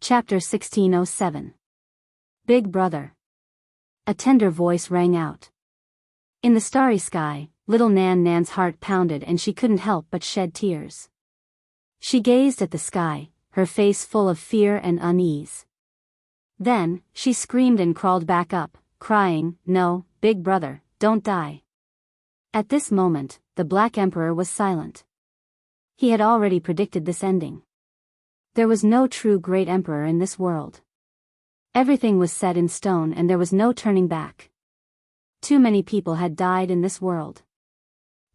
Chapter 1607. Big Brother. A tender voice rang out. In the starry sky, little Nan's heart pounded and she couldn't help but shed tears. She gazed at the sky, her face full of fear and unease. Then, she screamed and crawled back up, crying, "No, Big Brother, don't die." At this moment, the Black Emperor was silent. He had already predicted this ending. There was no true great emperor in this world. Everything was set in stone and there was no turning back. Too many people had died in this world.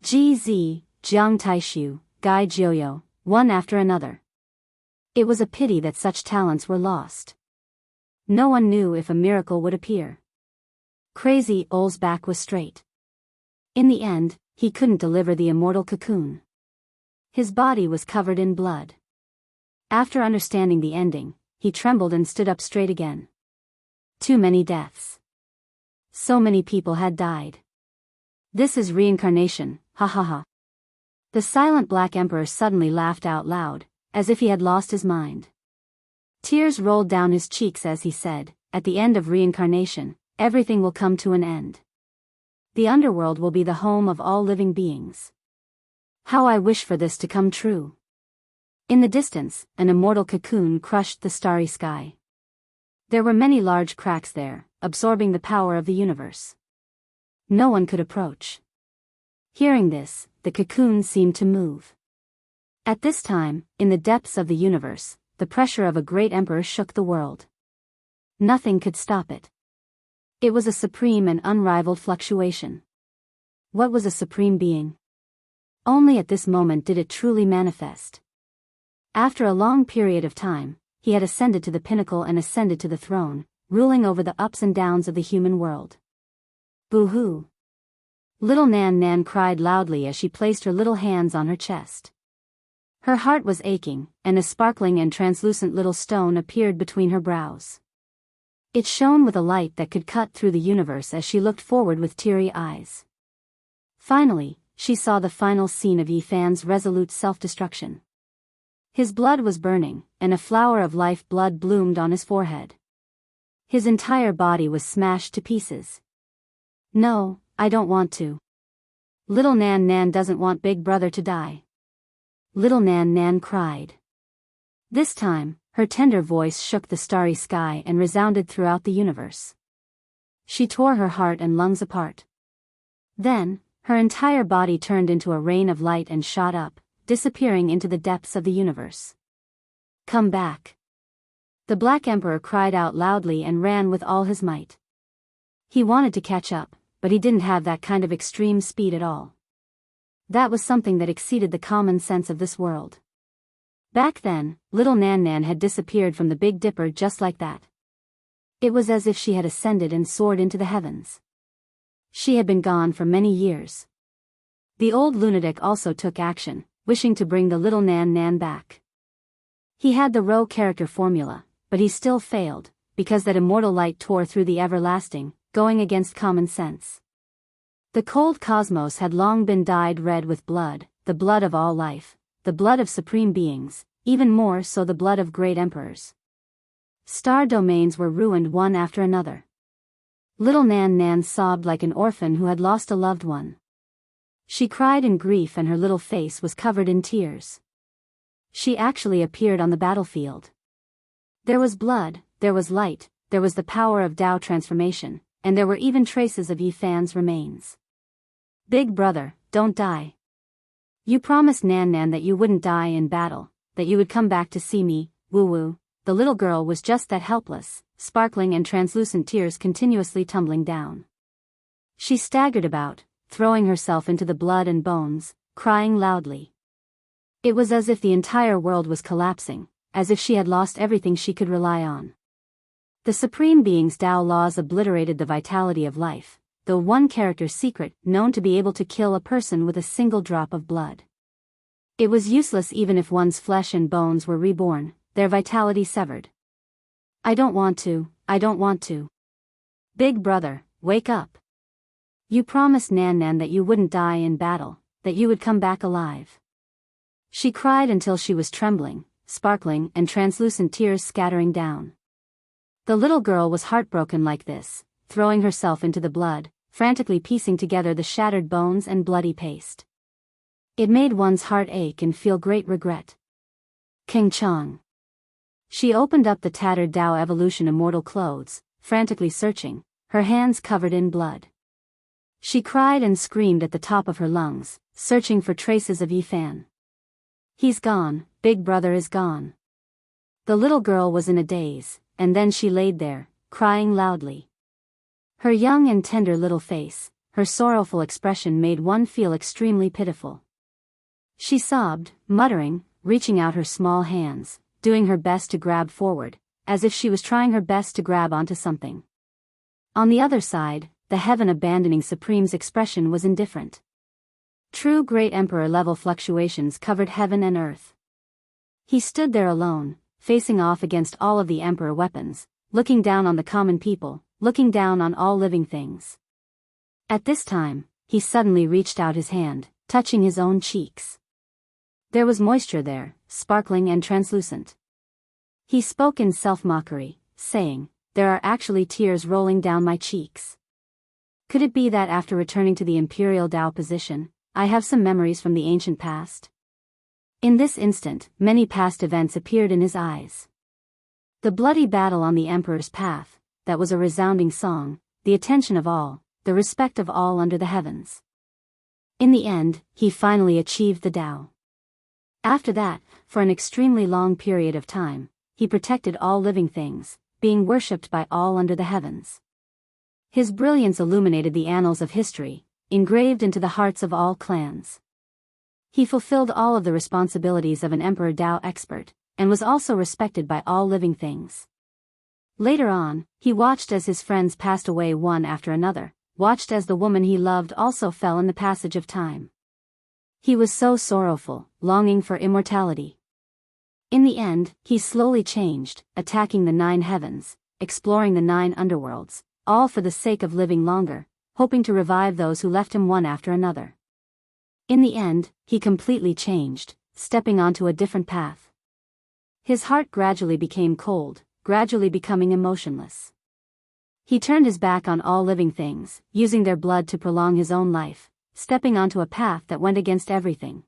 GZ, Jiang Taishu, Gai Jiuyo, one after another. It was a pity that such talents were lost. No one knew if a miracle would appear. Crazy Ole's back was straight. In the end, he couldn't deliver the immortal cocoon. His body was covered in blood. After understanding the ending, he trembled and stood up straight again. Too many deaths. So many people had died. This is reincarnation, ha ha ha. The silent Black Emperor suddenly laughed out loud, as if he had lost his mind. Tears rolled down his cheeks as he said, "At the end of reincarnation, everything will come to an end. The underworld will be the home of all living beings. How I wish for this to come true." In the distance, an immortal cocoon crushed the starry sky. There were many large cracks there, absorbing the power of the universe. No one could approach. Hearing this, the cocoon seemed to move. At this time, in the depths of the universe, the pressure of a great emperor shook the world. Nothing could stop it. It was a supreme and unrivaled fluctuation. What was a supreme being? Only at this moment did it truly manifest. After a long period of time, he had ascended to the pinnacle and ascended to the throne, ruling over the ups and downs of the human world. Boo-hoo! Little Nan cried loudly as she placed her little hands on her chest. Her heart was aching, and a sparkling and translucent little stone appeared between her brows. It shone with a light that could cut through the universe as she looked forward with teary eyes. Finally, she saw the final scene of Yi Fan's resolute self-destruction. His blood was burning, and a flower of life blood bloomed on his forehead. His entire body was smashed to pieces. "No, I don't want to. Little Nan doesn't want Big Brother to die." Little Nan cried. This time, her tender voice shook the starry sky and resounded throughout the universe. She tore her heart and lungs apart. Then, her entire body turned into a rain of light and shot up, disappearing into the depths of the universe. "Come back." The Black Emperor cried out loudly and ran with all his might. He wanted to catch up, but he didn't have that kind of extreme speed at all. That was something that exceeded the common sense of this world. Back then, little Nan had disappeared from the Big Dipper just like that. It was as if she had ascended and soared into the heavens. She had been gone for many years. The old lunatic also took action, wishing to bring the little Nan back. He had the Rho character formula, but he still failed, because that immortal light tore through the everlasting, going against common sense. The cold cosmos had long been dyed red with blood, the blood of all life, the blood of supreme beings, even more so the blood of great emperors. Star domains were ruined one after another. Little Nan sobbed like an orphan who had lost a loved one. She cried in grief and her little face was covered in tears. She actually appeared on the battlefield. There was blood, there was light, there was the power of Tao transformation, and there were even traces of Yi Fan's remains. "Big Brother, don't die. You promised Nan that you wouldn't die in battle, that you would come back to see me, woo-woo." The little girl was just that helpless, sparkling and translucent tears continuously tumbling down. She staggered about, throwing herself into the blood and bones, crying loudly. It was as if the entire world was collapsing, as if she had lost everything she could rely on. The Supreme Being's Tao laws obliterated the vitality of life, though one character's secret known to be able to kill a person with a single drop of blood. It was useless even if one's flesh and bones were reborn, their vitality severed. I don't want to. Big Brother, wake up. You promised Nan that you wouldn't die in battle, that you would come back alive." She cried until she was trembling, sparkling and translucent tears scattering down. The little girl was heartbroken like this, throwing herself into the blood, frantically piecing together the shattered bones and bloody paste. It made one's heart ache and feel great regret. King Chong. She opened up the tattered Tao Evolution immortal clothes, frantically searching, her hands covered in blood. She cried and screamed at the top of her lungs, searching for traces of Yifan. He's gone, Big Brother is gone. The little girl was in a daze, and then she laid there, crying loudly. Her young and tender little face, her sorrowful expression made one feel extremely pitiful. She sobbed, muttering, reaching out her small hands, doing her best to grab forward, as if she was trying her best to grab onto something. On the other side, the heaven-abandoning Supreme's expression was indifferent. True Great Emperor-level fluctuations covered heaven and earth. He stood there alone, facing off against all of the Emperor weapons, looking down on the common people, looking down on all living things. At this time, he suddenly reached out his hand, touching his own cheeks. There was moisture there, sparkling and translucent. He spoke in self-mockery, saying, "There are actually tears rolling down my cheeks." Could it be that after returning to the Imperial Tao position, I have some memories from the ancient past? In this instant, many past events appeared in his eyes. The bloody battle on the Emperor's path, that was a resounding song, the attention of all, the respect of all under the heavens. In the end, he finally achieved the Tao. After that, for an extremely long period of time, he protected all living things, being worshipped by all under the heavens. His brilliance illuminated the annals of history, engraved into the hearts of all clans. He fulfilled all of the responsibilities of an Emperor Tao expert, and was also respected by all living things. Later on, he watched as his friends passed away one after another, watched as the woman he loved also fell in the passage of time. He was so sorrowful, longing for immortality. In the end, he slowly changed, attacking the 9 heavens, exploring the 9 underworlds, all for the sake of living longer, hoping to revive those who left him one after another. In the end, he completely changed, stepping onto a different path. His heart gradually became cold, gradually becoming emotionless. He turned his back on all living things, using their blood to prolong his own life, stepping onto a path that went against everything.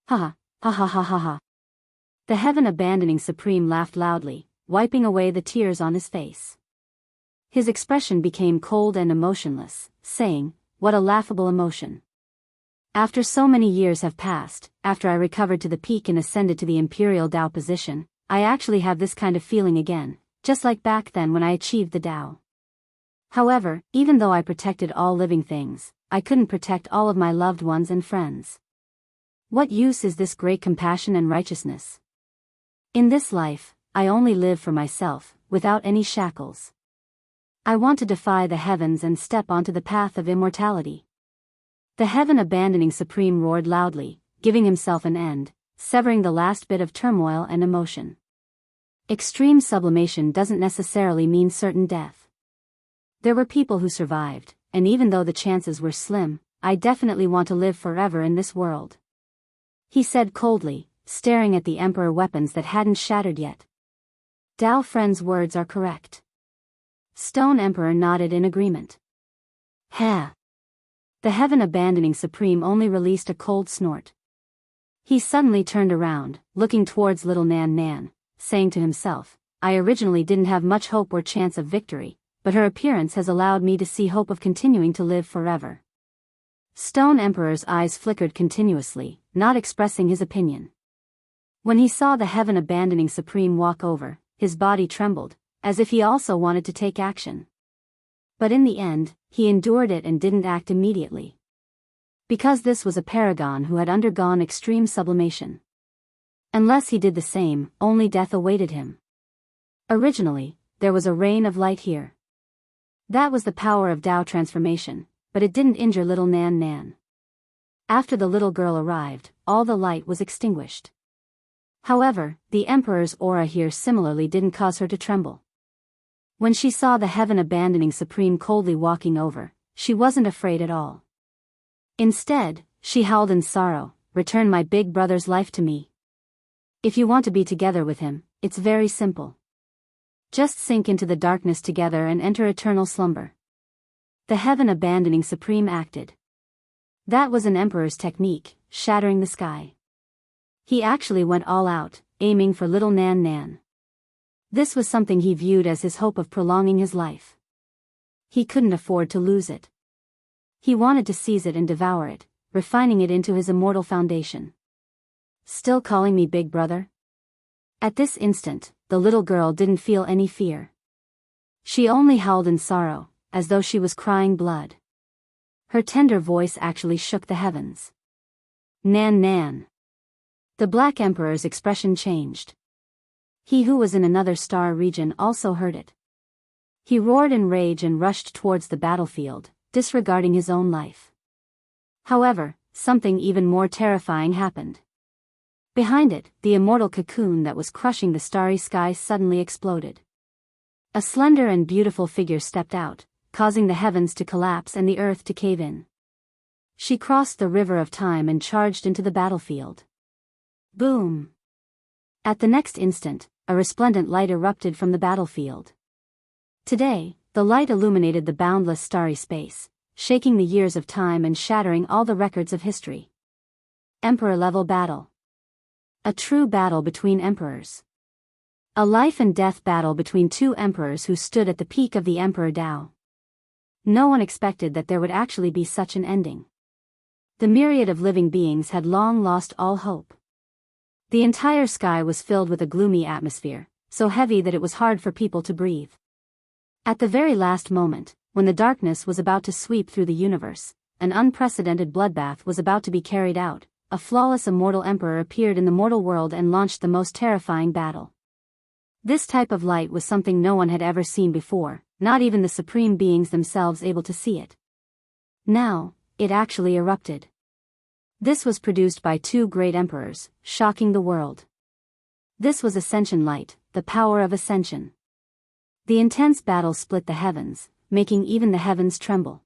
Ha ha ha ha ha ha. The heaven-abandoning Supreme laughed loudly, wiping away the tears on his face. His expression became cold and emotionless, saying, "What a laughable emotion. After so many years have passed, after I recovered to the peak and ascended to the Imperial Tao position, I actually have this kind of feeling again, just like back then when I achieved the Tao. However, even though I protected all living things, I couldn't protect all of my loved ones and friends. What use is this great compassion and righteousness? In this life, I only live for myself, without any shackles. I want to defy the heavens and step onto the path of immortality." The heaven-abandoning Supreme roared loudly, giving himself an end, severing the last bit of turmoil and emotion. Extreme sublimation doesn't necessarily mean certain death. There were people who survived, and even though the chances were slim, I definitely want to live forever in this world. He said coldly, staring at the Emperor weapons that hadn't shattered yet. Tao Friend's words are correct. Stone Emperor nodded in agreement. Ha! The heaven-abandoning Supreme only released a cold snort. He suddenly turned around, looking towards little Nan Nan, saying to himself, "I originally didn't have much hope or chance of victory, but her appearance has allowed me to see hope of continuing to live forever." Stone Emperor's eyes flickered continuously, not expressing his opinion. When he saw the heaven-abandoning Supreme walk over, his body trembled, as if he also wanted to take action. But in the end, he endured it and didn't act immediately. Because this was a paragon who had undergone extreme sublimation. Unless he did the same, only death awaited him. Originally, there was a rain of light here. That was the power of Tao transformation, but it didn't injure little Nan Nan. After the little girl arrived, all the light was extinguished. However, the Emperor's aura here similarly didn't cause her to tremble. When she saw the heaven-abandoning Supreme coldly walking over, she wasn't afraid at all. Instead, she howled in sorrow, "Return my big brother's life to me." If you want to be together with him, it's very simple. Just sink into the darkness together and enter eternal slumber. The heaven-abandoning Supreme acted. That was an emperor's technique, shattering the sky. He actually went all out, aiming for little Nan Nan. This was something he viewed as his hope of prolonging his life. He couldn't afford to lose it. He wanted to seize it and devour it, refining it into his immortal foundation. Still calling me big brother? At this instant, the little girl didn't feel any fear. She only howled in sorrow, as though she was crying blood. Her tender voice actually shook the heavens. Nan Nan. The Black Emperor's expression changed. He who was in another star region also heard it. He roared in rage and rushed towards the battlefield, disregarding his own life. However, something even more terrifying happened. Behind it, the immortal cocoon that was crushing the starry sky suddenly exploded. A slender and beautiful figure stepped out, causing the heavens to collapse and the earth to cave in. She crossed the river of time and charged into the battlefield. Boom! At the next instant, a resplendent light erupted from the battlefield. Today, the light illuminated the boundless starry space, shaking the years of time and shattering all the records of history. Emperor-level battle. A true battle between emperors. A life-and-death battle between two emperors who stood at the peak of the Emperor Tao. No one expected that there would actually be such an ending. The myriad of living beings had long lost all hope. The entire sky was filled with a gloomy atmosphere, so heavy that it was hard for people to breathe. At the very last moment, when the darkness was about to sweep through the universe, an unprecedented bloodbath was about to be carried out, a flawless immortal emperor appeared in the mortal world and launched the most terrifying battle. This type of light was something no one had ever seen before, not even the supreme beings themselves able to see it. Now, it actually erupted. This was produced by two great emperors, shocking the world. This was ascension light, the power of ascension. The intense battle split the heavens, making even the heavens tremble.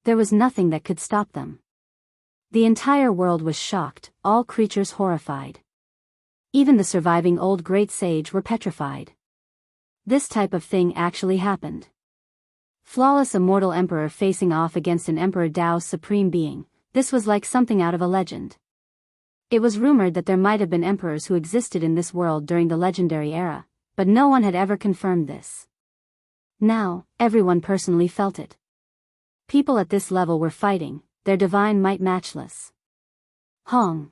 There was nothing that could stop them. The entire world was shocked, all creatures horrified. Even the surviving old great sage were petrified. This type of thing actually happened. Flawless immortal emperor facing off against an Emperor Tao's supreme being, this was like something out of a legend. It was rumored that there might have been emperors who existed in this world during the legendary era, but no one had ever confirmed this. Now, everyone personally felt it. People at this level were fighting, their divine might matchless. Hong.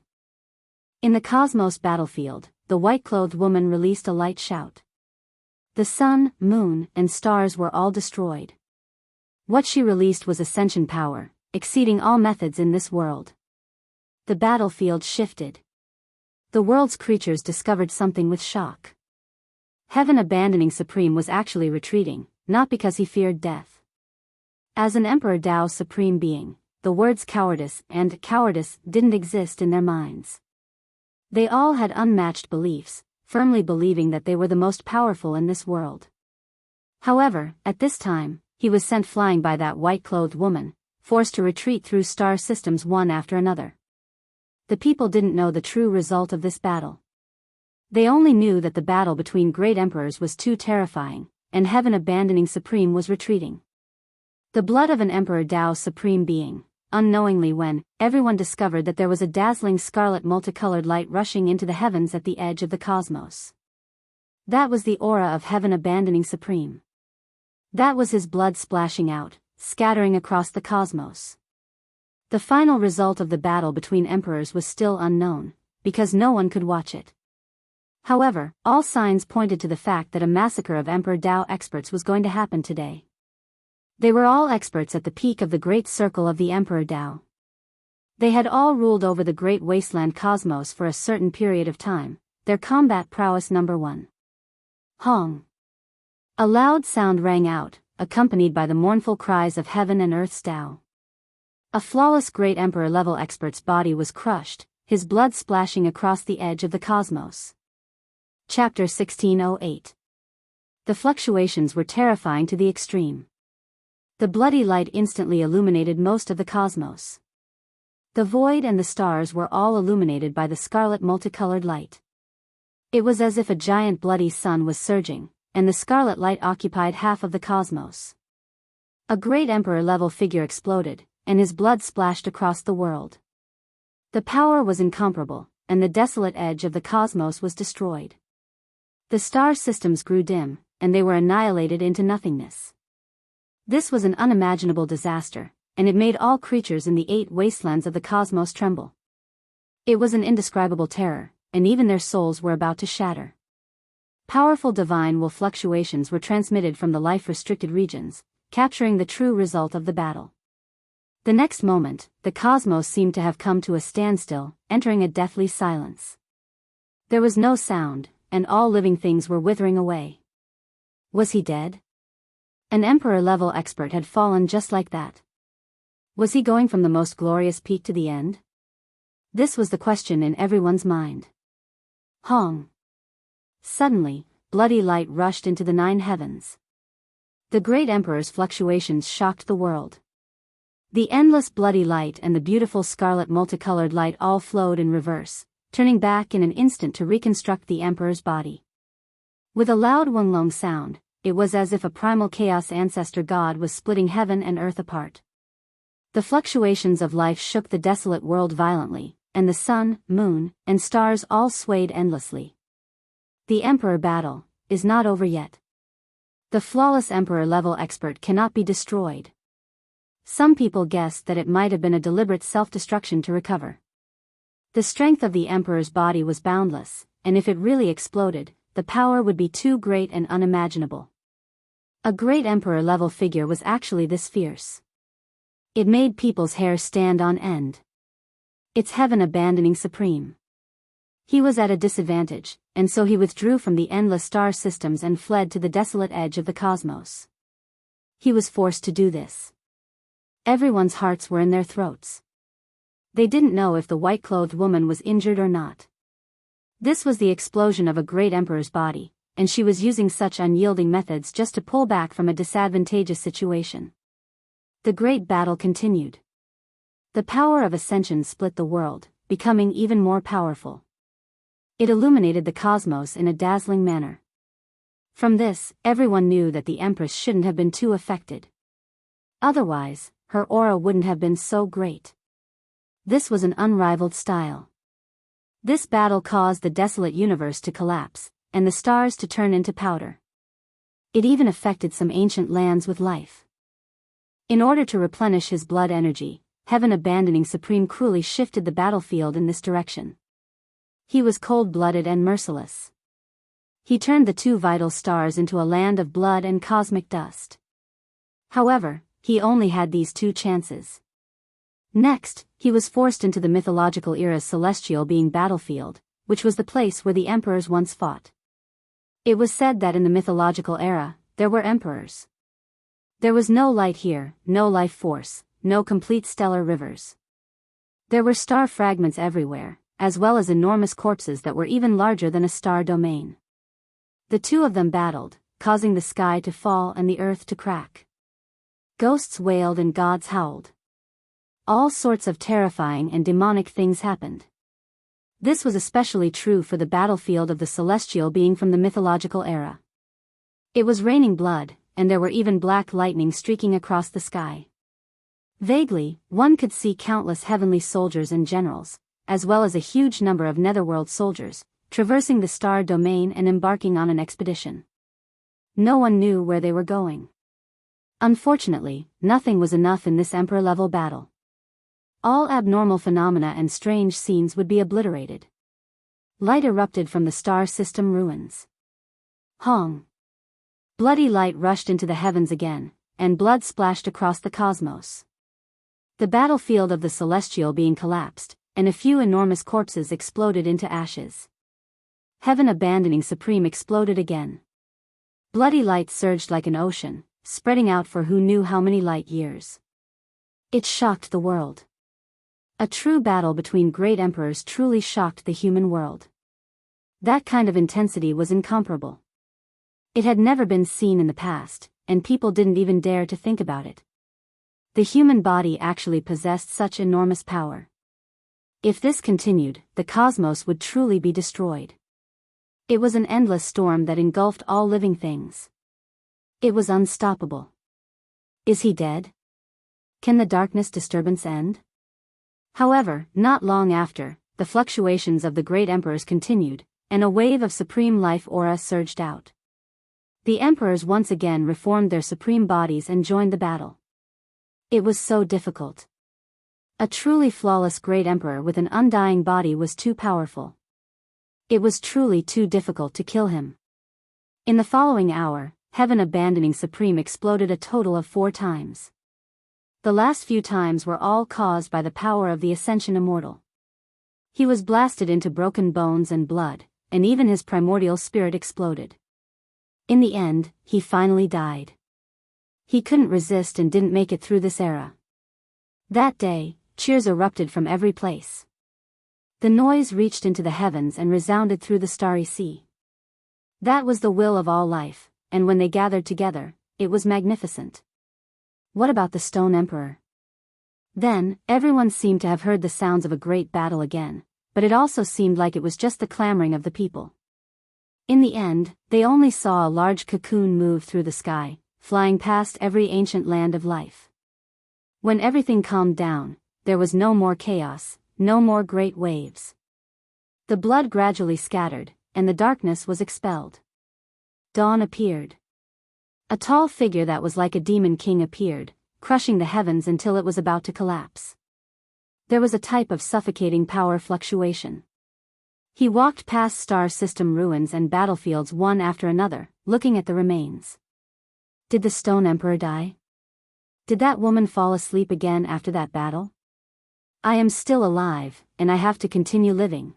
In the cosmos battlefield, the white-clothed woman released a light shout. The sun, moon, and stars were all destroyed. What she released was ascension power, exceeding all methods in this world. The battlefield shifted. The world's creatures discovered something with shock. Heaven-abandoning Supreme was actually retreating, not because he feared death. As an Emperor Tao's supreme being, the words cowardice and cowardice didn't exist in their minds. They all had unmatched beliefs, firmly believing that they were the most powerful in this world. However, at this time, he was sent flying by that white-clothed woman, forced to retreat through star systems one after another. The people didn't know the true result of this battle. They only knew that the battle between great emperors was too terrifying, and heaven-abandoning Supreme was retreating. The blood of an Emperor Tao's supreme being, unknowingly when everyone discovered that there was a dazzling scarlet multicolored light rushing into the heavens at the edge of the cosmos. That was the aura of heaven-abandoning Supreme. That was his blood splashing out, scattering across the cosmos. The final result of the battle between emperors was still unknown, because no one could watch it. However, all signs pointed to the fact that a massacre of Emperor Tao experts was going to happen today. They were all experts at the peak of the great circle of the Emperor Tao. They had all ruled over the great wasteland cosmos for a certain period of time, their combat prowess number one. Hong. A loud sound rang out, accompanied by the mournful cries of heaven and earth's Tao. A flawless great Emperor-level expert's body was crushed, his blood splashing across the edge of the cosmos. Chapter 1608. The fluctuations were terrifying to the extreme. The bloody light instantly illuminated most of the cosmos. The void and the stars were all illuminated by the scarlet multicolored light. It was as if a giant bloody sun was surging, and the scarlet light occupied half of the cosmos. A great emperor-level figure exploded, and his blood splashed across the world. The power was incomparable, and the desolate edge of the cosmos was destroyed. The star systems grew dim, and they were annihilated into nothingness. This was an unimaginable disaster, and it made all creatures in the 8 wastelands of the cosmos tremble. It was an indescribable terror, and even their souls were about to shatter. Powerful divine will fluctuations were transmitted from the life-restricted regions, capturing the true result of the battle. The next moment, the cosmos seemed to have come to a standstill, entering a deathly silence. There was no sound, and all living things were withering away. Was he dead? An emperor-level expert had fallen just like that. Was he going from the most glorious peak to the end? This was the question in everyone's mind. Hong! Suddenly, bloody light rushed into the 9 heavens. The great emperor's fluctuations shocked the world. The endless bloody light and the beautiful scarlet multicolored light all flowed in reverse, turning back in an instant to reconstruct the emperor's body. With a loud Wunlong sound, it was as if a primal chaos ancestor god was splitting heaven and earth apart. The fluctuations of life shook the desolate world violently, and the sun, moon, and stars all swayed endlessly. The emperor battle is not over yet. The flawless emperor-level expert cannot be destroyed. Some people guessed that it might have been a deliberate self-destruction to recover. The strength of the emperor's body was boundless, and if it really exploded, the power would be too great and unimaginable. A great emperor-level figure was actually this fierce. It made people's hair stand on end. It's heaven abandoning supreme. He was at a disadvantage, and so he withdrew from the endless star systems and fled to the desolate edge of the cosmos. He was forced to do this. Everyone's hearts were in their throats. They didn't know if the white-clothed woman was injured or not. This was the explosion of a great emperor's body, and she was using such unyielding methods just to pull back from a disadvantageous situation. The great battle continued. The power of ascension split the world, becoming even more powerful. It illuminated the cosmos in a dazzling manner. From this, everyone knew that the Empress shouldn't have been too affected. Otherwise, her aura wouldn't have been so great. This was an unrivaled style. This battle caused the desolate universe to collapse, and the stars to turn into powder. It even affected some ancient lands with life. In order to replenish his blood energy, Heaven abandoning Supreme cruelly shifted the battlefield in this direction. He was cold-blooded and merciless. He turned the 2 vital stars into a land of blood and cosmic dust. However, he only had these 2 chances. Next, he was forced into the mythological era's celestial being battlefield, which was the place where the emperors once fought. It was said that in the mythological era, there were emperors. There was no light here, no life force, no complete stellar rivers. There were star fragments everywhere, as well as enormous corpses that were even larger than a star domain. The 2 of them battled, causing the sky to fall and the earth to crack. Ghosts wailed and gods howled. All sorts of terrifying and demonic things happened. This was especially true for the battlefield of the celestial being from the mythological era. It was raining blood, and there were even black lightning streaking across the sky. Vaguely, one could see countless heavenly soldiers and generals, as well as a huge number of netherworld soldiers, traversing the star domain and embarking on an expedition. No one knew where they were going. Unfortunately, nothing was enough in this emperor-level battle. All abnormal phenomena and strange scenes would be obliterated. Light erupted from the star system ruins. Hong! Bloody light rushed into the heavens again, and blood splashed across the cosmos. The battlefield of the celestial being collapsed, and a few enormous corpses exploded into ashes. Heaven abandoning Supreme exploded again. Bloody light surged like an ocean, spreading out for who knew how many light years. It shocked the world. A true battle between great emperors truly shocked the human world. That kind of intensity was incomparable. It had never been seen in the past, and people didn't even dare to think about it. The human body actually possessed such enormous power. If this continued, the cosmos would truly be destroyed. It was an endless storm that engulfed all living things. It was unstoppable. Is he dead? Can the darkness disturbance end? However, not long after, the fluctuations of the great emperors continued, and a wave of supreme life aura surged out. The emperors once again reformed their supreme bodies and joined the battle. It was so difficult. A truly flawless great emperor with an undying body was too powerful. It was truly too difficult to kill him. In the following hour, heaven abandoning supreme exploded a total of 4 times. The last few times were all caused by the power of the Ascension Immortal. He was blasted into broken bones and blood, and even his primordial spirit exploded. In the end, he finally died. He couldn't resist and didn't make it through this era. That day, cheers erupted from every place. The noise reached into the heavens and resounded through the starry sea. That was the will of all life, and when they gathered together, it was magnificent. What about the Stone Emperor? Then, everyone seemed to have heard the sounds of a great battle again, but it also seemed like it was just the clamoring of the people. In the end, they only saw a large cocoon move through the sky, flying past every ancient land of life. When everything calmed down, there was no more chaos, no more great waves. The blood gradually scattered, and the darkness was expelled. Dawn appeared. A tall figure that was like a demon king appeared, crushing the heavens until it was about to collapse. There was a type of suffocating power fluctuation. He walked past star system ruins and battlefields one after another, looking at the remains. Did the Stone Emperor die? Did that woman fall asleep again after that battle? I am still alive, and I have to continue living.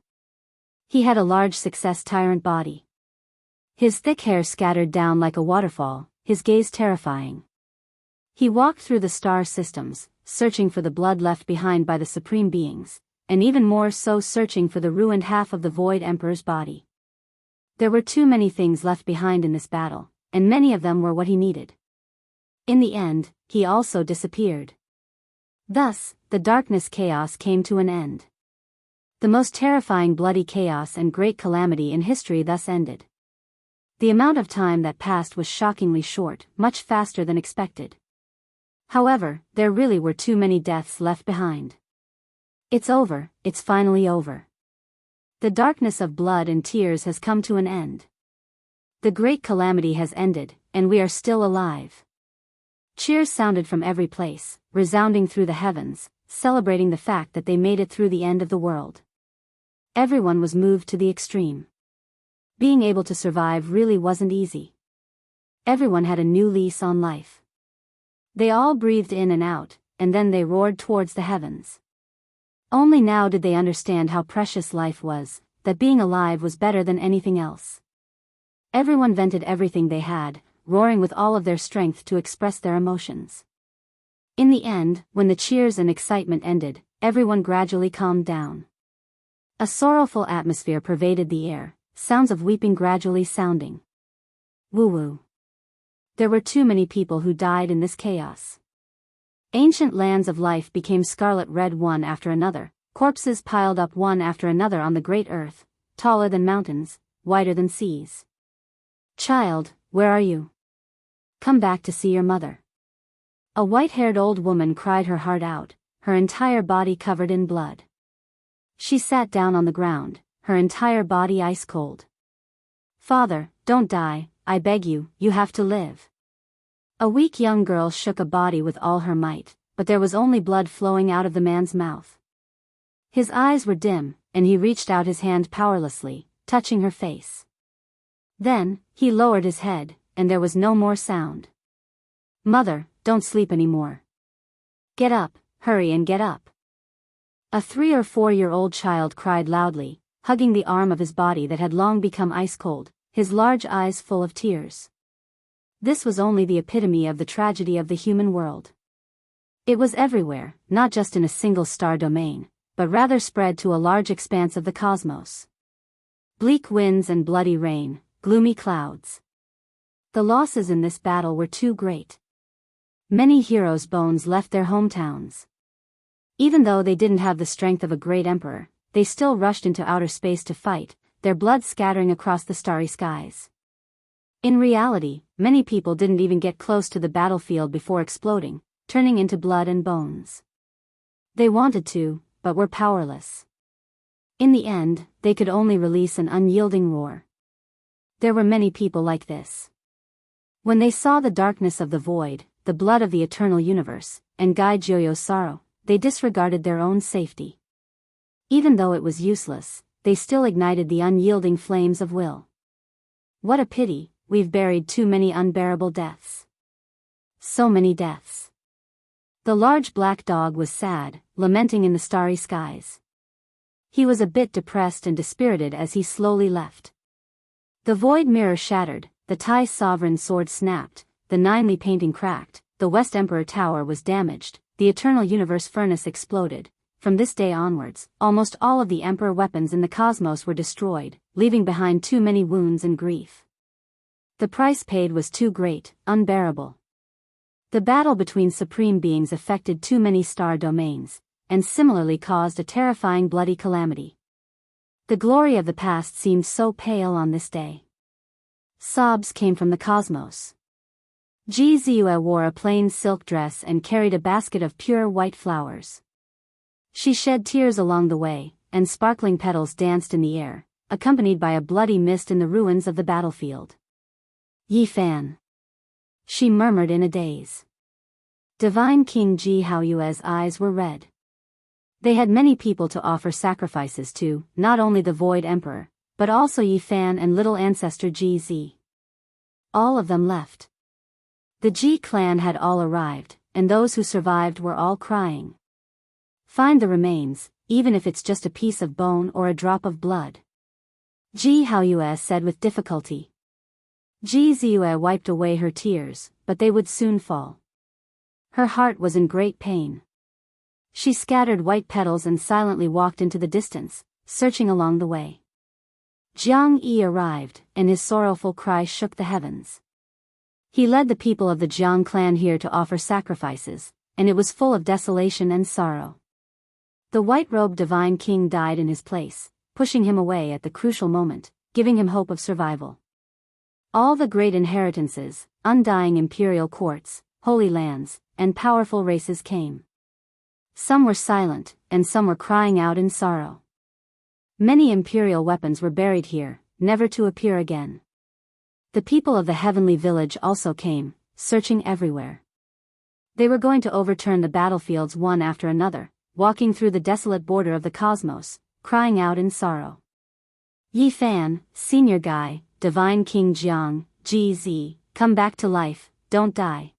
He had a large success tyrant body. His thick hair scattered down like a waterfall, his gaze terrifying. He walked through the star systems, searching for the blood left behind by the supreme beings, and even more so searching for the ruined half of the Void Emperor's body. There were too many things left behind in this battle, and many of them were what he needed. In the end, he also disappeared. Thus, the darkness chaos came to an end. The most terrifying bloody chaos and great calamity in history thus ended. The amount of time that passed was shockingly short, much faster than expected. However, there really were too many deaths left behind. It's over, it's finally over. The darkness of blood and tears has come to an end. The great calamity has ended, and we are still alive. Cheers sounded from every place, resounding through the heavens, celebrating the fact that they made it through the end of the world. Everyone was moved to the extreme. Being able to survive really wasn't easy. Everyone had a new lease on life. They all breathed in and out, and then they roared towards the heavens. Only now did they understand how precious life was, that being alive was better than anything else. Everyone vented everything they had, roaring with all of their strength to express their emotions. In the end, when the cheers and excitement ended, everyone gradually calmed down. A sorrowful atmosphere pervaded the air, sounds of weeping gradually sounding. Woo-woo. There were too many people who died in this chaos. Ancient lands of life became scarlet red one after another, corpses piled up one after another on the great earth, taller than mountains, wider than seas. Child, where are you? Come back to see your mother. A white-haired old woman cried her heart out, her entire body covered in blood. She sat down on the ground, her entire body ice cold. Father, don't die, I beg you, you have to live. A weak young girl shook a body with all her might, but there was only blood flowing out of the man's mouth. His eyes were dim, and he reached out his hand powerlessly, touching her face. Then, he lowered his head, and there was no more sound. Mother, don't sleep anymore. Get up, hurry and get up. A 3 or 4-year-old child cried loudly, hugging the arm of his body that had long become ice cold, his large eyes full of tears. This was only the epitome of the tragedy of the human world. It was everywhere, not just in a single star domain, but rather spread to a large expanse of the cosmos. Bleak winds and bloody rain, gloomy clouds. The losses in this battle were too great. Many heroes' bones left their hometowns. Even though they didn't have the strength of a great emperor, they still rushed into outer space to fight, their blood scattering across the starry skies. In reality, many people didn't even get close to the battlefield before exploding, turning into blood and bones. They wanted to, but were powerless. In the end, they could only release an unyielding roar. There were many people like this. When they saw the darkness of the void, the blood of the eternal universe, and Gai Joyo's sorrow, they disregarded their own safety. Even though it was useless, they still ignited the unyielding flames of will. What a pity, we've buried too many unbearable deaths. So many deaths. The large black dog was sad, lamenting in the starry skies. He was a bit depressed and dispirited as he slowly left. The void mirror shattered, the Tai sovereign sword snapped, the ninely painting cracked, the West Emperor Tower was damaged, the eternal universe furnace exploded. From this day onwards, almost all of the Emperor weapons in the cosmos were destroyed, leaving behind too many wounds and grief. The price paid was too great, unbearable. The battle between supreme beings affected too many star domains, and similarly caused a terrifying bloody calamity. The glory of the past seemed so pale on this day. Sobs came from the cosmos. Ji Ziyue wore a plain silk dress and carried a basket of pure white flowers. She shed tears along the way, and sparkling petals danced in the air, accompanied by a bloody mist in the ruins of the battlefield. Yi Fan, she murmured in a daze. Divine King Ji Haoyue's eyes were red. They had many people to offer sacrifices to, not only the Void Emperor, but also Yi Fan and little ancestor Ji Zi. All of them left. The Ji clan had all arrived, and those who survived were all crying. Find the remains, even if it's just a piece of bone or a drop of blood. Ji Haoyue said with difficulty. Ji Ziyue wiped away her tears, but they would soon fall. Her heart was in great pain. She scattered white petals and silently walked into the distance, searching along the way. Jiang Yi arrived, and his sorrowful cry shook the heavens. He led the people of the Jiang clan here to offer sacrifices, and it was full of desolation and sorrow. The white-robed divine king died in his place, pushing him away at the crucial moment, giving him hope of survival. All the great inheritances, undying imperial courts, holy lands, and powerful races came. Some were silent, and some were crying out in sorrow. Many imperial weapons were buried here, never to appear again. The people of the heavenly village also came, searching everywhere. They were going to overturn the battlefields one after another, walking through the desolate border of the cosmos, crying out in sorrow. Yi Fan, Senior Guy, Divine King Jiang, Ji Zi, come back to life, don't die.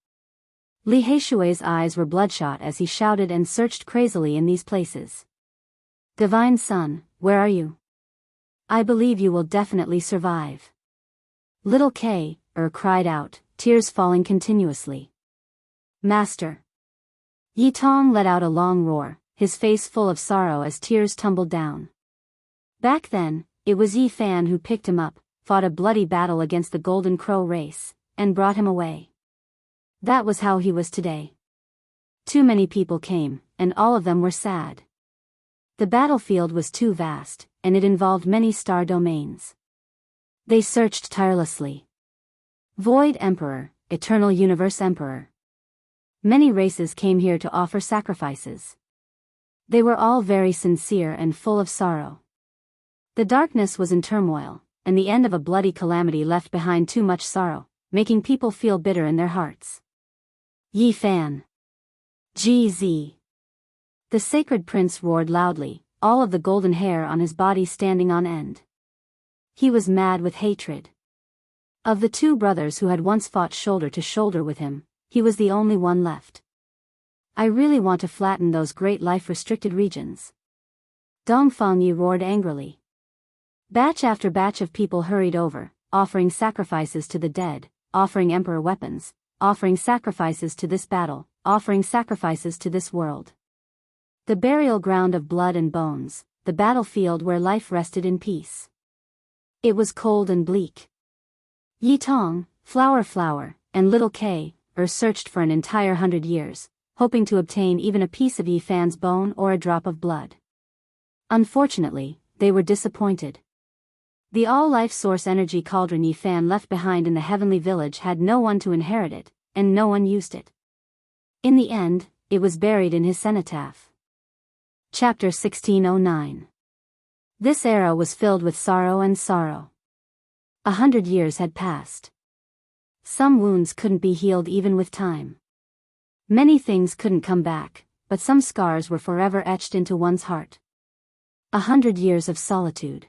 Li Heishui's eyes were bloodshot as he shouted and searched crazily in these places. Divine Son, where are you? I believe you will definitely survive. Little K, cried out, tears falling continuously. Master. Yi Tong let out a long roar, his face full of sorrow as tears tumbled down. Back then, it was Yi Fan who picked him up, fought a bloody battle against the Golden Crow race, and brought him away. That was how he was today. Too many people came, and all of them were sad. The battlefield was too vast, and it involved many star domains. They searched tirelessly. Void Emperor, Eternal Universe Emperor. Many races came here to offer sacrifices. They were all very sincere and full of sorrow. The darkness was in turmoil, and the end of a bloody calamity left behind too much sorrow, making people feel bitter in their hearts. Yi Fan. Ji Zi. The sacred prince roared loudly, all of the golden hair on his body standing on end. He was mad with hatred. Of the two brothers who had once fought shoulder to shoulder with him, he was the only one left. I really want to flatten those great life-restricted regions. Dongfang Yi roared angrily. Batch after batch of people hurried over, offering sacrifices to the dead, offering emperor weapons, offering sacrifices to this battle, offering sacrifices to this world. The burial ground of blood and bones, the battlefield where life rested in peace. It was cold and bleak. Yi Tong, Flower, and Little K, searched for an entire 100 years, hoping to obtain even a piece of Yi Fan's bone or a drop of blood. Unfortunately, they were disappointed. The all-life source energy cauldron Yi Fan left behind in the heavenly village had no one to inherit it, and no one used it. In the end, it was buried in his cenotaph. Chapter 1609. This era was filled with sorrow and sorrow. 100 years had passed. Some wounds couldn't be healed even with time. Many things couldn't come back, but some scars were forever etched into one's heart. 100 years of solitude.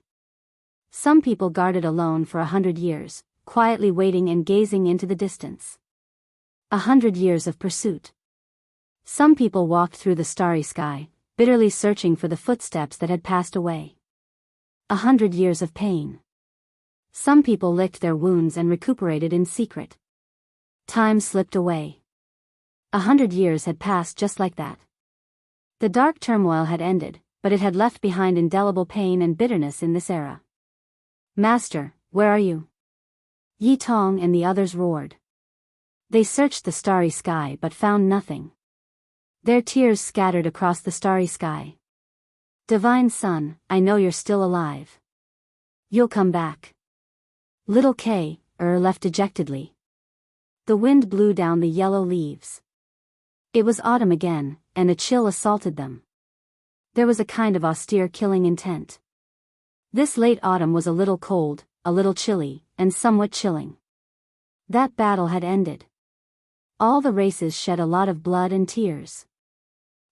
Some people guarded alone for 100 years, quietly waiting and gazing into the distance. 100 years of pursuit. Some people walked through the starry sky, bitterly searching for the footsteps that had passed away. 100 years of pain. Some people licked their wounds and recuperated in secret. Time slipped away. 100 years had passed just like that. The dark turmoil had ended, but it had left behind indelible pain and bitterness in this era. Master, where are you? Yi Tong and the others roared. They searched the starry sky but found nothing. Their tears scattered across the starry sky. Divine Son, I know you're still alive. You'll come back. Little K. left dejectedly. The wind blew down the yellow leaves. It was autumn again, and a chill assaulted them. There was a kind of austere killing intent. This late autumn was a little cold, a little chilly, and somewhat chilling. That battle had ended. All the races shed a lot of blood and tears.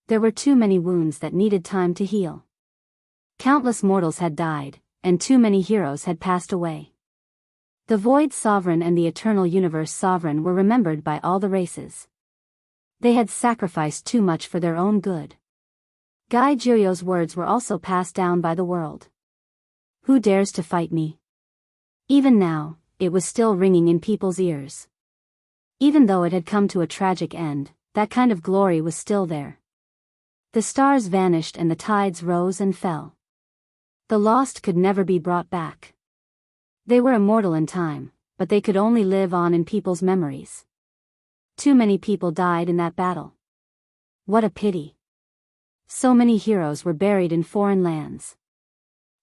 There were too many wounds that needed time to heal. Countless mortals had died, and too many heroes had passed away. The Void Sovereign and the Eternal Universe Sovereign were remembered by all the races. They had sacrificed too much for their own good. Gai Jiuyo's words were also passed down by the world. Who dares to fight me? Even now, it was still ringing in people's ears. Even though it had come to a tragic end, that kind of glory was still there. The stars vanished and the tides rose and fell. The lost could never be brought back. They were immortal in time, but they could only live on in people's memories. Too many people died in that battle. What a pity. So many heroes were buried in foreign lands.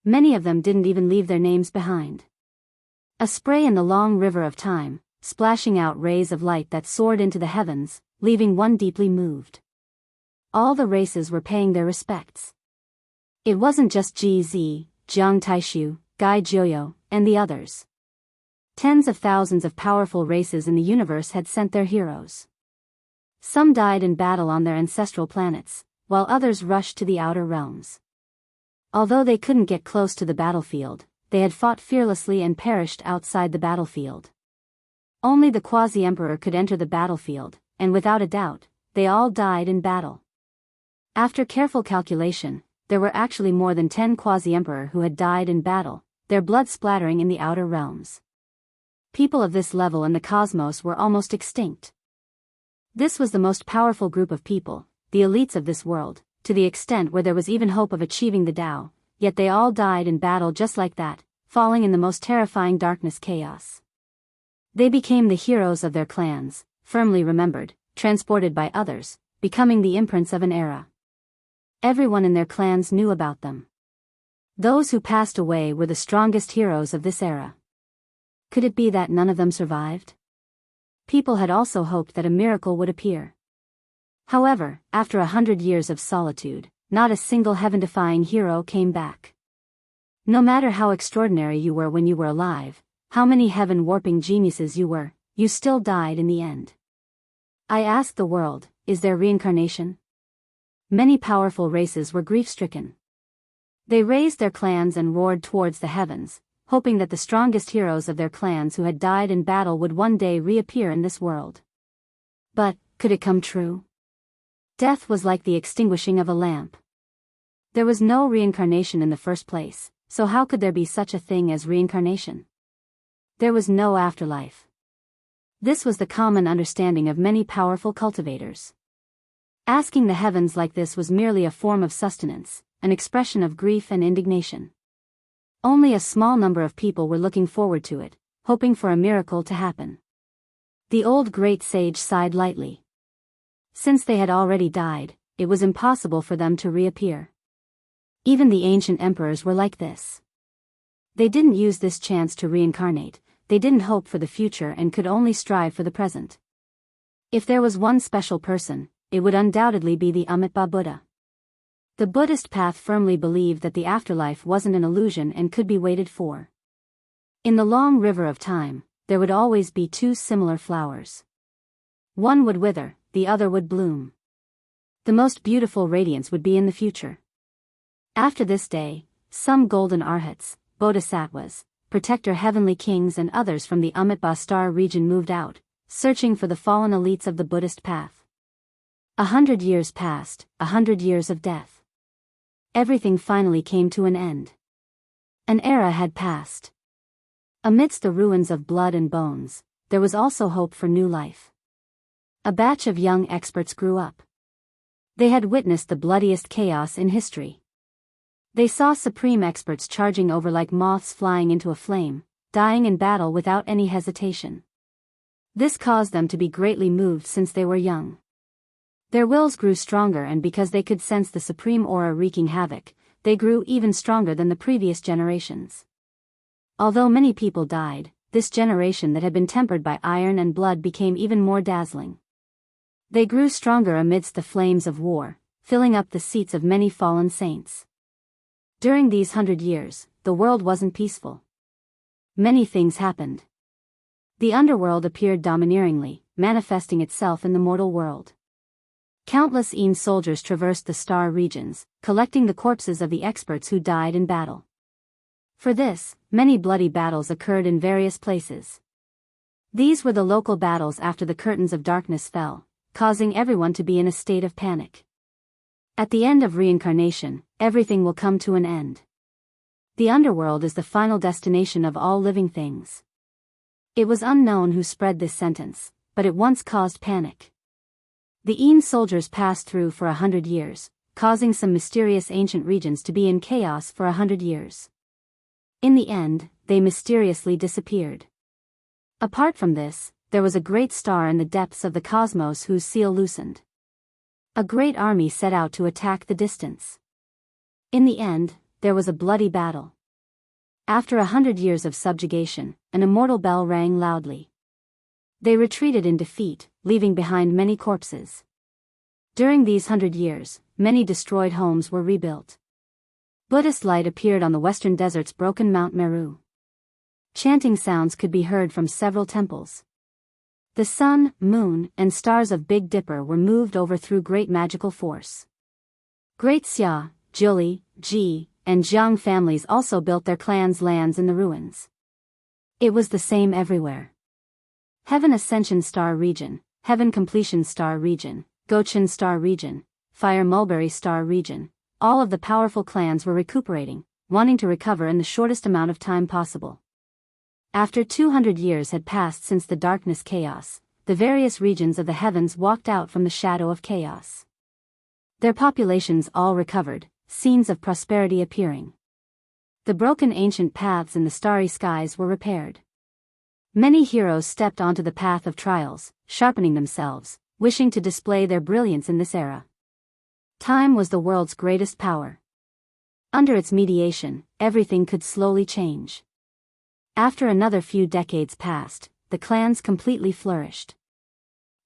Many of them didn't even leave their names behind. A spray in the long river of time, splashing out rays of light that soared into the heavens, leaving one deeply moved. All the races were paying their respects. It wasn't just Ji Zi, Jiang Taishu, Gai Jiuyo, and the others. Tens of thousands of powerful races in the universe had sent their heroes. Some died in battle on their ancestral planets, while others rushed to the outer realms. Although they couldn't get close to the battlefield, they had fought fearlessly and perished outside the battlefield. Only the Quasi-Emperor could enter the battlefield, and without a doubt, they all died in battle. After careful calculation, there were actually more than 10 Quasi-Emperor who had died in battle, their blood splattering in the outer realms. People of this level in the cosmos were almost extinct. This was the most powerful group of people, the elites of this world, to the extent where there was even hope of achieving the Tao, yet they all died in battle just like that, falling in the most terrifying darkness chaos. They became the heroes of their clans, firmly remembered, transported by others, becoming the imprints of an era. Everyone in their clans knew about them. Those who passed away were the strongest heroes of this era. Could it be that none of them survived? People had also hoped that a miracle would appear. However, after 100 years of solitude, not a single heaven-defying hero came back. No matter how extraordinary you were when you were alive, how many heaven-warping geniuses you were, you still died in the end. I asked the world, is there reincarnation? Many powerful races were grief-stricken. They raised their clans and roared towards the heavens, hoping that the strongest heroes of their clans who had died in battle would one day reappear in this world. But, could it come true? Death was like the extinguishing of a lamp. There was no reincarnation in the first place, so how could there be such a thing as reincarnation? There was no afterlife. This was the common understanding of many powerful cultivators. Asking the heavens like this was merely a form of sustenance, an expression of grief and indignation. Only a small number of people were looking forward to it, hoping for a miracle to happen. The old great sage sighed lightly. Since they had already died, it was impossible for them to reappear. Even the ancient emperors were like this. They didn't use this chance to reincarnate, they didn't hope for the future and could only strive for the present. If there was one special person, it would undoubtedly be the Amitabha Buddha. The Buddhist path firmly believed that the afterlife wasn't an illusion and could be waited for. In the long river of time, there would always be two similar flowers. One would wither, the other would bloom. The most beautiful radiance would be in the future. After this day, some golden arhats, bodhisattvas, protector heavenly kings and others from the Amitabha star region moved out, searching for the fallen elites of the Buddhist path. 100 years passed, 100 years of death. Everything finally came to an end. An era had passed. Amidst the ruins of blood and bones, there was also hope for new life. A batch of young experts grew up. They had witnessed the bloodiest chaos in history. They saw supreme experts charging over like moths flying into a flame, dying in battle without any hesitation. This caused them to be greatly moved since they were young. Their wills grew stronger, and because they could sense the supreme aura wreaking havoc, they grew even stronger than the previous generations. Although many people died, this generation that had been tempered by iron and blood became even more dazzling. They grew stronger amidst the flames of war, filling up the seats of many fallen saints. During these 100 years, the world wasn't peaceful. Many things happened. The underworld appeared domineeringly, manifesting itself in the mortal world. Countless Een soldiers traversed the star regions, collecting the corpses of the experts who died in battle. For this, many bloody battles occurred in various places. These were the local battles after the curtains of darkness fell, causing everyone to be in a state of panic. At the end of reincarnation, everything will come to an end. The underworld is the final destination of all living things. It was unknown who spread this sentence, but it once caused panic. The Een soldiers passed through for 100 years, causing some mysterious ancient regions to be in chaos for 100 years. In the end, they mysteriously disappeared. Apart from this, there was a great star in the depths of the cosmos whose seal loosened. A great army set out to attack the distance. In the end, there was a bloody battle. After 100 years of subjugation, an immortal bell rang loudly. They retreated in defeat, leaving behind many corpses. During these 100 years, many destroyed homes were rebuilt. Buddhist light appeared on the western desert's broken Mount Meru. Chanting sounds could be heard from several temples. The sun, moon, and stars of Big Dipper were moved over through great magical force. Great Xia, Zhili, Ji, and Jiang families also built their clans' lands in the ruins. It was the same everywhere. Heaven Ascension Star Region, Heaven Completion Star Region, Gochin Star Region, Fire Mulberry Star Region, all of the powerful clans were recuperating, wanting to recover in the shortest amount of time possible. After 200 years had passed since the darkness chaos, the various regions of the heavens walked out from the shadow of chaos. Their populations all recovered, scenes of prosperity appearing. The broken ancient paths in the starry skies were repaired. Many heroes stepped onto the path of trials, sharpening themselves, wishing to display their brilliance in this era. Time was the world's greatest power. Under its mediation, everything could slowly change. After another few decades passed, the clans completely flourished.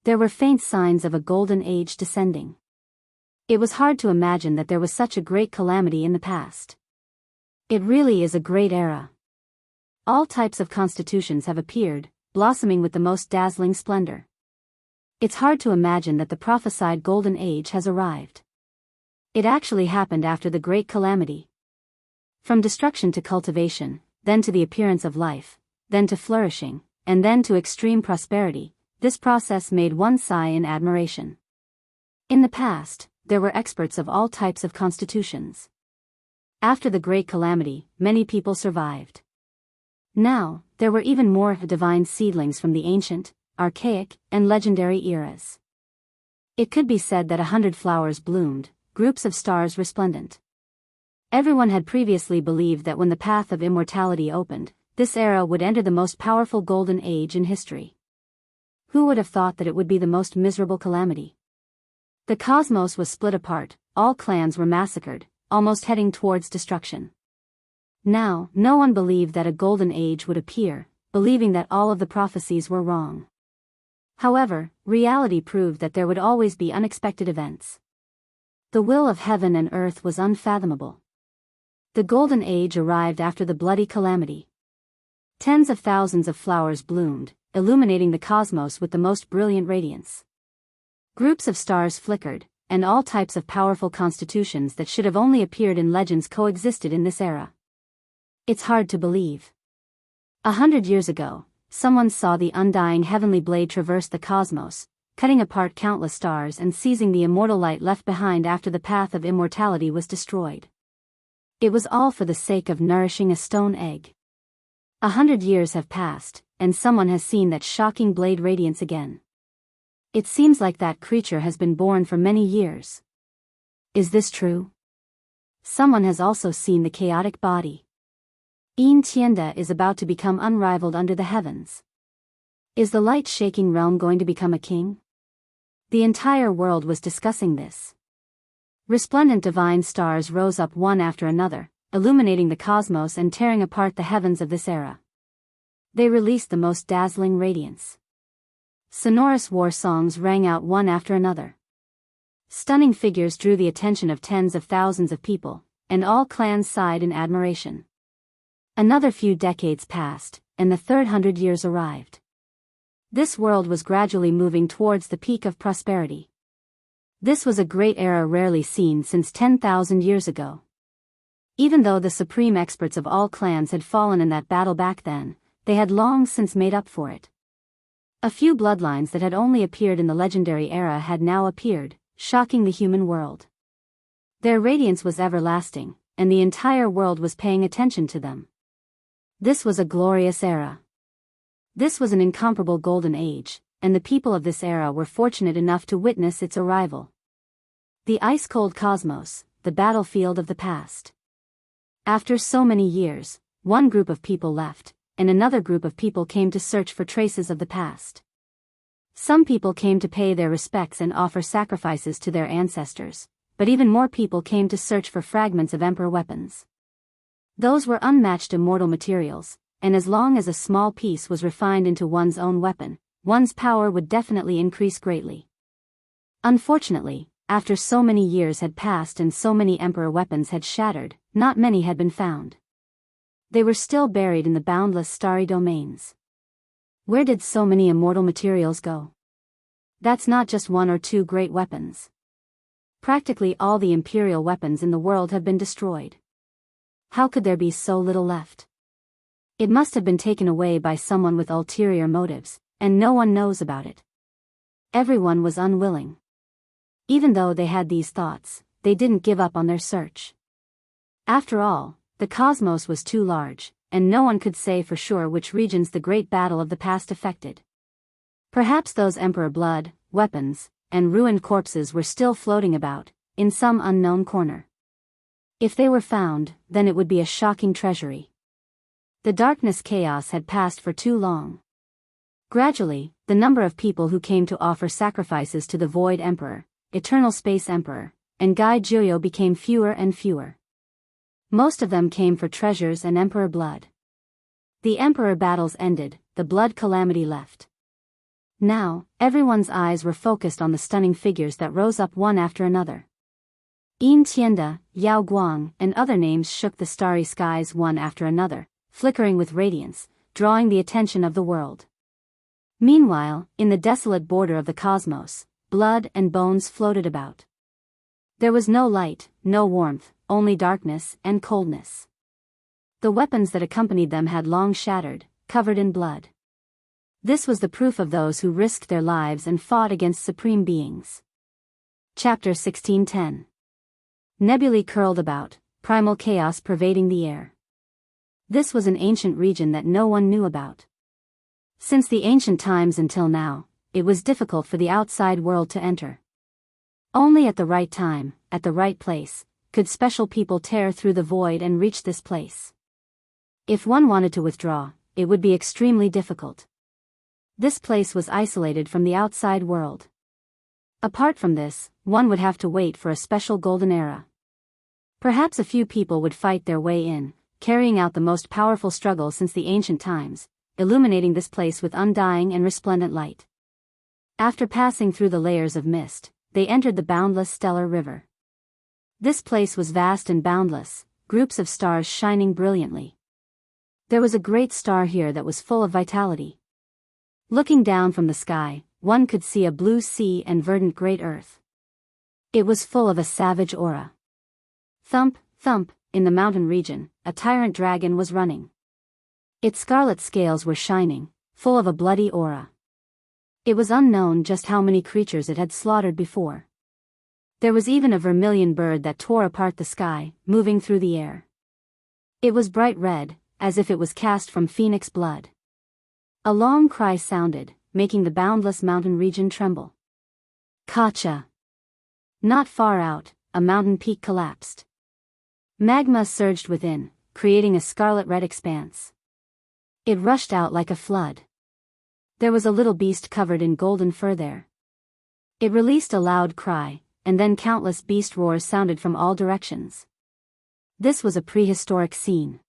There were faint signs of a golden age descending. It was hard to imagine that there was such a great calamity in the past. It really is a great era. All types of constitutions have appeared, blossoming with the most dazzling splendor. It's hard to imagine that the prophesied golden age has arrived. It actually happened after the great calamity. From destruction to cultivation, then to the appearance of life, then to flourishing, and then to extreme prosperity, this process made one sigh in admiration. In the past, there were experts of all types of constitutions. After the great calamity, many people survived. Now, there were even more divine seedlings from the ancient, archaic, and legendary eras. It could be said that 100 flowers bloomed, groups of stars resplendent. Everyone had previously believed that when the path of immortality opened, this era would enter the most powerful golden age in history. Who would have thought that it would be the most miserable calamity? The cosmos was split apart, all clans were massacred, almost heading towards destruction. Now, no one believed that a golden age would appear, believing that all of the prophecies were wrong. However, reality proved that there would always be unexpected events. The will of heaven and earth was unfathomable. The golden age arrived after the bloody calamity. Tens of thousands of flowers bloomed, illuminating the cosmos with the most brilliant radiance. Groups of stars flickered, and all types of powerful constitutions that should have only appeared in legends coexisted in this era. It's hard to believe. 100 years ago, someone saw the undying heavenly blade traverse the cosmos, cutting apart countless stars and seizing the immortal light left behind after the path of immortality was destroyed. It was all for the sake of nourishing a stone egg. 100 years have passed, and someone has seen that shocking blade radiance again. It seems like that creature has been born for many years. Is this true? Someone has also seen the chaotic body. Yin Tianda is about to become unrivaled under the heavens. Is the light-shaking realm going to become a king? The entire world was discussing this. Resplendent divine stars rose up one after another, illuminating the cosmos and tearing apart the heavens of this era. They released the most dazzling radiance. Sonorous war songs rang out one after another. Stunning figures drew the attention of tens of thousands of people, and all clans sighed in admiration. Another few decades passed, and the 300 years arrived. This world was gradually moving towards the peak of prosperity. This was a great era rarely seen since 10,000 years ago. Even though the supreme experts of all clans had fallen in that battle back then, they had long since made up for it. A few bloodlines that had only appeared in the legendary era had now appeared, shocking the human world. Their radiance was everlasting, and the entire world was paying attention to them. This was a glorious era. This was an incomparable golden age, and the people of this era were fortunate enough to witness its arrival. The ice-cold cosmos, the battlefield of the past. After so many years, one group of people left, and another group of people came to search for traces of the past. Some people came to pay their respects and offer sacrifices to their ancestors, but even more people came to search for fragments of emperor weapons. Those were unmatched immortal materials, and as long as a small piece was refined into one's own weapon, one's power would definitely increase greatly. Unfortunately, after so many years had passed and so many emperor weapons had shattered, not many had been found. They were still buried in the boundless starry domains. Where did so many immortal materials go? That's not just one or two great weapons. Practically all the imperial weapons in the world have been destroyed. How could there be so little left? It must have been taken away by someone with ulterior motives, and no one knows about it. Everyone was unwilling. Even though they had these thoughts, they didn't give up on their search. After all, the cosmos was too large, and no one could say for sure which regions the great battle of the past affected. Perhaps those emperor blood, weapons, and ruined corpses were still floating about, in some unknown corner. If they were found, then it would be a shocking treasury. The darkness chaos had passed for too long. Gradually, the number of people who came to offer sacrifices to the Void Emperor, Eternal Space Emperor, and Gai Jiryo became fewer and fewer. Most of them came for treasures and emperor blood. The emperor battles ended, the blood calamity left. Now, everyone's eyes were focused on the stunning figures that rose up one after another. Yin Tianda, Yao Guang, and other names shook the starry skies one after another, flickering with radiance, drawing the attention of the world. Meanwhile, in the desolate border of the cosmos, blood and bones floated about. There was no light, no warmth, only darkness and coldness. The weapons that accompanied them had long shattered, covered in blood. This was the proof of those who risked their lives and fought against supreme beings. Chapter 1610. Nebulae curled about, primal chaos pervading the air. This was an ancient region that no one knew about. Since the ancient times until now, it was difficult for the outside world to enter. Only at the right time, at the right place, could special people tear through the void and reach this place. If one wanted to withdraw, it would be extremely difficult. This place was isolated from the outside world. Apart from this, one would have to wait for a special golden era. Perhaps a few people would fight their way in, carrying out the most powerful struggle since the ancient times, illuminating this place with undying and resplendent light. After passing through the layers of mist, they entered the boundless stellar river. This place was vast and boundless, groups of stars shining brilliantly. There was a great star here that was full of vitality. Looking down from the sky, one could see a blue sea and verdant great earth. It was full of a savage aura. Thump, thump, in the mountain region, a tyrant dragon was running. Its scarlet scales were shining, full of a bloody aura. It was unknown just how many creatures it had slaughtered before. There was even a vermilion bird that tore apart the sky, moving through the air. It was bright red, as if it was cast from phoenix blood. A long cry sounded, making the boundless mountain region tremble. Kacha! Not far out, a mountain peak collapsed. Magma surged within, creating a scarlet-red expanse. It rushed out like a flood. There was a little beast covered in golden fur there. It released a loud cry, and then countless beast roars sounded from all directions. This was a prehistoric scene.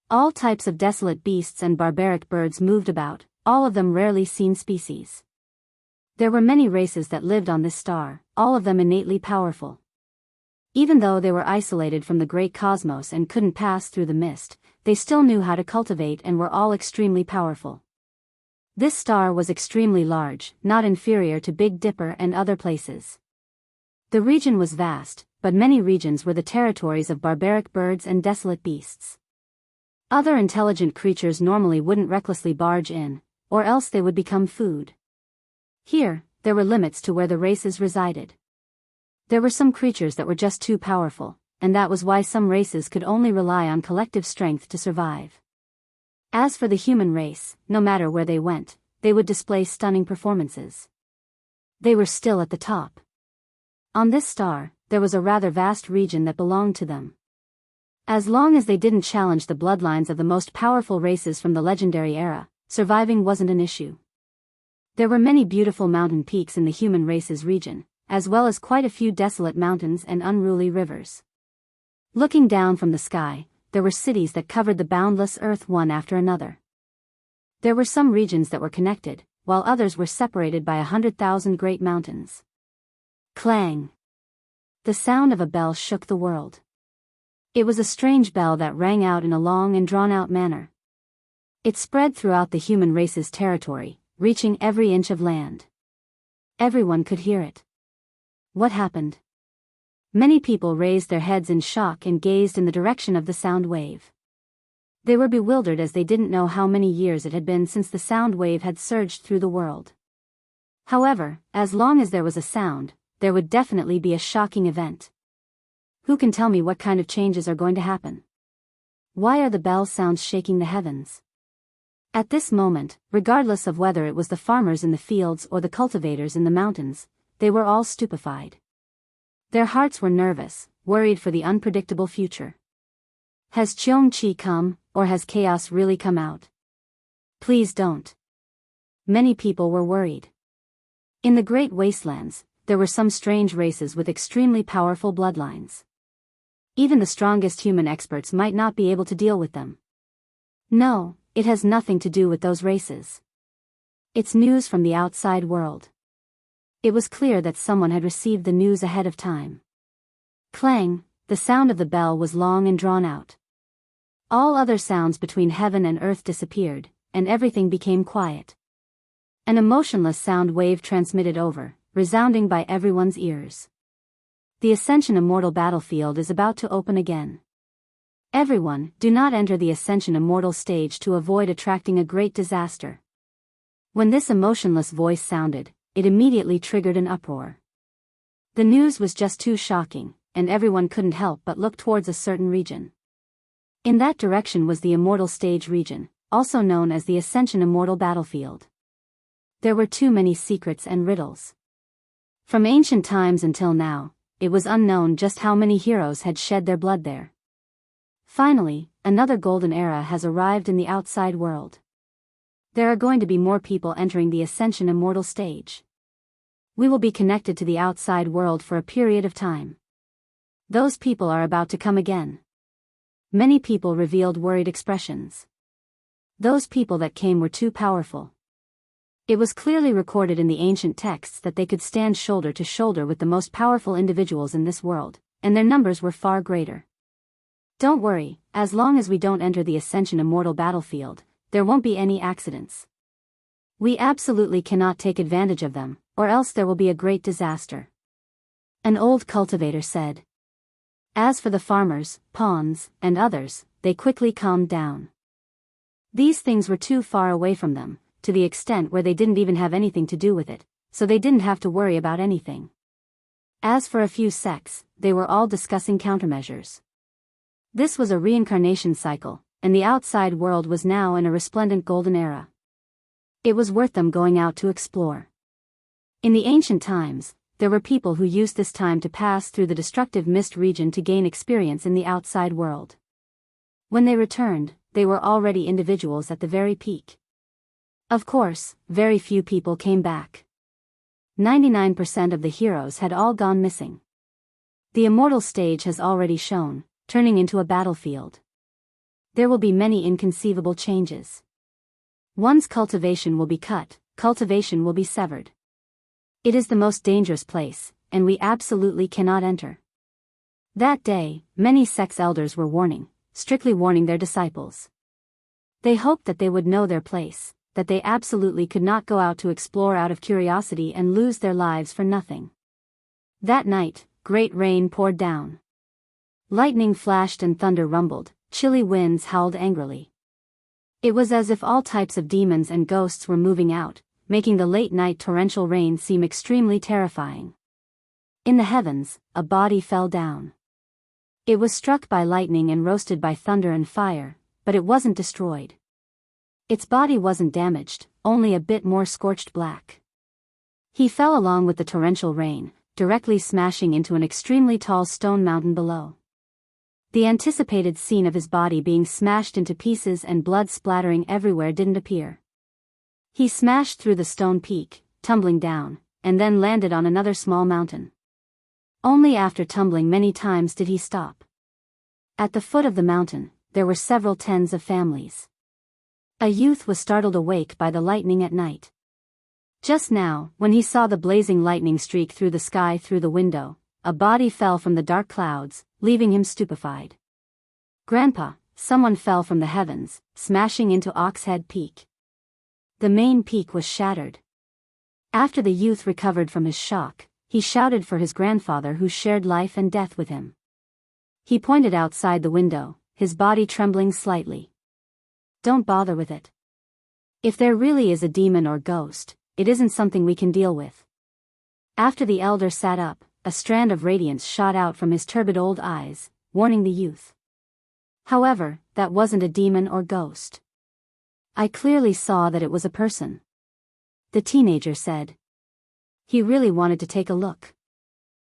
All types of desolate beasts and barbaric birds moved about, all of them rarely seen species. There were many races that lived on this star, all of them innately powerful. Even though they were isolated from the great cosmos and couldn't pass through the mist, they still knew how to cultivate and were all extremely powerful. This star was extremely large, not inferior to Big Dipper and other places. The region was vast, but many regions were the territories of barbaric birds and desolate beasts. Other intelligent creatures normally wouldn't recklessly barge in, or else they would become food. Here, there were limits to where the races resided. There were some creatures that were just too powerful, and that was why some races could only rely on collective strength to survive. As for the human race, no matter where they went, they would display stunning performances. They were still at the top. On this star, there was a rather vast region that belonged to them. As long as they didn't challenge the bloodlines of the most powerful races from the legendary era, surviving wasn't an issue. There were many beautiful mountain peaks in the human race's region, as well as quite a few desolate mountains and unruly rivers. Looking down from the sky, there were cities that covered the boundless earth one after another. There were some regions that were connected, while others were separated by 100,000 great mountains. Clang! The sound of a bell shook the world. It was a strange bell that rang out in a long and drawn-out manner. It spread throughout the human race's territory, reaching every inch of land. Everyone could hear it. What happened? Many people raised their heads in shock and gazed in the direction of the sound wave. They were bewildered as they didn't know how many years it had been since the sound wave had surged through the world. However, as long as there was a sound, there would definitely be a shocking event. Who can tell me what kind of changes are going to happen? Why are the bell sounds shaking the heavens? At this moment, regardless of whether it was the farmers in the fields or the cultivators in the mountains, they were all stupefied. Their hearts were nervous, worried for the unpredictable future. Has Cheong-chi come, or has chaos really come out? Please don't. Many people were worried. In the Great Wastelands, there were some strange races with extremely powerful bloodlines. Even the strongest human experts might not be able to deal with them. No, it has nothing to do with those races. It's news from the outside world. It was clear that someone had received the news ahead of time. Clang, the sound of the bell was long and drawn out. All other sounds between heaven and earth disappeared, and everything became quiet. An emotionless sound wave transmitted over, resounding by everyone's ears. The Ascension Immortal battlefield is about to open again. Everyone, do not enter the Ascension Immortal stage to avoid attracting a great disaster. When this emotionless voice sounded, it immediately triggered an uproar. The news was just too shocking, and everyone couldn't help but look towards a certain region. In that direction was the Immortal Stage region, also known as the Ascension Immortal battlefield. There were too many secrets and riddles. From ancient times until now, it was unknown just how many heroes had shed their blood there. Finally, another golden era has arrived in the outside world. There are going to be more people entering the Ascension Immortal stage. We will be connected to the outside world for a period of time. Those people are about to come again. Many people revealed worried expressions. Those people that came were too powerful. It was clearly recorded in the ancient texts that they could stand shoulder to shoulder with the most powerful individuals in this world, and their numbers were far greater. Don't worry, as long as we don't enter the Ascension Immortal battlefield, there won't be any accidents. We absolutely cannot take advantage of them, or else there will be a great disaster. An old cultivator said. As for the farmers, pawns, and others, they quickly calmed down. These things were too far away from them, to the extent where they didn't even have anything to do with it, so they didn't have to worry about anything. As for a few sects, they were all discussing countermeasures. This was a reincarnation cycle, and the outside world was now in a resplendent golden era. It was worth them going out to explore. In the ancient times, there were people who used this time to pass through the destructive mist region to gain experience in the outside world. When they returned, they were already individuals at the very peak. Of course, very few people came back. 99% of the heroes had all gone missing. The immortal stage has already shown, turning into a battlefield. There will be many inconceivable changes. One's cultivation will be cut, cultivation will be severed. It is the most dangerous place, and we absolutely cannot enter. That day, many sects elders were strictly warning their disciples. They hoped that they would know their place, that they absolutely could not go out to explore out of curiosity and lose their lives for nothing. That night, great rain poured down. Lightning flashed and thunder rumbled, chilly winds howled angrily. It was as if all types of demons and ghosts were moving out, making the late-night torrential rain seem extremely terrifying. In the heavens, a body fell down. It was struck by lightning and roasted by thunder and fire, but it wasn't destroyed. Its body wasn't damaged, only a bit more scorched black. He fell along with the torrential rain, directly smashing into an extremely tall stone mountain below. The anticipated scene of his body being smashed into pieces and blood splattering everywhere didn't appear. He smashed through the stone peak, tumbling down, and then landed on another small mountain. Only after tumbling many times did he stop. At the foot of the mountain, there were several tens of families. A youth was startled awake by the lightning at night. Just now, when he saw the blazing lightning streak through the sky through the window, a body fell from the dark clouds, leaving him stupefied. Grandpa, someone fell from the heavens, smashing into Oxhead Peak. The main peak was shattered. After the youth recovered from his shock, he shouted for his grandfather who shared life and death with him. He pointed outside the window, his body trembling slightly. Don't bother with it. If there really is a demon or ghost, it isn't something we can deal with. After the elder sat up, a strand of radiance shot out from his turbid old eyes, warning the youth. However, that wasn't a demon or ghost. I clearly saw that it was a person. The teenager said. He really wanted to take a look.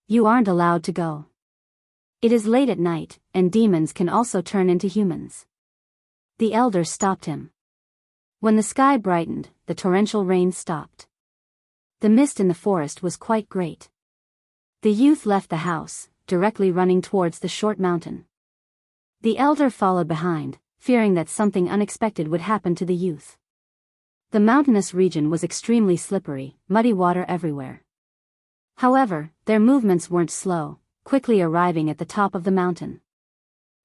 You aren't allowed to go. It is late at night, and demons can also turn into humans. The elder stopped him. When the sky brightened, the torrential rain stopped. The mist in the forest was quite great. The youth left the house, directly running towards the short mountain. The elder followed behind, fearing that something unexpected would happen to the youth. The mountainous region was extremely slippery, muddy water everywhere. However, their movements weren't slow, quickly arriving at the top of the mountain.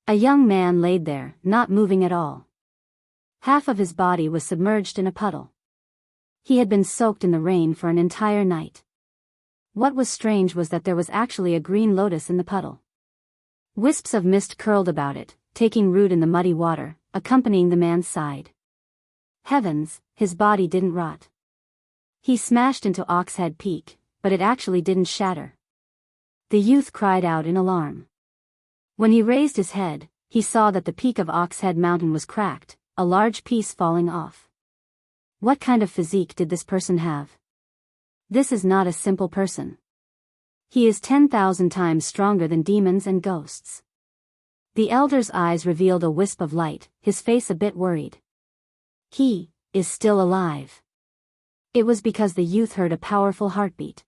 A young man laid there, not moving at all. Half of his body was submerged in a puddle. He had been soaked in the rain for an entire night. What was strange was that there was actually a green lotus in the puddle. Wisps of mist curled about it, taking root in the muddy water, accompanying the man's side. Heavens, his body didn't rot. He smashed into Oxhead Peak, but it actually didn't shatter. The youth cried out in alarm. When he raised his head, he saw that the peak of Oxhead Mountain was cracked, a large piece falling off. What kind of physique did this person have? This is not a simple person. He is 10,000 times stronger than demons and ghosts. The elder's eyes revealed a wisp of light, his face a bit worried. He is still alive. It was because the youth heard a powerful heartbeat.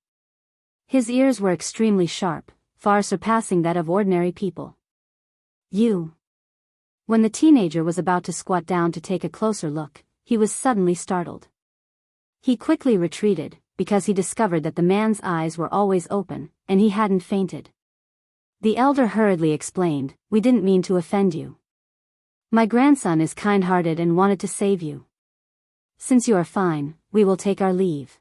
His ears were extremely sharp, far surpassing that of ordinary people. You. When the teenager was about to squat down to take a closer look, he was suddenly startled. He quickly retreated, because he discovered that the man's eyes were always open, and he hadn't fainted. The elder hurriedly explained, "We didn't mean to offend you. My grandson is kind-hearted and wanted to save you. Since you are fine, we will take our leave."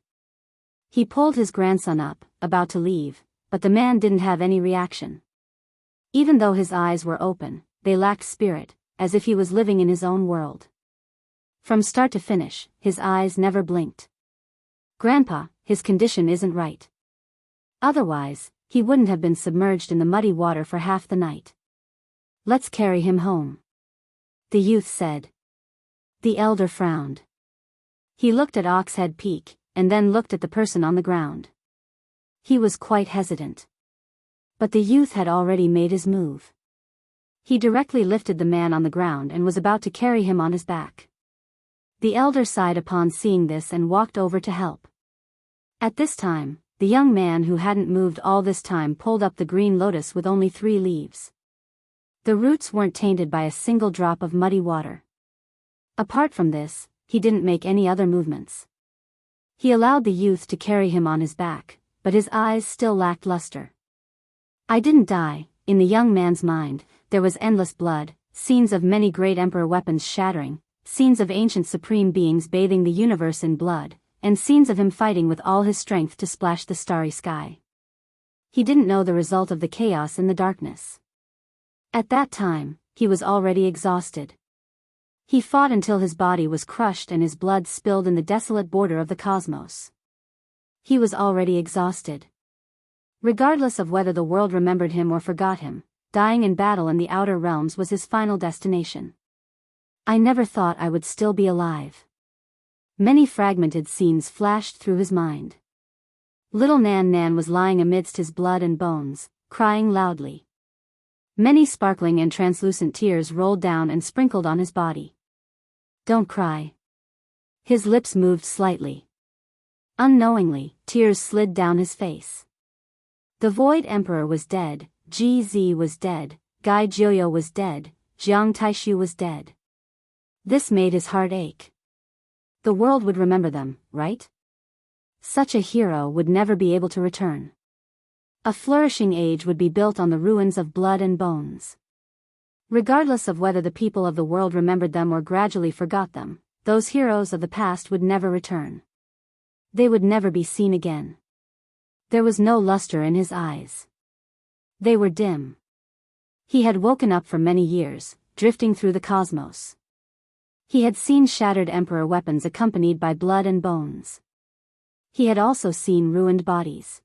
He pulled his grandson up, about to leave, but the man didn't have any reaction. Even though his eyes were open, they lacked spirit, as if he was living in his own world. From start to finish, his eyes never blinked. "Grandpa, his condition isn't right. Otherwise, he wouldn't have been submerged in the muddy water for half the night. Let's carry him home," the youth said. The elder frowned. He looked at Oxhead Peak, and then looked at the person on the ground. He was quite hesitant. But the youth had already made his move. He directly lifted the man on the ground and was about to carry him on his back. The elder sighed upon seeing this and walked over to help. At this time, the young man who hadn't moved all this time pulled up the green lotus with only 3 leaves. The roots weren't tainted by a single drop of muddy water. Apart from this, he didn't make any other movements. He allowed the youth to carry him on his back, but his eyes still lacked luster. "I didn't die." In the young man's mind, there was endless blood, scenes of many great emperor weapons shattering, scenes of ancient supreme beings bathing the universe in blood, and scenes of him fighting with all his strength to splash the starry sky. He didn't know the result of the chaos in the darkness. At that time, he was already exhausted. He fought until his body was crushed and his blood spilled in the desolate border of the cosmos. He was already exhausted. Regardless of whether the world remembered him or forgot him, dying in battle in the outer realms was his final destination. "I never thought I would still be alive." Many fragmented scenes flashed through his mind. Little Nan Nan was lying amidst his blood and bones, crying loudly. Many sparkling and translucent tears rolled down and sprinkled on his body. "Don't cry." His lips moved slightly. Unknowingly, tears slid down his face. The Void Emperor was dead, GZ was dead, Gai Jiuyo was dead, Jiang Taishu was dead. This made his heart ache. The world would remember them, right? Such a hero would never be able to return. A flourishing age would be built on the ruins of blood and bones. Regardless of whether the people of the world remembered them or gradually forgot them, those heroes of the past would never return. They would never be seen again. There was no luster in his eyes. They were dim. He had woken up for many years, drifting through the cosmos. He had seen shattered emperor weapons accompanied by blood and bones. He had also seen ruined bodies.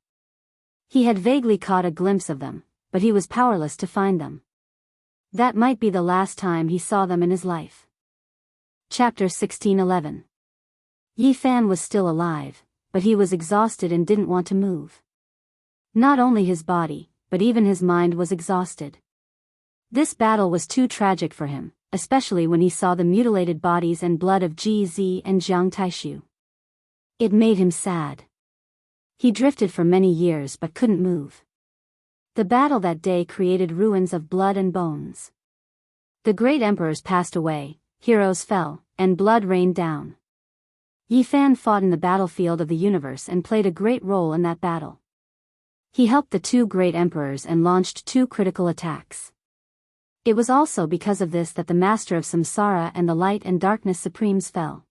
He had vaguely caught a glimpse of them, but he was powerless to find them. That might be the last time he saw them in his life. Chapter 1611. Yi Fan was still alive, but he was exhausted and didn't want to move. Not only his body, but even his mind was exhausted. This battle was too tragic for him, especially when he saw the mutilated bodies and blood of GZ and Jiang Taishu. It made him sad. He drifted for many years but couldn't move. The battle that day created ruins of blood and bones. The great emperors passed away, heroes fell, and blood rained down. Yi Fan fought in the battlefield of the universe and played a great role in that battle. He helped the 2 great emperors and launched 2 critical attacks. It was also because of this that the master of Samsara and the light and darkness supremes fell.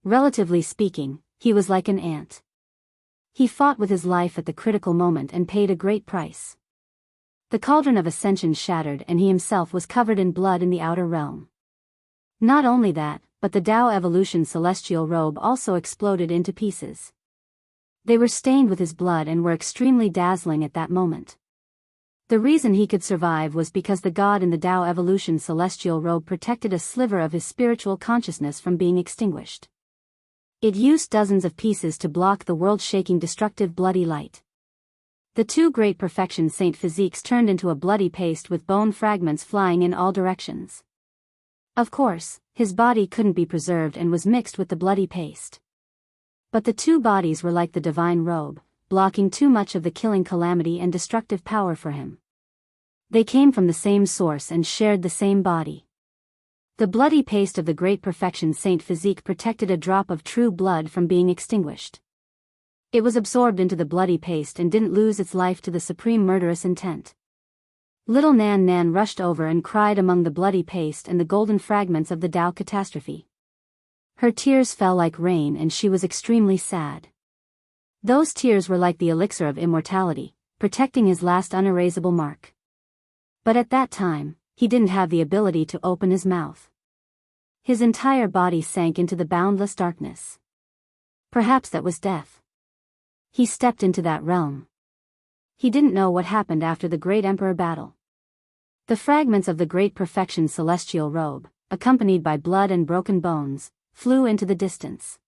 Relatively speaking, he was like an ant. He fought with his life at the critical moment and paid a great price. The cauldron of ascension shattered and he himself was covered in blood in the outer realm. Not only that, but the Tao Evolution celestial robe also exploded into pieces. They were stained with his blood and were extremely dazzling at that moment. The reason he could survive was because the god in the Tao Evolution celestial robe protected a sliver of his spiritual consciousness from being extinguished. It used dozens of pieces to block the world-shaking destructive bloody light. The 2 great perfection Saint physiques turned into a bloody paste with bone fragments flying in all directions. Of course, his body couldn't be preserved and was mixed with the bloody paste. But the 2 bodies were like the divine robe, blocking too much of the killing calamity and destructive power for him. They came from the same source and shared the same body. The bloody paste of the great perfection Saint Physique protected a drop of true blood from being extinguished. It was absorbed into the bloody paste and didn't lose its life to the supreme murderous intent. Little Nan Nan rushed over and cried among the bloody paste and the golden fragments of the Tao catastrophe. Her tears fell like rain and she was extremely sad. Those tears were like the elixir of immortality, protecting his last unerasable mark. But at that time, he didn't have the ability to open his mouth. His entire body sank into the boundless darkness. Perhaps that was death. He stepped into that realm. He didn't know what happened after the great emperor battle. The fragments of the great perfection celestial robe, accompanied by blood and broken bones, flew into the distance.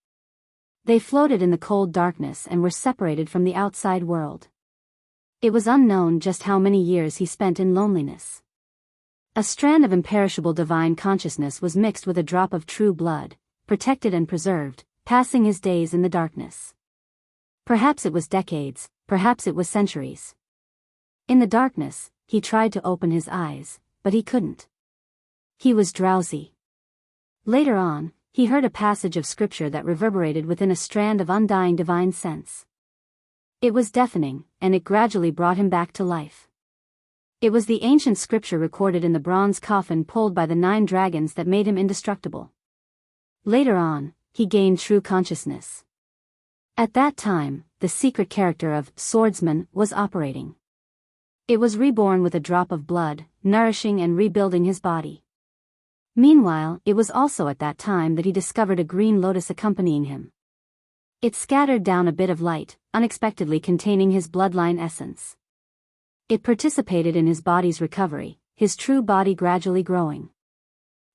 They floated in the cold darkness and were separated from the outside world. It was unknown just how many years he spent in loneliness. A strand of imperishable divine consciousness was mixed with a drop of true blood, protected and preserved, passing his days in the darkness. Perhaps it was decades, perhaps it was centuries. In the darkness, he tried to open his eyes, but he couldn't. He was drowsy. Later on, he heard a passage of scripture that reverberated within a strand of undying divine sense. It was deafening, and it gradually brought him back to life. It was the ancient scripture recorded in the bronze coffin pulled by the 9 dragons that made him indestructible. Later on, he gained true consciousness. At that time, the secret character of swordsman was operating. It was reborn with a drop of blood, nourishing and rebuilding his body. Meanwhile, it was also at that time that he discovered a green lotus accompanying him. It scattered down a bit of light, unexpectedly containing his bloodline essence. It participated in his body's recovery, his true body gradually growing.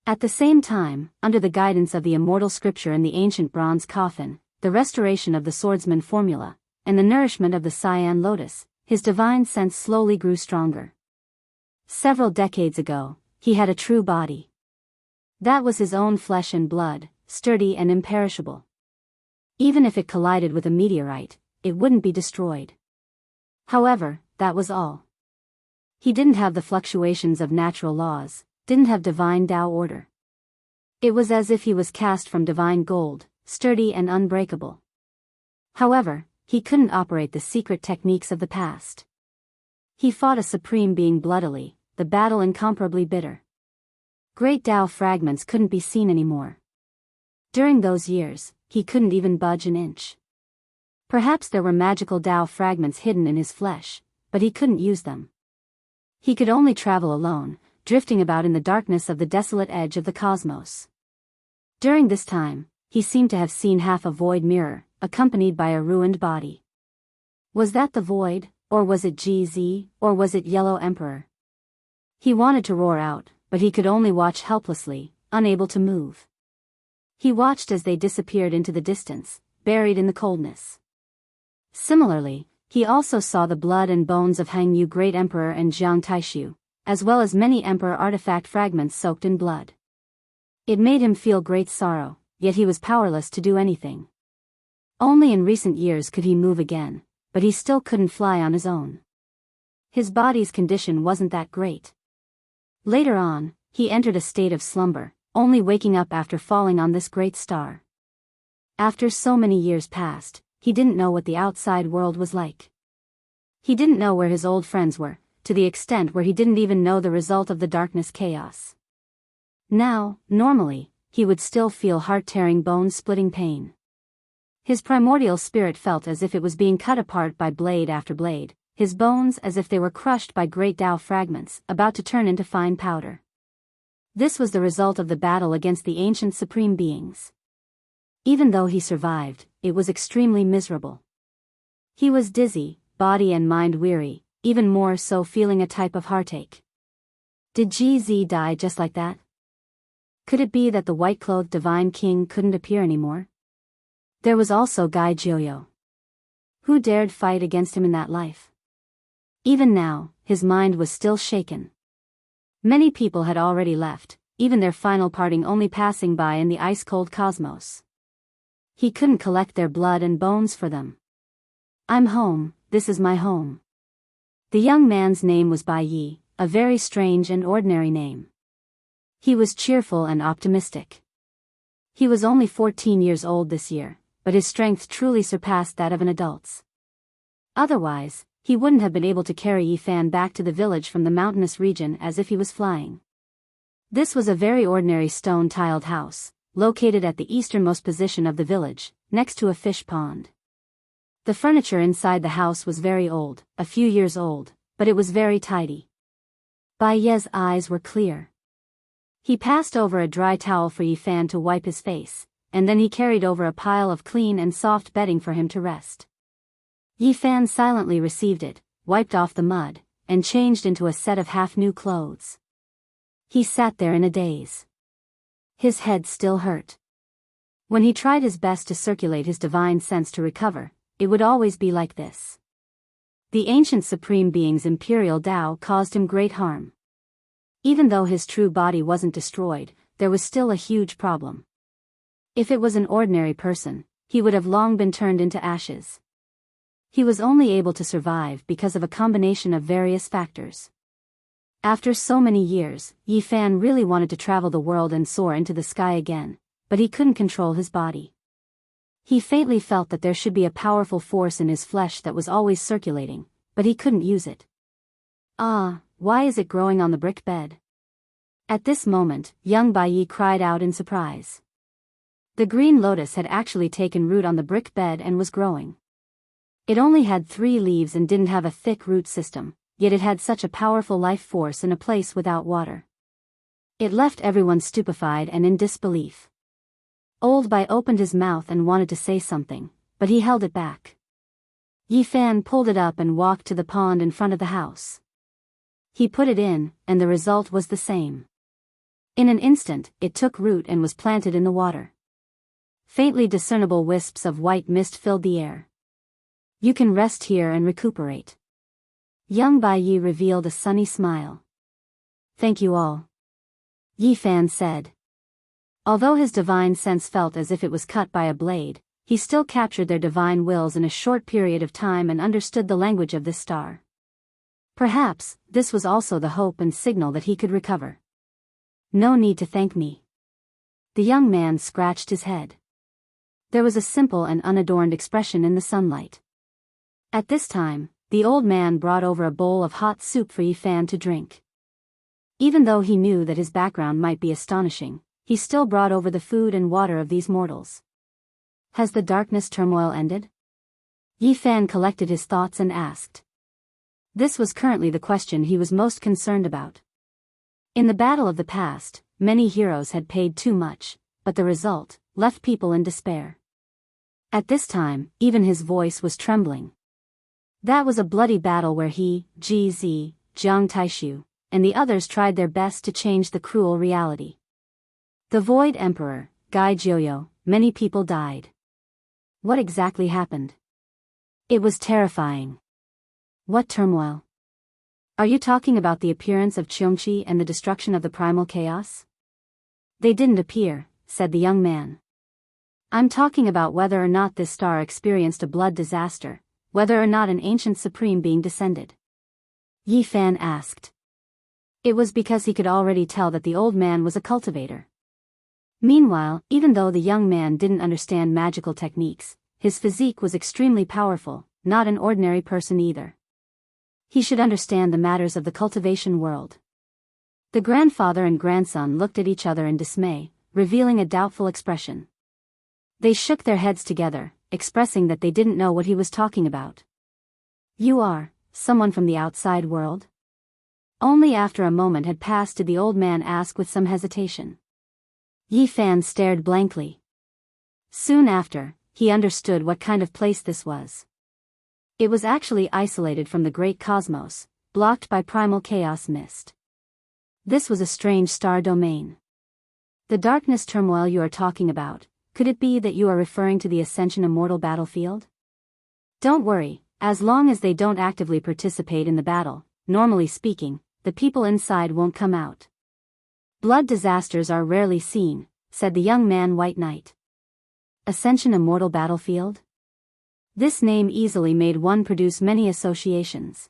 At the same time, under the guidance of the immortal scripture in the ancient bronze coffin, the restoration of the swordsman formula, and the nourishment of the cyan lotus, his divine sense slowly grew stronger. Several decades ago, he had a true body. That was his own flesh and blood, sturdy and imperishable. Even if it collided with a meteorite, it wouldn't be destroyed. However, that was all. He didn't have the fluctuations of natural laws, didn't have divine Tao order. It was as if he was cast from divine gold, sturdy and unbreakable. However, he couldn't operate the secret techniques of the past. He fought a supreme being bloodily, the battle incomparably bitter. Great Tao fragments couldn't be seen anymore. During those years, he couldn't even budge an inch. Perhaps there were magical Tao fragments hidden in his flesh, but he couldn't use them. He could only travel alone, drifting about in the darkness of the desolate edge of the cosmos. During this time, he seemed to have seen half a void mirror, accompanied by a ruined body. Was that the void, or was it GZ, or was it Yellow Emperor? He wanted to roar out, but he could only watch helplessly, unable to move. He watched as they disappeared into the distance, buried in the coldness. Similarly, he also saw the blood and bones of Han Yu Great Emperor and Jiang Taishu, as well as many emperor artifact fragments soaked in blood. It made him feel great sorrow, yet he was powerless to do anything. Only in recent years could he move again, but he still couldn't fly on his own. His body's condition wasn't that great. Later on, he entered a state of slumber, only waking up after falling on this great star. After so many years passed, he didn't know what the outside world was like. He didn't know where his old friends were, to the extent where he didn't even know the result of the darkness chaos. Now, normally, he would still feel heart-tearing bone-splitting pain. His primordial spirit felt as if it was being cut apart by blade after blade, his bones as if they were crushed by great Tao fragments, about to turn into fine powder. This was the result of the battle against the ancient supreme beings. Even though he survived, it was extremely miserable. He was dizzy, body and mind weary, even more so feeling a type of heartache. Did GZ die just like that? Could it be that the white-clothed divine king couldn't appear anymore? There was also Gai Joyo. Who dared fight against him in that life? Even now, his mind was still shaken. Many people had already left, even their final parting only passing by in the ice-cold cosmos. He couldn't collect their blood and bones for them. I'm home, this is my home. The young man's name was Bai Yi, a very strange and ordinary name. He was cheerful and optimistic. He was only 14 years old this year, but his strength truly surpassed that of an adult's. Otherwise, he wouldn't have been able to carry Yifan back to the village from the mountainous region as if he was flying. This was a very ordinary stone-tiled house, located at the easternmost position of the village, next to a fish pond. The furniture inside the house was very old, a few years old, but it was very tidy. Bai Ye's eyes were clear. He passed over a dry towel for Yifan to wipe his face, and then he carried over a pile of clean and soft bedding for him to rest. Yifan silently received it, wiped off the mud, and changed into a set of half-new clothes. He sat there in a daze. His head still hurt. When he tried his best to circulate his divine sense to recover, it would always be like this. The ancient Supreme Being's imperial Tao caused him great harm. Even though his true body wasn't destroyed, there was still a huge problem. If it was an ordinary person, he would have long been turned into ashes. He was only able to survive because of a combination of various factors. After so many years, Yifan really wanted to travel the world and soar into the sky again, but he couldn't control his body. He faintly felt that there should be a powerful force in his flesh that was always circulating, but he couldn't use it. Ah, why is it growing on the brick bed? At this moment, young Bai Yi cried out in surprise. The green lotus had actually taken root on the brick bed and was growing. It only had 3 leaves and didn't have a thick root system, yet it had such a powerful life force in a place without water. It left everyone stupefied and in disbelief. Old Bai opened his mouth and wanted to say something, but he held it back. Yifan pulled it up and walked to the pond in front of the house. He put it in, and the result was the same. In an instant, it took root and was planted in the water. Faintly discernible wisps of white mist filled the air. You can rest here and recuperate. Young Bai Yi revealed a sunny smile. Thank you all. Yifan said. Although his divine sense felt as if it was cut by a blade, he still captured their divine wills in a short period of time and understood the language of this star. Perhaps, this was also the hope and signal that he could recover. No need to thank me. The young man scratched his head. There was a simple and unadorned expression in the sunlight. At this time, the old man brought over a bowl of hot soup for Yifan to drink. Even though he knew that his background might be astonishing, he still brought over the food and water of these mortals. Has the darkness turmoil ended? Yifan collected his thoughts and asked. This was currently the question he was most concerned about. In the battle of the past, many heroes had paid too much, but the result left people in despair. At this time, even his voice was trembling. That was a bloody battle where he, Ji, Jiang Taishu, and the others tried their best to change the cruel reality. The Void Emperor, Gai Jiuyo, many people died. What exactly happened? It was terrifying. What turmoil? Are you talking about the appearance of Qiongqi and the destruction of the primal chaos? They didn't appear, said the young man. I'm talking about whether or not this star experienced a blood disaster, whether or not an ancient supreme being descended. Yifan asked. It was because he could already tell that the old man was a cultivator. Meanwhile, even though the young man didn't understand magical techniques, his physique was extremely powerful, not an ordinary person either. He should understand the matters of the cultivation world. The grandfather and grandson looked at each other in dismay, revealing a doubtful expression. They shook their heads together, expressing that they didn't know what he was talking about. You are someone from the outside world? Only after a moment had passed did the old man ask with some hesitation. Yifan stared blankly. Soon after, he understood what kind of place this was. It was actually isolated from the great cosmos, blocked by primal chaos mist. This was a strange star domain. The darkness turmoil you are talking about, could it be that you are referring to the Ascension Immortal battlefield? Don't worry, as long as they don't actively participate in the battle, normally speaking, the people inside won't come out. Blood disasters are rarely seen, said the young man White Knight. Ascension Immortal battlefield? This name easily made one produce many associations.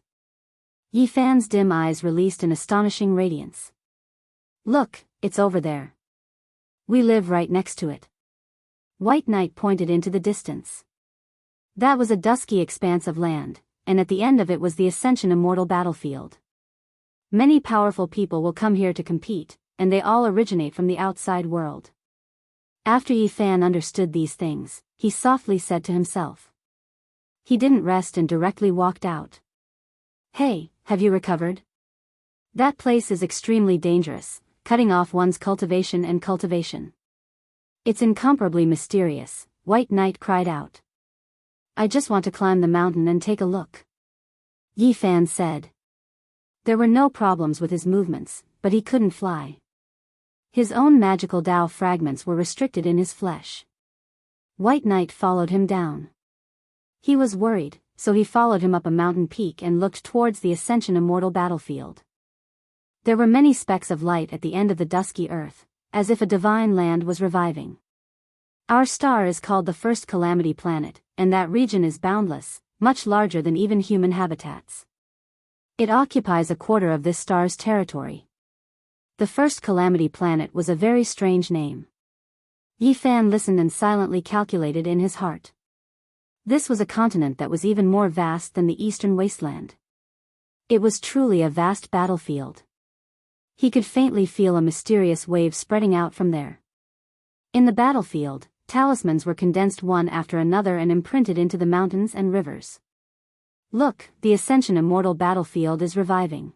Yifan's dim eyes released an astonishing radiance. Look, it's over there. We live right next to it. White Knight pointed into the distance. That was a dusky expanse of land, and at the end of it was the Ascension Immortal battlefield. Many powerful people will come here to compete, and they all originate from the outside world. After Yi Fan understood these things, he softly said to himself. He didn't rest and directly walked out. Hey, have you recovered? That place is extremely dangerous, cutting off one's cultivation and cultivation. It's incomparably mysterious, White Knight cried out. I just want to climb the mountain and take a look. Yi Fan said. There were no problems with his movements, but he couldn't fly. His own magical Tao fragments were restricted in his flesh. White Knight followed him down. He was worried, so he followed him up a mountain peak and looked towards the Ascension Immortal battlefield. There were many specks of light at the end of the dusky earth, as if a divine land was reviving. Our star is called the First Calamity Planet, and that region is boundless, much larger than even human habitats. It occupies a quarter of this star's territory. The First Calamity Planet was a very strange name. Yi Fan listened and silently calculated in his heart. This was a continent that was even more vast than the Eastern Wasteland. It was truly a vast battlefield. He could faintly feel a mysterious wave spreading out from there. In the battlefield, talismans were condensed one after another and imprinted into the mountains and rivers. Look, the Ascension Immortal battlefield is reviving.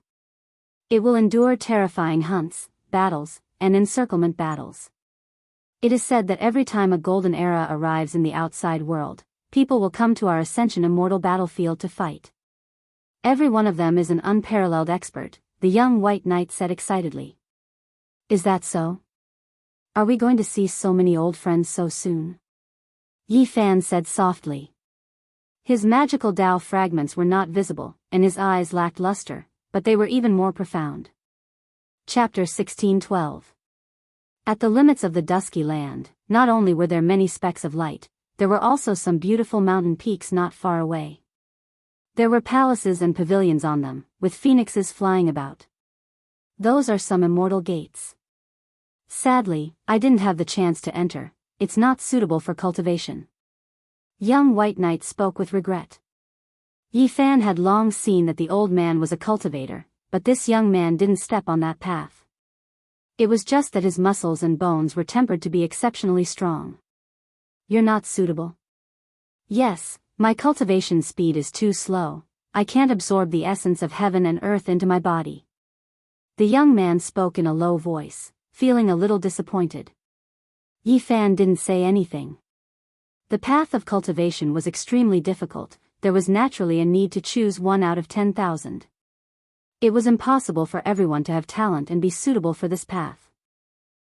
It will endure terrifying hunts, battles, and encirclement battles. It is said that every time a golden era arrives in the outside world, people will come to our Ascension Immortal battlefield to fight. Every one of them is an unparalleled expert, the young White Knight said excitedly. Is that so? Are we going to see so many old friends so soon? Yi Fan said softly. His magical Tao fragments were not visible, and his eyes lacked luster, but they were even more profound. Chapter 16:12. At the limits of the dusky land, not only were there many specks of light, there were also some beautiful mountain peaks not far away. There were palaces and pavilions on them, with phoenixes flying about. Those are some immortal gates. Sadly, I didn't have the chance to enter, it's not suitable for cultivation. Young White Knight spoke with regret. Yi Fan had long seen that the old man was a cultivator, but this young man didn't step on that path. It was just that his muscles and bones were tempered to be exceptionally strong. You're not suitable? Yes, my cultivation speed is too slow, I can't absorb the essence of heaven and earth into my body. The young man spoke in a low voice, feeling a little disappointed. Yi Fan didn't say anything. The path of cultivation was extremely difficult. There was naturally a need to choose one out of 10,000. It was impossible for everyone to have talent and be suitable for this path.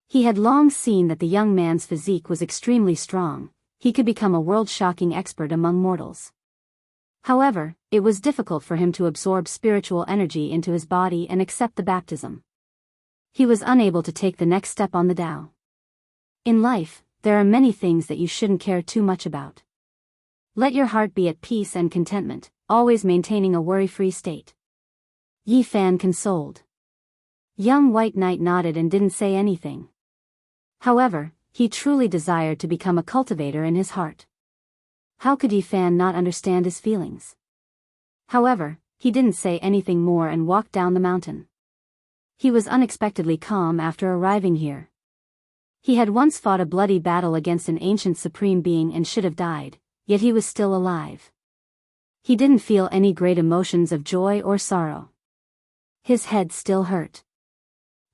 He had long seen that the young man's physique was extremely strong, he could become a world-shocking expert among mortals. However, it was difficult for him to absorb spiritual energy into his body and accept the baptism. He was unable to take the next step on the Tao. In life, there are many things that you shouldn't care too much about. Let your heart be at peace and contentment, always maintaining a worry-free state. Yi Fan consoled. Young White Knight nodded and didn't say anything. However, he truly desired to become a cultivator in his heart. How could Yi Fan not understand his feelings? However, he didn't say anything more and walked down the mountain. He was unexpectedly calm after arriving here. He had once fought a bloody battle against an ancient supreme being and should have died, yet he was still alive. He didn't feel any great emotions of joy or sorrow. His head still hurt.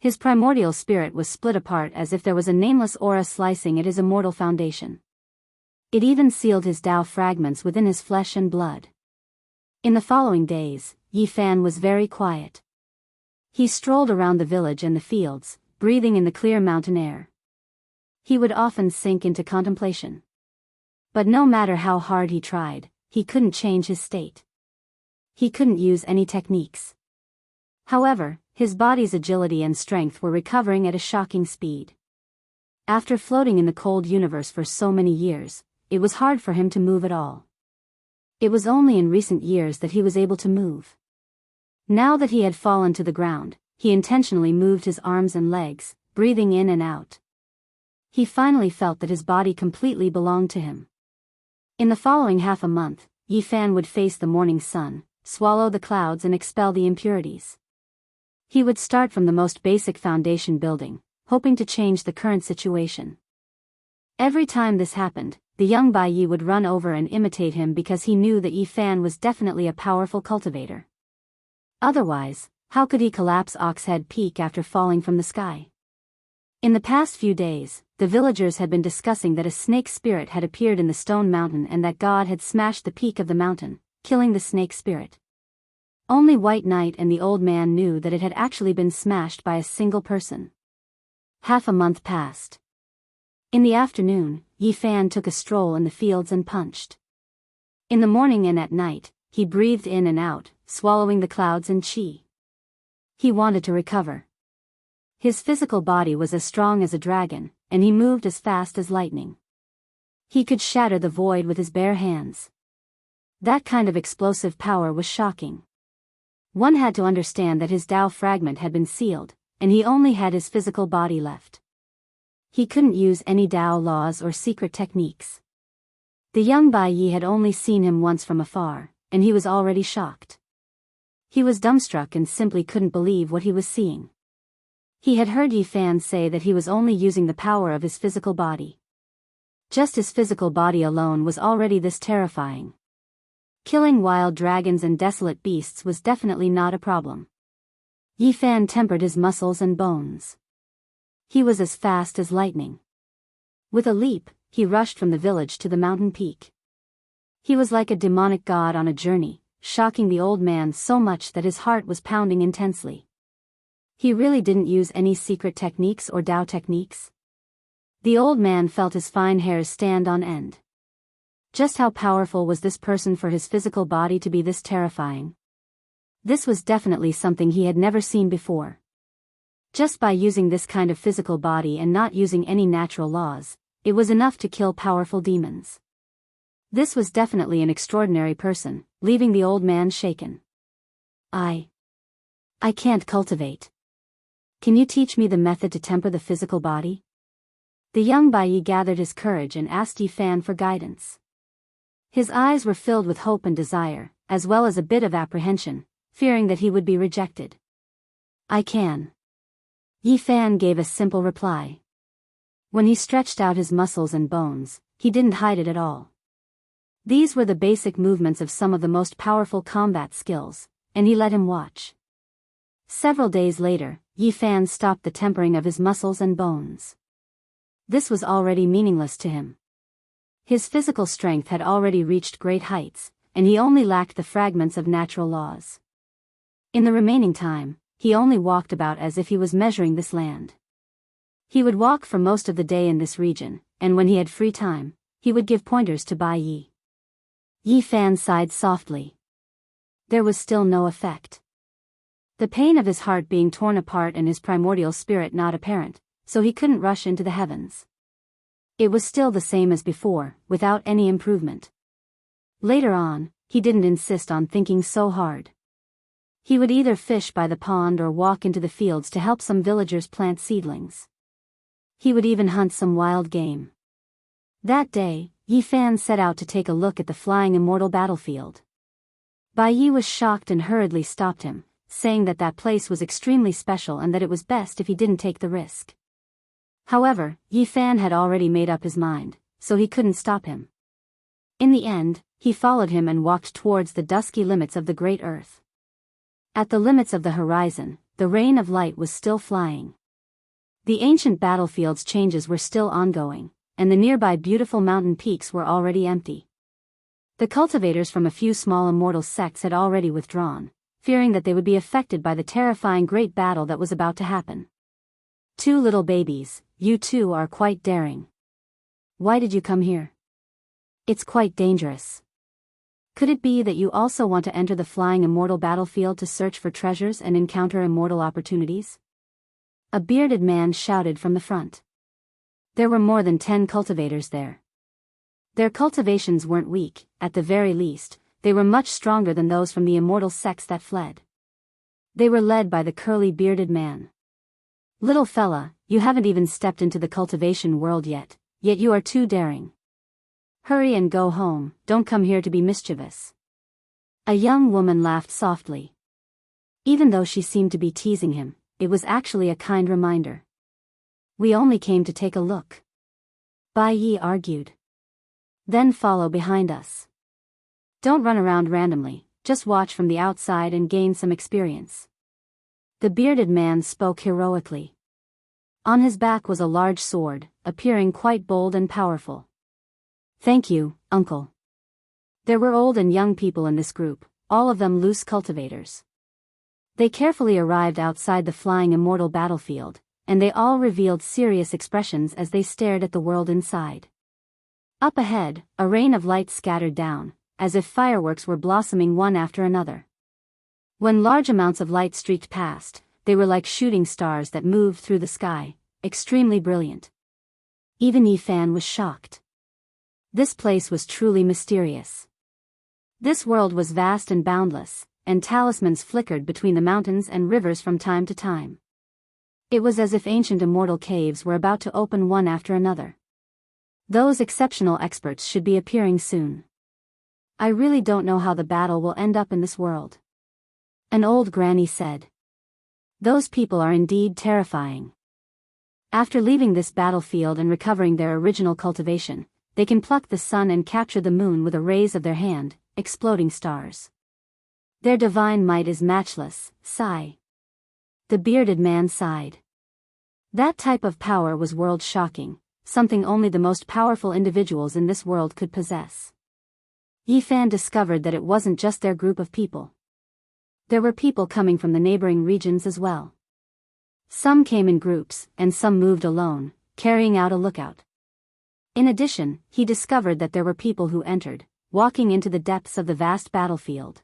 His primordial spirit was split apart as if there was a nameless aura slicing at his immortal foundation. It even sealed his Tao fragments within his flesh and blood. In the following days, Yi Fan was very quiet. He strolled around the village and the fields, breathing in the clear mountain air. He would often sink into contemplation. But no matter how hard he tried, he couldn't change his state. He couldn't use any techniques. However, his body's agility and strength were recovering at a shocking speed. After floating in the cold universe for so many years, it was hard for him to move at all. It was only in recent years that he was able to move. Now that he had fallen to the ground, he intentionally moved his arms and legs, breathing in and out. He finally felt that his body completely belonged to him. In the following half a month, Yi Fan would face the morning sun, swallow the clouds and expel the impurities. He would start from the most basic foundation building, hoping to change the current situation. Every time this happened, the young Bai Yi would run over and imitate him because he knew that Yi Fan was definitely a powerful cultivator. Otherwise, how could he collapse Oxhead Peak after falling from the sky? In the past few days, the villagers had been discussing that a snake spirit had appeared in the stone mountain and that God had smashed the peak of the mountain, killing the snake spirit. Only White Knight and the old man knew that it had actually been smashed by a single person. Half a month passed. In the afternoon, Yi Fan took a stroll in the fields and punched. In the morning and at night, he breathed in and out, swallowing the clouds and qi. He wanted to recover. His physical body was as strong as a dragon, and he moved as fast as lightning. He could shatter the void with his bare hands. That kind of explosive power was shocking. One had to understand that his Tao fragment had been sealed, and he only had his physical body left. He couldn't use any Tao laws or secret techniques. The young Bai Yi had only seen him once from afar, and he was already shocked. He was dumbstruck and simply couldn't believe what he was seeing. He had heard Yi Fan say that he was only using the power of his physical body. Just his physical body alone was already this terrifying. Killing wild dragons and desolate beasts was definitely not a problem. Yi Fan tempered his muscles and bones. He was as fast as lightning. With a leap, he rushed from the village to the mountain peak. He was like a demonic god on a journey, shocking the old man so much that his heart was pounding intensely. He really didn't use any secret techniques or Tao techniques. The old man felt his fine hairs stand on end. Just how powerful was this person for his physical body to be this terrifying? This was definitely something he had never seen before. Just by using this kind of physical body and not using any natural laws, it was enough to kill powerful demons. This was definitely an extraordinary person, leaving the old man shaken. I can't cultivate. Can you teach me the method to temper the physical body? The young Bai Yi gathered his courage and asked Yi Fan for guidance. His eyes were filled with hope and desire, as well as a bit of apprehension, fearing that he would be rejected. I can. Yi Fan gave a simple reply. When he stretched out his muscles and bones, he didn't hide it at all. These were the basic movements of some of the most powerful combat skills, and he let him watch. Several days later, Yi Fan stopped the tempering of his muscles and bones. This was already meaningless to him. His physical strength had already reached great heights, and he only lacked the fragments of natural laws. In the remaining time, he only walked about as if he was measuring this land. He would walk for most of the day in this region, and when he had free time, he would give pointers to Bai Yi. Yi Fan sighed softly. There was still no effect. The pain of his heart being torn apart and his primordial spirit not apparent, so he couldn't rush into the heavens. It was still the same as before, without any improvement. Later on, he didn't insist on thinking so hard. He would either fish by the pond or walk into the fields to help some villagers plant seedlings. He would even hunt some wild game. That day, Yi Fan set out to take a look at the flying immortal battlefield. Bai Yi was shocked and hurriedly stopped him, saying that that place was extremely special and that it was best if he didn't take the risk. However, Yi Fan had already made up his mind, so he couldn't stop him. In the end, he followed him and walked towards the dusky limits of the great earth. At the limits of the horizon, the rain of light was still flying. The ancient battlefield's changes were still ongoing, and the nearby beautiful mountain peaks were already empty. The cultivators from a few small immortal sects had already withdrawn, fearing that they would be affected by the terrifying great battle that was about to happen. Two little babies, you two are quite daring. Why did you come here? It's quite dangerous. Could it be that you also want to enter the flying immortal battlefield to search for treasures and encounter immortal opportunities? A bearded man shouted from the front. There were more than 10 cultivators there. Their cultivations weren't weak, at the very least, they were much stronger than those from the immortal sects that fled. They were led by the curly bearded man. Little fella, You haven't even stepped into the cultivation world yet you are too daring. Hurry and go home, don't come here to be mischievous. A young woman laughed softly. Even though she seemed to be teasing him, it was actually a kind reminder. We only came to take a look. Bai Yi argued. Then follow behind us. Don't run around randomly, just watch from the outside and gain some experience. The bearded man spoke heroically. On his back was a large sword, appearing quite bold and powerful. Thank you, uncle. There were old and young people in this group, all of them loose cultivators. They carefully arrived outside the flying immortal battlefield, and they all revealed serious expressions as they stared at the world inside. Up ahead, a rain of light scattered down, as if fireworks were blossoming one after another. When large amounts of light streaked past, they were like shooting stars that moved through the sky, extremely brilliant. Even Yi Fan was shocked. This place was truly mysterious. This world was vast and boundless, and talismans flickered between the mountains and rivers from time to time. It was as if ancient immortal caves were about to open one after another. Those exceptional experts should be appearing soon. I really don't know how the battle will end up in this world. An old granny said. Those people are indeed terrifying. After leaving this battlefield and recovering their original cultivation, they can pluck the sun and capture the moon with a raise of their hand, exploding stars. Their divine might is matchless, sigh. The bearded man sighed. That type of power was world-shocking, something only the most powerful individuals in this world could possess. Yi Fan discovered that it wasn't just their group of people. There were people coming from the neighboring regions as well. Some came in groups, and some moved alone, carrying out a lookout. In addition, he discovered that there were people who entered, walking into the depths of the vast battlefield.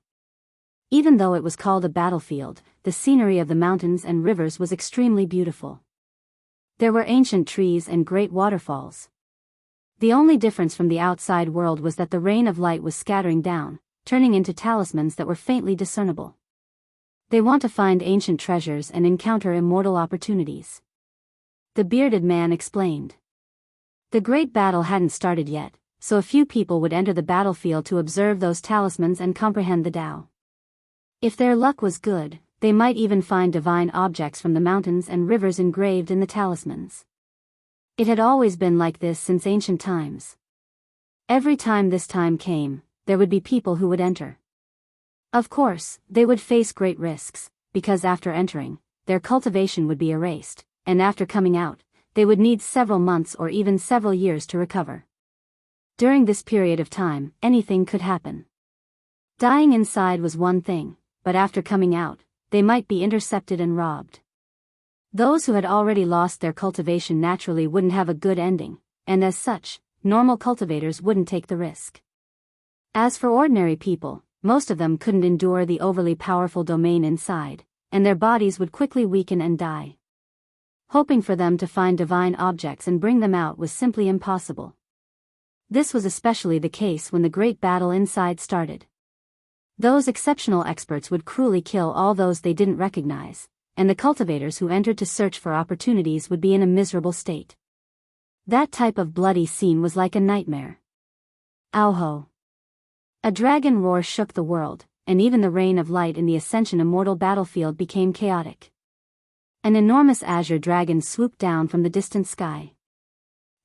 Even though it was called a battlefield, the scenery of the mountains and rivers was extremely beautiful. There were ancient trees and great waterfalls. The only difference from the outside world was that the rain of light was scattering down, turning into talismans that were faintly discernible. They want to find ancient treasures and encounter immortal opportunities. The bearded man explained. The great battle hadn't started yet, so a few people would enter the battlefield to observe those talismans and comprehend the Tao. If their luck was good, they might even find divine objects from the mountains and rivers engraved in the talismans. It had always been like this since ancient times. Every time this time came, there would be people who would enter. Of course, they would face great risks, because after entering, their cultivation would be erased, and after coming out, they would need several months or even several years to recover. During this period of time, anything could happen. Dying inside was one thing, but after coming out, they might be intercepted and robbed. Those who had already lost their cultivation naturally wouldn't have a good ending, and as such, normal cultivators wouldn't take the risk. As for ordinary people, most of them couldn't endure the overly powerful domain inside, and their bodies would quickly weaken and die. Hoping for them to find divine objects and bring them out was simply impossible. This was especially the case when the great battle inside started. Those exceptional experts would cruelly kill all those they didn't recognize, and the cultivators who entered to search for opportunities would be in a miserable state. That type of bloody scene was like a nightmare. Ow-ho! A dragon roar shook the world, and even the rain of light in the Ascension Immortal battlefield became chaotic. An enormous azure dragon swooped down from the distant sky.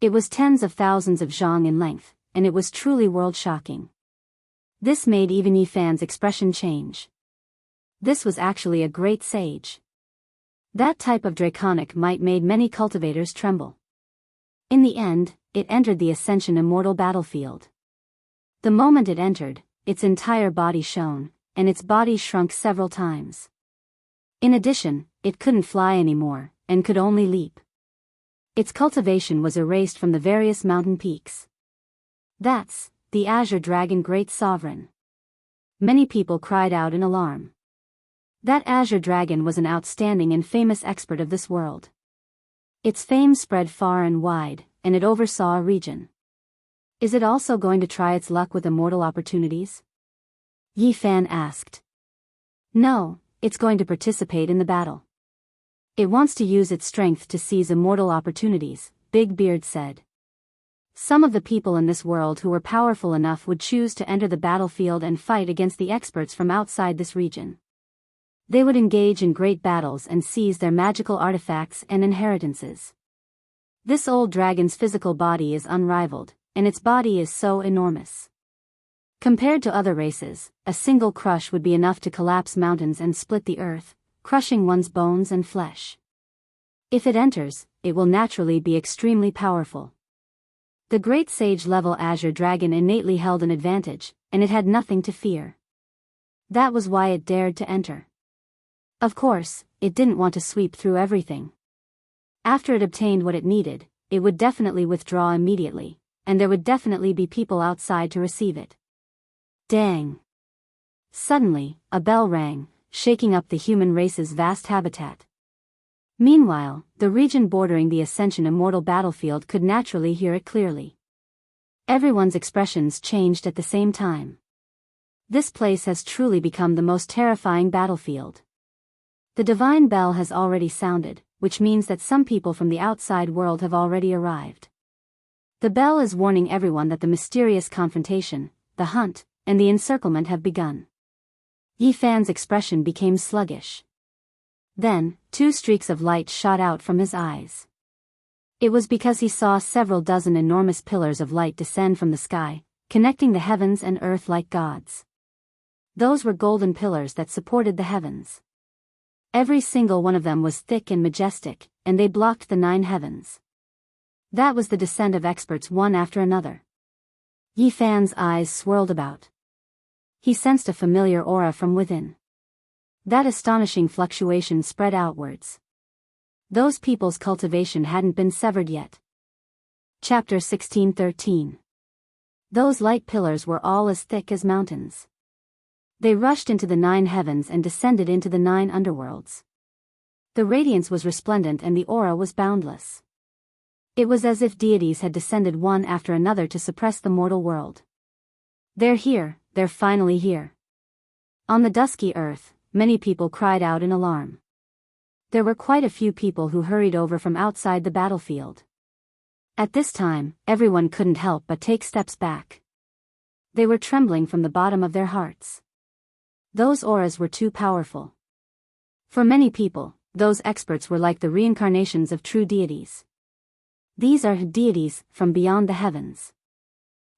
It was tens of thousands of zhang in length, and it was truly world-shocking. This made even Yi Fan's expression change. This was actually a great sage. That type of draconic might made many cultivators tremble. In the end, it entered the Ascension Immortal battlefield. The moment it entered, its entire body shone, and its body shrunk several times. In addition, it couldn't fly anymore, and could only leap. Its cultivation was erased from the various mountain peaks. That's the Azure Dragon Great Sovereign. Many people cried out in alarm. That Azure Dragon was an outstanding and famous expert of this world. Its fame spread far and wide, and it oversaw a region. Is it also going to try its luck with immortal opportunities? Yi Fan asked. No, it's going to participate in the battle. It wants to use its strength to seize immortal opportunities, Big Beard said. Some of the people in this world who were powerful enough would choose to enter the battlefield and fight against the experts from outside this region. They would engage in great battles and seize their magical artifacts and inheritances. This old dragon's physical body is unrivaled, and its body is so enormous. Compared to other races, a single crush would be enough to collapse mountains and split the earth, crushing one's bones and flesh. If it enters, it will naturally be extremely powerful. The great sage-level azure dragon innately held an advantage, and it had nothing to fear. That was why it dared to enter. Of course, it didn't want to sweep through everything. After it obtained what it needed, it would definitely withdraw immediately, and there would definitely be people outside to receive it. Dang! Suddenly, a bell rang, shaking up the human race's vast habitat. Meanwhile, the region bordering the Ascension Immortal battlefield could naturally hear it clearly. Everyone's expressions changed at the same time. This place has truly become the most terrifying battlefield. The divine bell has already sounded, which means that some people from the outside world have already arrived. The bell is warning everyone that the mysterious confrontation, the hunt, and the encirclement have begun. Yi Fan's expression became sluggish. Then, 2 streaks of light shot out from his eyes. It was because he saw several dozen enormous pillars of light descend from the sky, connecting the heavens and earth like gods. Those were golden pillars that supported the heavens. Every single one of them was thick and majestic, and they blocked the 9 heavens. That was the descent of experts one after another. Yi Fan's eyes swirled about. He sensed a familiar aura from within. That astonishing fluctuation spread outwards. Those people's cultivation hadn't been severed yet. Chapter 16:13. Those light pillars were all as thick as mountains. They rushed into the 9 heavens and descended into the 9 underworlds. The radiance was resplendent and the aura was boundless. It was as if deities had descended one after another to suppress the mortal world. They're here, they're finally here. On the dusky earth, many people cried out in alarm. There were quite a few people who hurried over from outside the battlefield. At this time, everyone couldn't help but take steps back. They were trembling from the bottom of their hearts. Those auras were too powerful. For many people, those experts were like the reincarnations of true deities. These are deities from beyond the heavens.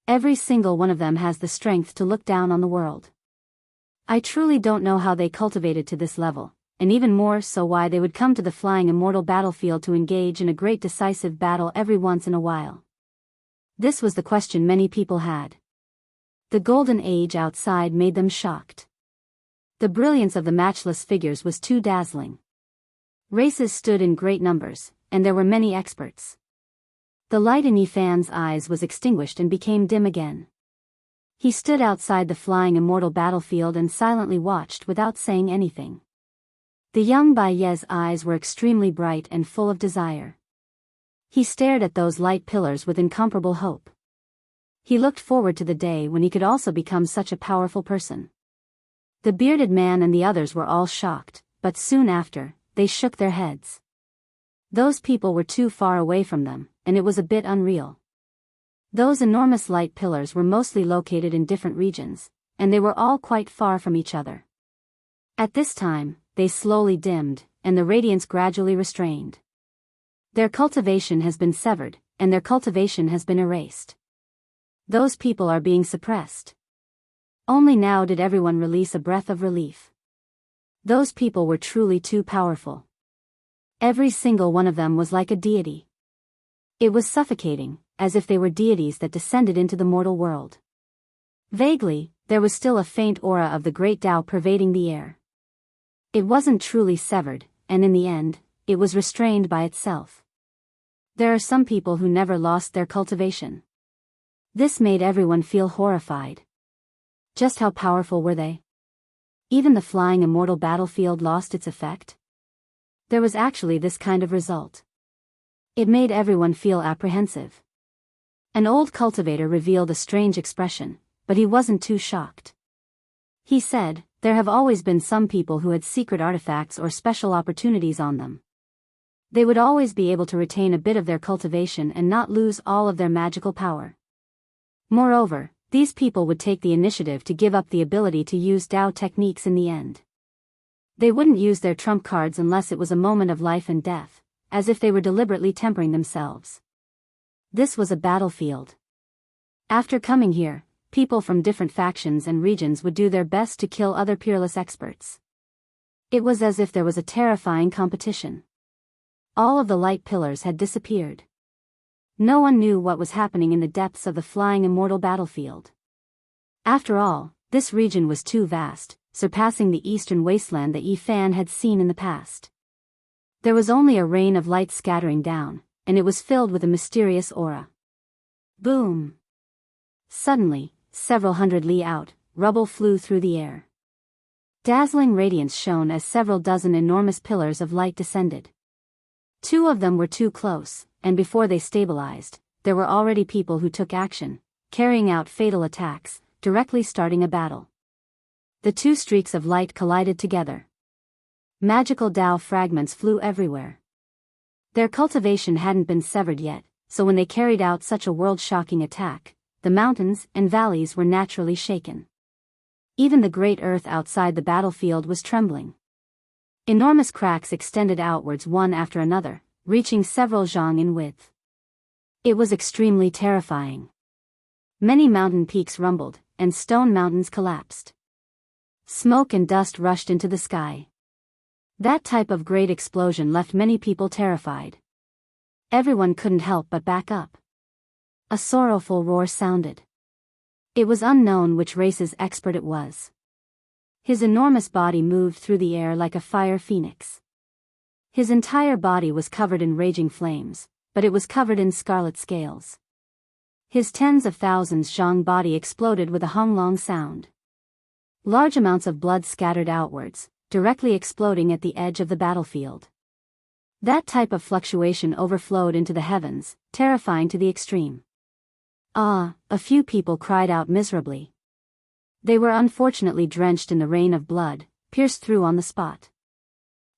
Every single one of them has the strength to look down on the world. I truly don't know how they cultivated to this level, and even more so why they would come to the flying immortal battlefield to engage in a great decisive battle every once in a while. This was the question many people had. The golden age outside made them shocked. The brilliance of the matchless figures was too dazzling. Races stood in great numbers, and there were many experts. The light in Yi Fan's eyes was extinguished and became dim again. He stood outside the flying immortal battlefield and silently watched without saying anything. The young Bai Ye's eyes were extremely bright and full of desire. He stared at those light pillars with incomparable hope. He looked forward to the day when he could also become such a powerful person. The bearded man and the others were all shocked, but soon after, they shook their heads. Those people were too far away from them, and it was a bit unreal. Those enormous light pillars were mostly located in different regions, and they were all quite far from each other. At this time, they slowly dimmed, and the radiance gradually restrained. Their cultivation has been severed, and their cultivation has been erased. Those people are being suppressed. Only now did everyone release a breath of relief. Those people were truly too powerful. Every single one of them was like a deity. It was suffocating, as if they were deities that descended into the mortal world. Vaguely, there was still a faint aura of the great Tao pervading the air. It wasn't truly severed, and in the end, it was restrained by itself. There are some people who never lost their cultivation. This made everyone feel horrified. Just how powerful were they? Even the flying immortal battlefield lost its effect? There was actually this kind of result. It made everyone feel apprehensive. An old cultivator revealed a strange expression, but he wasn't too shocked. He said, "There have always been some people who had secret artifacts or special opportunities on them. They would always be able to retain a bit of their cultivation and not lose all of their magical power. Moreover, these people would take the initiative to give up the ability to use Tao techniques in the end. They wouldn't use their trump cards unless it was a moment of life and death, as if they were deliberately tempering themselves. This was a battlefield. After coming here, people from different factions and regions would do their best to kill other peerless experts. It was as if there was a terrifying competition. All of the light pillars had disappeared. No one knew what was happening in the depths of the flying immortal battlefield. After all, this region was too vast, surpassing the eastern wasteland that Yi Fan had seen in the past. There was only a rain of light scattering down, and it was filled with a mysterious aura. Boom! Suddenly, several hundred li out, rubble flew through the air. Dazzling radiance shone as several dozen enormous pillars of light descended. Two of them were too close, and before they stabilized, there were already people who took action, carrying out fatal attacks, directly starting a battle. The two streaks of light collided together. Magical Tao fragments flew everywhere. Their cultivation hadn't been severed yet, so when they carried out such a world-shocking attack, the mountains and valleys were naturally shaken. Even the great earth outside the battlefield was trembling. Enormous cracks extended outwards one after another, reaching several zhang in width. It was extremely terrifying. Many mountain peaks rumbled, and stone mountains collapsed. Smoke and dust rushed into the sky. That type of great explosion left many people terrified. Everyone couldn't help but back up. A sorrowful roar sounded. It was unknown which race's expert it was. His enormous body moved through the air like a fire phoenix. His entire body was covered in raging flames, but it was covered in scarlet scales. His tens of thousands zhang body exploded with a honglong sound. Large amounts of blood scattered outwards, directly exploding at the edge of the battlefield. That type of fluctuation overflowed into the heavens, terrifying to the extreme. Ah, a few people cried out miserably. They were unfortunately drenched in the rain of blood, pierced through on the spot.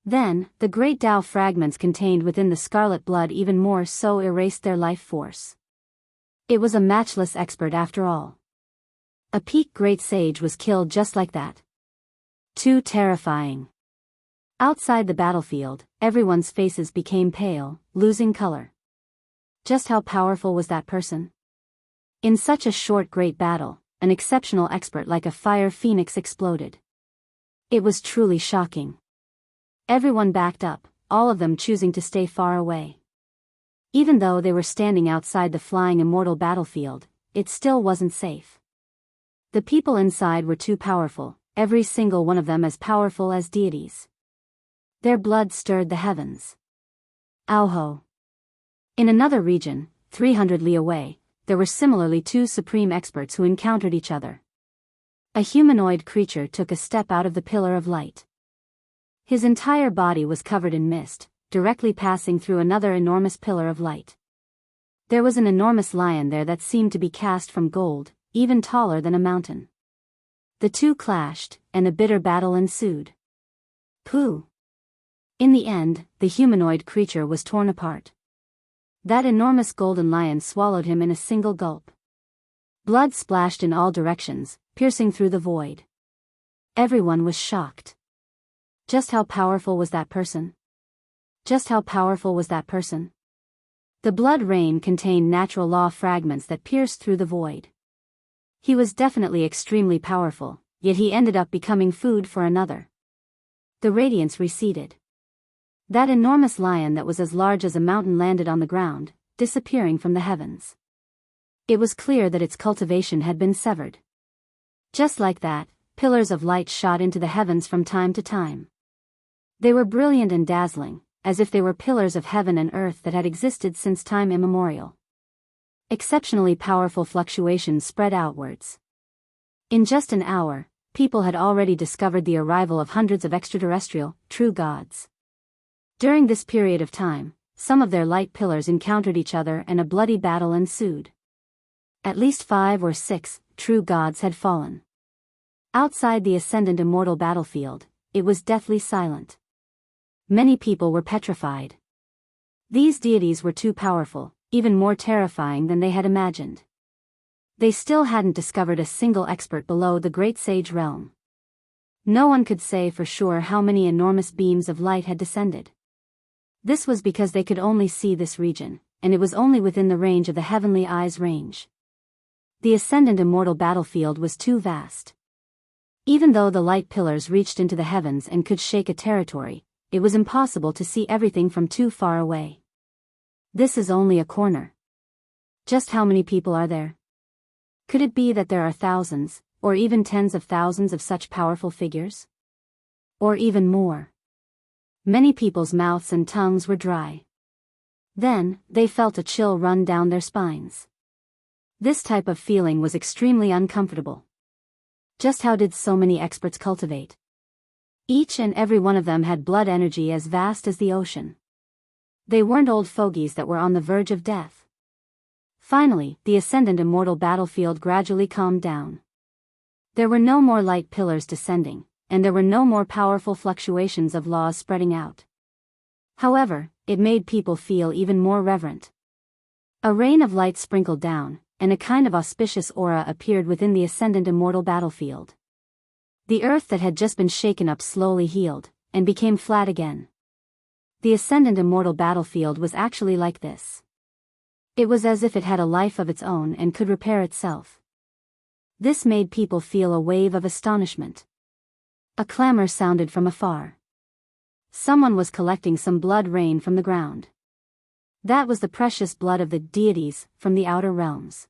Then, the great Tao fragments contained within the scarlet blood even more so erased their life force. It was a matchless expert after all. A peak great sage was killed just like that. Too terrifying. Outside the battlefield, everyone's faces became pale, losing color. Just how powerful was that person? In such a short great battle, an exceptional expert like a fire phoenix exploded. It was truly shocking. Everyone backed up, all of them choosing to stay far away. Even though they were standing outside the flying immortal battlefield, it still wasn't safe. The people inside were too powerful, every single one of them as powerful as deities. Their blood stirred the heavens. Auho. In another region, 300 li away, there were similarly two supreme experts who encountered each other. A humanoid creature took a step out of the pillar of light. His entire body was covered in mist, directly passing through another enormous pillar of light. There was an enormous lion there that seemed to be cast from gold, even taller than a mountain. The two clashed, and a bitter battle ensued. Pooh! In the end, the humanoid creature was torn apart. That enormous golden lion swallowed him in a single gulp. Blood splashed in all directions, piercing through the void. Everyone was shocked. Just how powerful was that person? Just how powerful was that person? The blood rain contained natural law fragments that pierced through the void. He was definitely extremely powerful, yet he ended up becoming food for another. The radiance receded. That enormous lion that was as large as a mountain landed on the ground, disappearing from the heavens. It was clear that its cultivation had been severed. Just like that, pillars of light shot into the heavens from time to time. They were brilliant and dazzling, as if they were pillars of heaven and earth that had existed since time immemorial. Exceptionally powerful fluctuations spread outwards. In just an hour, people had already discovered the arrival of hundreds of extraterrestrial, true gods. During this period of time, some of their light pillars encountered each other and a bloody battle ensued. At least 5 or 6 true gods had fallen. Outside the ascendant immortal battlefield, it was deathly silent. Many people were petrified. These deities were too powerful, even more terrifying than they had imagined. They still hadn't discovered a single expert below the Great Sage realm. No one could say for sure how many enormous beams of light had descended. This was because they could only see this region, and it was only within the range of the heavenly eyes range. The ascendant immortal battlefield was too vast. Even though the light pillars reached into the heavens and could shake a territory, it was impossible to see everything from too far away. This is only a corner. Just how many people are there? Could it be that there are thousands, or even tens of thousands of such powerful figures? Or even more? Many people's mouths and tongues were dry. Then, they felt a chill run down their spines. This type of feeling was extremely uncomfortable. Just how did so many experts cultivate? Each and every one of them had blood energy as vast as the ocean. They weren't old fogies that were on the verge of death. Finally, the ascendant immortal battlefield gradually calmed down. There were no more light pillars descending, and there were no more powerful fluctuations of laws spreading out. However, it made people feel even more reverent. A rain of light sprinkled down, and a kind of auspicious aura appeared within the ascendant immortal battlefield. The earth that had just been shaken up slowly healed, and became flat again. The ascendant immortal battlefield was actually like this. It was as if it had a life of its own and could repair itself. This made people feel a wave of astonishment. A clamor sounded from afar. Someone was collecting some blood rain from the ground. That was the precious blood of the deities from the outer realms.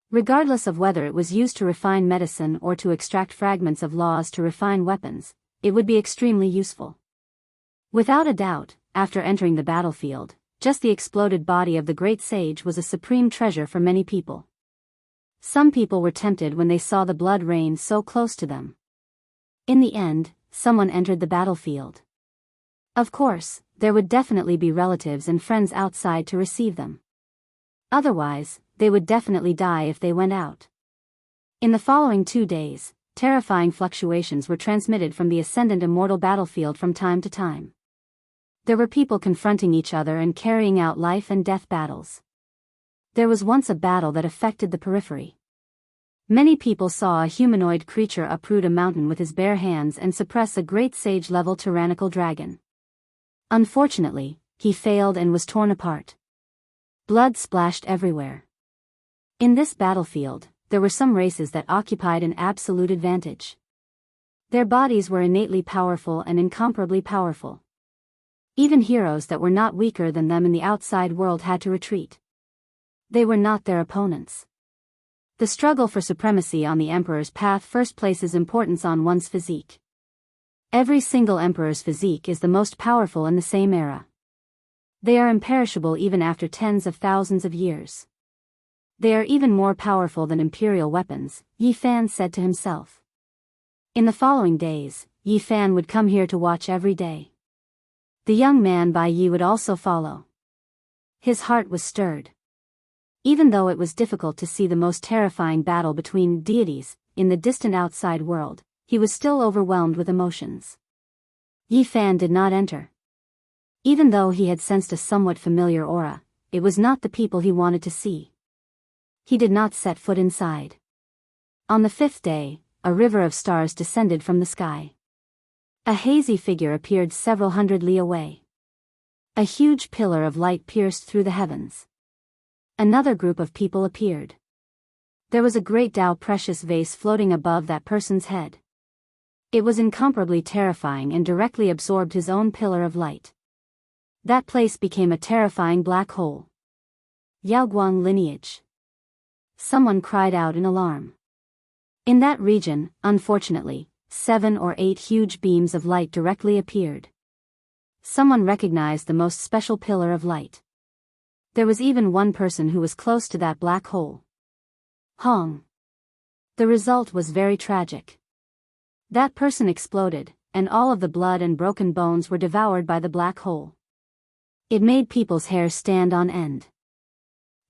Regardless of whether it was used to refine medicine or to extract fragments of laws to refine weapons, it would be extremely useful. Without a doubt, after entering the battlefield, just the exploded body of the great sage was a supreme treasure for many people. Some people were tempted when they saw the blood rain so close to them. In the end, someone entered the battlefield. Of course, there would definitely be relatives and friends outside to receive them. Otherwise, they would definitely die if they went out. In the following 2 days, terrifying fluctuations were transmitted from the ascendant immortal battlefield from time to time. There were people confronting each other and carrying out life and death battles. There was once a battle that affected the periphery. Many people saw a humanoid creature uproot a mountain with his bare hands and suppress a great sage-level tyrannical dragon. Unfortunately, he failed and was torn apart. Blood splashed everywhere. In this battlefield, there were some races that occupied an absolute advantage. Their bodies were innately powerful and incomparably powerful. Even heroes that were not weaker than them in the outside world had to retreat. They were not their opponents. The struggle for supremacy on the emperor's path first places importance on one's physique. Every single emperor's physique is the most powerful in the same era. They are imperishable even after tens of thousands of years. They are even more powerful than imperial weapons, Yi Fan said to himself. In the following days, Yi Fan would come here to watch every day. The young man Bai Yi would also follow. His heart was stirred. Even though it was difficult to see the most terrifying battle between deities in the distant outside world, he was still overwhelmed with emotions. Yi Fan did not enter. Even though he had sensed a somewhat familiar aura, it was not the people he wanted to see. He did not set foot inside. On the 5th day, a river of stars descended from the sky. A hazy figure appeared several hundred li away. A huge pillar of light pierced through the heavens. Another group of people appeared. There was a great Tao precious vase floating above that person's head. It was incomparably terrifying and directly absorbed his own pillar of light. That place became a terrifying black hole. Yaoguang lineage. Someone cried out in alarm. In that region, unfortunately, 7 or 8 huge beams of light directly appeared. Someone recognized the most special pillar of light. There was even one person who was close to that black hole. Hong. The result was very tragic. That person exploded, and all of the blood and broken bones were devoured by the black hole. It made people's hair stand on end.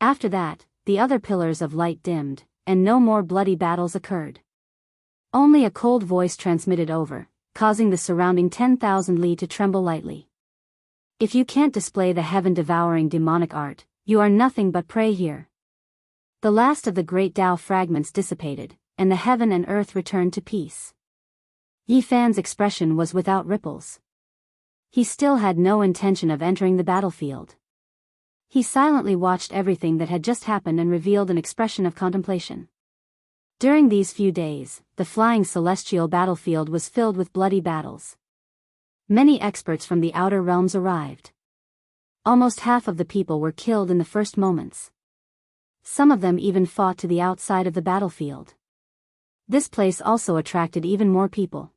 After that, the other pillars of light dimmed, and no more bloody battles occurred. Only a cold voice transmitted over, causing the surrounding 10,000 li to tremble lightly. If you can't display the heaven-devouring demonic art, you are nothing but prey here. The last of the great Tao fragments dissipated, and the heaven and earth returned to peace. Yi Fan's expression was without ripples. He still had no intention of entering the battlefield. He silently watched everything that had just happened and revealed an expression of contemplation. During these few days, the flying celestial battlefield was filled with bloody battles. Many experts from the outer realms arrived. Almost half of the people were killed in the first moments. Some of them even fought to the outside of the battlefield. This place also attracted even more people.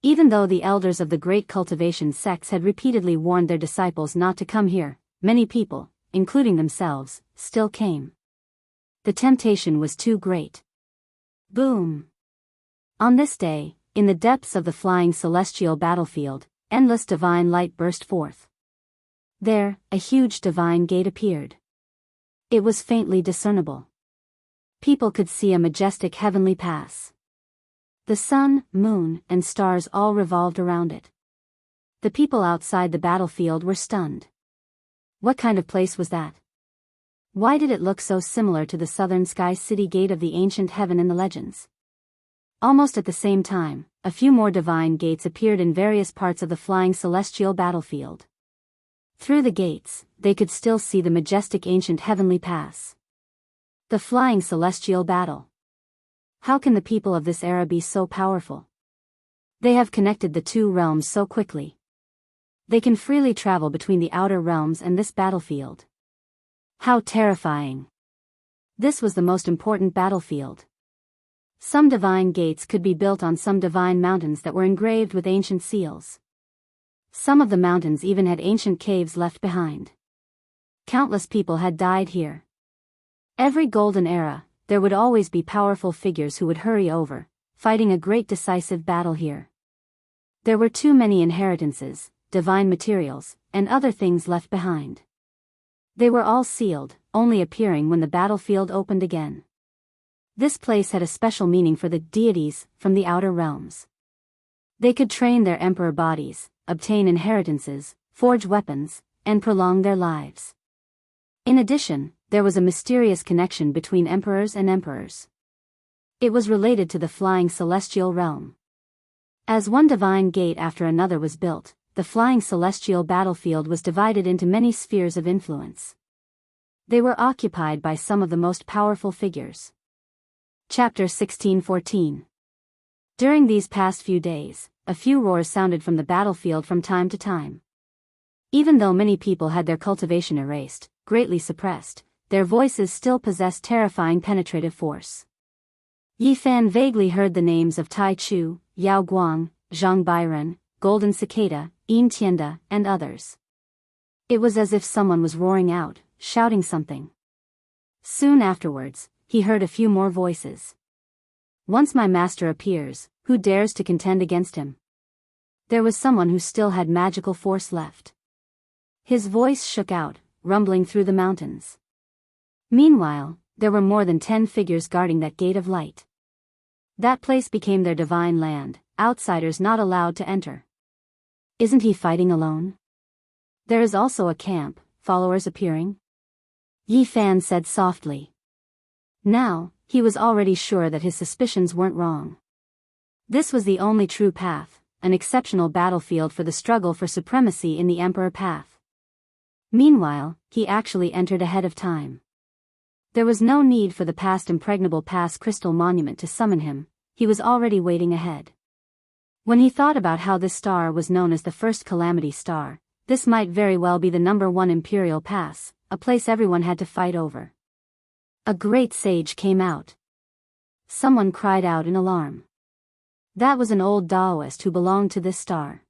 Even though the elders of the great cultivation sects had repeatedly warned their disciples not to come here, many people, including themselves, still came. The temptation was too great. Boom! On this day, in the depths of the flying celestial battlefield, endless divine light burst forth. There, a huge divine gate appeared. It was faintly discernible. People could see a majestic heavenly pass. The sun, moon, and stars all revolved around it. The people outside the battlefield were stunned. What kind of place was that? Why did it look so similar to the southern sky city gate of the ancient heaven in the legends? Almost at the same time, a few more divine gates appeared in various parts of the flying celestial battlefield. Through the gates, they could still see the majestic ancient heavenly pass. The flying celestial battle. How can the people of this era be so powerful? They have connected the two realms so quickly. They can freely travel between the outer realms and this battlefield. How terrifying! This was the most important battlefield. Some divine gates could be built on some divine mountains that were engraved with ancient seals. Some of the mountains even had ancient caves left behind. Countless people had died here. Every golden era, there would always be powerful figures who would hurry over, fighting a great decisive battle here. There were too many inheritances, divine materials, and other things left behind. They were all sealed, only appearing when the battlefield opened again. This place had a special meaning for the deities from the outer realms. They could train their emperor bodies, obtain inheritances, forge weapons, and prolong their lives. In addition, there was a mysterious connection between emperors and emperors. It was related to the flying celestial realm. As one divine gate after another was built, the flying celestial battlefield was divided into many spheres of influence. They were occupied by some of the most powerful figures. Chapter 16:14. During these past few days, a few roars sounded from the battlefield from time to time. Even though many people had their cultivation erased, greatly suppressed, their voices still possessed terrifying penetrative force. Yi Fan vaguely heard the names of Tai Chu, Yao Guang, Zhang Bairen, Golden Cicada, Yin Tianda, and others. It was as if someone was roaring out, shouting something. Soon afterwards, he heard a few more voices. Once my master appears, who dares to contend against him? There was someone who still had magical force left. His voice shook out, rumbling through the mountains. Meanwhile, there were more than 10 figures guarding that gate of light. That place became their divine land, outsiders not allowed to enter. Isn't he fighting alone? There is also a camp, followers appearing? Yi Fan said softly. Now, he was already sure that his suspicions weren't wrong. This was the only true path, an exceptional battlefield for the struggle for supremacy in the Emperor path. Meanwhile, he actually entered ahead of time. There was no need for the past impregnable pass crystal monument to summon him, he was already waiting ahead. When he thought about how this star was known as the first calamity star, this might very well be the #1 imperial pass, a place everyone had to fight over. A great sage came out. Someone cried out in alarm. That was an old Taoist who belonged to this star.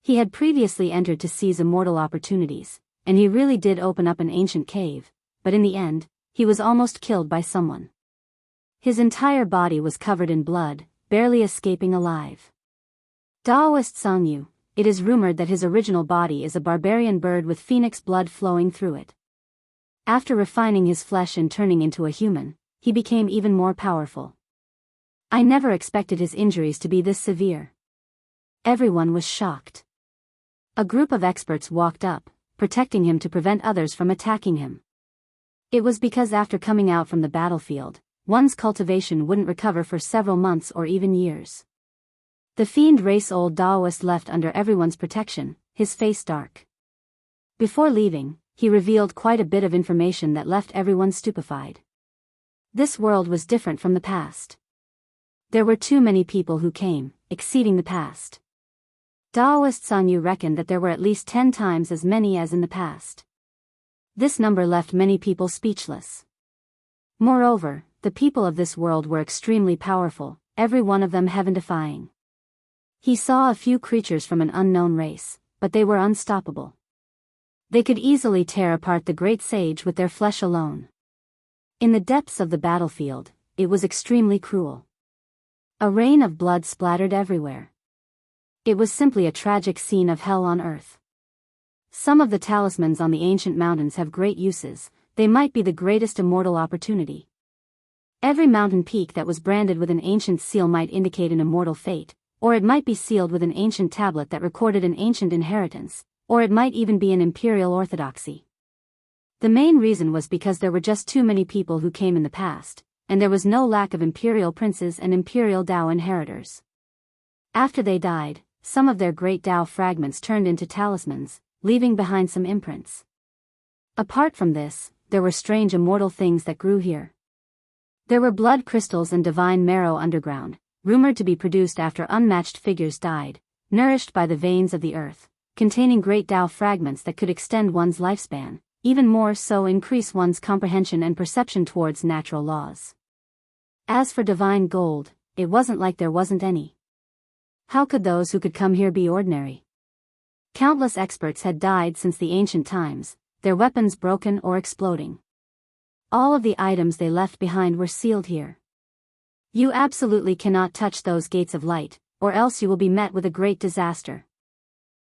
He had previously entered to seize immortal opportunities, and he really did open up an ancient cave, but in the end, he was almost killed by someone. His entire body was covered in blood, barely escaping alive. Taoist Sangyu, it is rumored that his original body is a barbarian bird with phoenix blood flowing through it. After refining his flesh and turning into a human, he became even more powerful. I never expected his injuries to be this severe. Everyone was shocked. A group of experts walked up, protecting him to prevent others from attacking him. It was because after coming out from the battlefield, one's cultivation wouldn't recover for several months or even years. The fiend race old Daoist left under everyone's protection, his face dark. Before leaving, he revealed quite a bit of information that left everyone stupefied. This world was different from the past. There were too many people who came, exceeding the past. Daoist Song Yu reckoned that there were at least 10 times as many as in the past. This number left many people speechless. Moreover, the people of this world were extremely powerful, every one of them heaven-defying. He saw a few creatures from an unknown race, but they were unstoppable. They could easily tear apart the great sage with their flesh alone. In the depths of the battlefield, it was extremely cruel. A rain of blood splattered everywhere. It was simply a tragic scene of hell on earth. Some of the talismans on the ancient mountains have great uses, they might be the greatest immortal opportunity. Every mountain peak that was branded with an ancient seal might indicate an immortal fate, or it might be sealed with an ancient tablet that recorded an ancient inheritance, or it might even be an imperial orthodoxy. The main reason was because there were just too many people who came in the past, and there was no lack of imperial princes and imperial Dao inheritors. After they died, some of their great Dao fragments turned into talismans, leaving behind some imprints. Apart from this, there were strange immortal things that grew here. There were blood crystals and divine marrow underground, rumored to be produced after unmatched figures died, nourished by the veins of the earth, containing great Dao fragments that could extend one's lifespan, even more so increase one's comprehension and perception towards natural laws. As for divine gold, it wasn't like there wasn't any. How could those who could come here be ordinary? Countless experts had died since the ancient times, their weapons broken or exploding. All of the items they left behind were sealed here. You absolutely cannot touch those gates of light, or else you will be met with a great disaster.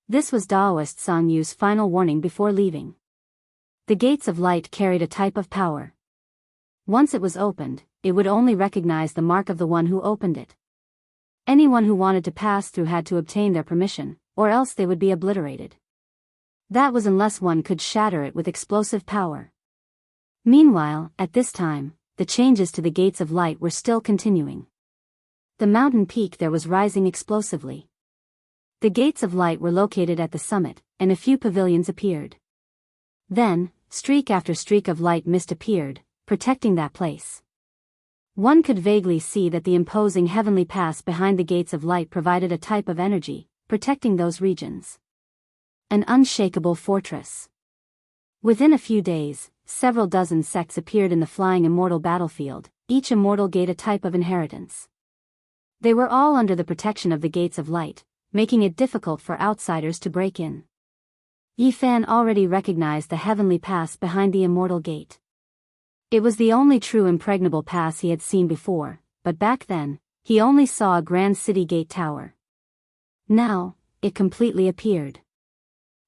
This was Daoist Song Yu's final warning before leaving. The gates of light carried a type of power. Once it was opened, it would only recognize the mark of the one who opened it. Anyone who wanted to pass through had to obtain their permission, or else they would be obliterated. That was unless one could shatter it with explosive power. Meanwhile, at this time, the changes to the gates of light were still continuing. The mountain peak there was rising explosively. The gates of light were located at the summit, and a few pavilions appeared. Then, streak after streak of light mist appeared, protecting that place. One could vaguely see that the imposing heavenly pass behind the gates of light provided a type of energy, protecting those regions. An unshakable fortress. Within a few days, several dozen sects appeared in the flying immortal battlefield, each immortal gate a type of inheritance. They were all under the protection of the gates of light, making it difficult for outsiders to break in. Yi Fan already recognized the heavenly pass behind the immortal gate. It was the only true impregnable pass he had seen before, but back then, he only saw a grand city gate tower. Now, it completely appeared.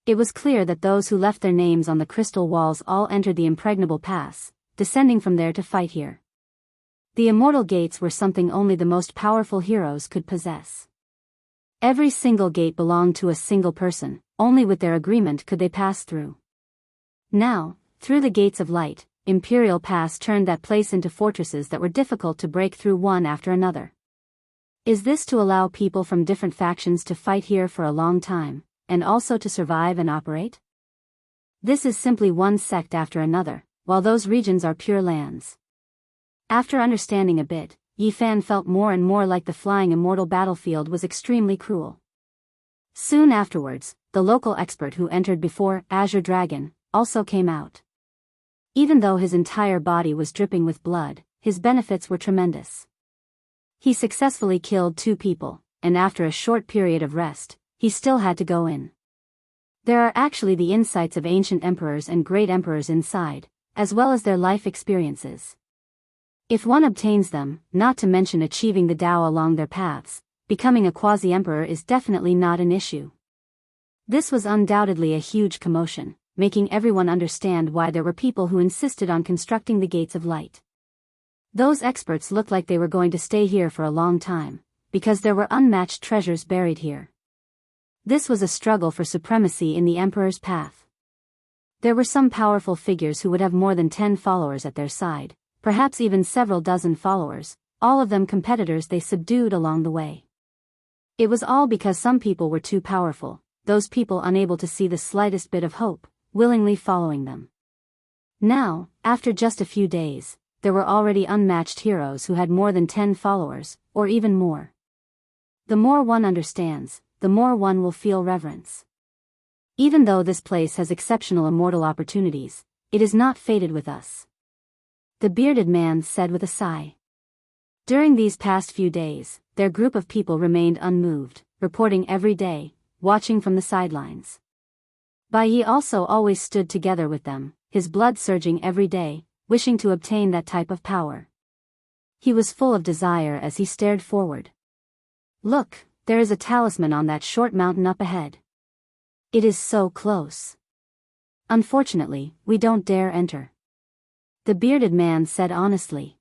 It was clear that those who left their names on the crystal walls all entered the impregnable pass, descending from there to fight here. The immortal gates were something only the most powerful heroes could possess. Every single gate belonged to a single person, only with their agreement could they pass through. Now, through the gates of light, Imperial Pass turned that place into fortresses that were difficult to break through one after another. Is this to allow people from different factions to fight here for a long time, and also to survive and operate? This is simply one sect after another, while those regions are pure lands. After understanding a bit, Yi Fan felt more and more like the flying immortal battlefield was extremely cruel. Soon afterwards, the local expert who entered before Azure Dragon also came out. Even though his entire body was dripping with blood, his benefits were tremendous. He successfully killed 2 people, and after a short period of rest, he still had to go in. There are actually the insights of ancient emperors and great emperors inside, as well as their life experiences. If one obtains them, not to mention achieving the Tao along their paths, becoming a quasi-emperor is definitely not an issue. This was undoubtedly a huge commotion, making everyone understand why there were people who insisted on constructing the gates of light. Those experts looked like they were going to stay here for a long time, because there were unmatched treasures buried here. This was a struggle for supremacy in the Emperor's path. There were some powerful figures who would have more than 10 followers at their side, perhaps even several dozen followers, all of them competitors they subdued along the way. It was all because some people were too powerful, those people unable to see the slightest bit of hope, willingly following them. Now, after just a few days, there were already unmatched heroes who had more than 10 followers, or even more. The more one understands, the more one will feel reverence. Even though this place has exceptional immortal opportunities, it is not fated with us. The bearded man said with a sigh. During these past few days, their group of people remained unmoved, reporting every day, watching from the sidelines. Bai Yi also always stood together with them, his blood surging every day, wishing to obtain that type of power. He was full of desire as he stared forward. Look, there is a talisman on that short mountain up ahead. It is so close. Unfortunately, we don't dare enter. The bearded man said honestly.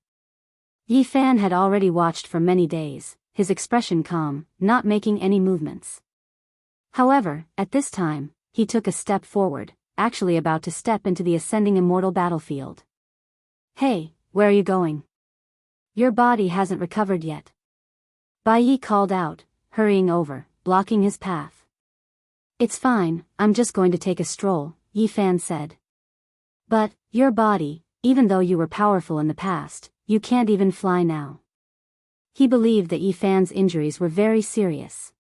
Yi Fan had already watched for many days, his expression calm, not making any movements. However, at this time, he took a step forward, actually about to step into the ascending immortal battlefield. Hey, where are you going? Your body hasn't recovered yet. Bai Yi called out, hurrying over, blocking his path. It's fine, I'm just going to take a stroll, Yi Fan said. But, your body, even though you were powerful in the past, you can't even fly now. He believed that Yi Fan's injuries were very serious.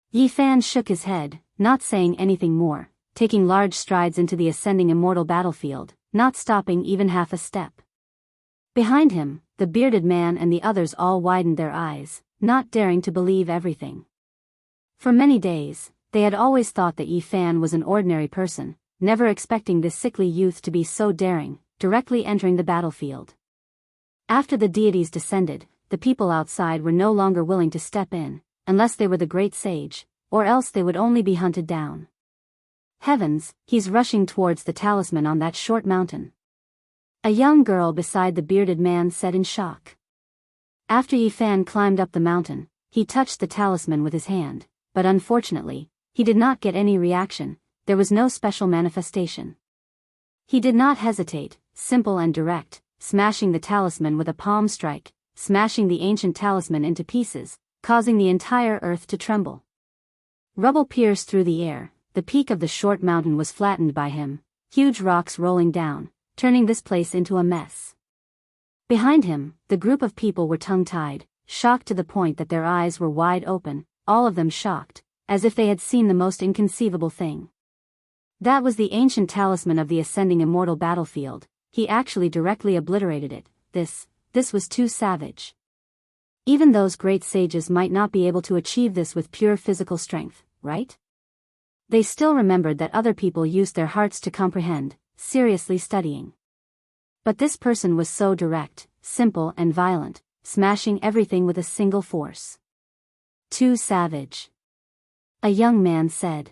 Yi Fan shook his head, not saying anything more, taking large strides into the ascending immortal battlefield, not stopping even half a step. Behind him, the bearded man and the others all widened their eyes, not daring to believe everything. For many days, they had always thought that Yi Fan was an ordinary person, never expecting this sickly youth to be so daring, directly entering the battlefield. After the deities descended, the people outside were no longer willing to step in, unless they were the great sage, or else they would only be hunted down. Heavens, he's rushing towards the talisman on that short mountain. A young girl beside the bearded man said in shock. After Yi Fan climbed up the mountain, he touched the talisman with his hand, but unfortunately, he did not get any reaction, there was no special manifestation. He did not hesitate, simple and direct, smashing the talisman with a palm strike, smashing the ancient talisman into pieces, causing the entire earth to tremble. Rubble pierced through the air, the peak of the short mountain was flattened by him, huge rocks rolling down, turning this place into a mess. Behind him, the group of people were tongue-tied, shocked to the point that their eyes were wide open, all of them shocked, as if they had seen the most inconceivable thing. That was the ancient talisman of the ascending immortal battlefield. He actually directly obliterated it. This was too savage. Even those great sages might not be able to achieve this with pure physical strength, right? They still remembered that other people used their hearts to comprehend, seriously studying. But this person was so direct, simple and violent, smashing everything with a single force. Too savage. A young man said.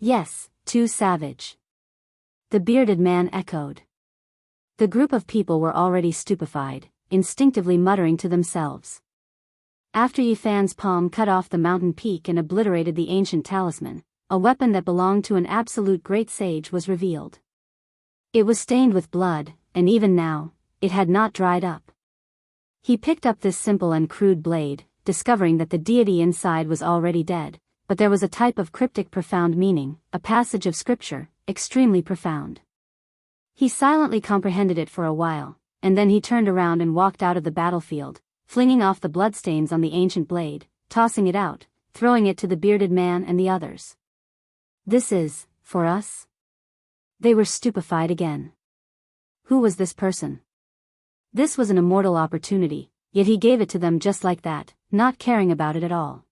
Yes, too savage. The bearded man echoed. The group of people were already stupefied, instinctively muttering to themselves. After Yi Fan's palm cut off the mountain peak and obliterated the ancient talisman, a weapon that belonged to an absolute great sage was revealed. It was stained with blood, and even now, it had not dried up. He picked up this simple and crude blade, discovering that the deity inside was already dead, but there was a type of cryptic profound meaning, a passage of scripture, extremely profound. He silently comprehended it for a while, and then he turned around and walked out of the battlefield, flinging off the bloodstains on the ancient blade, tossing it out, throwing it to the bearded man and the others. This is, for us? They were stupefied again. Who was this person? This was an immortal opportunity, yet he gave it to them just like that, not caring about it at all.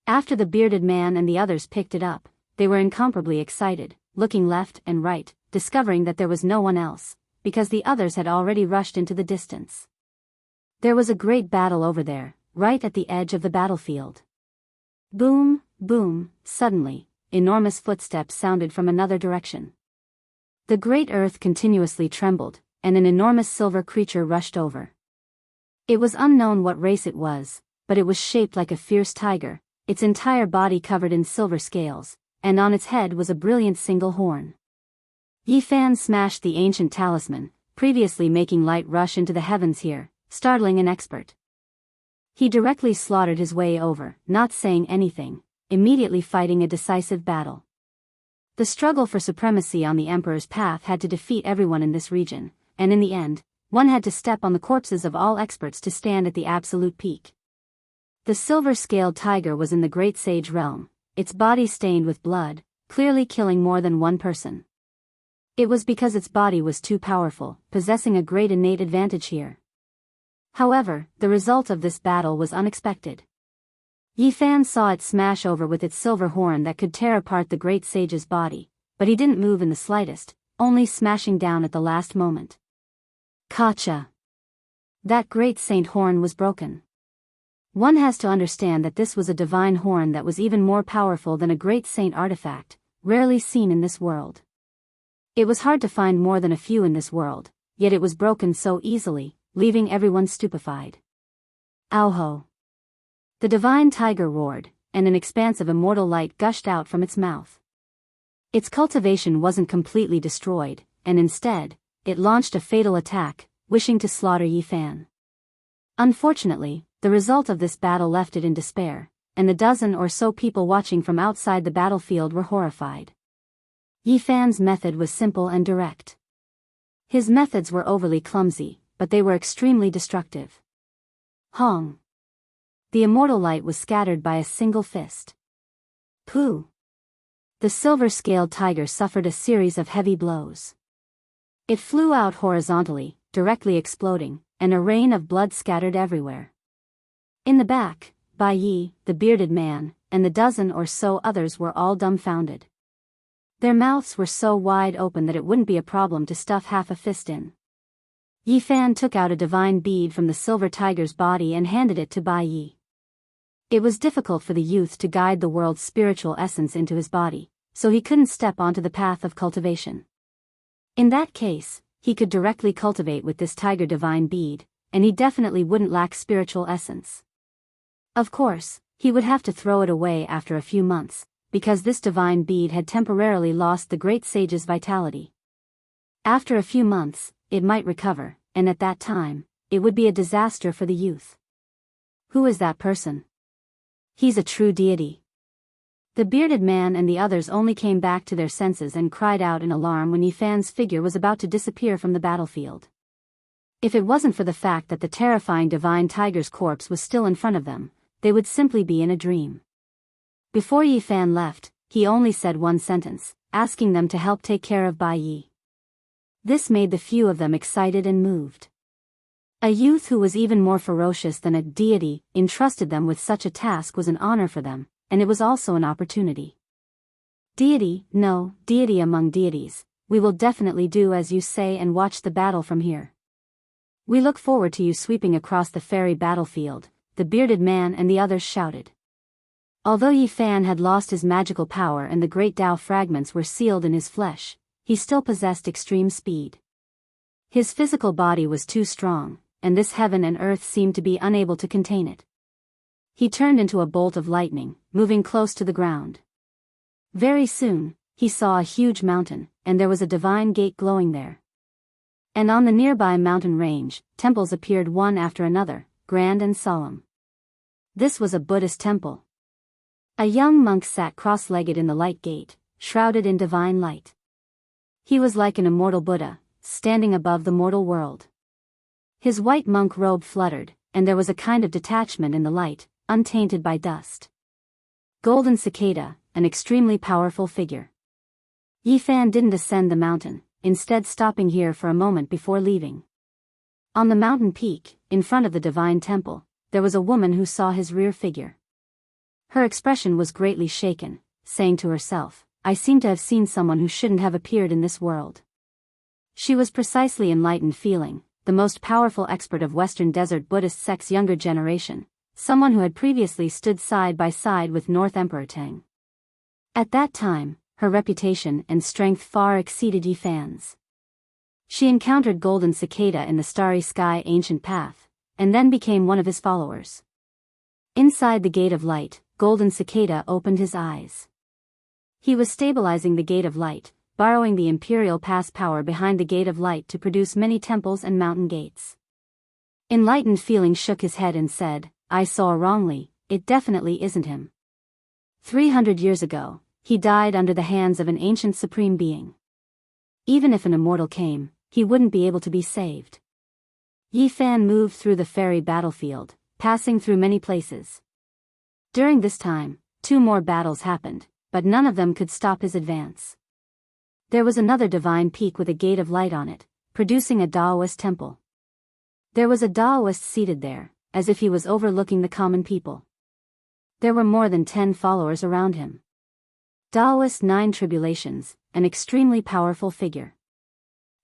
After the bearded man and the others picked it up, they were incomparably excited, looking left and right, discovering that there was no one else, because the others had already rushed into the distance. There was a great battle over there, right at the edge of the battlefield. Boom, boom, suddenly, enormous footsteps sounded from another direction. The great earth continuously trembled, and an enormous silver creature rushed over. It was unknown what race it was, but it was shaped like a fierce tiger, its entire body covered in silver scales, and on its head was a brilliant single horn. Yi Fan smashed the ancient talisman, previously making light rush into the heavens here, startling an expert. He directly slaughtered his way over, not saying anything, immediately fighting a decisive battle. The struggle for supremacy on the Emperor's path had to defeat everyone in this region, and in the end, one had to step on the corpses of all experts to stand at the absolute peak. The silver-scaled tiger was in the Great Sage realm, its body stained with blood, clearly killing more than one person. It was because its body was too powerful, possessing a great innate advantage here. However, the result of this battle was unexpected. Yi Fan saw it smash over with its silver horn that could tear apart the great sage's body, but he didn't move in the slightest, only smashing down at the last moment. Gotcha! That great saint horn was broken. One has to understand that this was a divine horn that was even more powerful than a great saint artifact, rarely seen in this world. It was hard to find more than a few in this world, yet it was broken so easily, leaving everyone stupefied. Ow-ho! The divine tiger roared, and an expanse of immortal light gushed out from its mouth. Its cultivation wasn't completely destroyed, and instead, it launched a fatal attack, wishing to slaughter Yi Fan. Unfortunately, the result of this battle left it in despair, and the dozen or so people watching from outside the battlefield were horrified. Yi Fan's method was simple and direct. His methods were overly clumsy, but they were extremely destructive. Hong! The immortal light was scattered by a single fist. Pooh! The silver-scaled tiger suffered a series of heavy blows. It flew out horizontally, directly exploding, and a rain of blood scattered everywhere. In the back, Bai Yi, the bearded man, and the dozen or so others were all dumbfounded. Their mouths were so wide open that it wouldn't be a problem to stuff half a fist in. Yi Fan took out a divine bead from the silver tiger's body and handed it to Bai Yi. It was difficult for the youth to guide the world's spiritual essence into his body, so he couldn't step onto the path of cultivation. In that case, he could directly cultivate with this tiger divine bead, and he definitely wouldn't lack spiritual essence. Of course, he would have to throw it away after a few months, because this divine bead had temporarily lost the great sage's vitality. After a few months, it might recover, and at that time, it would be a disaster for the youth. Who is that person? He's a true deity. The bearded man and the others only came back to their senses and cried out in alarm when Yi Fan's figure was about to disappear from the battlefield. If it wasn't for the fact that the terrifying divine tiger's corpse was still in front of them, they would simply be in a dream. Before Yi Fan left, he only said one sentence, asking them to help take care of Bai Yi. This made the few of them excited and moved. A youth who was even more ferocious than a deity entrusted them with such a task was an honor for them, and it was also an opportunity. Deity, no, deity among deities, we will definitely do as you say and watch the battle from here. We look forward to you sweeping across the fairy battlefield, the bearded man and the others shouted. Although Yi Fan had lost his magical power and the great Tao fragments were sealed in his flesh, he still possessed extreme speed. His physical body was too strong, and this heaven and earth seemed to be unable to contain it. He turned into a bolt of lightning, moving close to the ground. Very soon, he saw a huge mountain, and there was a divine gate glowing there. And on the nearby mountain range, temples appeared one after another, grand and solemn. This was a Buddhist temple. A young monk sat cross-legged in the light gate, shrouded in divine light. He was like an immortal Buddha, standing above the mortal world. His white monk robe fluttered, and there was a kind of detachment in the light, untainted by dust. Golden Cicada, an extremely powerful figure. Yi Fan didn't ascend the mountain, instead stopping here for a moment before leaving. On the mountain peak, in front of the divine temple, there was a woman who saw his rear figure. Her expression was greatly shaken, saying to herself, I seem to have seen someone who shouldn't have appeared in this world. She was precisely enlightened feeling, the most powerful expert of Western Desert Buddhist sect's younger generation, someone who had previously stood side by side with North Emperor Tang. At that time, her reputation and strength far exceeded Yi Fan's. She encountered Golden Cicada in the starry sky ancient path, and then became one of his followers. Inside the Gate of Light, Golden Cicada opened his eyes. He was stabilizing the Gate of Light, borrowing the Imperial Pass power behind the Gate of Light to produce many temples and mountain gates. Enlightened Feeling shook his head and said, I saw wrongly, it definitely isn't him. 300 years ago, he died under the hands of an ancient supreme being. Even if an immortal came, he wouldn't be able to be saved. Yi Fan moved through the fairy battlefield, passing through many places. During this time, 2 more battles happened, but none of them could stop his advance. There was another divine peak with a Gate of Light on it, producing a Taoist temple. There was a Taoist seated there, as if he was overlooking the common people. There were more than 10 followers around him. Taoist 9 Tribulations, an extremely powerful figure.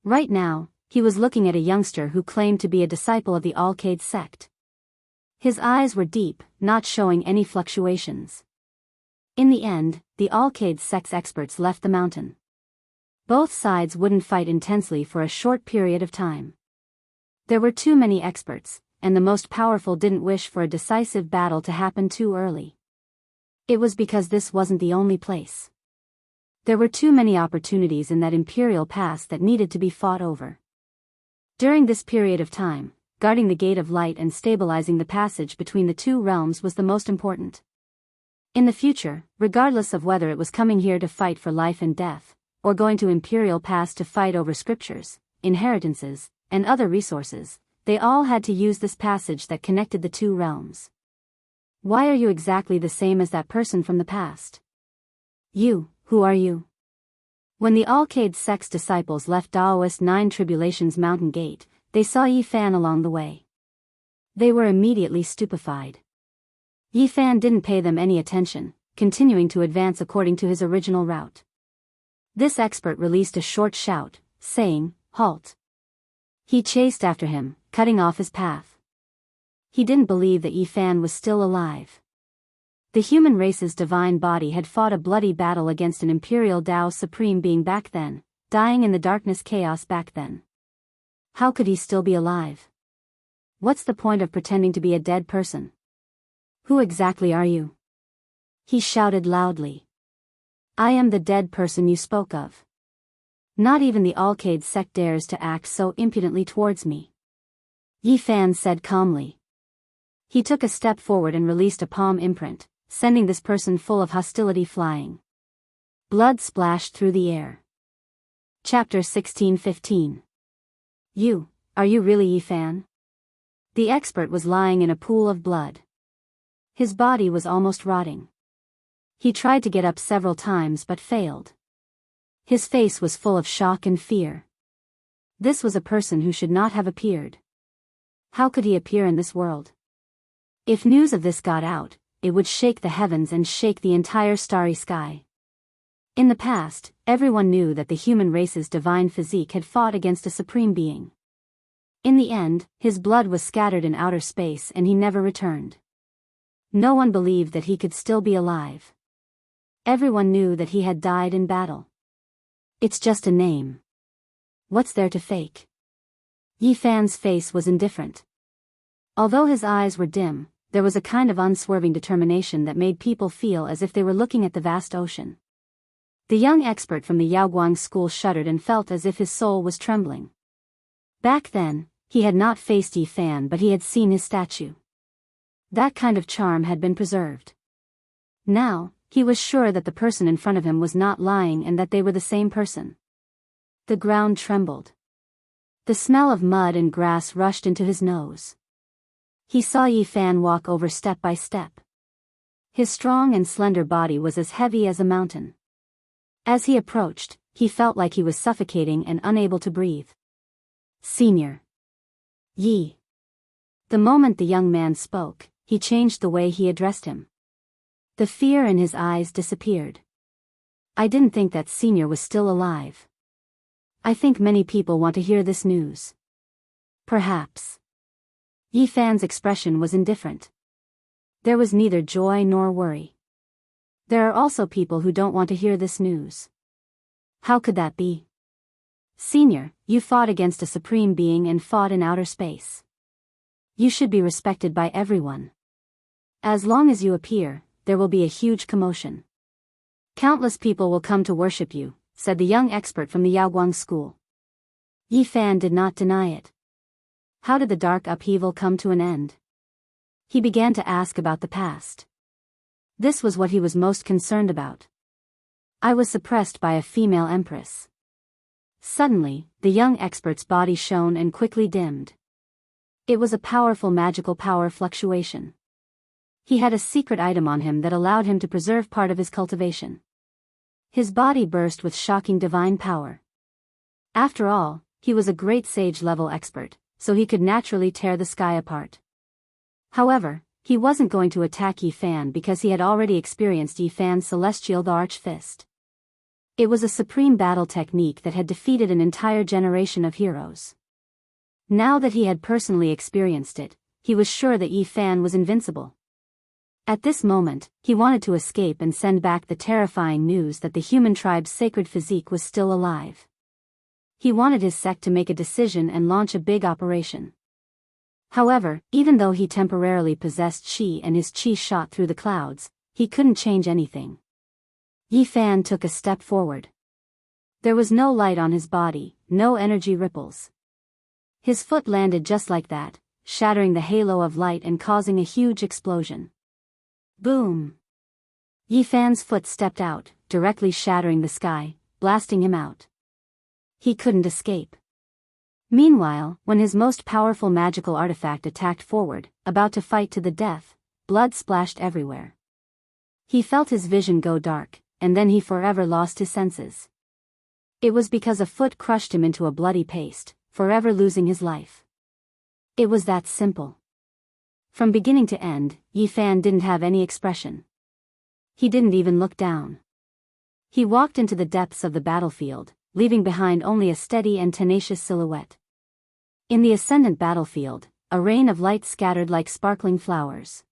Right now, he was looking at a youngster who claimed to be a disciple of the Alcade sect. His eyes were deep, not showing any fluctuations. In the end, the Alcade sect's experts left the mountain. Both sides wouldn't fight intensely for a short period of time. There were too many experts, and the most powerful didn't wish for a decisive battle to happen too early. It was because this wasn't the only place. There were too many opportunities in that Imperial Pass that needed to be fought over. During this period of time, guarding the Gate of Light and stabilizing the passage between the 2 realms was the most important. In the future, regardless of whether it was coming here to fight for life and death, or going to Imperial Pass to fight over scriptures, inheritances, and other resources, they all had to use this passage that connected the 2 realms. Why are you exactly the same as that person from the past? You, who are you? When the Alcade sect's disciples left Taoist 9 Tribulations Mountain Gate, they saw Yi Fan along the way. They were immediately stupefied. Yi Fan didn't pay them any attention, continuing to advance according to his original route. This expert released a short shout, saying, "Halt." He chased after him, cutting off his path. He didn't believe that Yi Fan was still alive. The human race's divine body had fought a bloody battle against an Imperial Tao Supreme Being back then, dying in the darkness chaos back then. How could he still be alive? What's the point of pretending to be a dead person? Who exactly are you? He shouted loudly. I am the dead person you spoke of. Not even the Alcade sect dares to act so impudently towards me. Yi Fan said calmly. He took a step forward and released a palm imprint, sending this person full of hostility flying. Blood splashed through the air. Chapter 16:15. Are you really Yi Fan? The expert was lying in a pool of blood. His body was almost rotting. He tried to get up several times but failed. His face was full of shock and fear. This was a person who should not have appeared. How could he appear in this world? If news of this got out, it would shake the heavens and shake the entire starry sky. In the past, everyone knew that the human race's divine physique had fought against a supreme being. In the end, his blood was scattered in outer space and he never returned. No one believed that he could still be alive. Everyone knew that he had died in battle. It's just a name. What's there to fake? Yi Fan's face was indifferent. Although his eyes were dim, there was a kind of unswerving determination that made people feel as if they were looking at the vast ocean. The young expert from the Yaoguang school shuddered and felt as if his soul was trembling. Back then, he had not faced Yi Fan but he had seen his statue. That kind of charm had been preserved. Now, he was sure that the person in front of him was not lying and that they were the same person. The ground trembled. The smell of mud and grass rushed into his nose. He saw Yi Fan walk over step by step. His strong and slender body was as heavy as a mountain. As he approached, he felt like he was suffocating and unable to breathe. Senior. Yi. The moment the young man spoke, he changed the way he addressed him. The fear in his eyes disappeared. I didn't think that Senior was still alive. I think many people want to hear this news. Perhaps. Yi Fan's expression was indifferent. There was neither joy nor worry. There are also people who don't want to hear this news. How could that be? Senior, you fought against a supreme being and fought in outer space. You should be respected by everyone. As long as you appear, there will be a huge commotion. Countless people will come to worship you, said the young expert from the Yaoguang school. Yi Fan did not deny it. How did the dark upheaval come to an end? He began to ask about the past. This was what he was most concerned about. I was suppressed by a female empress. Suddenly, the young expert's body shone and quickly dimmed. It was a powerful magical power fluctuation. He had a secret item on him that allowed him to preserve part of his cultivation. His body burst with shocking divine power. After all, he was a great sage-level expert, so he could naturally tear the sky apart. However, he wasn't going to attack Yi Fan because he had already experienced Yi Fan's celestial Arch Fist. It was a supreme battle technique that had defeated an entire generation of heroes. Now that he had personally experienced it, he was sure that Yi Fan was invincible. At this moment, he wanted to escape and send back the terrifying news that the human tribe's sacred physique was still alive. He wanted his sect to make a decision and launch a big operation. However, even though he temporarily possessed qi and his qi shot through the clouds, he couldn't change anything. Yi Fan took a step forward. There was no light on his body, no energy ripples. His foot landed just like that, shattering the halo of light and causing a huge explosion. Boom! Yi Fan's foot stepped out, directly shattering the sky, blasting him out. He couldn't escape. Meanwhile, when his most powerful magical artifact attacked forward, about to fight to the death, blood splashed everywhere. He felt his vision go dark, and then he forever lost his senses. It was because a foot crushed him into a bloody paste, forever losing his life. It was that simple. From beginning to end, Yi Fan didn't have any expression. He didn't even look down. He walked into the depths of the battlefield, leaving behind only a steady and tenacious silhouette. In the ascendant battlefield, a rain of light scattered like sparkling flowers.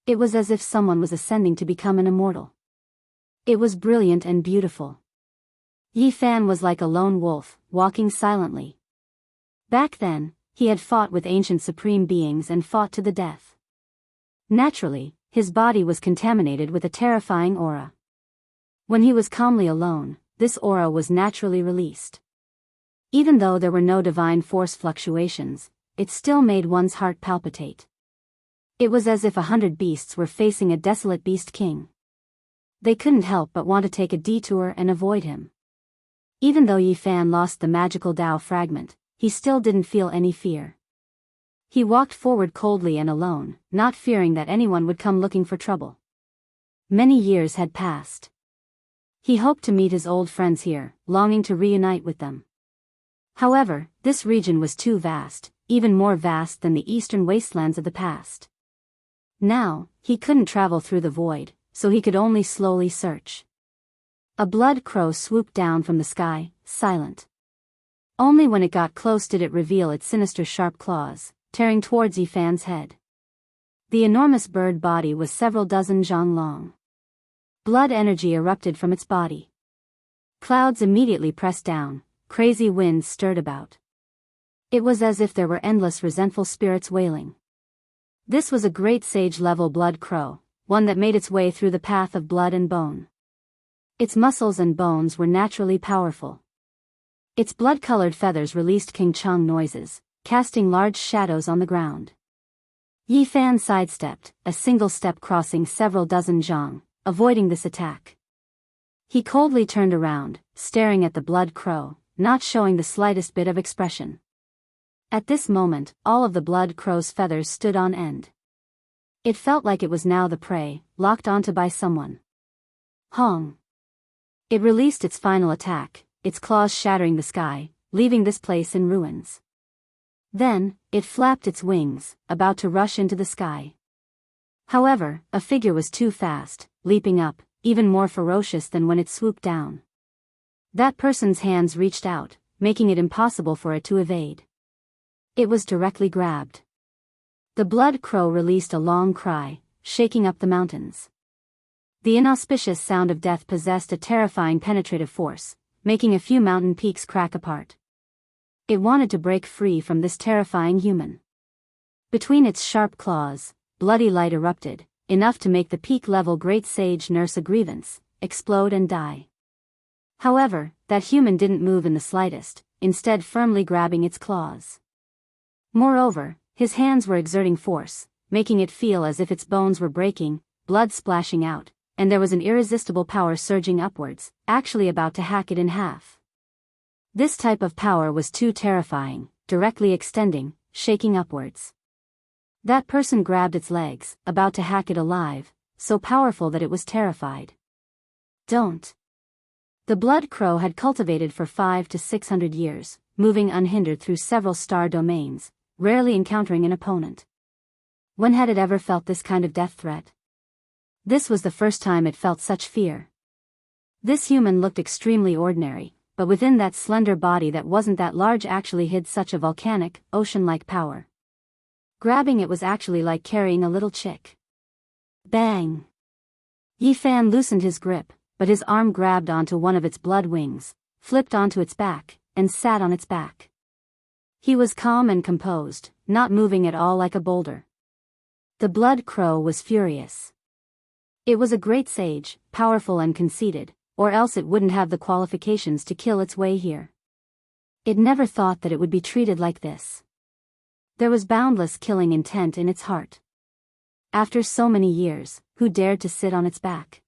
It was as if someone was ascending to become an immortal. It was brilliant and beautiful. Yi Fan was like a lone wolf, walking silently. Back then, he had fought with ancient supreme beings and fought to the death. Naturally, his body was contaminated with a terrifying aura. When he was calmly alone, this aura was naturally released. Even though there were no divine force fluctuations, it still made one's heart palpitate. It was as if 100 beasts were facing a desolate beast king. They couldn't help but want to take a detour and avoid him. Even though Yi Fan lost the magical Tao fragment, he still didn't feel any fear. He walked forward coldly and alone, not fearing that anyone would come looking for trouble. Many years had passed. He hoped to meet his old friends here, longing to reunite with them. However, this region was too vast, even more vast than the eastern wastelands of the past. Now, he couldn't travel through the void, so he could only slowly search. A blood crow swooped down from the sky, silent. Only when it got close did it reveal its sinister sharp claws, tearing towards Yi Fan's head. The enormous bird body was several dozen zhang long. Blood energy erupted from its body. Clouds immediately pressed down, crazy winds stirred about. It was as if there were endless resentful spirits wailing. This was a great sage-level blood crow, one that made its way through the path of blood and bone. Its muscles and bones were naturally powerful. Its blood-colored feathers released King Chang noises, casting large shadows on the ground. Yi Fan sidestepped, a single step crossing several dozen zhang, avoiding this attack. He coldly turned around, staring at the blood crow, not showing the slightest bit of expression. At this moment, all of the blood crow's feathers stood on end. It felt like it was now the prey, locked onto by someone. Hong! It released its final attack, its claws shattering the sky, leaving this place in ruins. Then, it flapped its wings, about to rush into the sky. However, a figure was too fast, leaping up, even more ferocious than when it swooped down. That person's hands reached out, making it impossible for it to evade. It was directly grabbed. The blood crow released a long cry, shaking up the mountains. The inauspicious sound of death possessed a terrifying penetrative force, making a few mountain peaks crack apart. It wanted to break free from this terrifying human. Between its sharp claws, bloody light erupted, enough to make the peak-level great sage nurse a grievance, explode and die. However, that human didn't move in the slightest, instead firmly grabbing its claws. Moreover, his hands were exerting force, making it feel as if its bones were breaking, blood splashing out, and there was an irresistible power surging upwards, actually about to hack it in half. This type of power was too terrifying, directly extending, shaking upwards. That person grabbed its legs, about to hack it alive, so powerful that it was terrified. Don't. The blood crow had cultivated for 500 to 600 years, moving unhindered through several star domains, rarely encountering an opponent. When had it ever felt this kind of death threat? This was the first time it felt such fear. This human looked extremely ordinary, but within that slender body that wasn't that large actually hid such a volcanic, ocean-like power. Grabbing it was actually like carrying a little chick. Bang! Yifan loosened his grip, but his arm grabbed onto one of its blood wings, flipped onto its back, and sat on its back. He was calm and composed, not moving at all like a boulder. The blood crow was furious. It was a great sage, powerful and conceited, or else it wouldn't have the qualifications to kill its way here. It never thought that it would be treated like this. There was boundless killing intent in its heart. After so many years, who dared to sit on its back?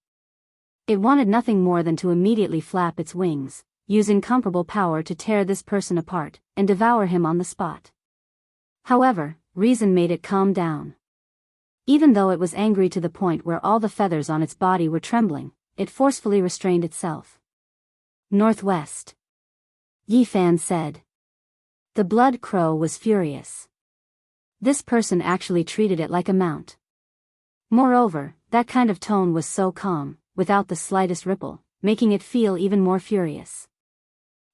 It wanted nothing more than to immediately flap its wings, use incomparable power to tear this person apart, and devour him on the spot. However, reason made it calm down. Even though it was angry to the point where all the feathers on its body were trembling, it forcefully restrained itself. Northwest. Yifan said. The blood crow was furious. This person actually treated it like a mount. Moreover, that kind of tone was so calm, without the slightest ripple, making it feel even more furious.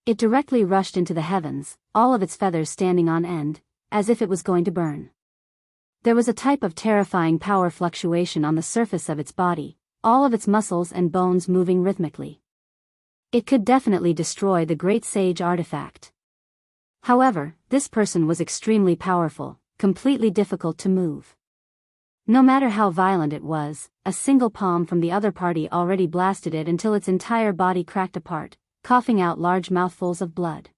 It directly rushed into the heavens, all of its feathers standing on end, as if it was going to burn. There was a type of terrifying power fluctuation on the surface of its body, all of its muscles and bones moving rhythmically. It could definitely destroy the great sage artifact. However, this person was extremely powerful, completely difficult to move. No matter how violent it was, a single palm from the other party already blasted it until its entire body cracked apart, coughing out large mouthfuls of blood.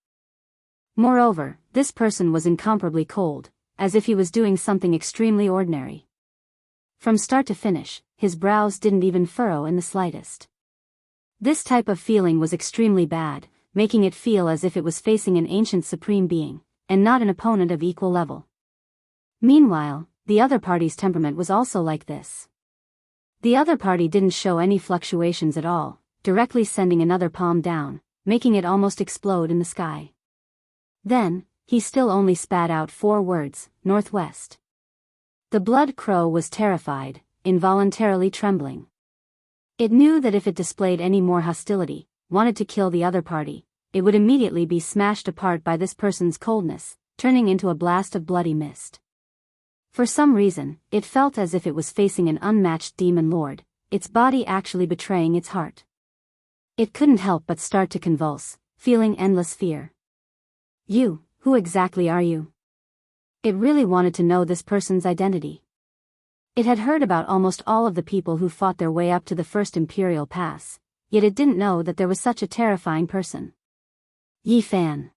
Moreover, this person was incomparably cold, as if he was doing something extremely ordinary. From start to finish, his brows didn't even furrow in the slightest. This type of feeling was extremely bad, making it feel as if it was facing an ancient supreme being, and not an opponent of equal level. Meanwhile, the other party's temperament was also like this. The other party didn't show any fluctuations at all, directly sending another palm down, making it almost explode in the sky. Then, he still only spat out 4 words, northwest. The blood crow was terrified, involuntarily trembling. It knew that if it displayed any more hostility, wanted to kill the other party, it would immediately be smashed apart by this person's coldness, turning into a blast of bloody mist. For some reason, it felt as if it was facing an unmatched demon lord, its body actually betraying its heart. It couldn't help but start to convulse, feeling endless fear. You, who exactly are you? It really wanted to know this person's identity. It had heard about almost all of the people who fought their way up to the first Imperial Pass, yet it didn't know that there was such a terrifying person. Yifan.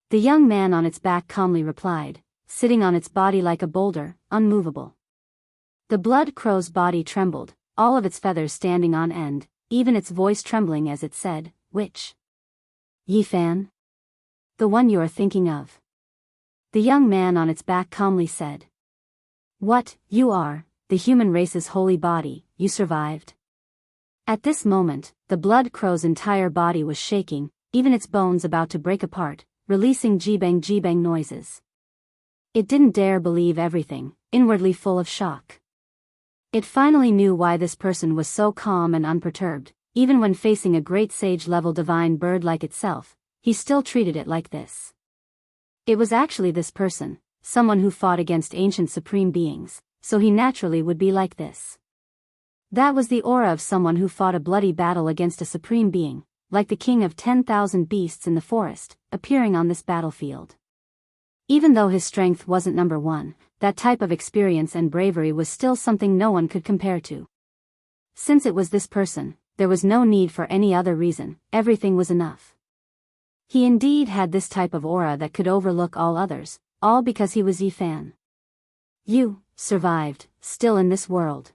The young man on its back calmly replied, sitting on its body like a boulder, unmovable. The blood crow's body trembled, all of its feathers standing on end, even its voice trembling as it said, "Which? Yifan? The one you are thinking of." The young man on its back calmly said. "What, you are, the human race's holy body, you survived?" At this moment, the blood crow's entire body was shaking, even its bones about to break apart, releasing jibang noises. It didn't dare believe everything, inwardly full of shock. It finally knew why this person was so calm and unperturbed, even when facing a great sage-level divine bird like itself, he still treated it like this. It was actually this person, someone who fought against ancient supreme beings, so he naturally would be like this. That was the aura of someone who fought a bloody battle against a supreme being, like the king of 10,000 beasts in the forest, appearing on this battlefield. Even though his strength wasn't number 1, that type of experience and bravery was still something no one could compare to. Since it was this person, there was no need for any other reason, everything was enough. He indeed had this type of aura that could overlook all others, all because he was Yi-Fan. You survived, still in this world.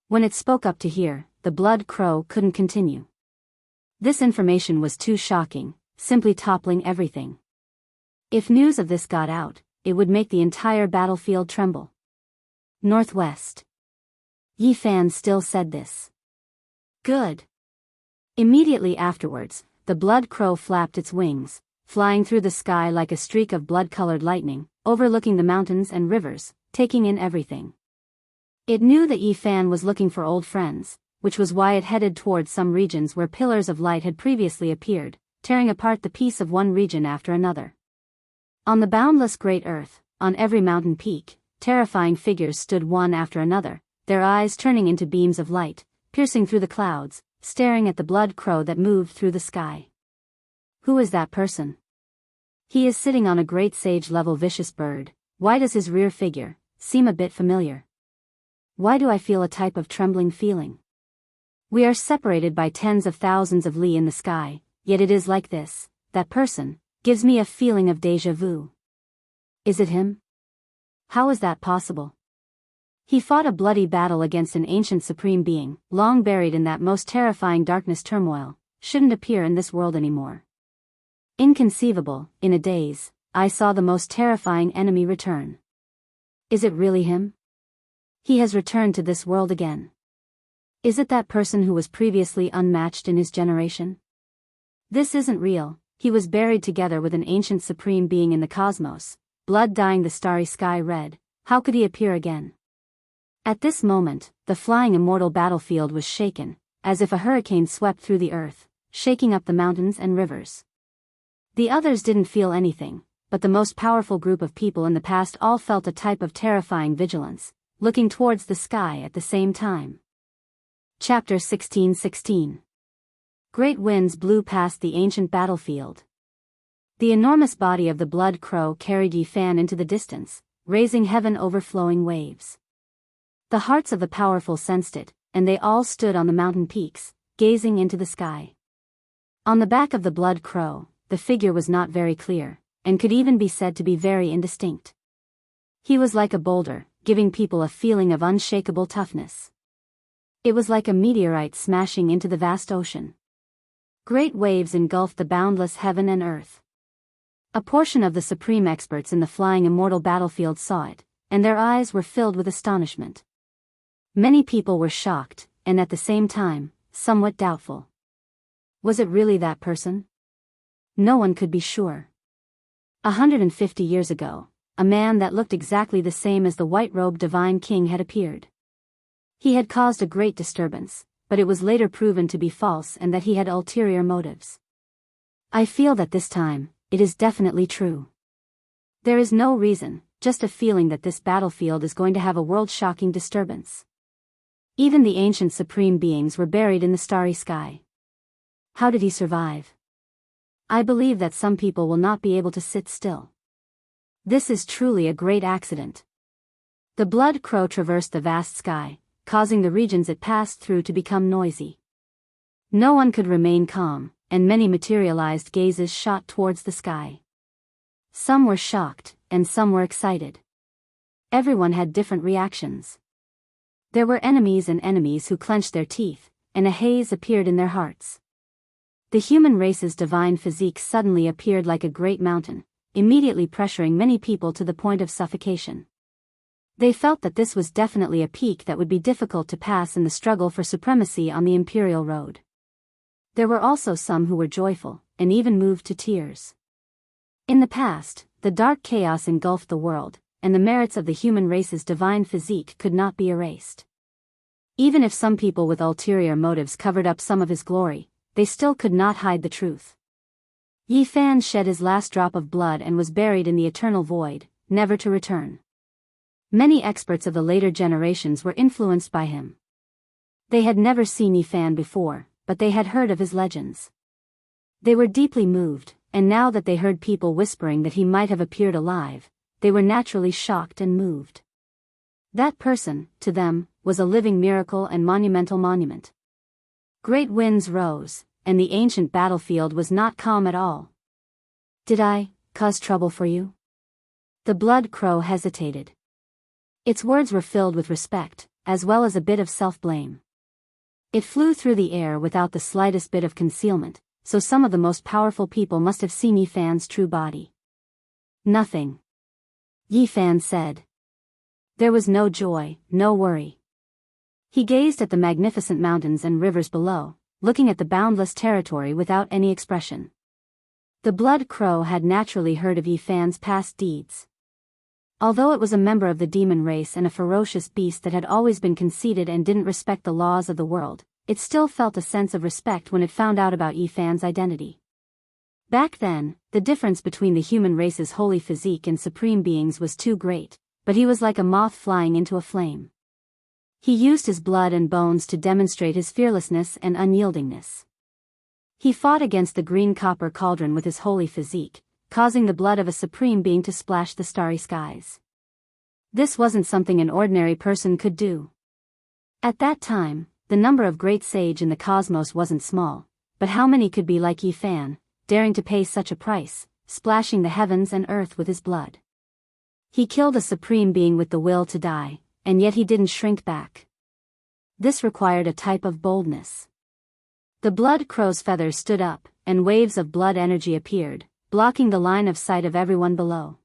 When it spoke up to hear, the blood crow couldn't continue. This information was too shocking, simply toppling everything. If news of this got out, it would make the entire battlefield tremble. Northwest. Yi-Fan still said this. Good. Immediately afterwards, the blood crow flapped its wings, flying through the sky like a streak of blood-colored lightning, overlooking the mountains and rivers, taking in everything. It knew that Yi-Fan was looking for old friends, which was why it headed towards some regions where pillars of light had previously appeared, tearing apart the piece of one region after another. On the boundless great earth, on every mountain peak, terrifying figures stood one after another, their eyes turning into beams of light, piercing through the clouds, staring at the blood crow that moved through the sky. Who is that person? He is sitting on a great sage-level vicious bird. Why does his rear figure seem a bit familiar? Why do I feel a type of trembling feeling? We are separated by tens of thousands of li in the sky, yet it is like this, that person gives me a feeling of déjà vu. Is it him? How is that possible? He fought a bloody battle against an ancient supreme being, long buried in that most terrifying darkness turmoil, shouldn't appear in this world anymore. Inconceivable, in a daze, I saw the most terrifying enemy return. Is it really him? He has returned to this world again. Is it that person who was previously unmatched in his generation? This isn't real. He was buried together with an ancient supreme being in the cosmos, blood dyeing the starry sky red. How could he appear again? At this moment, the flying immortal battlefield was shaken, as if a hurricane swept through the earth, shaking up the mountains and rivers. The others didn't feel anything, but the most powerful group of people in the past all felt a type of terrifying vigilance, looking towards the sky at the same time. Chapter 16:16. Great winds blew past the ancient battlefield. The enormous body of the blood crow carried Yi-Fan into the distance, raising heaven overflowing waves. The hearts of the powerful sensed it, and they all stood on the mountain peaks, gazing into the sky. On the back of the blood crow, the figure was not very clear, and could even be said to be very indistinct. He was like a boulder, giving people a feeling of unshakable toughness. It was like a meteorite smashing into the vast ocean. Great waves engulfed the boundless heaven and earth. A portion of the supreme experts in the flying immortal battlefield saw it, and their eyes were filled with astonishment. Many people were shocked, and at the same time, somewhat doubtful. Was it really that person? No one could be sure. 150 years ago, a man that looked exactly the same as the white-robed divine king had appeared. He had caused a great disturbance, but it was later proven to be false and that he had ulterior motives. I feel that this time, it is definitely true. There is no reason, just a feeling that this battlefield is going to have a world-shocking disturbance. Even the ancient supreme beings were buried in the starry sky. How did he survive? I believe that some people will not be able to sit still. This is truly a great accident. The blood crow traversed the vast sky, causing the regions it passed through to become noisy. No one could remain calm, and many materialized gazes shot towards the sky. Some were shocked, and some were excited. Everyone had different reactions. There were enemies and enemies who clenched their teeth, and a haze appeared in their hearts. The human race's divine physique suddenly appeared like a great mountain, immediately pressuring many people to the point of suffocation. They felt that this was definitely a peak that would be difficult to pass in the struggle for supremacy on the imperial road. There were also some who were joyful, and even moved to tears. In the past, the dark chaos engulfed the world, and the merits of the human race's divine physique could not be erased. Even if some people with ulterior motives covered up some of his glory, they still could not hide the truth. Yi-Fan shed his last drop of blood and was buried in the eternal void, never to return. Many experts of the later generations were influenced by him. They had never seen Yi-Fan before, but they had heard of his legends. They were deeply moved, and now that they heard people whispering that he might have appeared alive, they were naturally shocked and moved. That person, to them, was a living miracle and monumental monument. Great winds rose, and the ancient battlefield was not calm at all. "Did I cause trouble for you?" The blood crow hesitated. Its words were filled with respect, as well as a bit of self-blame. It flew through the air without the slightest bit of concealment, so some of the most powerful people must have seen Yi Fan's true body. "Nothing," Yi Fan said. There was no joy, no worry. He gazed at the magnificent mountains and rivers below, looking at the boundless territory without any expression. The blood crow had naturally heard of Yi Fan's past deeds. Although it was a member of the demon race and a ferocious beast that had always been conceited and didn't respect the laws of the world, it still felt a sense of respect when it found out about Yi Fan's identity. Back then, the difference between the human race's holy physique and supreme beings was too great, but he was like a moth flying into a flame. He used his blood and bones to demonstrate his fearlessness and unyieldingness. He fought against the green copper cauldron with his holy physique, causing the blood of a supreme being to splash the starry skies. This wasn't something an ordinary person could do. At that time, the number of great sage in the cosmos wasn't small, but how many could be like Yi Fan, daring to pay such a price, splashing the heavens and earth with his blood? He killed a supreme being with the will to die, and yet he didn't shrink back. This required a type of boldness. The blood crow's feathers stood up, and waves of blood energy appeared, blocking the line of sight of everyone below.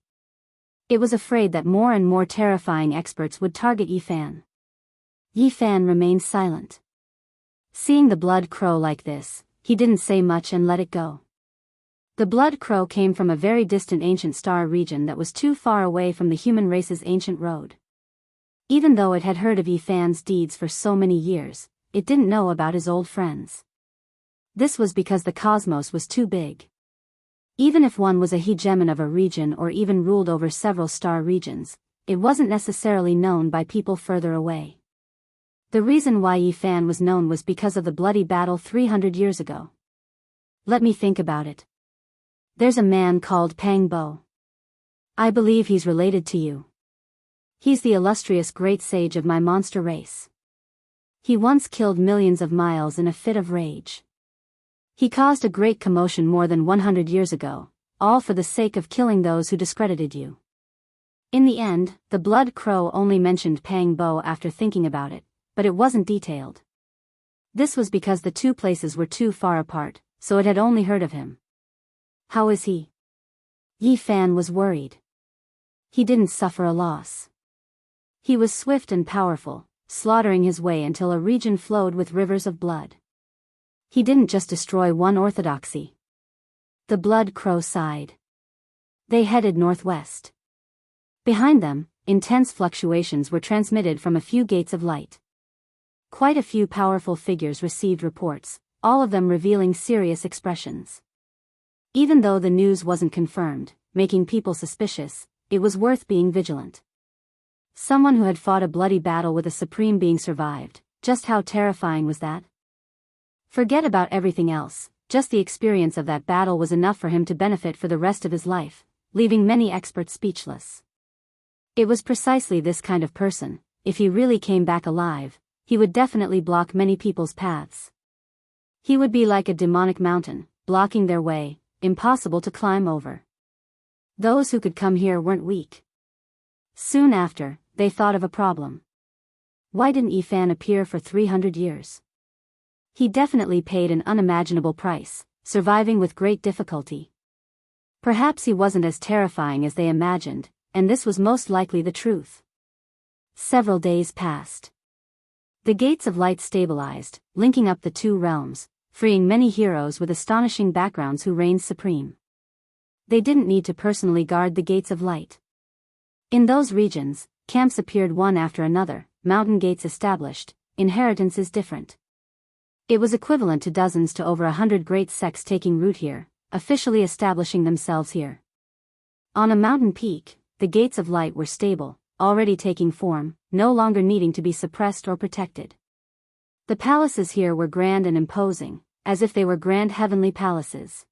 It was afraid that more and more terrifying experts would target Yi Fan. Yi Fan remained silent. Seeing the blood crow like this, he didn't say much and let it go. The blood crow came from a very distant ancient star region that was too far away from the human race's ancient road. Even though it had heard of Yi Fan's deeds for so many years, it didn't know about his old friends. This was because the cosmos was too big. Even if one was a hegemon of a region or even ruled over several star regions, it wasn't necessarily known by people further away. The reason why Yi Fan was known was because of the bloody battle 300 years ago. Let me think about it. There's a man called Pang Bo. I believe he's related to you. He's the illustrious great sage of my monster race. He once killed millions of miles in a fit of rage. He caused a great commotion more than 100 years ago, all for the sake of killing those who discredited you. In the end, the blood crow only mentioned Pang Bo after thinking about it, but it wasn't detailed. This was because the two places were too far apart, so it had only heard of him. How is he? Yi Fan was worried. He didn't suffer a loss. He was swift and powerful, slaughtering his way until a region flowed with rivers of blood. He didn't just destroy one orthodoxy. The blood crow sighed. They headed northwest. Behind them, intense fluctuations were transmitted from a few gates of light. Quite a few powerful figures received reports, all of them revealing serious expressions. Even though the news wasn't confirmed, making people suspicious, it was worth being vigilant. Someone who had fought a bloody battle with a supreme being survived. Just how terrifying was that? Forget about everything else, just the experience of that battle was enough for him to benefit for the rest of his life, leaving many experts speechless. It was precisely this kind of person, if he really came back alive, he would definitely block many people's paths. He would be like a demonic mountain, blocking their way, impossible to climb over. Those who could come here weren't weak. Soon after, they thought of a problem. Why didn't Yi Fan appear for 300 years? He definitely paid an unimaginable price, surviving with great difficulty. Perhaps he wasn't as terrifying as they imagined, and this was most likely the truth. Several days passed. The gates of light stabilized, linking up the two realms, freeing many heroes with astonishing backgrounds who reigned supreme. They didn't need to personally guard the gates of light. In those regions, camps appeared one after another, mountain gates established, inheritance is different. It was equivalent to dozens to over 100 great sects taking root here, officially establishing themselves here. On a mountain peak, the gates of light were stable, already taking form, no longer needing to be suppressed or protected. The palaces here were grand and imposing, as if they were grand heavenly palaces.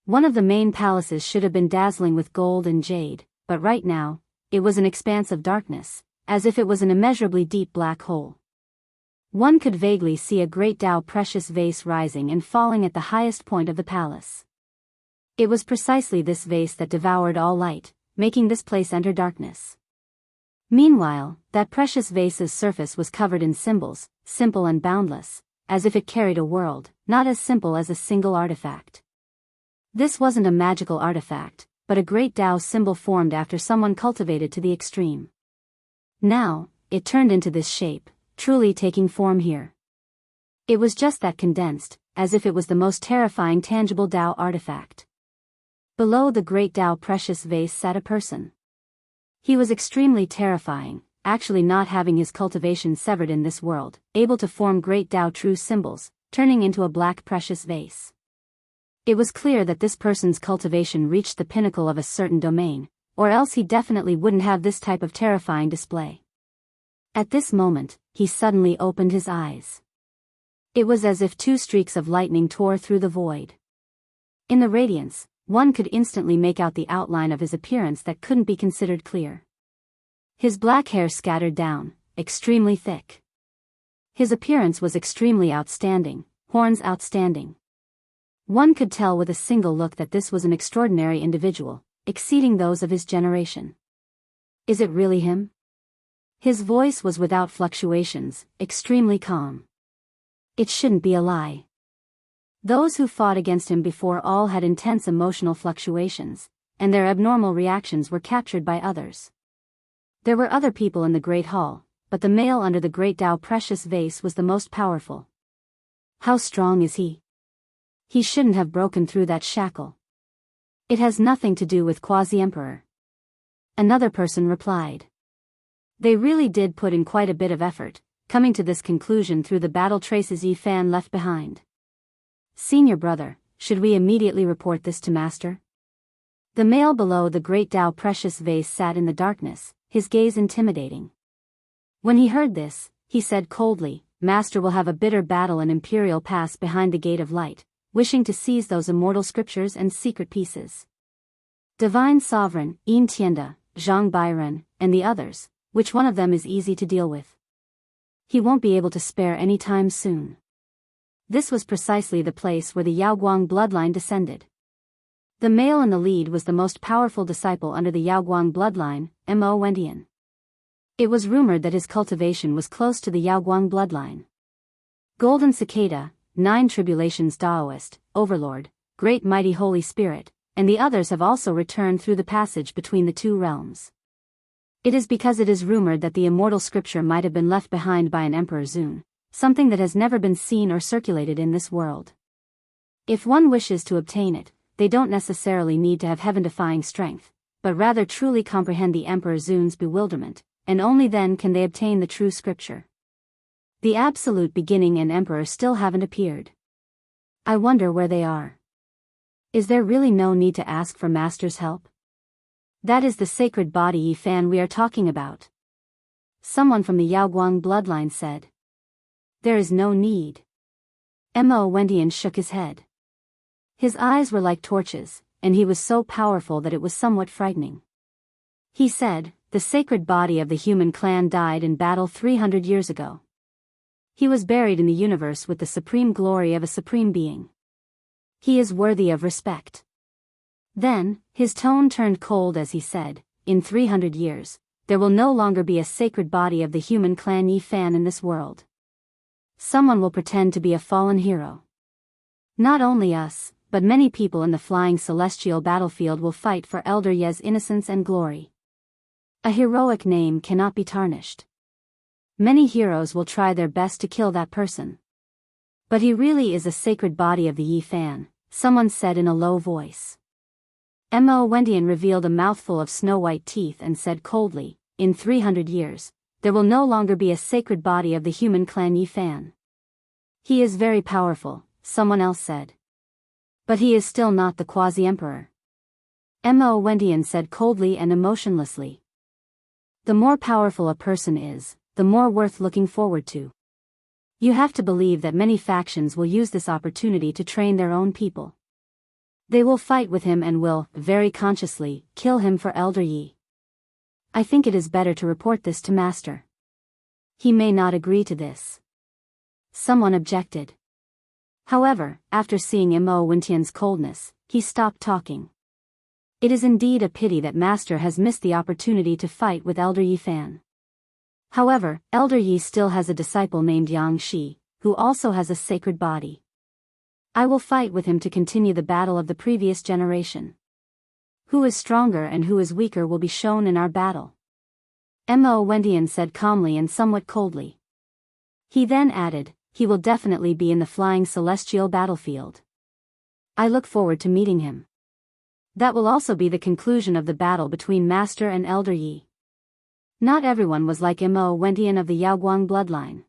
One of the main palaces should have been dazzling with gold and jade, but right now, it was an expanse of darkness, as if it was an immeasurably deep black hole. One could vaguely see a great Tao precious vase rising and falling at the highest point of the palace. It was precisely this vase that devoured all light, making this place enter darkness. Meanwhile, that precious vase's surface was covered in symbols, simple and boundless, as if it carried a world, not as simple as a single artifact. This wasn't a magical artifact, but a great Tao symbol formed after someone cultivated to the extreme. Now, it turned into this shape, truly taking form here. It was just that condensed, as if it was the most terrifying tangible Tao artifact. Below the great Tao precious vase sat a person. He was extremely terrifying, actually not having his cultivation severed in this world, able to form great Tao true symbols, turning into a black precious vase. It was clear that this person's cultivation reached the pinnacle of a certain domain, or else he definitely wouldn't have this type of terrifying display. At this moment, he suddenly opened his eyes. It was as if two streaks of lightning tore through the void. In the radiance, one could instantly make out the outline of his appearance that couldn't be considered clear. His black hair scattered down, extremely thick. His appearance was extremely outstanding, horns outstanding. One could tell with a single look that this was an extraordinary individual, exceeding those of his generation. Is it really him? His voice was without fluctuations, extremely calm. It shouldn't be a lie. Those who fought against him before all had intense emotional fluctuations, and their abnormal reactions were captured by others. There were other people in the Great Hall, but the male under the Great Tao precious vase was the most powerful. How strong is he? He shouldn't have broken through that shackle. It has nothing to do with Quasi-Emperor. Another person replied. They really did put in quite a bit of effort, coming to this conclusion through the battle traces Yi Fan left behind. Senior brother, should we immediately report this to Master? The male below the Great Tao precious vase sat in the darkness, his gaze intimidating. When he heard this, he said coldly, Master will have a bitter battle in Imperial Pass behind the Gate of Light, wishing to seize those immortal scriptures and secret pieces. Divine Sovereign, Yin Tianda, Zhang Bairen, and the others, which one of them is easy to deal with? He won't be able to spare any time soon. This was precisely the place where the Yaoguang bloodline descended. The male in the lead was the most powerful disciple under the Yaoguang bloodline, Mo Wendian. It was rumored that his cultivation was close to the Yaoguang bloodline. Golden Cicada, Nine Tribulations Taoist, Overlord, Great Mighty Holy Spirit, and the others have also returned through the passage between the two realms. It is because it is rumored that the immortal scripture might have been left behind by an Emperor Zun, something that has never been seen or circulated in this world. If one wishes to obtain it, they don't necessarily need to have heaven-defying strength, but rather truly comprehend the Emperor Zun's bewilderment, and only then can they obtain the true scripture. The absolute beginning and Emperor still haven't appeared. I wonder where they are. Is there really no need to ask for Master's help? That is the sacred body Yi Fan we are talking about. Someone from the Yaoguang bloodline said. There is no need. Mo Wendian shook his head. His eyes were like torches, and he was so powerful that it was somewhat frightening. He said, the sacred body of the human clan died in battle 300 years ago. He was buried in the universe with the supreme glory of a supreme being. He is worthy of respect. Then, his tone turned cold as he said, in 300 years, there will no longer be a sacred body of the human clan Yi Fan in this world. Someone will pretend to be a fallen hero. Not only us, but many people in the flying celestial battlefield will fight for Elder Ye's innocence and glory. A heroic name cannot be tarnished. Many heroes will try their best to kill that person. But he really is a sacred body of the Yi Fan, someone said in a low voice. Mo Wendian revealed a mouthful of snow-white teeth and said coldly, in 300 years, there will no longer be a sacred body of the human clan Yi Fan. He is very powerful, someone else said. But he is still not the Quasi-Emperor. Mo Wendian said coldly and emotionlessly. The more powerful a person is, the more worth looking forward to. You have to believe that many factions will use this opportunity to train their own people. They will fight with him and will, very consciously, kill him for Elder Yi. I think it is better to report this to Master. He may not agree to this. Someone objected. However, after seeing Mo Wintian's coldness, he stopped talking. It is indeed a pity that Master has missed the opportunity to fight with Elder Yi Fan. However, Elder Yi still has a disciple named Yang Shi, who also has a sacred body. I will fight with him to continue the battle of the previous generation. Who is stronger and who is weaker will be shown in our battle. Mo Wintian said calmly and somewhat coldly. He then added, he will definitely be in the flying celestial battlefield. I look forward to meeting him. That will also be the conclusion of the battle between Master and Elder Yi. Not everyone was like Mo Wintian of the Yaoguang bloodline.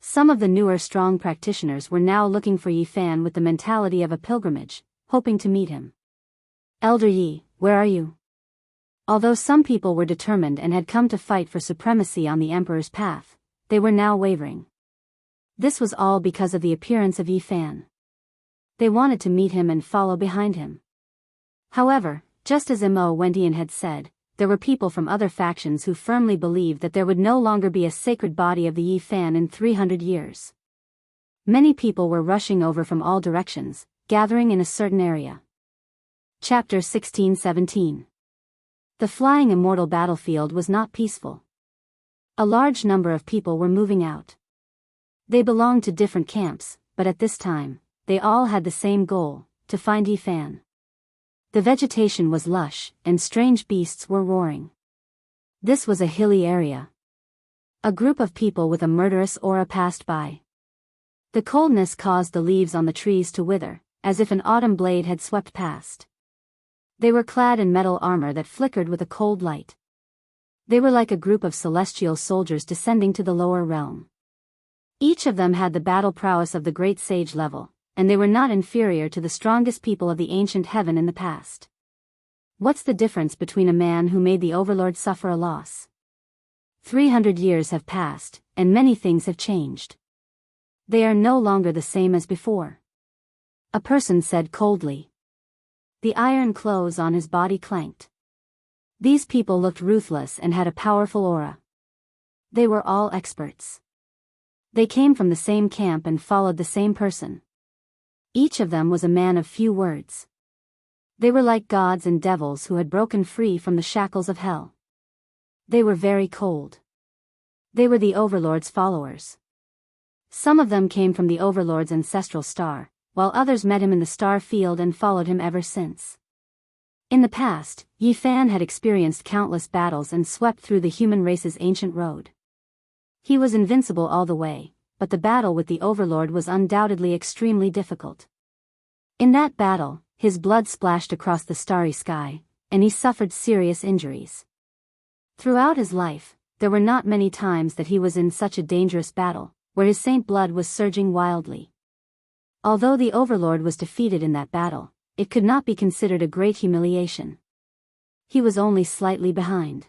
Some of the newer strong practitioners were now looking for Yi Fan with the mentality of a pilgrimage, hoping to meet him. Elder Yi, where are you? Although some people were determined and had come to fight for supremacy on the Emperor's path, they were now wavering. This was all because of the appearance of Yi Fan. They wanted to meet him and follow behind him. However, just as Mo Wintian had said, there were people from other factions who firmly believed that there would no longer be a sacred body of the Yi Fan in 300 years. Many people were rushing over from all directions, gathering in a certain area. Chapter 16-17. The flying immortal battlefield was not peaceful. A large number of people were moving out. They belonged to different camps, but at this time, they all had the same goal, to find Yi Fan. The vegetation was lush, and strange beasts were roaring. This was a hilly area. A group of people with a murderous aura passed by. The coldness caused the leaves on the trees to wither, as if an autumn blade had swept past. They were clad in metal armor that flickered with a cold light. They were like a group of celestial soldiers descending to the lower realm. Each of them had the battle prowess of the great sage level, and they were not inferior to the strongest people of the ancient heaven in the past. What's the difference between a man who made the Overlord suffer a loss? 300 years have passed, and many things have changed. They are no longer the same as before. A person said coldly. The iron clothes on his body clanked. These people looked ruthless and had a powerful aura. They were all experts. They came from the same camp and followed the same person. Each of them was a man of few words. They were like gods and devils who had broken free from the shackles of hell. They were very cold. They were the Overlord's followers. Some of them came from the Overlord's ancestral star, while others met him in the star field and followed him ever since. In the past, Yi Fan had experienced countless battles and swept through the human race's ancient road. He was invincible all the way, but the battle with the Overlord was undoubtedly extremely difficult. In that battle, his blood splashed across the starry sky, and he suffered serious injuries. Throughout his life, there were not many times that he was in such a dangerous battle, where his saint blood was surging wildly. Although the Overlord was defeated in that battle, it could not be considered a great humiliation. He was only slightly behind.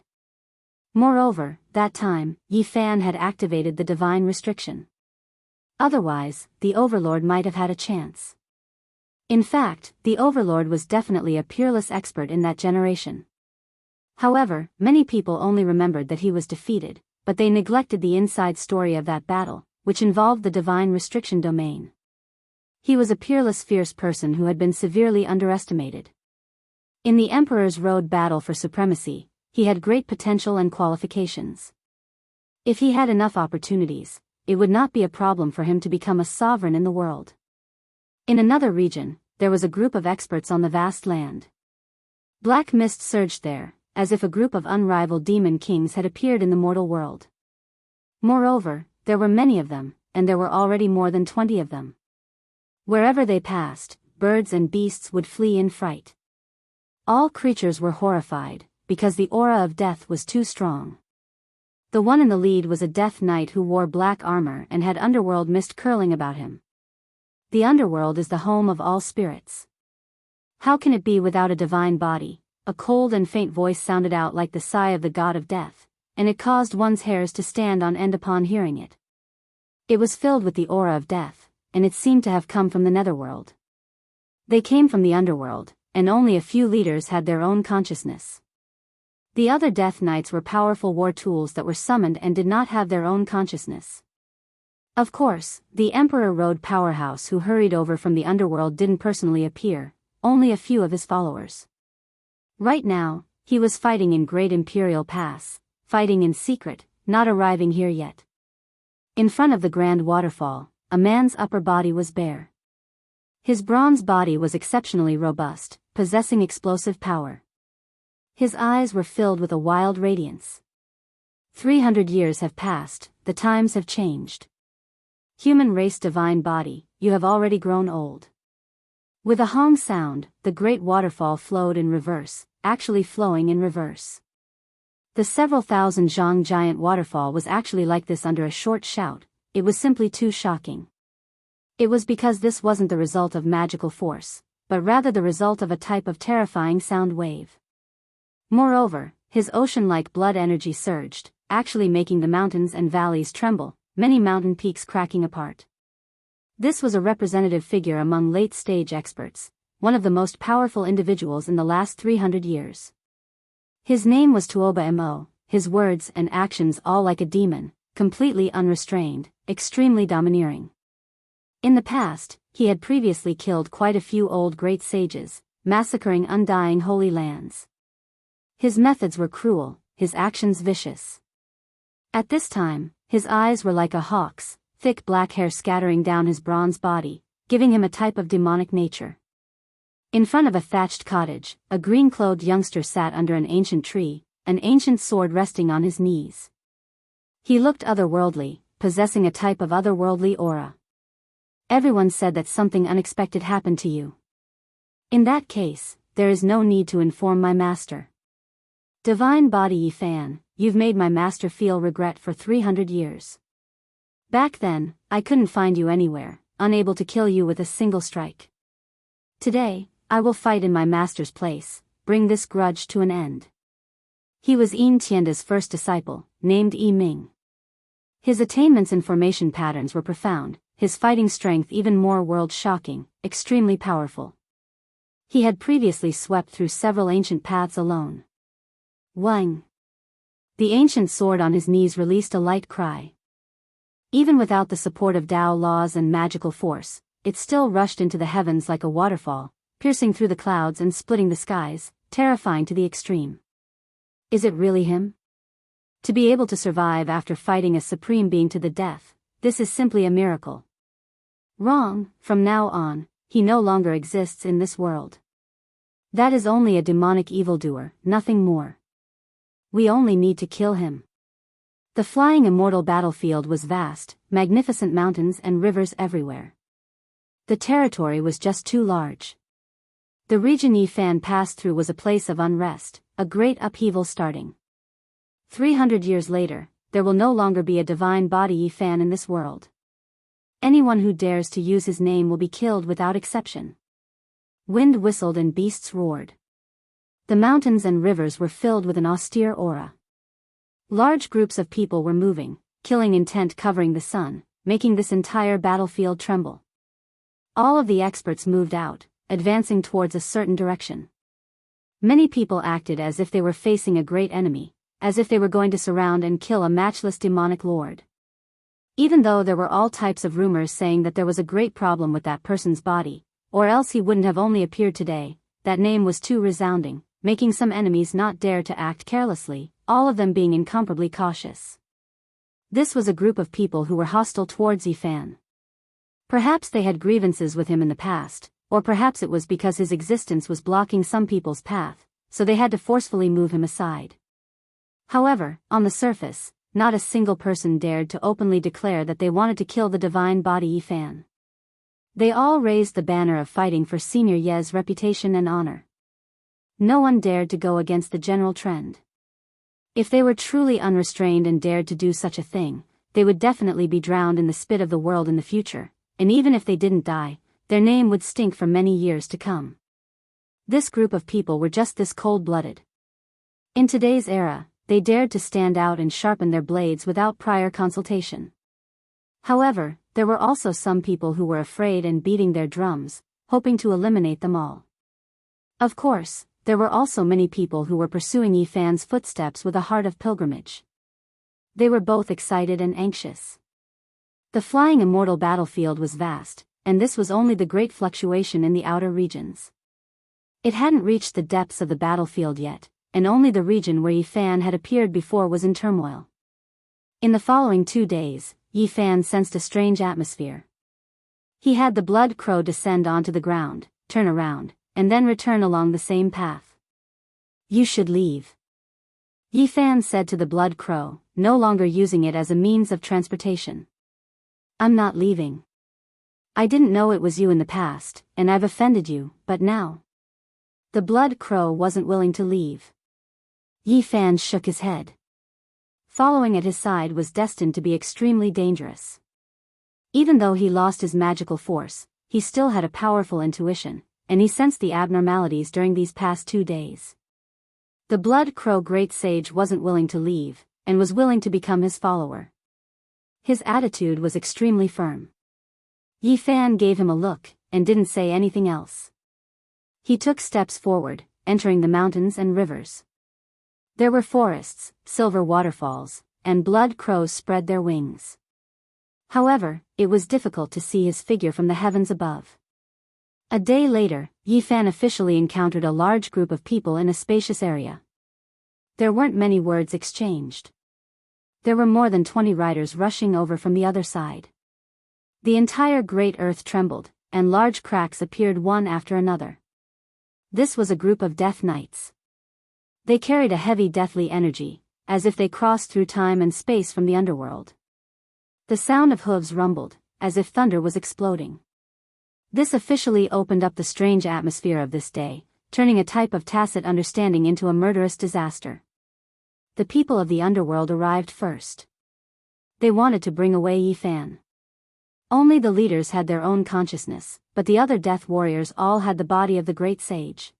Moreover, that time, Yi Fan had activated the divine restriction. Otherwise, the Overlord might have had a chance. In fact, the Overlord was definitely a peerless expert in that generation. However, many people only remembered that he was defeated, but they neglected the inside story of that battle, which involved the divine restriction domain. He was a peerless fierce person who had been severely underestimated. In the Emperor's Road battle for supremacy, he had great potential and qualifications. If he had enough opportunities, it would not be a problem for him to become a sovereign in the world. In another region, there was a group of experts on the vast land. Black mist surged there, as if a group of unrivaled demon kings had appeared in the mortal world. Moreover, there were many of them, and there were already more than 20 of them. Wherever they passed, birds and beasts would flee in fright. All creatures were horrified, because the aura of death was too strong. The one in the lead was a death knight who wore black armor and had underworld mist curling about him. The underworld is the home of all spirits. How can it be without a divine body? A cold and faint voice sounded out like the sigh of the god of death, and it caused one's hairs to stand on end upon hearing it. It was filled with the aura of death, and it seemed to have come from the netherworld. They came from the underworld, and only a few leaders had their own consciousness. The other Death Knights were powerful war tools that were summoned and did not have their own consciousness. Of course, the Emperor Road powerhouse who hurried over from the underworld didn't personally appear, only a few of his followers. Right now, he was fighting in Great Imperial Pass, fighting in secret, not arriving here yet. In front of the Grand Waterfall, a man's upper body was bare. His bronze body was exceptionally robust, possessing explosive power. His eyes were filled with a wild radiance. 300 years have passed, the times have changed. Human race divine body, you have already grown old. With a hong sound, the great waterfall flowed in reverse, actually flowing in reverse. The several thousand zhang giant waterfall was actually like this under a short shout. It was simply too shocking. It was because this wasn't the result of magical force, but rather the result of a type of terrifying sound wave. Moreover, his ocean-like blood energy surged, actually making the mountains and valleys tremble, many mountain peaks cracking apart. This was a representative figure among late-stage experts, one of the most powerful individuals in the last 300 years. His name was Tuoba Mo, his words and actions all like a demon, completely unrestrained, extremely domineering. In the past, he had previously killed quite a few old great sages, massacring undying holy lands. His methods were cruel, his actions vicious. At this time, his eyes were like a hawk's, thick black hair scattering down his bronze body, giving him a type of demonic nature. In front of a thatched cottage, a green-clothed youngster sat under an ancient tree, an ancient sword resting on his knees. He looked otherworldly, possessing a type of otherworldly aura. Everyone said that something unexpected happened to you. In that case, there is no need to inform my master. Divine Body Yifan, you've made my master feel regret for 300 years. Back then, I couldn't find you anywhere, unable to kill you with a single strike. Today, I will fight in my master's place, bring this grudge to an end. He was Yin Tianda's first disciple, named Yi Ming. His attainments in formation patterns were profound, his fighting strength even more world-shocking, extremely powerful. He had previously swept through several ancient paths alone. Wang! The ancient sword on his knees released a light cry. Even without the support of Tao laws and magical force, it still rushed into the heavens like a waterfall, piercing through the clouds and splitting the skies, terrifying to the extreme. Is it really him? To be able to survive after fighting a supreme being to the death, this is simply a miracle. Wrong, from now on, he no longer exists in this world. That is only a demonic evildoer, nothing more. We only need to kill him. The flying immortal battlefield was vast, magnificent mountains and rivers everywhere. The territory was just too large. The region Yifan passed through was a place of unrest, a great upheaval starting. 300 years later, there will no longer be a divine body Yifan in this world. Anyone who dares to use his name will be killed without exception. Wind whistled and beasts roared. The mountains and rivers were filled with an austere aura. Large groups of people were moving, killing intent covering the sun, making this entire battlefield tremble. All of the experts moved out, advancing towards a certain direction. Many people acted as if they were facing a great enemy, as if they were going to surround and kill a matchless demonic lord. Even though there were all types of rumors saying that there was a great problem with that person's body, or else he wouldn't have only appeared today, that name was too resounding, making some enemies not dare to act carelessly, all of them being incomparably cautious. This was a group of people who were hostile towards Yifan. Perhaps they had grievances with him in the past, or perhaps it was because his existence was blocking some people's path, so they had to forcefully move him aside. However, on the surface, not a single person dared to openly declare that they wanted to kill the divine body Yifan. They all raised the banner of fighting for Senior Ye's reputation and honor. No one dared to go against the general trend. If they were truly unrestrained and dared to do such a thing, they would definitely be drowned in the spit of the world in the future, and even if they didn't die, their name would stink for many years to come. This group of people were just this cold-blooded. In today's era, they dared to stand out and sharpen their blades without prior consultation. However, there were also some people who were afraid and beating their drums, hoping to eliminate them all. Of course, there were also many people who were pursuing Yi Fan's footsteps with a heart of pilgrimage. They were both excited and anxious. The flying immortal battlefield was vast, and this was only the great fluctuation in the outer regions. It hadn't reached the depths of the battlefield yet, and only the region where Yi Fan had appeared before was in turmoil. In the following 2 days, Yi Fan sensed a strange atmosphere. He had the blood crow descend onto the ground, turn around, and then return along the same path. "You should leave," Yi Fan said to the blood crow, no longer using it as a means of transportation. "I'm not leaving. I didn't know it was you in the past, and I've offended you, but now." The blood crow wasn't willing to leave. Yi Fan shook his head. Following at his side was destined to be extremely dangerous. Even though he lost his magical force, he still had a powerful intuition, and he sensed the abnormalities during these past 2 days. The blood crow great sage wasn't willing to leave, and was willing to become his follower. His attitude was extremely firm. Yi Fan gave him a look, and didn't say anything else. He took steps forward, entering the mountains and rivers. There were forests, silver waterfalls, and blood crows spread their wings. However, it was difficult to see his figure from the heavens above. A day later, Yi Fan officially encountered a large group of people in a spacious area. There weren't many words exchanged. There were more than 20 riders rushing over from the other side. The entire great earth trembled, and large cracks appeared one after another. This was a group of death knights. They carried a heavy deathly energy, as if they crossed through time and space from the underworld. The sound of hooves rumbled, as if thunder was exploding. This officially opened up the strange atmosphere of this day, turning a type of tacit understanding into a murderous disaster. The people of the underworld arrived first. They wanted to bring away Yi Fan. Only the leaders had their own consciousness, but the other death warriors all had the body of the great sage.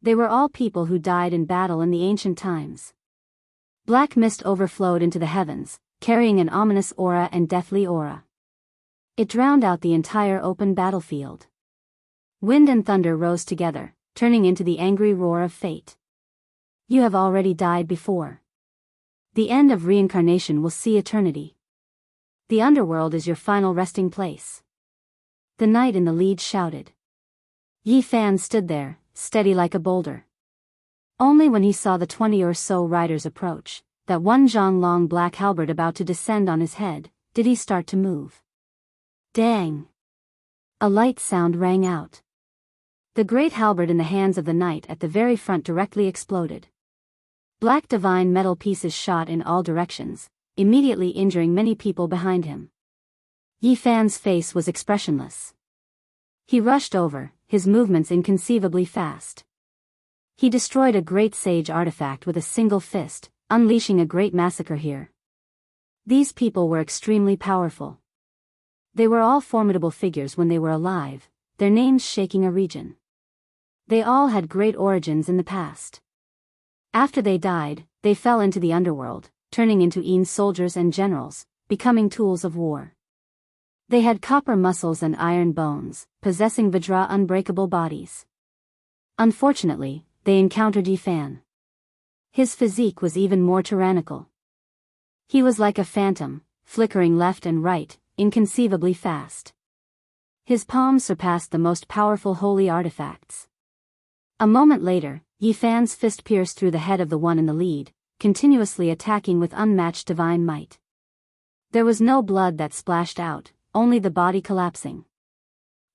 They were all people who died in battle in the ancient times. Black mist overflowed into the heavens, carrying an ominous aura and deathly aura. It drowned out the entire open battlefield. Wind and thunder rose together, turning into the angry roar of fate. You have already died before. The end of reincarnation will see eternity. The underworld is your final resting place. The knight in the lead shouted. Yi Fan stood there, steady like a boulder. Only when he saw the 20 or so riders approach, that one long black halberd about to descend on his head, did he start to move. Dang! A light sound rang out. The great halberd in the hands of the knight at the very front directly exploded. Black divine metal pieces shot in all directions, immediately injuring many people behind him. Yi Fan's face was expressionless. He rushed over, his movements inconceivably fast. He destroyed a great sage artifact with a single fist, unleashing a great massacre here. These people were extremely powerful. They were all formidable figures when they were alive, their names shaking a region. They all had great origins in the past. After they died, they fell into the underworld, turning into soldiers and generals, becoming tools of war. They had copper muscles and iron bones, possessing Vajra unbreakable bodies. Unfortunately, they encountered Yi Fan. His physique was even more tyrannical. He was like a phantom, flickering left and right, inconceivably fast. His palms surpassed the most powerful holy artifacts. A moment later, Yi Fan's fist pierced through the head of the one in the lead, continuously attacking with unmatched divine might. There was no blood that splashed out, only the body collapsing.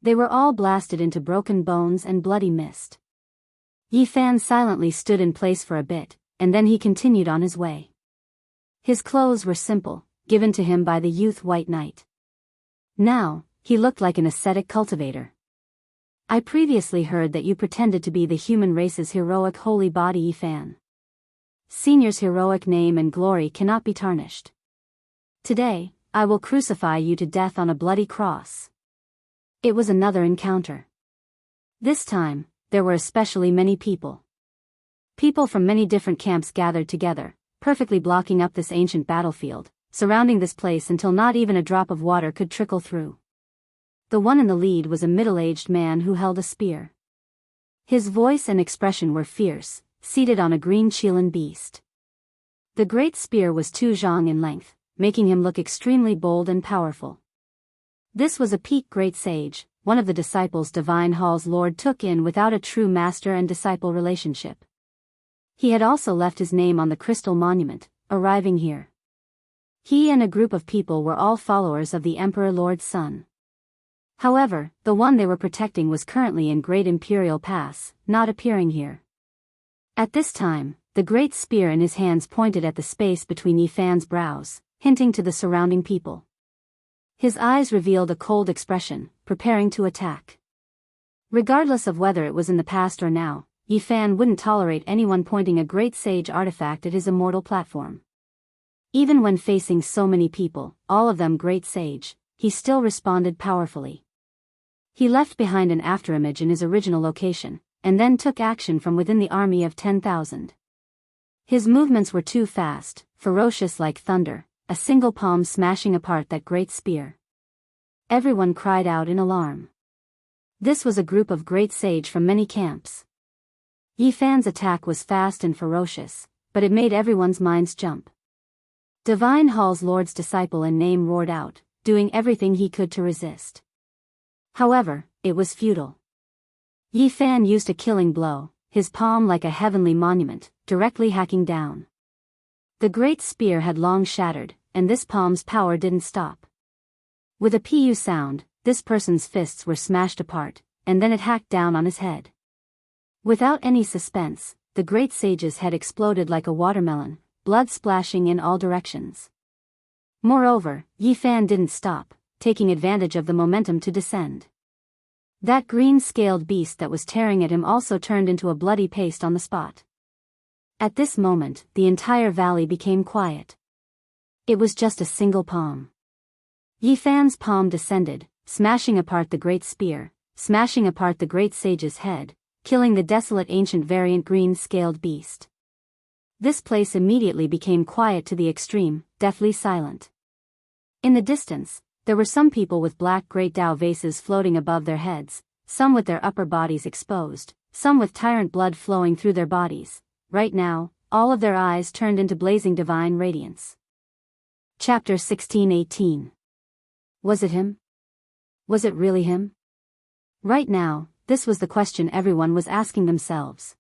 They were all blasted into broken bones and bloody mist. Yi Fan silently stood in place for a bit, and then he continued on his way. His clothes were simple, given to him by the youth White Knight. Now, he looked like an ascetic cultivator. I previously heard that you pretended to be the human race's heroic holy body Yi Fan. Senior's heroic name and glory cannot be tarnished. Today, I will crucify you to death on a bloody cross. It was another encounter. This time, there were especially many people. People from many different camps gathered together, perfectly blocking up this ancient battlefield, surrounding this place until not even a drop of water could trickle through. The one in the lead was a middle-aged man who held a spear. His voice and expression were fierce, seated on a green Chilan beast. The great spear was 2 zhang in length, making him look extremely bold and powerful. This was a peak great sage, one of the disciples Divine Hall's Lord took in without a true master and disciple relationship. He had also left his name on the crystal monument, arriving here. He and a group of people were all followers of the Emperor Lord's son. However, the one they were protecting was currently in Great Imperial Pass, not appearing here. At this time, the great spear in his hands pointed at the space between Yifan's brows, hinting to the surrounding people. His eyes revealed a cold expression, preparing to attack. Regardless of whether it was in the past or now, Yifan wouldn't tolerate anyone pointing a great sage artifact at his immortal platform. Even when facing so many people, all of them great sage, he still responded powerfully. He left behind an afterimage in his original location, and then took action from within the army of 10,000. His movements were too fast, ferocious like thunder, a single palm smashing apart that great spear. Everyone cried out in alarm. This was a group of great sage from many camps. Yifan's attack was fast and ferocious, but it made everyone's minds jump. Divine Hall's Lord's disciple in name roared out, doing everything he could to resist. However, it was futile. Yifan used a killing blow, his palm like a heavenly monument, directly hacking down. The great spear had long shattered, and this palm's power didn't stop. With a pu sound, this person's fists were smashed apart, and then it hacked down on his head. Without any suspense, the great sage's head exploded like a watermelon, blood splashing in all directions. Moreover, Yifan didn't stop, taking advantage of the momentum to descend. That green-scaled beast that was tearing at him also turned into a bloody paste on the spot. At this moment, the entire valley became quiet. It was just a single palm. Yifan's palm descended, smashing apart the great spear, smashing apart the great sage's head, killing the desolate ancient variant green-scaled beast. This place immediately became quiet to the extreme, deathly silent. In the distance, there were some people with black great Tao vases floating above their heads, some with their upper bodies exposed, some with tyrant blood flowing through their bodies. Right now, all of their eyes turned into blazing divine radiance. Chapter 16:18. Was it him? Was it really him? Right now, this was the question everyone was asking themselves.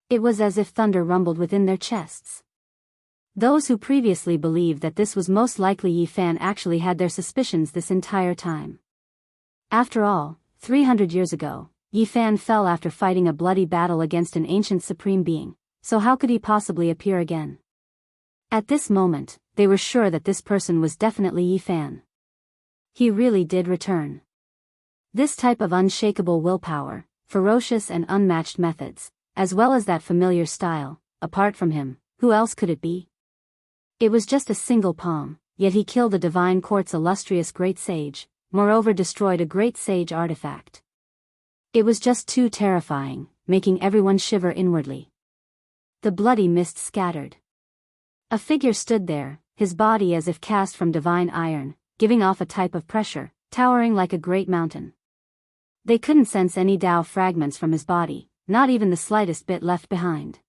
It was as if thunder rumbled within their chests. Those who previously believed that this was most likely Yifan actually had their suspicions this entire time. After all, 300 years ago, Yifan fell after fighting a bloody battle against an ancient supreme being, so how could he possibly appear again? At this moment, they were sure that this person was definitely Yifan. He really did return. This type of unshakable willpower, ferocious and unmatched methods, as well as that familiar style, apart from him, who else could it be? It was just a single palm, yet he killed a divine court's illustrious great sage, moreover destroyed a great sage artifact. It was just too terrifying, making everyone shiver inwardly. The bloody mist scattered. A figure stood there, his body as if cast from divine iron, giving off a type of pressure, towering like a great mountain. They couldn't sense any Tao fragments from his body, not even the slightest bit left behind.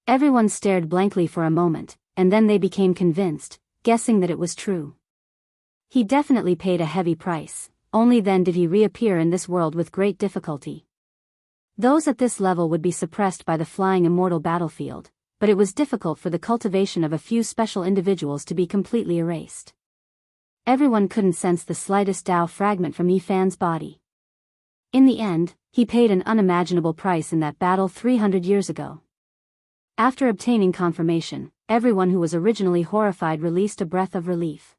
Everyone stared blankly for a moment, and then they became convinced, guessing that it was true. He definitely paid a heavy price, only then did he reappear in this world with great difficulty. Those at this level would be suppressed by the flying immortal battlefield, but it was difficult for the cultivation of a few special individuals to be completely erased. Everyone couldn't sense the slightest Tao fragment from Yifan's body. In the end, he paid an unimaginable price in that battle 300 years ago. After obtaining confirmation, everyone who was originally horrified released a breath of relief.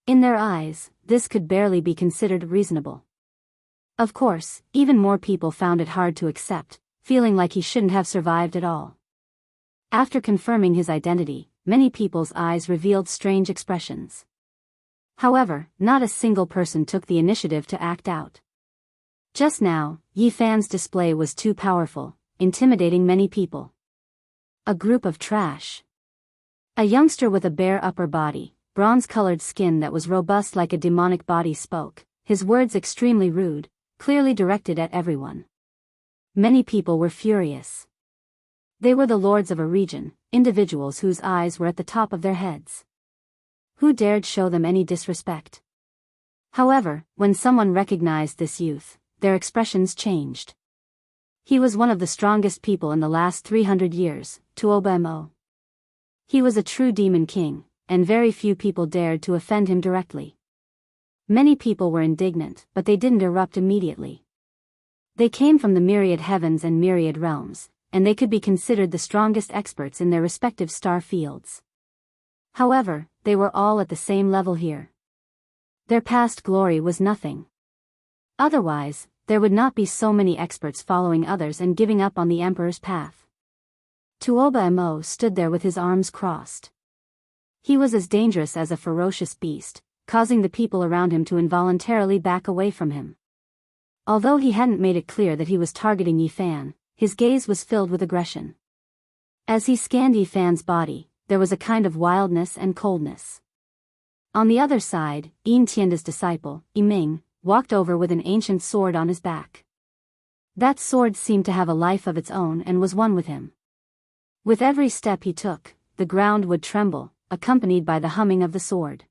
In their eyes, this could barely be considered reasonable. Of course, even more people found it hard to accept, feeling like he shouldn't have survived at all. After confirming his identity, many people's eyes revealed strange expressions. However, not a single person took the initiative to act out. Just now, Yifan's display was too powerful, intimidating many people. A group of trash. A youngster with a bare upper body, bronze-colored skin that was robust like a demonic body spoke, his words extremely rude, clearly directed at everyone. Many people were furious. They were the lords of a region, individuals whose eyes were at the top of their heads. Who dared show them any disrespect? However, when someone recognized this youth, their expressions changed. He was one of the strongest people in the last 300 years, Tuoba. He was a true demon king, and very few people dared to offend him directly. Many people were indignant, but they didn't erupt immediately. They came from the myriad heavens and myriad realms, and they could be considered the strongest experts in their respective star fields. However, they were all at the same level here. Their past glory was nothing. Otherwise, there would not be so many experts following others and giving up on the emperor's path. Tuoba stood there with his arms crossed. He was as dangerous as a ferocious beast, causing the people around him to involuntarily back away from him. Although he hadn't made it clear that he was targeting Yifan, his gaze was filled with aggression. As he scanned Yifan's body, there was a kind of wildness and coldness. On the other side, Yin Tianda's disciple, Yiming, walked over with an ancient sword on his back. That sword seemed to have a life of its own and was one with him. With every step he took, the ground would tremble, accompanied by the humming of the sword.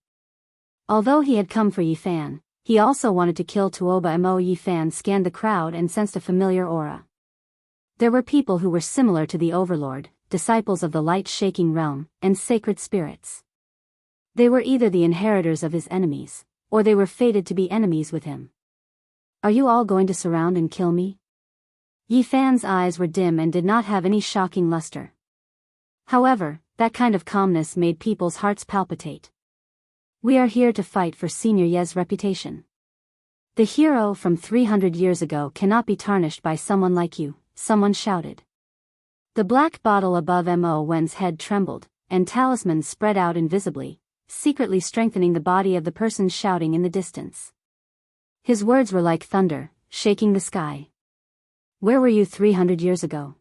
Although he had come for Yifan, he also wanted to kill Tuoba. Yifan scanned the crowd and sensed a familiar aura. There were people who were similar to the Overlord, disciples of the light-shaking realm, and sacred spirits. They were either the inheritors of his enemies, or they were fated to be enemies with him. Are you all going to surround and kill me? Yifan's eyes were dim and did not have any shocking luster. However, that kind of calmness made people's hearts palpitate. We are here to fight for Senior Ye's reputation. The hero from 300 years ago cannot be tarnished by someone like you, someone shouted. The black bottle above Mo Wen's head trembled, and talismans spread out invisibly, secretly strengthening the body of the person shouting in the distance. His words were like thunder, shaking the sky. Where were you 300 years ago?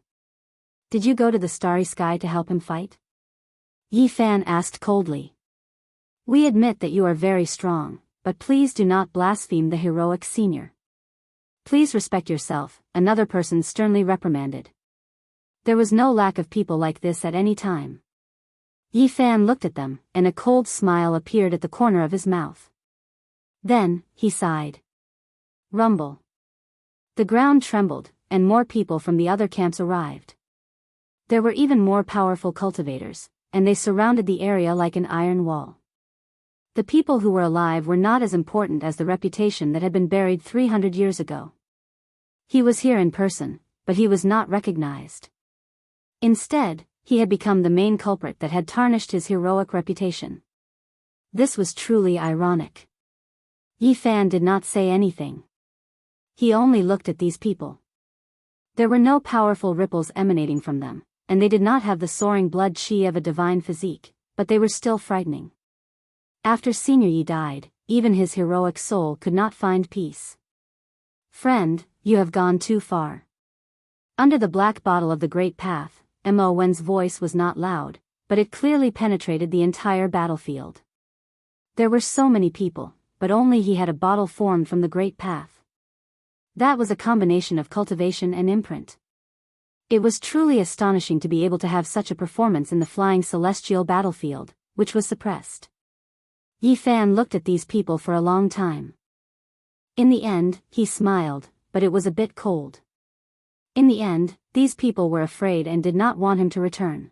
Did you go to the starry sky to help him fight? Yifan asked coldly. We admit that you are very strong, but please do not blaspheme the heroic senior. Please respect yourself, another person sternly reprimanded. There was no lack of people like this at any time. Yifan looked at them, and a cold smile appeared at the corner of his mouth. Then, he sighed. Rumble. The ground trembled, and more people from the other camps arrived. There were even more powerful cultivators, and they surrounded the area like an iron wall. The people who were alive were not as important as the reputation that had been buried 300 years ago. He was here in person, but he was not recognized. Instead, he had become the main culprit that had tarnished his heroic reputation. This was truly ironic. Yifan did not say anything. He only looked at these people. There were no powerful ripples emanating from them, and they did not have the soaring blood chi of a divine physique, but they were still frightening. After Senior Yi died, even his heroic soul could not find peace. Friend, you have gone too far. Under the black bottle of the Great Path, Mo Wen's voice was not loud, but it clearly penetrated the entire battlefield. There were so many people, but only he had a bottle formed from the Great Path. That was a combination of cultivation and imprint. It was truly astonishing to be able to have such a performance in the flying celestial battlefield, which was suppressed. Yifan looked at these people for a long time. In the end, he smiled, but it was a bit cold. In the end, these people were afraid and did not want him to return.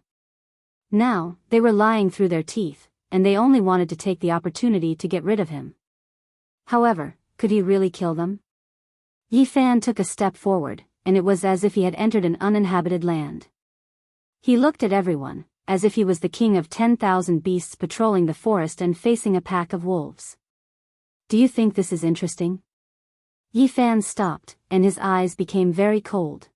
Now, they were lying through their teeth, and they only wanted to take the opportunity to get rid of him. However, could he really kill them? Yifan took a step forward, and it was as if he had entered an uninhabited land. He looked at everyone, as if he was the king of 10,000 beasts patrolling the forest and facing a pack of wolves. Do you think this is interesting? Yifan stopped, and his eyes became very cold.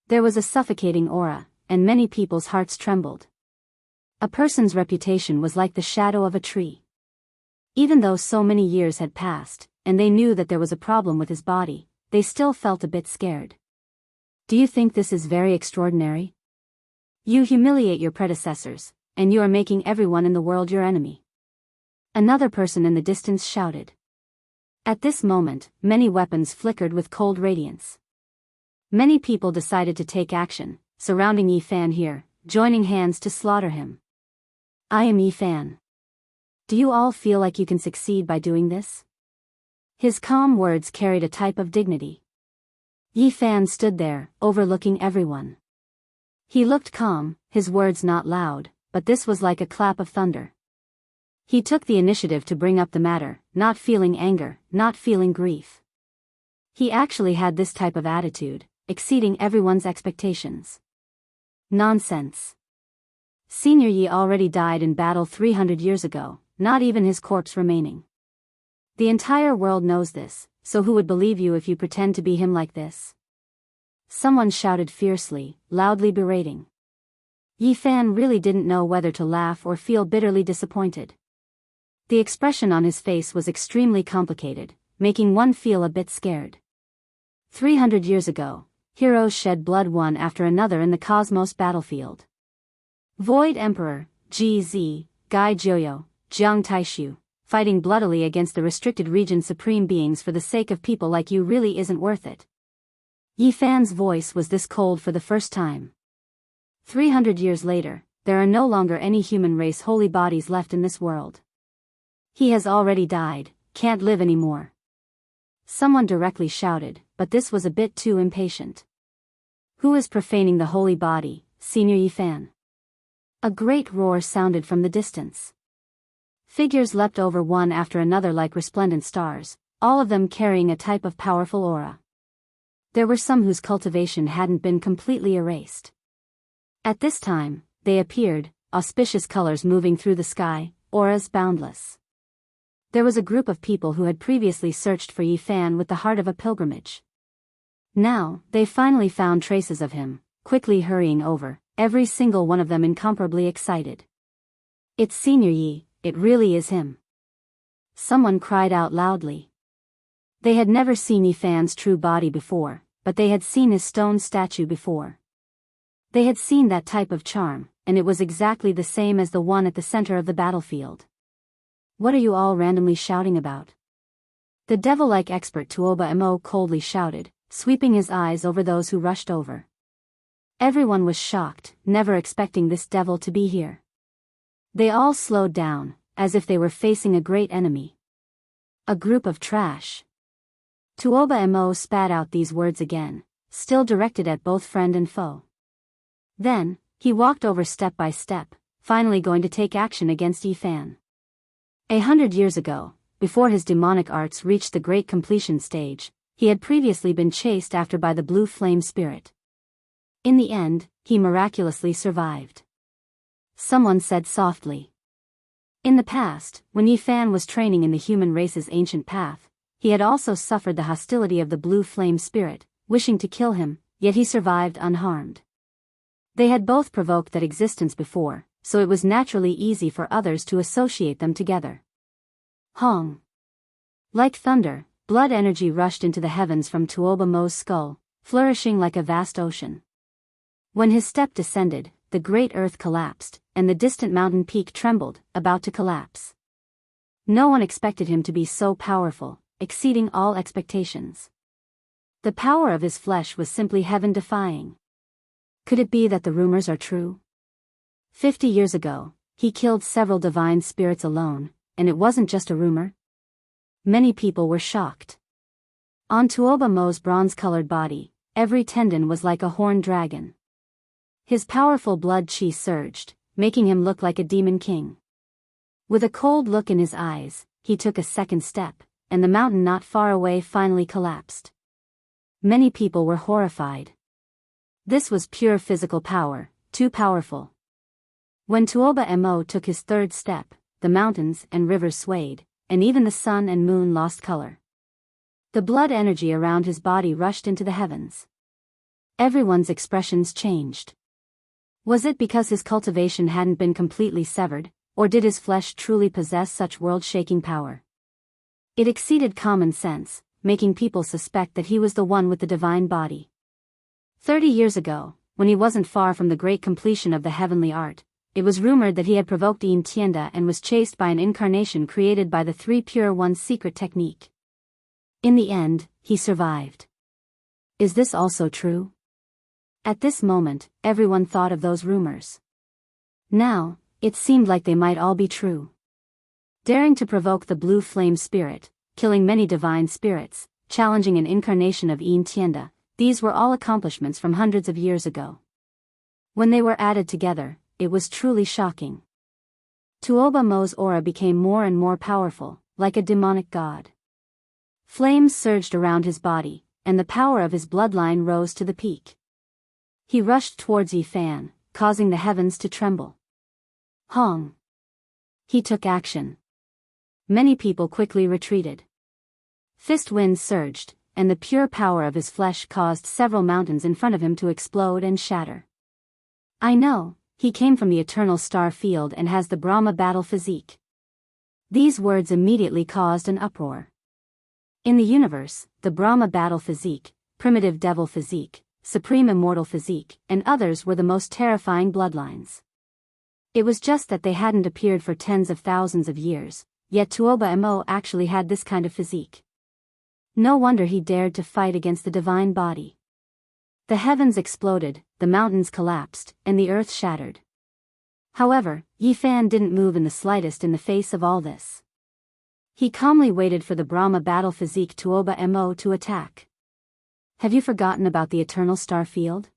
There was a suffocating aura, and many people's hearts trembled. A person's reputation was like the shadow of a tree. Even though so many years had passed, and they knew that there was a problem with his body, they still felt a bit scared. Do you think this is very extraordinary? You humiliate your predecessors, and you are making everyone in the world your enemy. Another person in the distance shouted. At this moment, many weapons flickered with cold radiance. Many people decided to take action, surrounding Yi Fan here, joining hands to slaughter him. I am Yi Fan. Do you all feel like you can succeed by doing this? His calm words carried a type of dignity. Yi Fan stood there, overlooking everyone. He looked calm, his words not loud, but this was like a clap of thunder. He took the initiative to bring up the matter, not feeling anger, not feeling grief. He actually had this type of attitude, exceeding everyone's expectations. Nonsense. Senior Yi already died in battle 300 years ago, not even his corpse remaining. The entire world knows this, so who would believe you if you pretend to be him like this? Someone shouted fiercely, loudly berating. Yi Fan really didn't know whether to laugh or feel bitterly disappointed. The expression on his face was extremely complicated, making one feel a bit scared. 300 years ago, heroes shed blood one after another in the cosmos battlefield. Void Emperor, GZ, Gai Jiuyo, Jiang Taishu, fighting bloodily against the restricted region supreme beings for the sake of people like you really isn't worth it. Yi Fan's voice was this cold for the first time. 300 years later, there are no longer any human race holy bodies left in this world. He has already died, can't live anymore. Someone directly shouted, but this was a bit too impatient. Who is profaning the holy body, Senior Yi Fan? A great roar sounded from the distance. Figures leapt over one after another like resplendent stars, all of them carrying a type of powerful aura. There were some whose cultivation hadn't been completely erased. At this time, they appeared, auspicious colors moving through the sky, auras boundless. There was a group of people who had previously searched for Yi Fan with the heart of a pilgrimage. Now, they finally found traces of him, quickly hurrying over, every single one of them incomparably excited. It's Senior Yi, it really is him. Someone cried out loudly. They had never seen Yi Fan's true body before, but they had seen his stone statue before. They had seen that type of charm, and it was exactly the same as the one at the center of the battlefield. What are you all randomly shouting about? The devil-like expert Tuoba Mo coldly shouted, sweeping his eyes over those who rushed over. Everyone was shocked, never expecting this devil to be here. They all slowed down, as if they were facing a great enemy. A group of trash. Tuoba Mo spat out these words again, still directed at both friend and foe. Then, he walked over step by step, finally going to take action against Yi Fan. 100 years ago, before his demonic arts reached the great completion stage, he had previously been chased after by the blue flame spirit. In the end, he miraculously survived. Someone said softly. In the past, when Yi Fan was training in the human race's ancient path, he had also suffered the hostility of the blue flame spirit, wishing to kill him, yet he survived unharmed. They had both provoked that existence before, so it was naturally easy for others to associate them together. Hong. Like thunder, blood energy rushed into the heavens from Tuoba Mo's skull, flourishing like a vast ocean. When his step descended, the great earth collapsed, and the distant mountain peak trembled, about to collapse. No one expected him to be so powerful, exceeding all expectations. The power of his flesh was simply heaven-defying. Could it be that the rumors are true? 50 years ago, he killed several divine spirits alone, and it wasn't just a rumor. Many people were shocked. On Tuoba Mo's bronze-colored body, every tendon was like a horned dragon. His powerful blood chi surged, making him look like a demon king. With a cold look in his eyes, he took a second step, and the mountain not far away finally collapsed. Many people were horrified. This was pure physical power, too powerful. When Tuoba Mo took his third step, the mountains and rivers swayed, and even the sun and moon lost color. The blood energy around his body rushed into the heavens. Everyone's expressions changed. Was it because his cultivation hadn't been completely severed, or did his flesh truly possess such world-shaking power? It exceeded common sense, making people suspect that he was the one with the divine body. 30 years ago, when he wasn't far from the great completion of the heavenly art, it was rumored that he had provoked Yin Tianda and was chased by an incarnation created by the Three Pure One's secret technique. In the end, he survived. Is this also true? At this moment, everyone thought of those rumors. Now, it seemed like they might all be true. Daring to provoke the blue flame spirit, killing many divine spirits, challenging an incarnation of Yin Tianda, these were all accomplishments from hundreds of years ago. When they were added together, it was truly shocking. Tuoba Mo's aura became more and more powerful, like a demonic god. Flames surged around his body, and the power of his bloodline rose to the peak. He rushed towards Yifan, causing the heavens to tremble. Hong. He took action. Many people quickly retreated. Fist winds surged, and the pure power of his flesh caused several mountains in front of him to explode and shatter. I know, he came from the eternal star field and has the Brahma battle physique. These words immediately caused an uproar. In the universe, the Brahma battle physique, primitive devil physique, supreme immortal physique, and others were the most terrifying bloodlines. It was just that they hadn't appeared for tens of thousands of years, yet Tuoba Mo actually had this kind of physique. No wonder he dared to fight against the divine body. The heavens exploded, the mountains collapsed, and the earth shattered. However, Yifan didn't move in the slightest in the face of all this. He calmly waited for the Brahma battle physique Tuoba Mo to attack. Have you forgotten about the eternal star field?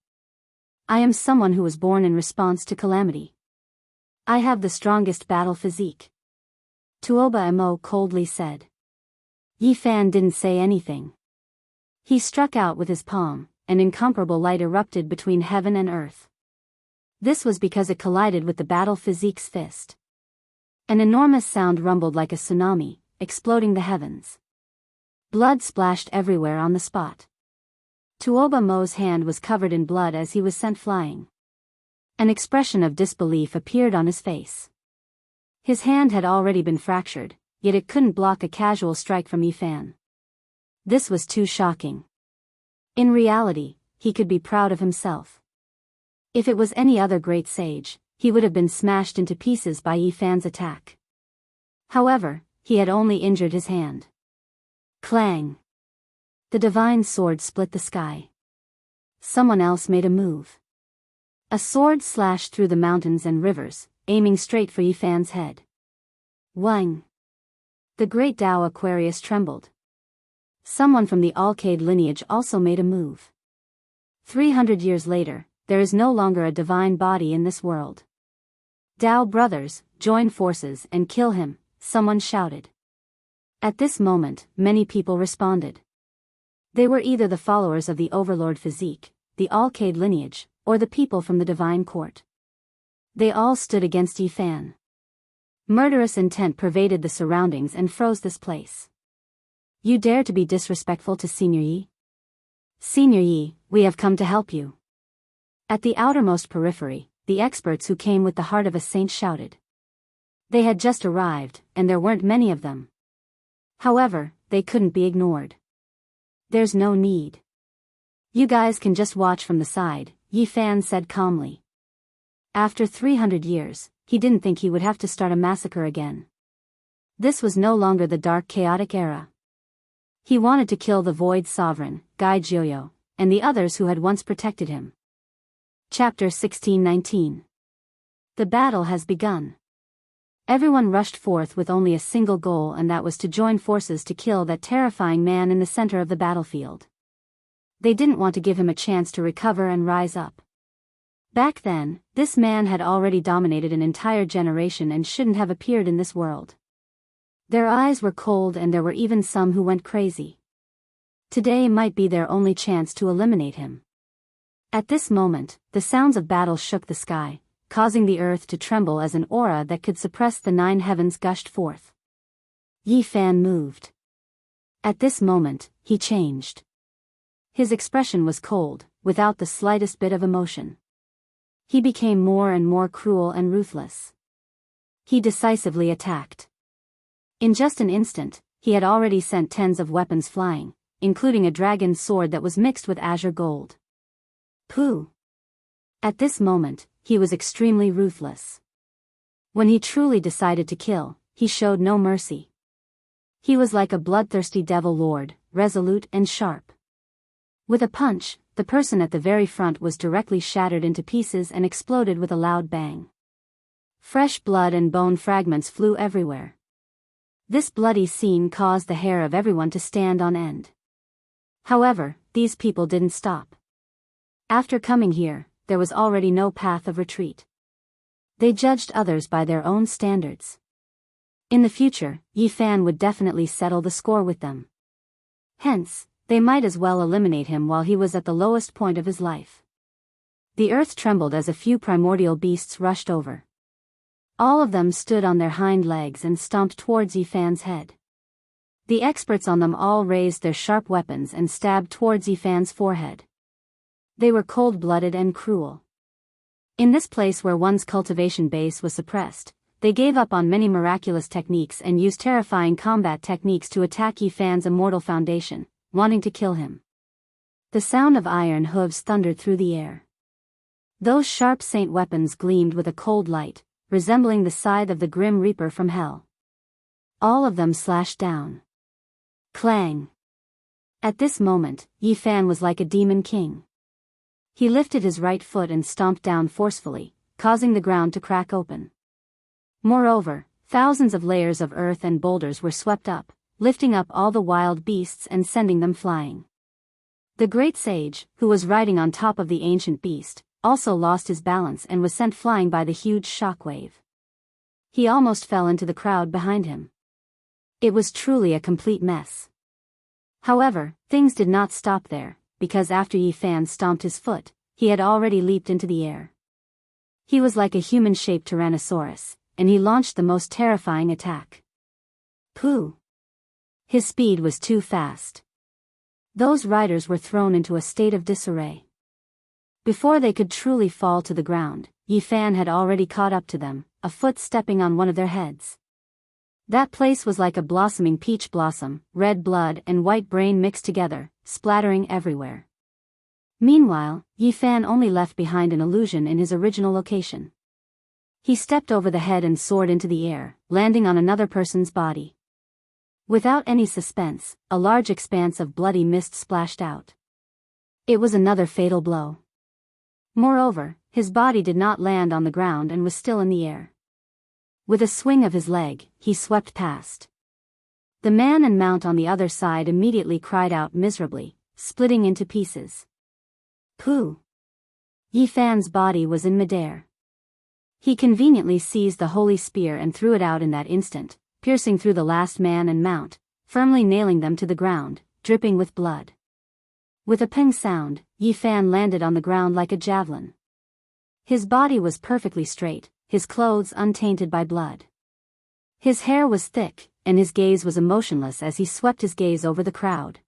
I am someone who was born in response to calamity. I have the strongest battle physique. Tuoba Mo coldly said. Yifan didn't say anything. He struck out with his palm. An incomparable light erupted between heaven and earth. This was because it collided with the battle physique's fist. An enormous sound rumbled like a tsunami, exploding the heavens. Blood splashed everywhere on the spot. Tuoba Mo's hand was covered in blood as he was sent flying. An expression of disbelief appeared on his face. His hand had already been fractured, yet it couldn't block a casual strike from Yifan. This was too shocking. In reality, he could be proud of himself. If it was any other great sage, he would have been smashed into pieces by Yifan's attack. However, he had only injured his hand. Clang! The divine sword split the sky. Someone else made a move. A sword slashed through the mountains and rivers, aiming straight for Yifan's head. Wang! The great Tao Aquarius trembled. Someone from the Alcade lineage also made a move. 300 years later, there is no longer a divine body in this world. Tao brothers, join forces and kill him, someone shouted. At this moment, many people responded. They were either the followers of the Overlord physique, the Alcade lineage, or the people from the divine court. They all stood against Yifan. Murderous intent pervaded the surroundings and froze this place. You dare to be disrespectful to Senior Yi? Senior Yi, we have come to help you. At the outermost periphery, the experts who came with the heart of a saint shouted. They had just arrived, and there weren't many of them. However, they couldn't be ignored. There's no need. You guys can just watch from the side, Yifan said calmly. After 300 years, he didn't think he would have to start a massacre again. This was no longer the dark chaotic era. He wanted to kill the Void Sovereign, Gai Jiuyo, and the others who had once protected him. Chapter 1619. The battle has begun. Everyone rushed forth with only a single goal, and that was to join forces to kill that terrifying man in the center of the battlefield. They didn't want to give him a chance to recover and rise up. Back then, this man had already dominated an entire generation and shouldn't have appeared in this world. Their eyes were cold and there were even some who went crazy. Today might be their only chance to eliminate him. At this moment, the sounds of battle shook the sky, causing the earth to tremble as an aura that could suppress the 9 heavens gushed forth. Yifan moved. At this moment, he changed. His expression was cold, without the slightest bit of emotion. He became more and more cruel and ruthless. He decisively attacked. In just an instant, he had already sent tens of weapons flying, including a dragon's sword that was mixed with azure gold. Pooh! At this moment, he was extremely ruthless. When he truly decided to kill, he showed no mercy. He was like a bloodthirsty devil lord, resolute and sharp. With a punch, the person at the very front was directly shattered into pieces and exploded with a loud bang. Fresh blood and bone fragments flew everywhere. This bloody scene caused the hair of everyone to stand on end. However, these people didn't stop. After coming here, there was already no path of retreat. They judged others by their own standards. In the future, Yi Fan would definitely settle the score with them. Hence, they might as well eliminate him while he was at the lowest point of his life. The earth trembled as a few primordial beasts rushed over. All of them stood on their hind legs and stomped towards Yi Fan's head. The experts on them all raised their sharp weapons and stabbed towards Yi Fan's forehead. They were cold-blooded and cruel. In this place where one's cultivation base was suppressed, they gave up on many miraculous techniques and used terrifying combat techniques to attack Yi Fan's immortal foundation, wanting to kill him. The sound of iron hooves thundered through the air. Those sharp saint weapons gleamed with a cold light, resembling the scythe of the grim reaper from hell. All of them slashed down. Clang! At this moment, Yi Fan was like a demon king. He lifted his right foot and stomped down forcefully, causing the ground to crack open. Moreover, thousands of layers of earth and boulders were swept up, lifting up all the wild beasts and sending them flying. The great sage, who was riding on top of the ancient beast, also lost his balance and was sent flying by the huge shockwave. He almost fell into the crowd behind him. It was truly a complete mess. However, things did not stop there, because after Yi Fan stomped his foot, he had already leaped into the air. He was like a human-shaped Tyrannosaurus, and he launched the most terrifying attack. Pooh! His speed was too fast. Those riders were thrown into a state of disarray. Before they could truly fall to the ground, Yi Fan had already caught up to them, a foot stepping on one of their heads. That place was like a blossoming peach blossom, red blood and white brain mixed together, splattering everywhere. Meanwhile, Yi Fan only left behind an illusion in his original location. He stepped over the head and soared into the air, landing on another person's body. Without any suspense, a large expanse of bloody mist splashed out. It was another fatal blow. Moreover, his body did not land on the ground and was still in the air. With a swing of his leg, he swept past. The man and mount on the other side immediately cried out miserably, splitting into pieces. Pooh! Yi Fan's body was in midair. He conveniently seized the holy spear and threw it out in that instant, piercing through the last man and mount, firmly nailing them to the ground, dripping with blood. With a ping sound, Yi Fan landed on the ground like a javelin. His body was perfectly straight, his clothes untainted by blood. His hair was thick, and his gaze was emotionless as he swept his gaze over the crowd.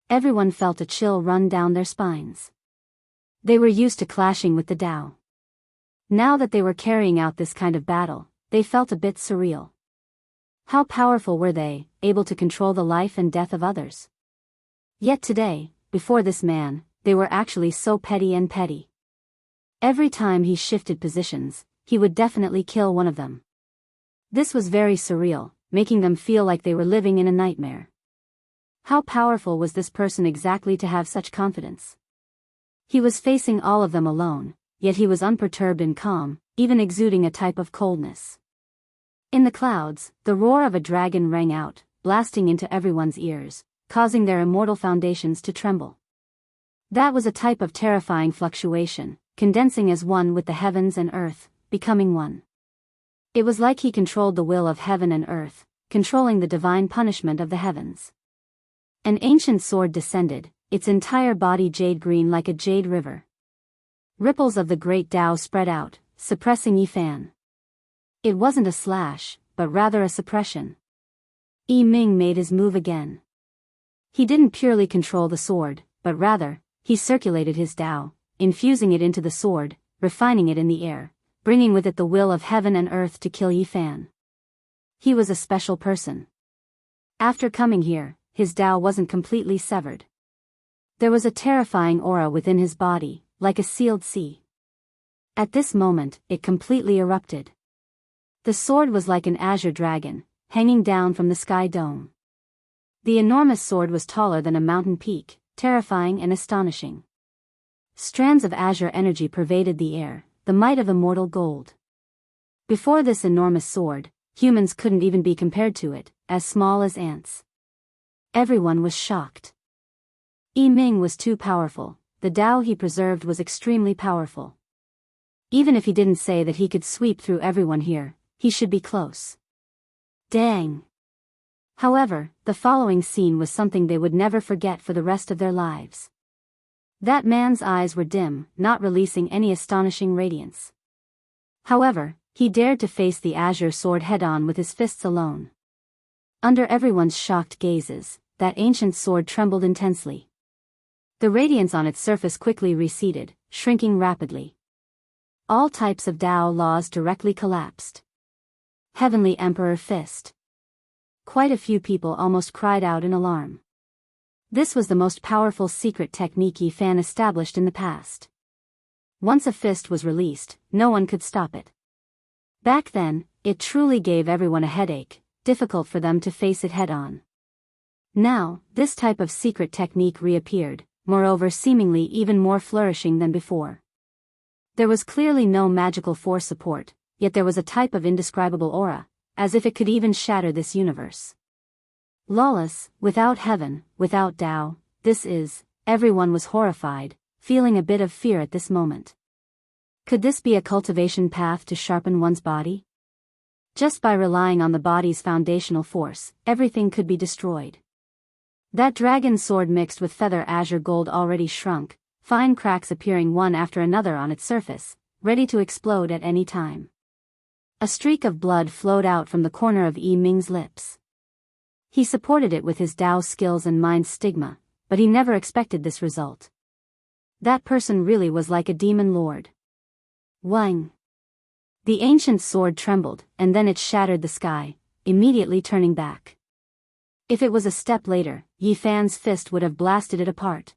Everyone felt a chill run down their spines. They were used to clashing with the Tao. Now that they were carrying out this kind of battle, they felt a bit surreal. How powerful were they, able to control the life and death of others? Yet today, before this man, they were actually so petty. Every time he shifted positions, he would definitely kill one of them. This was very surreal, making them feel like they were living in a nightmare. How powerful was this person exactly to have such confidence? He was facing all of them alone, yet he was unperturbed and calm, even exuding a type of coldness. In the clouds, the roar of a dragon rang out, blasting into everyone's ears, causing their immortal foundations to tremble. That was a type of terrifying fluctuation, condensing as one with the heavens and earth, becoming one. It was like he controlled the will of heaven and earth, controlling the divine punishment of the heavens. An ancient sword descended, its entire body jade green like a jade river. Ripples of the great Tao spread out, suppressing Yi Fan. It wasn't a slash, but rather a suppression. Yi Ming made his move again. He didn't purely control the sword, but rather, he circulated his Tao, infusing it into the sword, refining it in the air, bringing with it the will of heaven and earth to kill Yi Fan. He was a special person. After coming here, his Tao wasn't completely severed. There was a terrifying aura within his body, like a sealed sea. At this moment, it completely erupted. The sword was like an azure dragon, hanging down from the sky dome. The enormous sword was taller than a mountain peak, terrifying and astonishing. Strands of azure energy pervaded the air, the might of immortal gold. Before this enormous sword, humans couldn't even be compared to it, as small as ants. Everyone was shocked. Yi Ming was too powerful, the Tao he preserved was extremely powerful. Even if he didn't say that he could sweep through everyone here, he should be close. Dang! However, the following scene was something they would never forget for the rest of their lives. That man's eyes were dim, not releasing any astonishing radiance. However, he dared to face the azure sword head-on with his fists alone. Under everyone's shocked gazes, that ancient sword trembled intensely. The radiance on its surface quickly receded, shrinking rapidly. All types of Tao laws directly collapsed. Heavenly Emperor Fist. Quite a few people almost cried out in alarm. This was the most powerful secret technique Yi Fan established in the past. Once a fist was released, no one could stop it. Back then, it truly gave everyone a headache, difficult for them to face it head-on. Now, this type of secret technique reappeared, moreover seemingly even more flourishing than before. There was clearly no magical force support, yet there was a type of indescribable aura, as if it could even shatter this universe. Lawless, without heaven, without Tao, everyone was horrified, feeling a bit of fear at this moment. Could this be a cultivation path to sharpen one's body? Just by relying on the body's foundational force, everything could be destroyed. That dragon sword mixed with feather azure gold already shrunk, fine cracks appearing one after another on its surface, ready to explode at any time. A streak of blood flowed out from the corner of Yi Ming's lips. He supported it with his Tao skills and mind stigma, but he never expected this result. That person really was like a demon lord. Wang! The ancient sword trembled, and then it shattered the sky, immediately turning back. If it was a step later, Yi Fan's fist would have blasted it apart.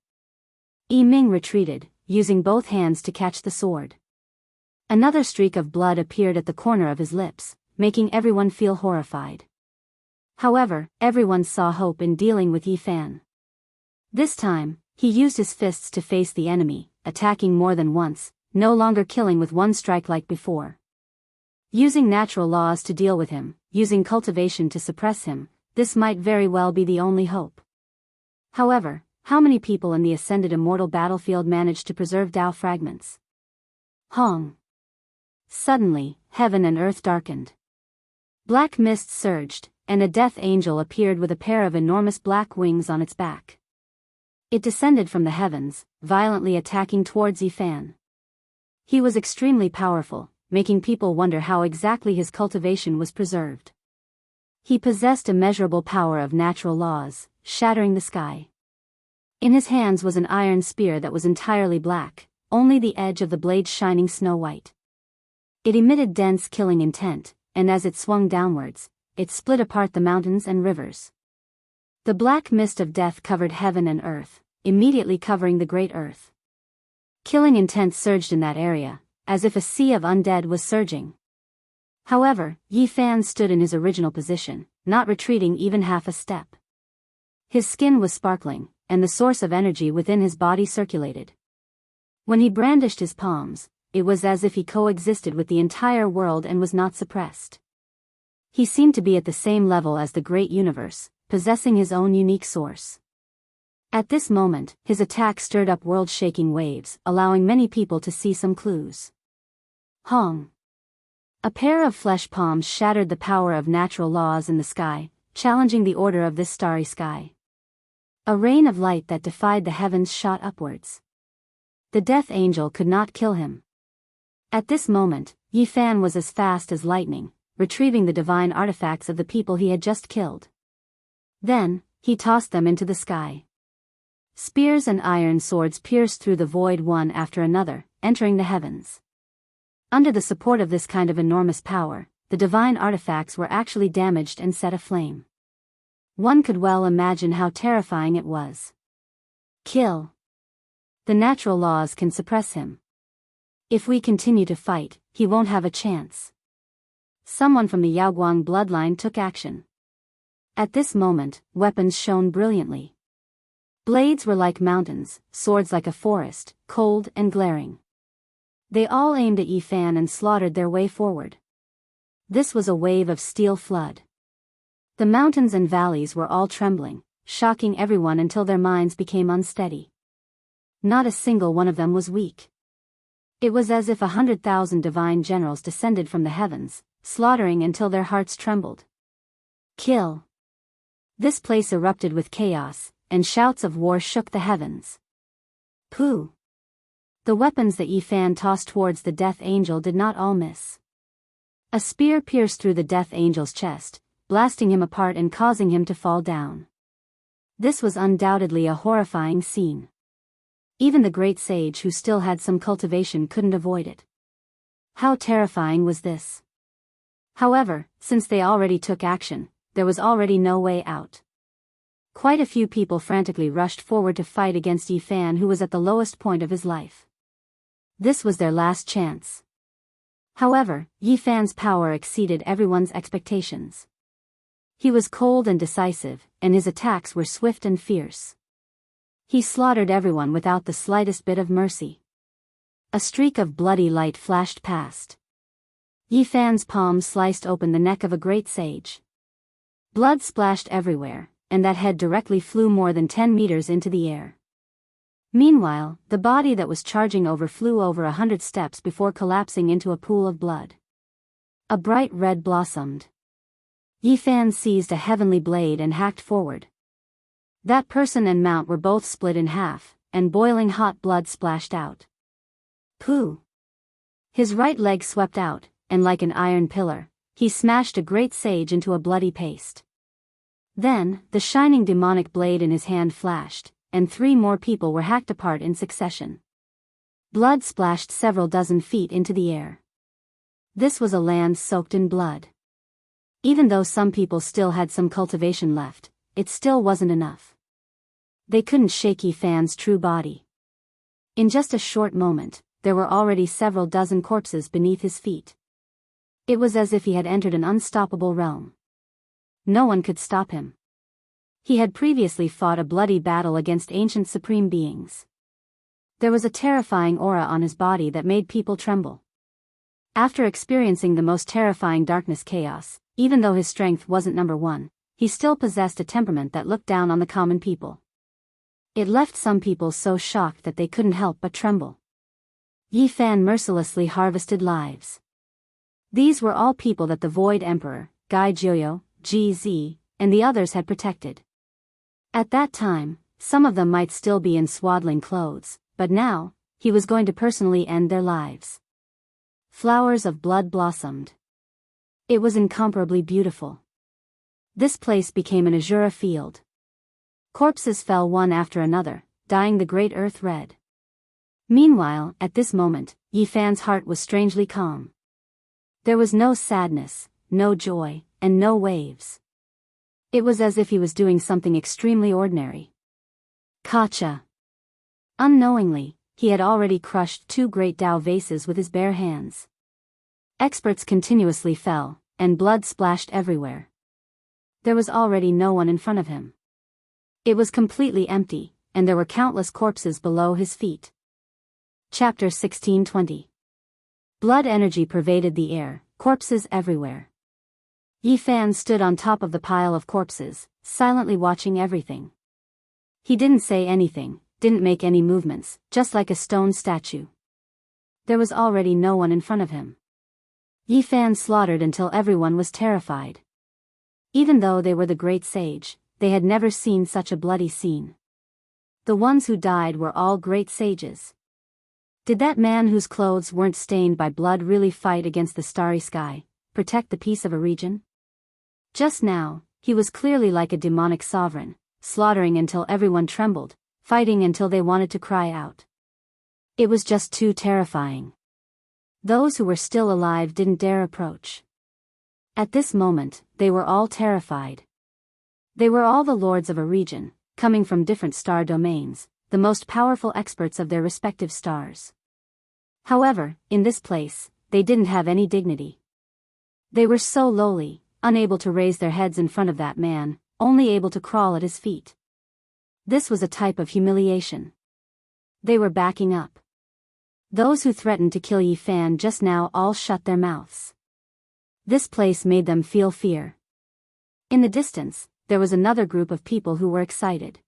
Yi Ming retreated, using both hands to catch the sword. Another streak of blood appeared at the corner of his lips, making everyone feel horrified. However, everyone saw hope in dealing with Yi Fan. This time, he used his fists to face the enemy, attacking more than once, no longer killing with one strike like before. Using natural laws to deal with him, using cultivation to suppress him, this might very well be the only hope. However, how many people in the ascended immortal battlefield managed to preserve Tao fragments? Hong! Suddenly, heaven and earth darkened. Black mist surged, and a death angel appeared with a pair of enormous black wings on its back. It descended from the heavens, violently attacking towards Yi Fan. He was extremely powerful, making people wonder how exactly his cultivation was preserved. He possessed immeasurable power of natural laws, shattering the sky. In his hands was an iron spear that was entirely black, only the edge of the blade shining snow-white. It emitted dense killing intent, and as it swung downwards, it split apart the mountains and rivers. The black mist of death covered heaven and earth, immediately covering the great earth. Killing intent surged in that area, as if a sea of undead was surging. However, Yi Fan stood in his original position, not retreating even half a step. His skin was sparkling, and the source of energy within his body circulated. When he brandished his palms, it was as if he coexisted with the entire world and was not suppressed. He seemed to be at the same level as the great universe, possessing his own unique source. At this moment, his attack stirred up world-shaking waves, allowing many people to see some clues. Hong! A pair of flesh palms shattered the power of natural laws in the sky, challenging the order of this starry sky. A rain of light that defied the heavens shot upwards. The death angel could not kill him. At this moment, Yi Fan was as fast as lightning, retrieving the divine artifacts of the people he had just killed. Then, he tossed them into the sky. Spears and iron swords pierced through the void one after another, entering the heavens. Under the support of this kind of enormous power, the divine artifacts were actually damaged and set aflame. One could well imagine how terrifying it was. Kill. The natural laws can suppress him. If we continue to fight, he won't have a chance. Someone from the Yaoguang bloodline took action. At this moment, weapons shone brilliantly. Blades were like mountains, swords like a forest, cold and glaring. They all aimed at Yifan and slaughtered their way forward. This was a wave of steel flood. The mountains and valleys were all trembling, shocking everyone until their minds became unsteady. Not a single one of them was weak. It was as if 100,000 divine generals descended from the heavens, slaughtering until their hearts trembled. Kill! This place erupted with chaos, and shouts of war shook the heavens. Pooh! The weapons that Yifan tossed towards the Death Angel did not all miss. A spear pierced through the Death Angel's chest, blasting him apart and causing him to fall down. This was undoubtedly a horrifying scene. Even the great sage who still had some cultivation couldn't avoid it. How terrifying was this? However, since they already took action, there was already no way out. Quite a few people frantically rushed forward to fight against Yifan, who was at the lowest point of his life. This was their last chance. However, Yifan's power exceeded everyone's expectations. He was cold and decisive, and his attacks were swift and fierce. He slaughtered everyone without the slightest bit of mercy. A streak of bloody light flashed past. Yifan's palm sliced open the neck of a great sage. Blood splashed everywhere, and that head directly flew more than 10 meters into the air. Meanwhile, the body that was charging over flew over 100 steps before collapsing into a pool of blood. A bright red blossomed. Yifan seized a heavenly blade and hacked forward. That person and mount were both split in half, and boiling hot blood splashed out. Pooh! His right leg swept out, and like an iron pillar, he smashed a great sage into a bloody paste. Then, the shining demonic blade in his hand flashed, and 3 more people were hacked apart in succession. Blood splashed several dozen feet into the air. This was a land soaked in blood. Even though some people still had some cultivation left, it still wasn't enough. They couldn't shake Yifan's true body. In just a short moment, there were already several dozen corpses beneath his feet. It was as if he had entered an unstoppable realm. No one could stop him. He had previously fought a bloody battle against ancient supreme beings. There was a terrifying aura on his body that made people tremble. After experiencing the most terrifying darkness chaos, even though his strength wasn't number 1, he still possessed a temperament that looked down on the common people. It left some people so shocked that they couldn't help but tremble. Yifan mercilessly harvested lives. These were all people that the Void Emperor, Gai Jiuyo, GZ, and the others had protected. At that time, some of them might still be in swaddling clothes, but now, he was going to personally end their lives. Flowers of blood blossomed. It was incomparably beautiful. This place became an azure field. Corpses fell one after another, dyeing the great earth red. Meanwhile, at this moment, Yifan's heart was strangely calm. There was no sadness, no joy, and no waves. It was as if he was doing something extremely ordinary. Kacha. Unknowingly, he had already crushed 2 great Tao vases with his bare hands. Experts continuously fell, and blood splashed everywhere. There was already no one in front of him. It was completely empty, and there were countless corpses below his feet. Chapter 1620. Blood energy pervaded the air, corpses everywhere. Yifan stood on top of the pile of corpses, silently watching everything. He didn't say anything, didn't make any movements, just like a stone statue. There was already no one in front of him. Yifan slaughtered until everyone was terrified. Even though they were the great sage, they had never seen such a bloody scene. The ones who died were all great sages. Did that man whose clothes weren't stained by blood really fight against the starry sky, protect the peace of a region? Just now, he was clearly like a demonic sovereign, slaughtering until everyone trembled, fighting until they wanted to cry out. It was just too terrifying. Those who were still alive didn't dare approach. At this moment, they were all terrified. They were all the lords of a region, coming from different star domains, the most powerful experts of their respective stars. However, in this place, they didn't have any dignity. They were so lowly, unable to raise their heads in front of that man, only able to crawl at his feet. This was a type of humiliation. They were backing up. Those who threatened to kill Yi Fan just now all shut their mouths. This place made them feel fear. In the distance, there was another group of people who were excited.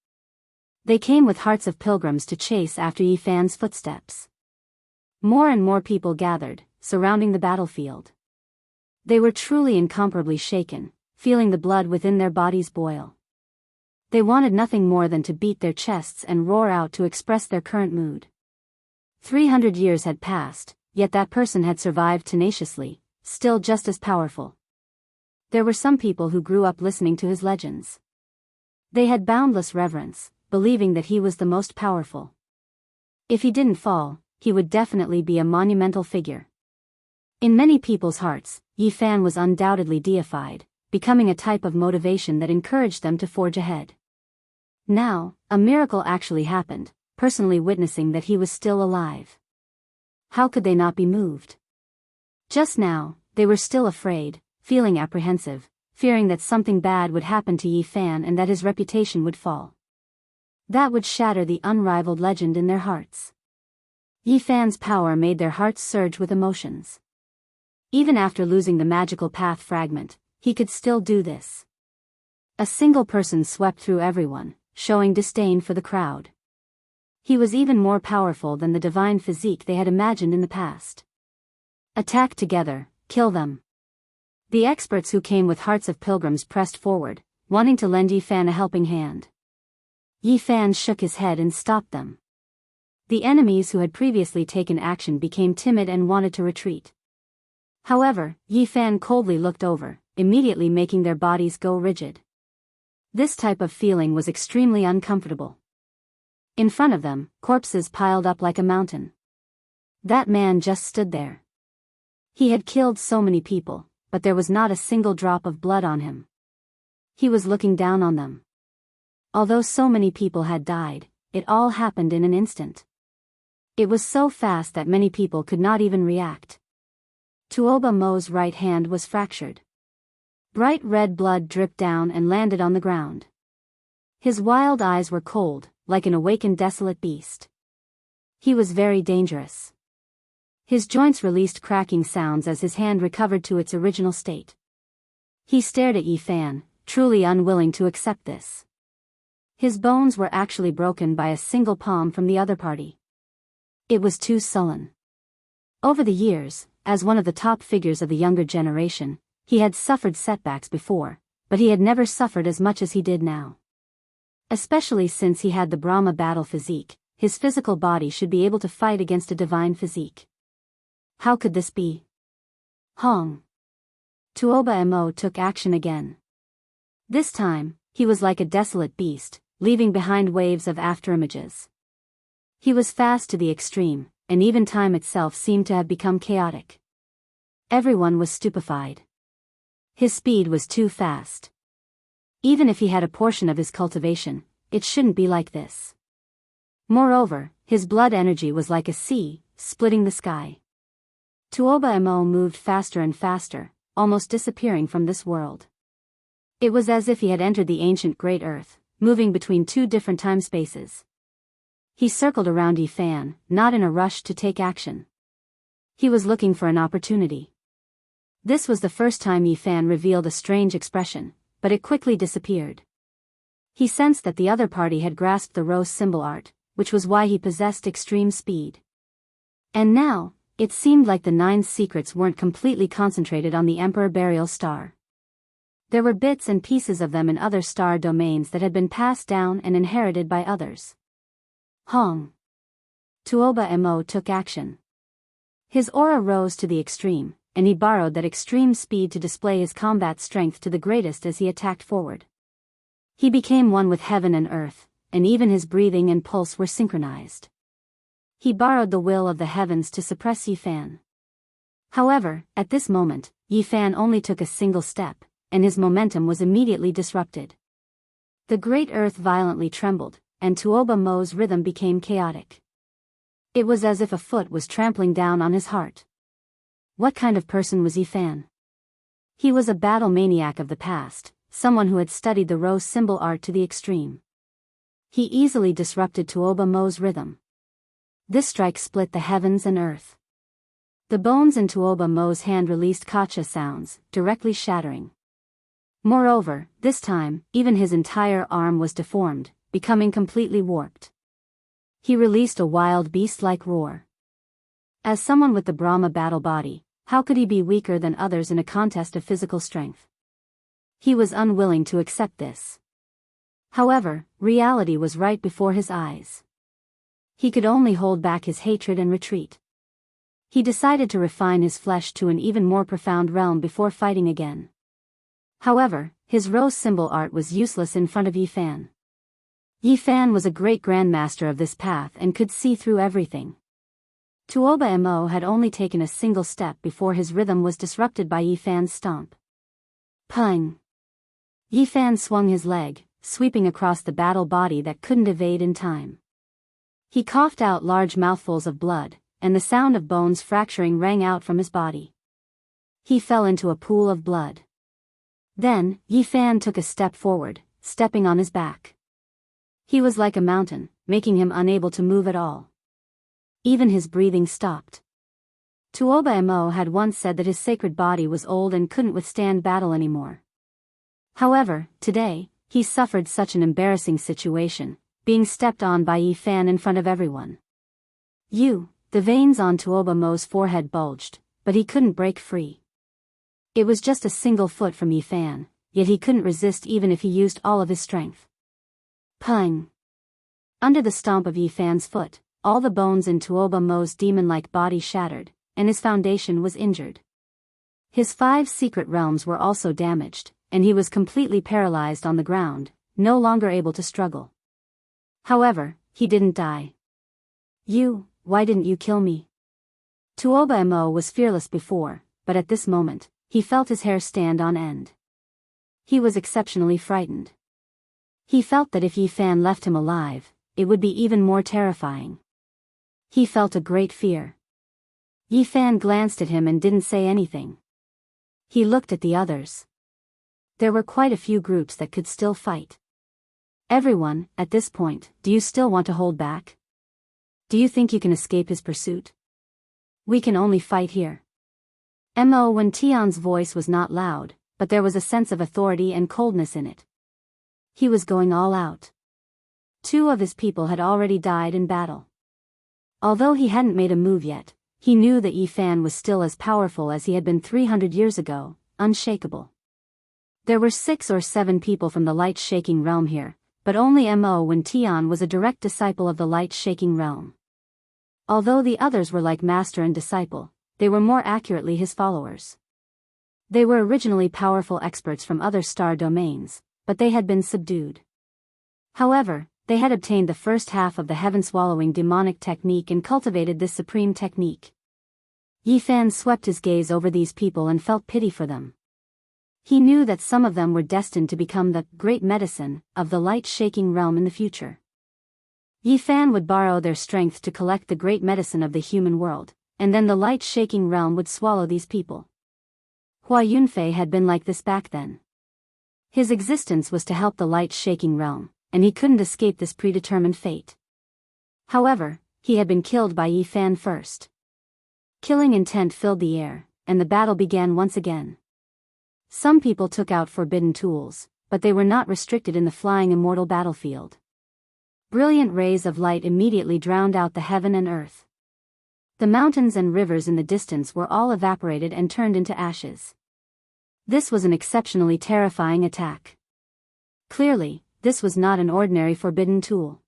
They came with hearts of pilgrims to chase after Yi Fan's footsteps. More and more people gathered, surrounding the battlefield. They were truly incomparably shaken, feeling the blood within their bodies boil. They wanted nothing more than to beat their chests and roar out to express their current mood. 300 years had passed, yet that person had survived tenaciously, still just as powerful. There were some people who grew up listening to his legends. They had boundless reverence, believing that he was the most powerful. If he didn't fall, he would definitely be a monumental figure. In many people's hearts, Yi Fan was undoubtedly deified, becoming a type of motivation that encouraged them to forge ahead. Now, a miracle actually happened, personally witnessing that he was still alive. How could they not be moved? Just now, they were still afraid, feeling apprehensive, fearing that something bad would happen to Yi Fan and that his reputation would fall. That would shatter the unrivaled legend in their hearts. Yi Fan's power made their hearts surge with emotions. Even after losing the magical path fragment, he could still do this. A single person swept through everyone, showing disdain for the crowd. He was even more powerful than the divine physique they had imagined in the past. Attack together, kill them. The experts who came with hearts of pilgrims pressed forward, wanting to lend Yi Fan a helping hand. Yi Fan shook his head and stopped them. The enemies who had previously taken action became timid and wanted to retreat. However, Yi Fan coldly looked over, immediately making their bodies go rigid. This type of feeling was extremely uncomfortable. In front of them, corpses piled up like a mountain. That man just stood there. He had killed so many people, but there was not a single drop of blood on him. He was looking down on them. Although so many people had died, it all happened in an instant. It was so fast that many people could not even react. Tuoba Mo's right hand was fractured. Bright red blood dripped down and landed on the ground. His wild eyes were cold, like an awakened desolate beast. He was very dangerous. His joints released cracking sounds as his hand recovered to its original state. He stared at Yi Fan, truly unwilling to accept this. His bones were actually broken by a single palm from the other party. It was too sullen. Over the years, as one of the top figures of the younger generation, he had suffered setbacks before, but he had never suffered as much as he did now. Especially since he had the Brahma battle physique, his physical body should be able to fight against a divine physique. How could this be? Hong. Tuoba Mo took action again. This time, he was like a desolate beast, leaving behind waves of afterimages. He was fast to the extreme, and even time itself seemed to have become chaotic. Everyone was stupefied. His speed was too fast. Even if he had a portion of his cultivation, it shouldn't be like this. Moreover, his blood energy was like a sea, splitting the sky. Tuoba Mo moved faster and faster, almost disappearing from this world. It was as if he had entered the ancient Great Earth, moving between two different time spaces. He circled around Yi Fan, not in a rush to take action. He was looking for an opportunity. This was the first time Yi Fan revealed a strange expression, but it quickly disappeared. He sensed that the other party had grasped the rose symbol art, which was why he possessed extreme speed. And now, it seemed like the 9 secrets weren't completely concentrated on the Emperor Burial Star. There were bits and pieces of them in other star domains that had been passed down and inherited by others. Hong. Tuoba Mo took action. His aura rose to the extreme, and he borrowed that extreme speed to display his combat strength to the greatest as he attacked forward. He became one with heaven and earth, and even his breathing and pulse were synchronized. He borrowed the will of the heavens to suppress Yi Fan. However, at this moment, Yi Fan only took a single step, and his momentum was immediately disrupted. The great earth violently trembled, and Tuoba Mo's rhythm became chaotic. It was as if a foot was trampling down on his heart. What kind of person was Yi Fan? He was a battle maniac of the past, someone who had studied the rose symbol art to the extreme. He easily disrupted Tuoba Mo's rhythm. This strike split the heavens and earth. The bones in Tuoba Mo's hand released kacha sounds, directly shattering. Moreover, this time, even his entire arm was deformed, becoming completely warped. He released a wild beast-like roar. As someone with the Brahma battle body, how could he be weaker than others in a contest of physical strength? He was unwilling to accept this. However, reality was right before his eyes. He could only hold back his hatred and retreat. He decided to refine his flesh to an even more profound realm before fighting again. However, his rose symbol art was useless in front of Yifan. Yifan was a great grandmaster of this path and could see through everything. Tuoba Mo had only taken a single step before his rhythm was disrupted by Yifan's stomp. Pung! Yifan swung his leg, sweeping across the battle body that couldn't evade in time. He coughed out large mouthfuls of blood, and the sound of bones fracturing rang out from his body. He fell into a pool of blood. Then, Yifan took a step forward, stepping on his back. He was like a mountain, making him unable to move at all. Even his breathing stopped. Tuoba Mo had once said that his sacred body was old and couldn't withstand battle anymore. However, today, he suffered such an embarrassing situation, being stepped on by Yifan in front of everyone. The veins on Tuoba Mo's forehead bulged, but he couldn't break free. It was just a single foot from Yifan, yet he couldn't resist even if he used all of his strength. Pung! Under the stomp of Yifan's foot, all the bones in Tuoba Mo's demon-like body shattered, and his foundation was injured. His 5 secret realms were also damaged, and he was completely paralyzed on the ground, no longer able to struggle. However, he didn't die. Why didn't you kill me? Tuoba Mo was fearless before, but at this moment, he felt his hair stand on end. He was exceptionally frightened. He felt that if Yifan left him alive, it would be even more terrifying. He felt a great fear. Yifan glanced at him and didn't say anything. He looked at the others. There were quite a few groups that could still fight. Everyone, at this point, do you still want to hold back? Do you think you can escape his pursuit? We can only fight here. Mo Wen Tian's voice was not loud, but there was a sense of authority and coldness in it. He was going all out. 2 of his people had already died in battle. Although he hadn't made a move yet, he knew that Yifan was still as powerful as he had been 300 years ago, unshakable. There were 6 or 7 people from the light-shaking realm here, but only Mo Wen Tian was a direct disciple of the light-shaking realm. Although the others were like master and disciple, they were more accurately his followers. They were originally powerful experts from other star domains, but they had been subdued. However, they had obtained the first half of the heaven-swallowing demonic technique and cultivated this supreme technique. Yifan swept his gaze over these people and felt pity for them. He knew that some of them were destined to become the great medicine of the light-shaking realm in the future. Yifan would borrow their strength to collect the great medicine of the human world, and then the light-shaking realm would swallow these people. Hua Yunfei had been like this back then. His existence was to help the light-shaking realm, and he couldn't escape this predetermined fate. However, he had been killed by Yifan first. Killing intent filled the air, and the battle began once again. Some people took out forbidden tools, but they were not restricted in the flying immortal battlefield. Brilliant rays of light immediately drowned out the heaven and earth. The mountains and rivers in the distance were all evaporated and turned into ashes. This was an exceptionally terrifying attack. Clearly, this was not an ordinary forbidden tool.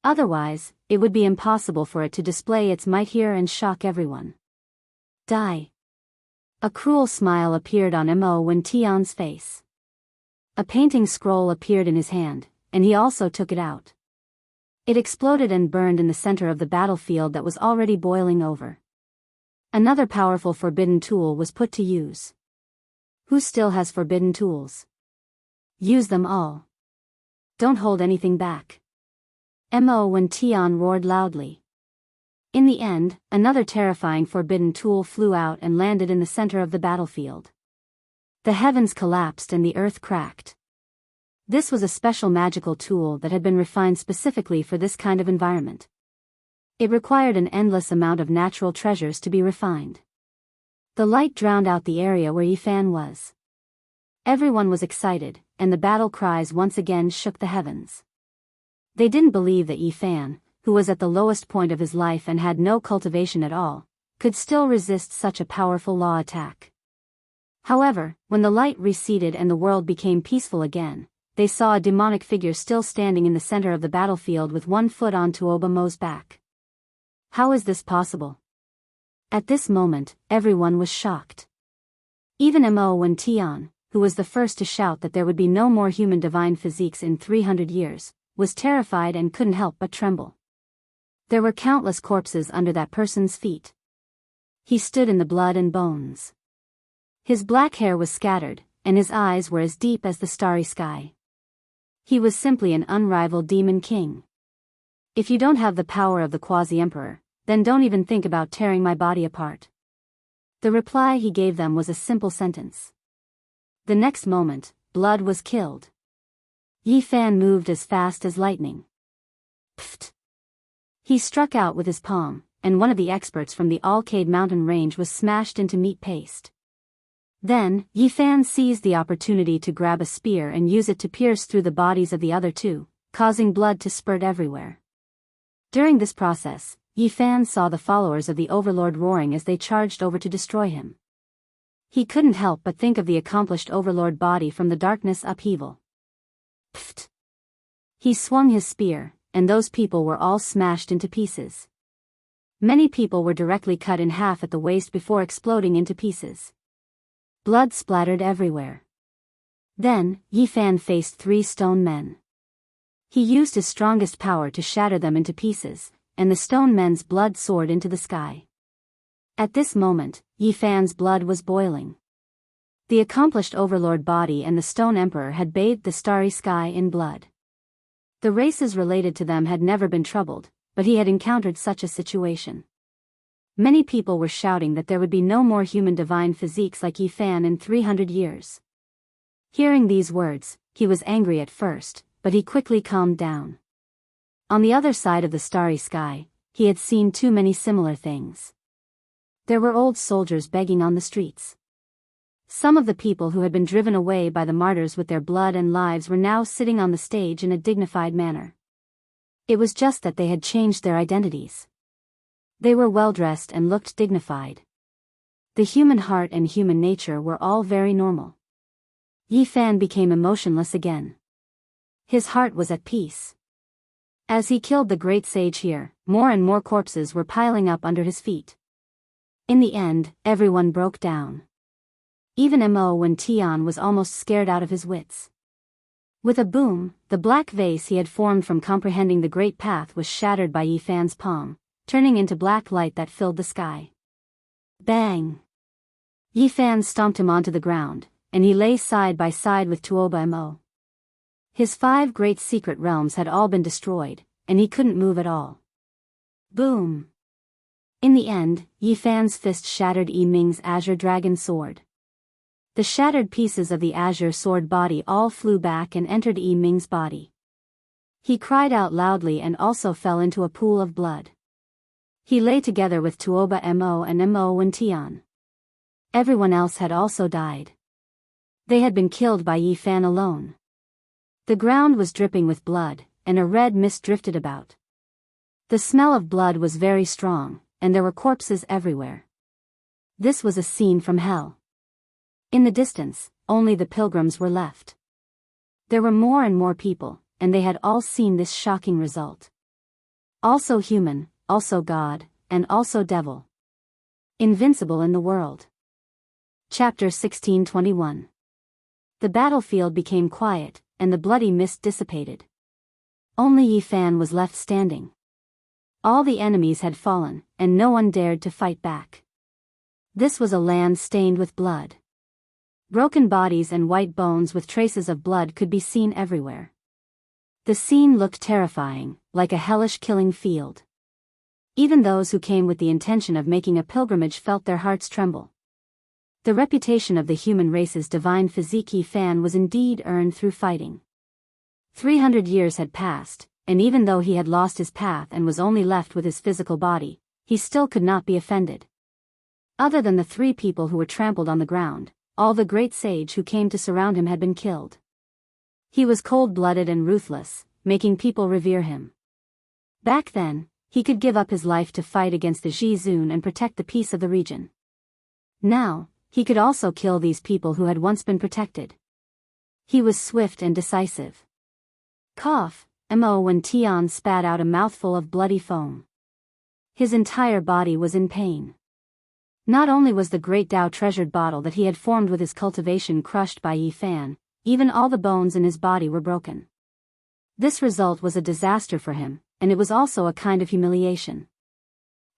Otherwise, it would be impossible for it to display its might here and shock everyone. Die. A cruel smile appeared on Mo Wen Tian's face. A painting scroll appeared in his hand, and he also took it out. It exploded and burned in the center of the battlefield that was already boiling over. Another powerful forbidden tool was put to use. Who still has forbidden tools? Use them all. Don't hold anything back. Mo Wen Tian roared loudly. In the end, another terrifying forbidden tool flew out and landed in the center of the battlefield. The heavens collapsed and the earth cracked. This was a special magical tool that had been refined specifically for this kind of environment. It required an endless amount of natural treasures to be refined. The light drowned out the area where Yifan was. Everyone was excited, and the battle cries once again shook the heavens. They didn't believe that Yifan, who was at the lowest point of his life and had no cultivation at all, could still resist such a powerful law attack. However, when the light receded and the world became peaceful again, they saw a demonic figure still standing in the center of the battlefield with one foot on Tuoba Mo's back. How is this possible? At this moment, everyone was shocked. Even Mo Tian, who was the first to shout that there would be no more human divine physiques in 300 years, was terrified and couldn't help but tremble. There were countless corpses under that person's feet. He stood in the blood and bones. His black hair was scattered, and his eyes were as deep as the starry sky. He was simply an unrivaled demon king. If you don't have the power of the quasi-emperor, then don't even think about tearing my body apart. The reply he gave them was a simple sentence. The next moment, blood was killed. Yifan moved as fast as lightning. Pfft! He struck out with his palm, and one of the experts from the Alcade mountain range was smashed into meat paste. Then, Yifan seized the opportunity to grab a spear and use it to pierce through the bodies of the other two, causing blood to spurt everywhere. During this process, Yifan saw the followers of the Overlord roaring as they charged over to destroy him. He couldn't help but think of the accomplished Overlord body from the darkness upheaval. Pfft! He swung his spear, and those people were all smashed into pieces. Many people were directly cut in half at the waist before exploding into pieces. Blood splattered everywhere. Then, Yifan faced 3 stone men. He used his strongest power to shatter them into pieces, and the stone men's blood soared into the sky. At this moment, Yifan's blood was boiling. The accomplished Overlord body and the Stone Emperor had bathed the starry sky in blood. The races related to them had never been troubled, but he had encountered such a situation. Many people were shouting that there would be no more human divine physiques like Yifan in 300 years. Hearing these words, he was angry at first, but he quickly calmed down. On the other side of the starry sky, he had seen too many similar things. There were old soldiers begging on the streets. Some of the people who had been driven away by the martyrs with their blood and lives were now sitting on the stage in a dignified manner. It was just that they had changed their identities. They were well-dressed and looked dignified. The human heart and human nature were all very normal. Yifan became emotionless again. His heart was at peace. As he killed the great sage here, more and more corpses were piling up under his feet. In the end, everyone broke down. Even Mo Tian was almost scared out of his wits. With a boom, the black vase he had formed from comprehending the great path was shattered by Yifan's palm, turning into black light that filled the sky. Bang! Yifan stomped him onto the ground, and he lay side by side with Tuoba Mo. His 5 great secret realms had all been destroyed, and he couldn't move at all. Boom! In the end, Yifan's fist shattered Yi Ming's azure dragon sword. The shattered pieces of the azure sword body all flew back and entered Yi Ming's body. He cried out loudly and also fell into a pool of blood. He lay together with Tuoba Mo and Mo Tian. Everyone else had also died. They had been killed by Yifan alone. The ground was dripping with blood, and a red mist drifted about. The smell of blood was very strong, and there were corpses everywhere. This was a scene from hell. In the distance, only the pilgrims were left. There were more and more people, and they had all seen this shocking result. Also human, also God, and also devil. Invincible in the world. Chapter 1621. The battlefield became quiet, and the bloody mist dissipated. Only Yifan was left standing. All the enemies had fallen, and no one dared to fight back. This was a land stained with blood. Broken bodies and white bones with traces of blood could be seen everywhere. The scene looked terrifying, like a hellish killing field. Even those who came with the intention of making a pilgrimage felt their hearts tremble. The reputation of the human race's divine physique Yifan was indeed earned through fighting. 300 years had passed, and even though he had lost his path and was only left with his physical body, he still could not be offended. Other than the 3 people who were trampled on the ground, all the great sage who came to surround him had been killed. He was cold-blooded and ruthless, making people revere him. Back then, he could give up his life to fight against the Zhizun and protect the peace of the region. Now, he could also kill these people who had once been protected. He was swift and decisive. Cough, Mo when Tian spat out a mouthful of bloody foam. His entire body was in pain. Not only was the great Tao treasured bottle that he had formed with his cultivation crushed by Yi Fan, even all the bones in his body were broken. This result was a disaster for him, and it was also a kind of humiliation.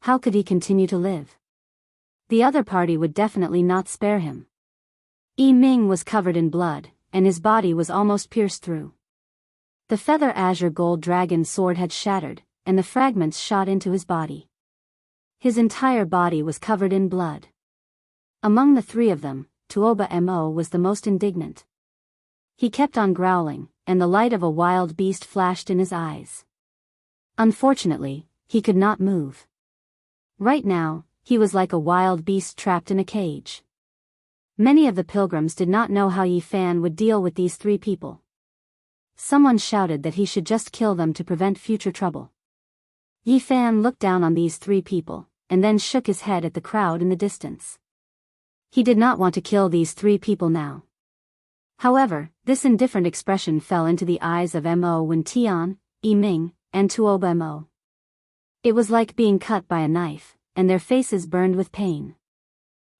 How could he continue to live? The other party would definitely not spare him. Yi Ming was covered in blood, and his body was almost pierced through. The feather azure gold dragon sword had shattered, and the fragments shot into his body. His entire body was covered in blood. Among the 3 of them, Tuoba Mo was the most indignant. He kept on growling, and the light of a wild beast flashed in his eyes. Unfortunately, he could not move. Right now, he was like a wild beast trapped in a cage. Many of the pilgrims did not know how Yi Fan would deal with these 3 people. Someone shouted that he should just kill them to prevent future trouble. Yi Fan looked down on these 3 people, and then shook his head at the crowd in the distance. He did not want to kill these 3 people now. However, this indifferent expression fell into the eyes of Mo when Tian, Yi Ming, and Tuoba Mo. It was like being cut by a knife, and their faces burned with pain.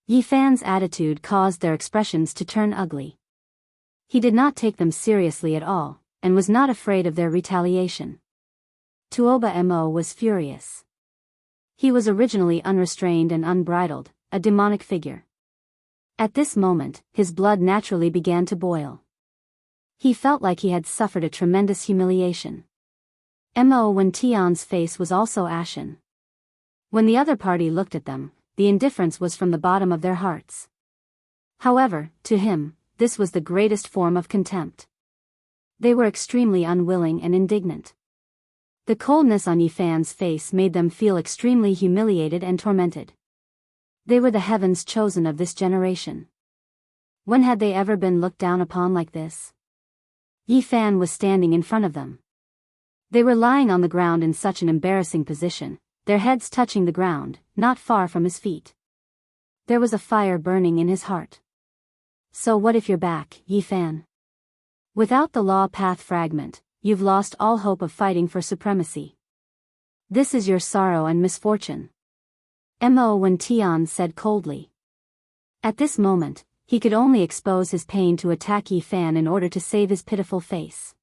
Yi Fan's attitude caused their expressions to turn ugly. He did not take them seriously at all, and was not afraid of their retaliation. Tuoba Mo was furious. He was originally unrestrained and unbridled, a demonic figure. At this moment, his blood naturally began to boil. He felt like he had suffered a tremendous humiliation. Mo when Tian's face was also ashen. When the other party looked at them, the indifference was from the bottom of their hearts. However, to him, this was the greatest form of contempt. They were extremely unwilling and indignant. The coldness on Yi Fan's face made them feel extremely humiliated and tormented. They were the heavens chosen of this generation. When had they ever been looked down upon like this? Yi Fan was standing in front of them. They were lying on the ground in such an embarrassing position, their heads touching the ground, not far from his feet. There was a fire burning in his heart. So what if you're back, Yi Fan? Without the law path fragment, you've lost all hope of fighting for supremacy. This is your sorrow and misfortune. Mo when Tian said coldly. At this moment, he could only expose his pain to attack Yi Fan in order to save his pitiful face.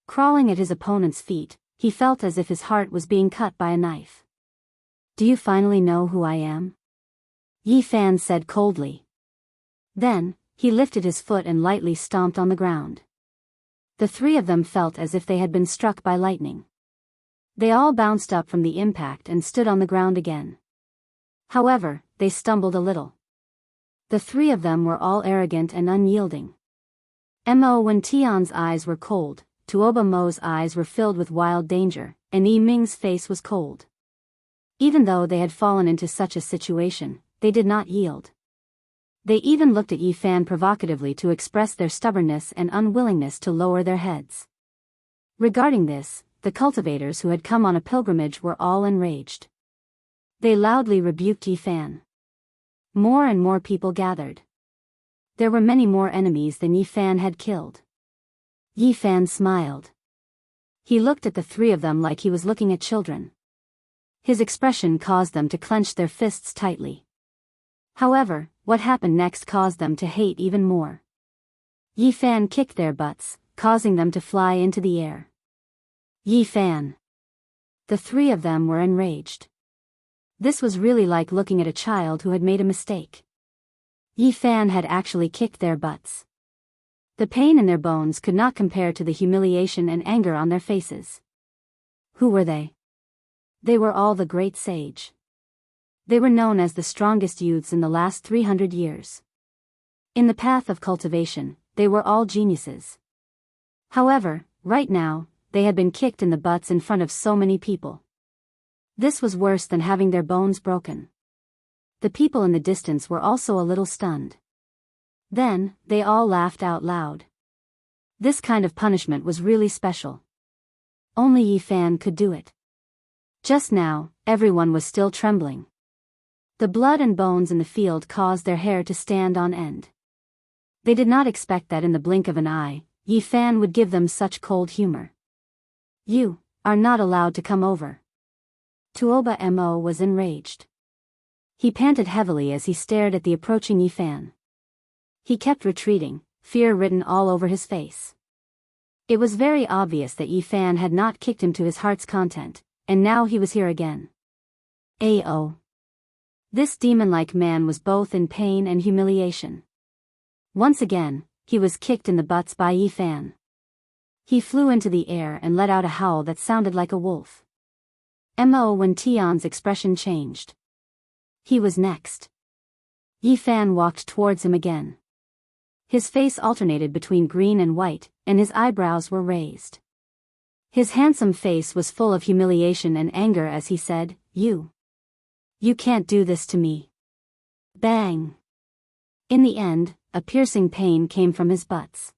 Crawling at his opponent's feet, he felt as if his heart was being cut by a knife. Do you finally know who I am? Yi Fan said coldly. Then, he lifted his foot and lightly stomped on the ground. The 3 of them felt as if they had been struck by lightning. They all bounced up from the impact and stood on the ground again. However, they stumbled a little. The 3 of them were all arrogant and unyielding. Mo when Tian's eyes were cold, Tuoba Mo's eyes were filled with wild danger, and Yi Ming's face was cold. Even though they had fallen into such a situation, they did not yield. They even looked at Yi Fan provocatively to express their stubbornness and unwillingness to lower their heads. Regarding this, the cultivators who had come on a pilgrimage were all enraged. They loudly rebuked Yi Fan. More and more people gathered. There were many more enemies than Yi Fan had killed. Yi Fan smiled. He looked at the 3 of them like he was looking at children. His expression caused them to clench their fists tightly. However, what happened next caused them to hate even more. Yi Fan kicked their butts, causing them to fly into the air. Yi Fan. The 3 of them were enraged. This was really like looking at a child who had made a mistake. Yi Fan had actually kicked their butts. The pain in their bones could not compare to the humiliation and anger on their faces. Who were they? They were all the great sage. They were known as the strongest youths in the last 300 years. In the path of cultivation, they were all geniuses. However, right now, they had been kicked in the butts in front of so many people. This was worse than having their bones broken. The people in the distance were also a little stunned. Then, they all laughed out loud. This kind of punishment was really special. Only Yi Fan could do it. Just now, everyone was still trembling. The blood and bones in the field caused their hair to stand on end. They did not expect that in the blink of an eye, Yi Fan would give them such cold humor. You are not allowed to come over. Tuoba Mo was enraged. He panted heavily as he stared at the approaching Yi Fan. He kept retreating, fear written all over his face. It was very obvious that Yi Fan had not kicked him to his heart's content, and now he was here again. Ao. This demon-like man was both in pain and humiliation. Once again, he was kicked in the butts by Yi Fan. He flew into the air and let out a howl that sounded like a wolf. Mo when Tian's expression changed. He was next. Yi Fan walked towards him again. His face alternated between green and white, and his eyebrows were raised. His handsome face was full of humiliation and anger as he said, You can't do this to me. Bang! In the end, a piercing pain came from his butts.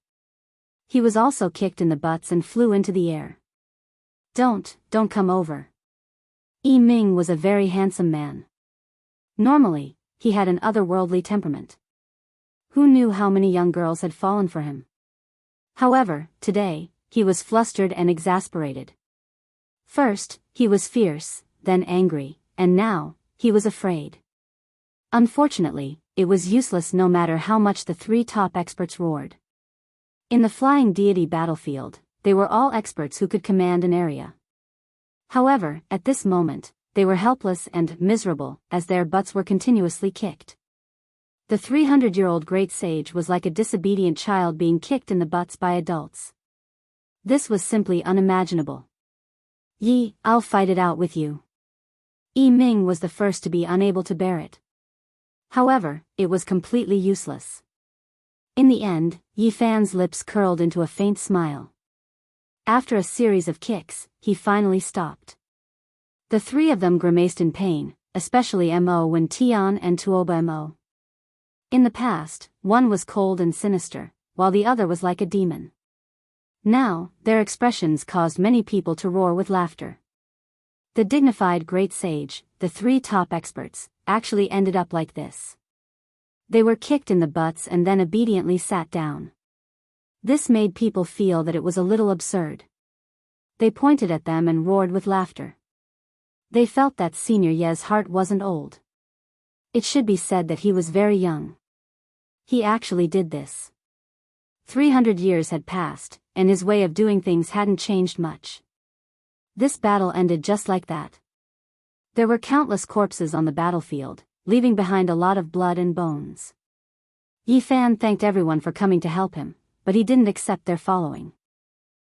He was also kicked in the butts and flew into the air. Don't come over. Yi Ming was a very handsome man. Normally, he had an otherworldly temperament. Who knew how many young girls had fallen for him? However, today, he was flustered and exasperated. First, he was fierce, then angry, and now, he was afraid. Unfortunately, it was useless no matter how much the three top experts roared. In the flying deity battlefield, they were all experts who could command an area. However, at this moment, they were helpless and miserable as their butts were continuously kicked. The 300-year-old great sage was like a disobedient child being kicked in the butts by adults. This was simply unimaginable. Yi, I'll fight it out with you. Yi Ming was the first to be unable to bear it. However, it was completely useless. In the end, Yi Fan's lips curled into a faint smile. After a series of kicks, he finally stopped. The three of them grimaced in pain, especially Mo when Tian and Tuoba Mo. In the past, one was cold and sinister, while the other was like a demon. Now, their expressions caused many people to roar with laughter. The dignified great sage, the three top experts, actually ended up like this. They were kicked in the butts and then obediently sat down. This made people feel that it was a little absurd. They pointed at them and roared with laughter. They felt that Senior Ye's heart wasn't old. It should be said that he was very young. He actually did this. 300 years had passed, and his way of doing things hadn't changed much. This battle ended just like that. There were countless corpses on the battlefield, leaving behind a lot of blood and bones. Yi Fan thanked everyone for coming to help him, but he didn't accept their following.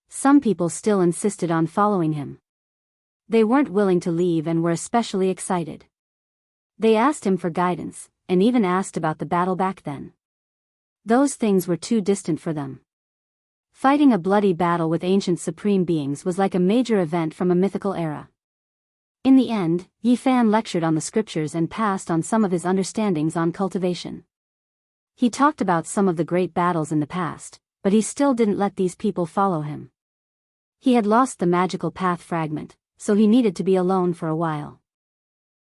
Some people still insisted on following him. They weren't willing to leave and were especially excited. They asked him for guidance, and even asked about the battle back then. Those things were too distant for them. Fighting a bloody battle with ancient supreme beings was like a major event from a mythical era. In the end, Yi Fan lectured on the scriptures and passed on some of his understandings on cultivation. He talked about some of the great battles in the past, but he still didn't let these people follow him. He had lost the magical path fragment, so he needed to be alone for a while.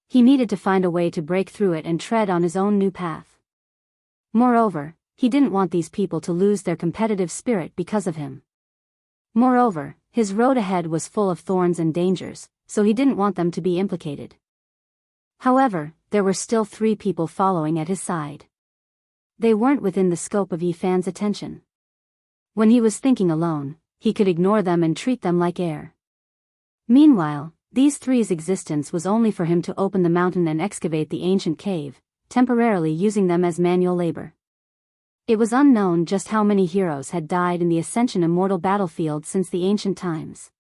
He needed to find a way to break through it and tread on his own new path. Moreover, he didn't want these people to lose their competitive spirit because of him. Moreover, his road ahead was full of thorns and dangers, so he didn't want them to be implicated. However, there were still 3 people following at his side. They weren't within the scope of Yi Fan's attention. When he was thinking alone, he could ignore them and treat them like air. Meanwhile, these 3's existence was only for him to open the mountain and excavate the ancient cave, temporarily using them as manual labor. It was unknown just how many heroes had died in the Ascension Immortal battlefield since the ancient times.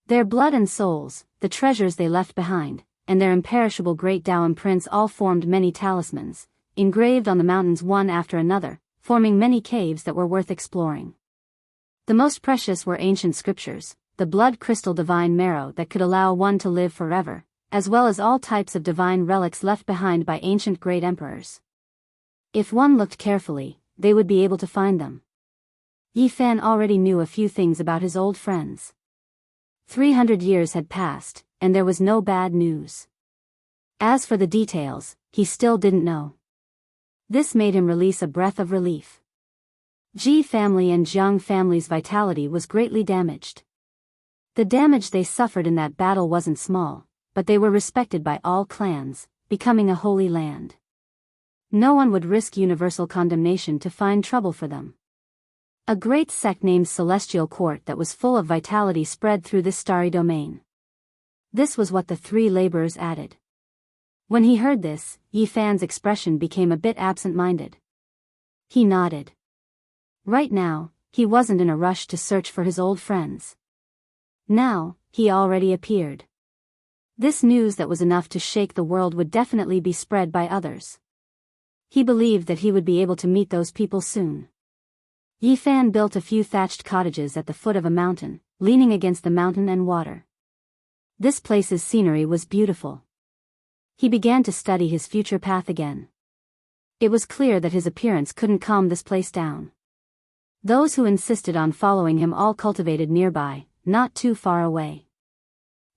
Their blood and souls, the treasures they left behind, and their imperishable great Tao imprints all formed many talismans, engraved on the mountains one after another, forming many caves that were worth exploring. The most precious were ancient scriptures, the blood crystal divine marrow that could allow one to live forever, as well as all types of divine relics left behind by ancient great emperors. If one looked carefully, they would be able to find them. Yi Fan already knew a few things about his old friends. 300 years had passed, and there was no bad news. As for the details, he still didn't know. This made him release a breath of relief. Ji family and Jiang family's vitality was greatly damaged. The damage they suffered in that battle wasn't small, but they were respected by all clans, becoming a holy land. No one would risk universal condemnation to find trouble for them. A great sect named Celestial Court that was full of vitality spread through this starry domain. This was what the three laborers added. When he heard this, Yi Fan's expression became a bit absent-minded. He nodded. Right now, he wasn't in a rush to search for his old friends. Now, he already appeared. This news that was enough to shake the world would definitely be spread by others. He believed that he would be able to meet those people soon. Yi Fan built a few thatched cottages at the foot of a mountain, leaning against the mountain and water. This place's scenery was beautiful. He began to study his future path again. It was clear that his appearance couldn't calm this place down. Those who insisted on following him all cultivated nearby, not too far away.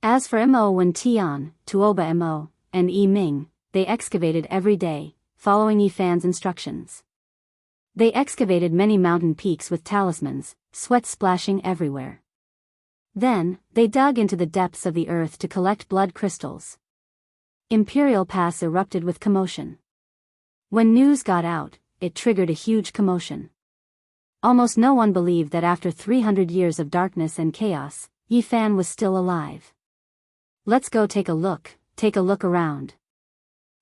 As for Mo Wen Tian, Tuoba Mo, and Yi Ming, they excavated every day, following Yi Fan's instructions. They excavated many mountain peaks with talismans, sweat splashing everywhere. Then, they dug into the depths of the earth to collect blood crystals. Imperial Pass erupted with commotion. When news got out, it triggered a huge commotion. Almost no one believed that after 300 years of darkness and chaos, Yi Fan was still alive. Let's go take a look around.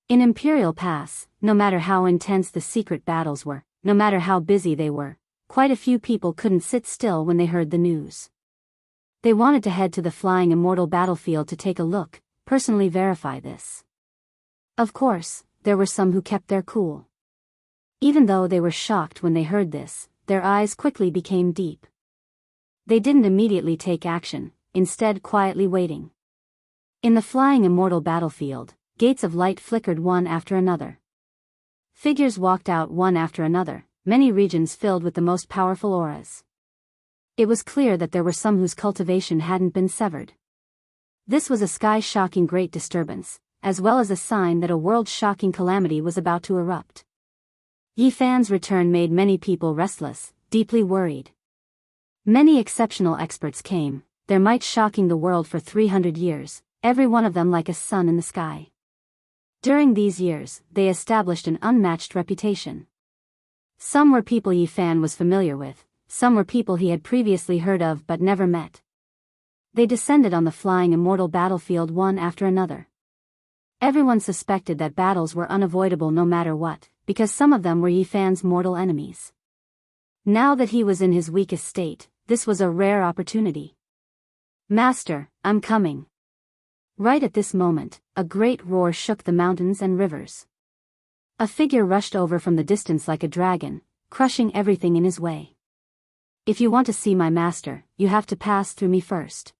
In Imperial Pass, no matter how intense the secret battles were, no matter how busy they were, quite a few people couldn't sit still when they heard the news. They wanted to head to the Flying Immortal battlefield to take a look, personally verify this. Of course, there were some who kept their cool. Even though they were shocked when they heard this, their eyes quickly became deep. They didn't immediately take action, instead quietly waiting. In the Flying Immortal battlefield, gates of light flickered one after another. Figures walked out one after another, many regions filled with the most powerful auras. It was clear that there were some whose cultivation hadn't been severed. This was a sky-shocking great disturbance, as well as a sign that a world-shocking calamity was about to erupt. Yi Fan's return made many people restless, deeply worried. Many exceptional experts came, their might shocking the world for 300 years, every one of them like a sun in the sky. During these years, they established an unmatched reputation. Some were people Yi Fan was familiar with, some were people he had previously heard of but never met. They descended on the Flying Immortal battlefield one after another. Everyone suspected that battles were unavoidable no matter what, because some of them were Yi Fan's mortal enemies. Now that he was in his weakest state, this was a rare opportunity. "Master, I'm coming." Right at this moment, a great roar shook the mountains and rivers. A figure rushed over from the distance like a dragon, crushing everything in his way. "If you want to see my master, you have to pass through me first.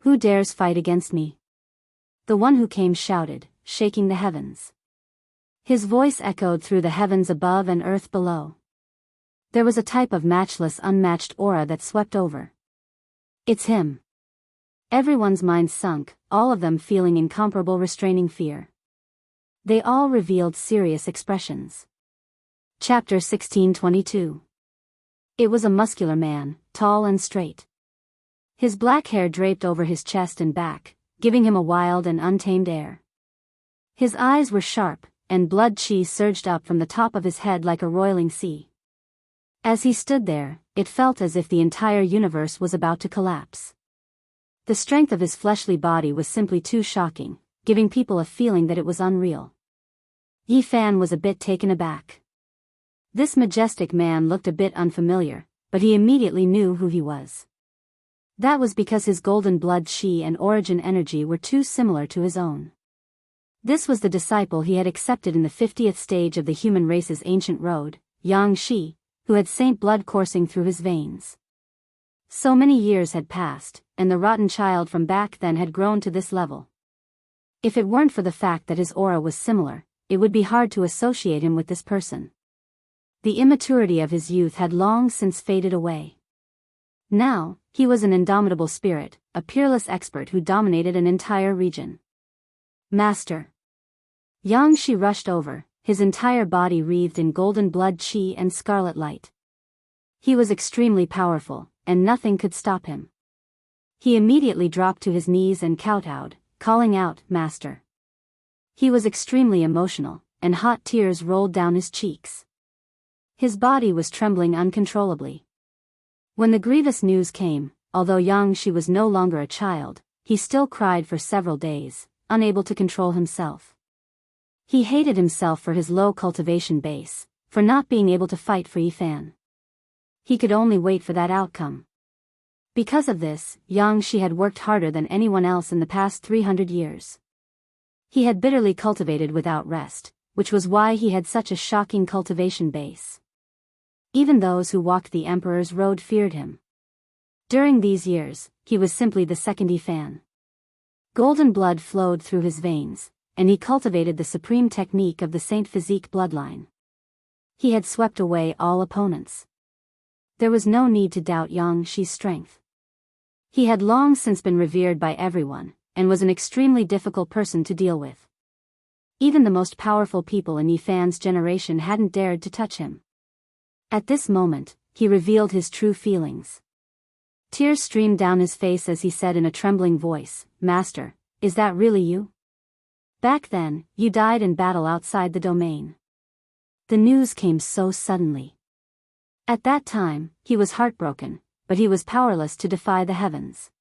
Who dares fight against me?" The one who came shouted, shaking the heavens. His voice echoed through the heavens above and earth below. There was a type of matchless, unmatched aura that swept over. "It's him." Everyone's mind sunk, all of them feeling incomparable restraining fear. They all revealed serious expressions. Chapter 1622. It was a muscular man, tall and straight. His black hair draped over his chest and back, giving him a wild and untamed air. His eyes were sharp, and blood chi surged up from the top of his head like a roiling sea. As he stood there, it felt as if the entire universe was about to collapse. The strength of his fleshly body was simply too shocking, giving people a feeling that it was unreal. Yi Fan was a bit taken aback. This majestic man looked a bit unfamiliar, but he immediately knew who he was. That was because his golden blood chi and origin energy were too similar to his own. This was the disciple he had accepted in the 50th stage of the human race's ancient road, Yang Shi, who had saint blood coursing through his veins. So many years had passed, and the rotten child from back then had grown to this level. If it weren't for the fact that his aura was similar, it would be hard to associate him with this person. The immaturity of his youth had long since faded away. Now, he was an indomitable spirit, a peerless expert who dominated an entire region. Master. Yang Shi rushed over, his entire body wreathed in golden blood chi and scarlet light. He was extremely powerful, and nothing could stop him. He immediately dropped to his knees and kowtowed, calling out, "Master." He was extremely emotional, and hot tears rolled down his cheeks. His body was trembling uncontrollably. When the grievous news came, although Yang Shi was no longer a child, he still cried for several days, unable to control himself. He hated himself for his low cultivation base, for not being able to fight for Yifan. He could only wait for that outcome. Because of this, Yang Shi had worked harder than anyone else in the past 300 years. He had bitterly cultivated without rest, which was why he had such a shocking cultivation base. Even those who walked the Emperor's road feared him. During these years, he was simply the second Yifan. Golden blood flowed through his veins, and he cultivated the supreme technique of the Saint Physique bloodline. He had swept away all opponents. There was no need to doubt Yang Shi's strength. He had long since been revered by everyone, and was an extremely difficult person to deal with. Even the most powerful people in Yifan's generation hadn't dared to touch him. At this moment, he revealed his true feelings. Tears streamed down his face as he said in a trembling voice, "Master, is that really you? Back then, you died in battle outside the domain." The news came so suddenly. At that time, he was heartbroken, but he was powerless to defy the heavens.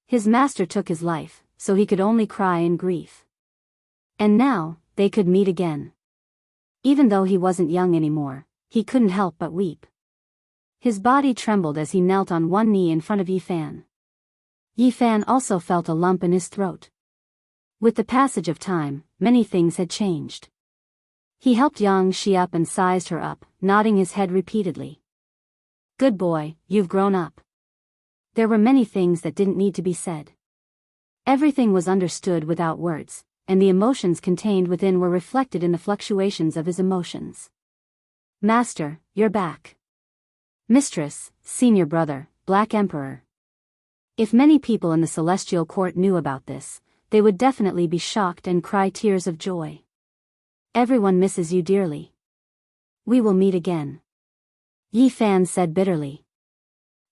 His master took his life, so he could only cry in grief. And now, they could meet again. Even though he wasn't young anymore, he couldn't help but weep. His body trembled as he knelt on one knee in front of Yifan. Yifan also felt a lump in his throat. With the passage of time, many things had changed. He helped Yang Shi up and sized her up, nodding his head repeatedly. "Good boy, you've grown up." There were many things that didn't need to be said. Everything was understood without words, and the emotions contained within were reflected in the fluctuations of his emotions. "Master, you're back." "Mistress, senior brother, Black Emperor." If many people in the celestial court knew about this, they would definitely be shocked and cry tears of joy. "Everyone misses you dearly. We will meet again," Yifan said bitterly.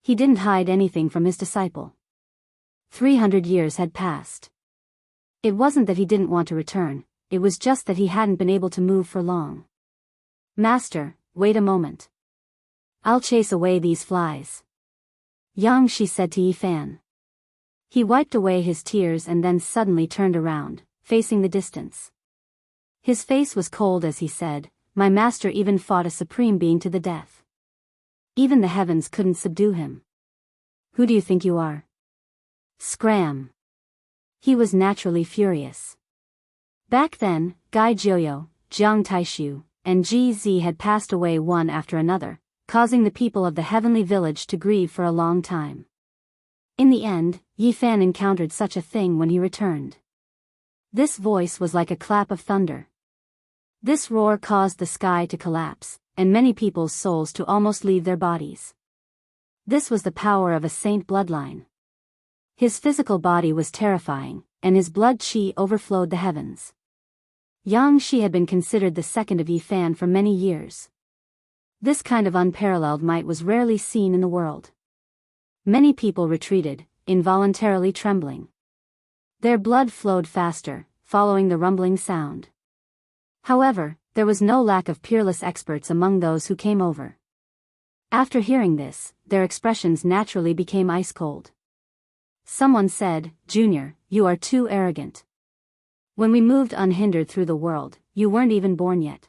He didn't hide anything from his disciple. 300 years had passed. It wasn't that he didn't want to return, it was just that he hadn't been able to move for long. "Master, wait a moment. I'll chase away these flies," Yang Shi said to Yifan. He wiped away his tears and then suddenly turned around, facing the distance. His face was cold as he said, "My master even fought a supreme being to the death. Even the heavens couldn't subdue him. Who do you think you are?" Scram. He was naturally furious. Back then, Gai Jiuyo, Jiang Taishu, and Ji Zi had passed away one after another, causing the people of the heavenly village to grieve for a long time. In the end, Yifan encountered such a thing when he returned. This voice was like a clap of thunder. This roar caused the sky to collapse, and many people's souls to almost leave their bodies. This was the power of a saint bloodline. His physical body was terrifying, and his blood chi overflowed the heavens. Yang Shi had been considered the second of Yifan for many years. This kind of unparalleled might was rarely seen in the world. Many people retreated, involuntarily trembling. Their blood flowed faster, following the rumbling sound. However, there was no lack of peerless experts among those who came over. After hearing this, their expressions naturally became ice cold. Someone said, "Junior, you are too arrogant. When we moved unhindered through the world, you weren't even born yet."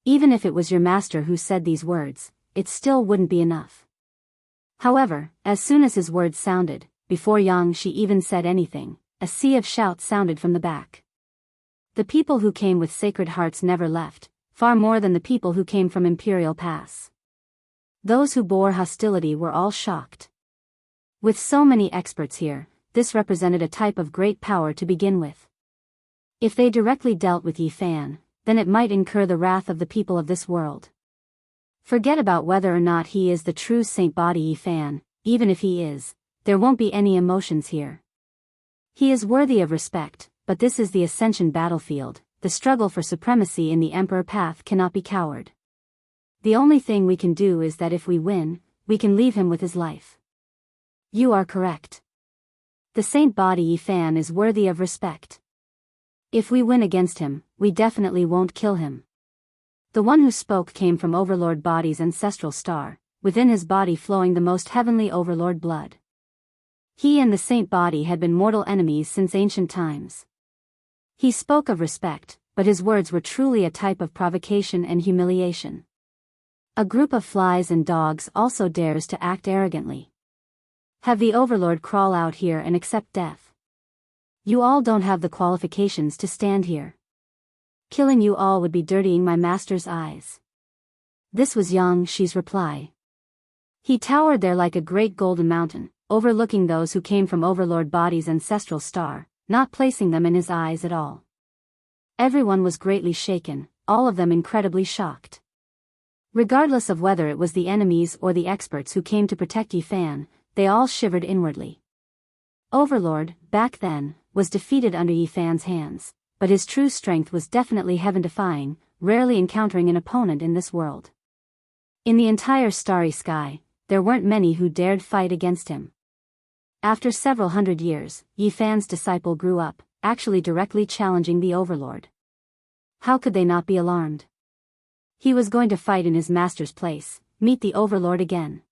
Even if it was your master who said these words, it still wouldn't be enough. However, as soon as his words sounded, before Yang Shi even said anything, a sea of shouts sounded from the back. The people who came with sacred hearts never left, far more than the people who came from Imperial Pass. Those who bore hostility were all shocked. With so many experts here, this represented a type of great power to begin with. If they directly dealt with Yi Fan, then it might incur the wrath of the people of this world. Forget about whether or not he is the true Saint Body Yi Fan. Even if he is, there won't be any emotions here. He is worthy of respect, but this is the Ascension battlefield. The struggle for supremacy in the Emperor path cannot be coward. The only thing we can do is that if we win, we can leave him with his life. You are correct. The Saint Body Yi Fan is worthy of respect. If we win against him, we definitely won't kill him. The one who spoke came from Overlord Body's ancestral star, within his body flowing the most heavenly Overlord blood. He and the Saint Body had been mortal enemies since ancient times. He spoke of respect, but his words were truly a type of provocation and humiliation. A group of flies and dogs also dares to act arrogantly. Have the Overlord crawl out here and accept death. You all don't have the qualifications to stand here. Killing you all would be dirtying my master's eyes. This was Yang Shi's reply. He towered there like a great golden mountain, overlooking those who came from Overlord Body's ancestral star, not placing them in his eyes at all. Everyone was greatly shaken, all of them incredibly shocked. Regardless of whether it was the enemies or the experts who came to protect Yi Fan, they all shivered inwardly. Overlord, back then, was defeated under Yi Fan's hands, but his true strength was definitely heaven-defying, rarely encountering an opponent in this world. In the entire starry sky, there weren't many who dared fight against him. After several hundred years, Yi Fan's disciple grew up, actually directly challenging the Overlord. How could they not be alarmed? He was going to fight in his master's place, meet the Overlord again.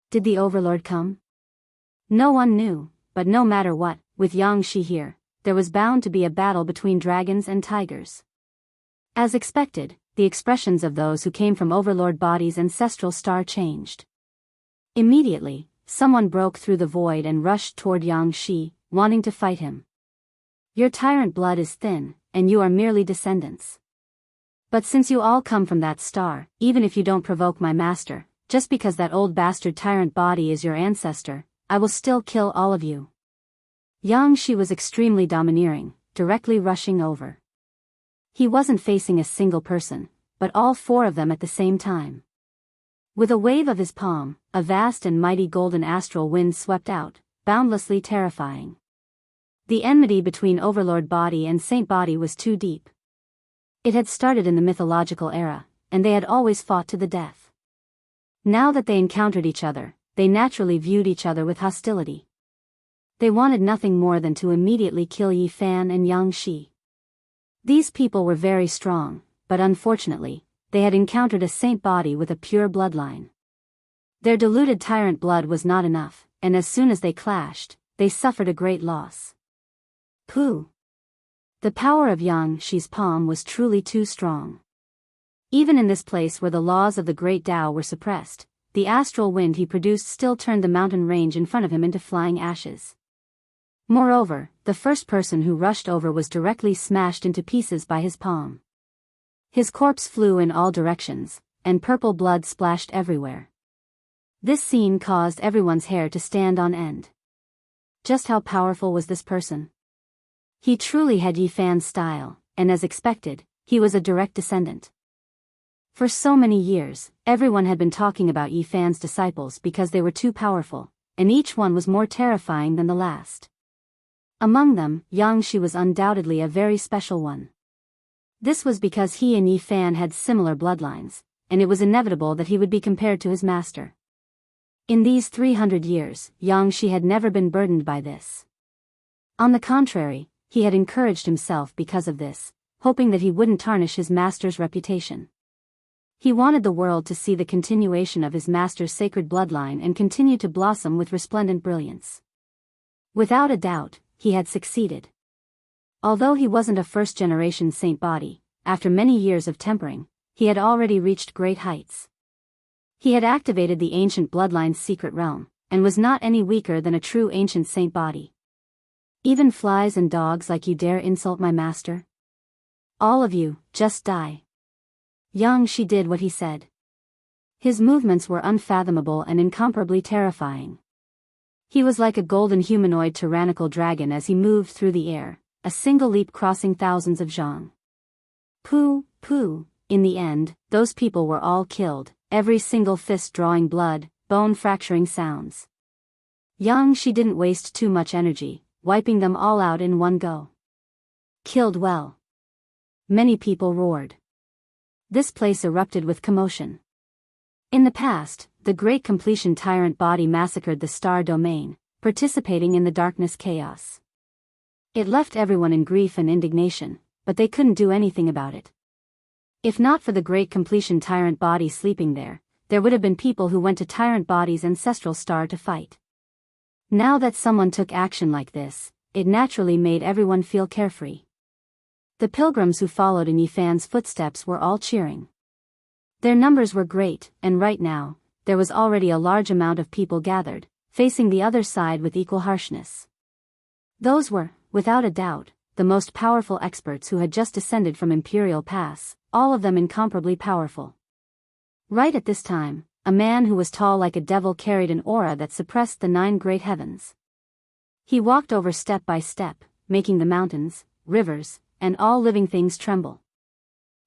Did the Overlord come? No one knew, but no matter what, with Yang Shi here, there was bound to be a battle between dragons and tigers. As expected, the expressions of those who came from Overlord Body's ancestral star changed. Immediately, someone broke through the void and rushed toward Yang Shi, wanting to fight him. Your tyrant blood is thin, and you are merely descendants. But since you all come from that star, even if you don't provoke my master, just because that old bastard tyrant body is your ancestor, I will still kill all of you. Yang Shi was extremely domineering, directly rushing over. He wasn't facing a single person, but all four of them at the same time. With a wave of his palm, a vast and mighty golden astral wind swept out, boundlessly terrifying. The enmity between Overlord Body and Saint Body was too deep. It had started in the mythological era, and they had always fought to the death. Now that they encountered each other, they naturally viewed each other with hostility. They wanted nothing more than to immediately kill Yi Fan and Yang Shi. These people were very strong, but unfortunately, they had encountered a Saint Body with a pure bloodline. Their diluted tyrant blood was not enough, and as soon as they clashed, they suffered a great loss. Pooh! The power of Yang Shi's palm was truly too strong. Even in this place where the laws of the great Tao were suppressed, the astral wind he produced still turned the mountain range in front of him into flying ashes. Moreover, the first person who rushed over was directly smashed into pieces by his palm. His corpse flew in all directions, and purple blood splashed everywhere. This scene caused everyone's hair to stand on end. Just how powerful was this person? He truly had Yi Fan's style, and as expected, he was a direct descendant. For so many years, everyone had been talking about Yi Fan's disciples because they were too powerful, and each one was more terrifying than the last. Among them, Yang Shi was undoubtedly a very special one. This was because he and Yi Fan had similar bloodlines, and it was inevitable that he would be compared to his master. In these 300 years, Yang Shi had never been burdened by this. On the contrary, he had encouraged himself because of this, hoping that he wouldn't tarnish his master's reputation. He wanted the world to see the continuation of his master's sacred bloodline and continue to blossom with resplendent brilliance. Without a doubt, he had succeeded. Although he wasn't a first-generation Saint Body, after many years of tempering, he had already reached great heights. He had activated the ancient bloodline's secret realm, and was not any weaker than a true ancient Saint Body. Even flies and dogs like you dare insult my master? All of you, just die. Yang Shi did what he said. His movements were unfathomable and incomparably terrifying. He was like a golden humanoid tyrannical dragon as he moved through the air, a single leap crossing thousands of zhang. Pooh, pooh, in the end, those people were all killed, every single fist drawing blood, bone-fracturing sounds. She didn't waste too much energy, wiping them all out in one go. Killed well. Many people roared. This place erupted with commotion. In the past, the Great Completion Tyrant body massacred the star domain, participating in the darkness chaos. It left everyone in grief and indignation, but they couldn't do anything about it. If not for the Great Completion Tyrant body sleeping there, there would have been people who went to Tyrant body's ancestral star to fight. Now that someone took action like this, it naturally made everyone feel carefree. The pilgrims who followed in Yifan's footsteps were all cheering. Their numbers were great, and right now, there was already a large amount of people gathered, facing the other side with equal harshness. Those were, without a doubt, the most powerful experts who had just descended from Imperial Pass, all of them incomparably powerful. Right at this time, a man who was tall like a devil carried an aura that suppressed the 9 great heavens. He walked over step by step, making the mountains, rivers, and all living things tremble.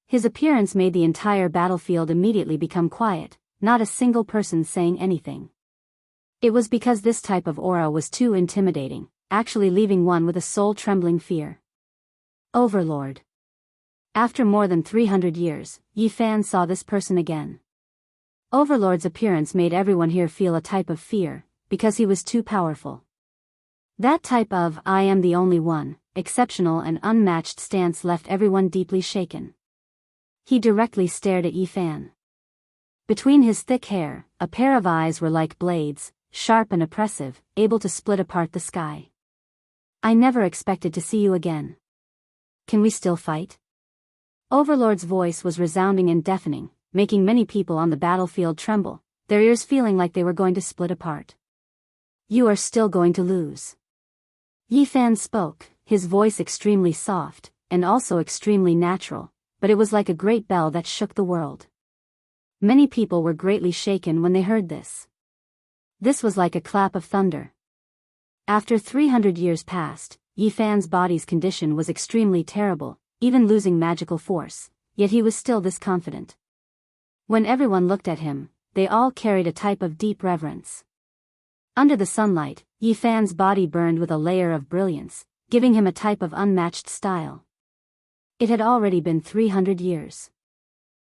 His appearance made the entire battlefield immediately become quiet, not a single person saying anything. It was because this type of aura was too intimidating, actually leaving one with a soul-trembling fear. Overlord. After more than 300 years, Yifan saw this person again. Overlord's appearance made everyone here feel a type of fear, because he was too powerful. That type of "I am the only one," exceptional and unmatched stance left everyone deeply shaken. He directly stared at Yifan. Between his thick hair, a pair of eyes were like blades, sharp and oppressive, able to split apart the sky. "I never expected to see you again. Can we still fight?" Overlord's voice was resounding and deafening, making many people on the battlefield tremble, their ears feeling like they were going to split apart. "You are still going to lose." Yifan spoke, his voice extremely soft, and also extremely natural, but it was like a great bell that shook the world. Many people were greatly shaken when they heard this. This was like a clap of thunder. After 300 years passed, Yifan's body's condition was extremely terrible, even losing magical force, yet he was still this confident. When everyone looked at him, they all carried a type of deep reverence. Under the sunlight, Yifan's body burned with a layer of brilliance, giving him a type of unmatched style. It had already been 300 years.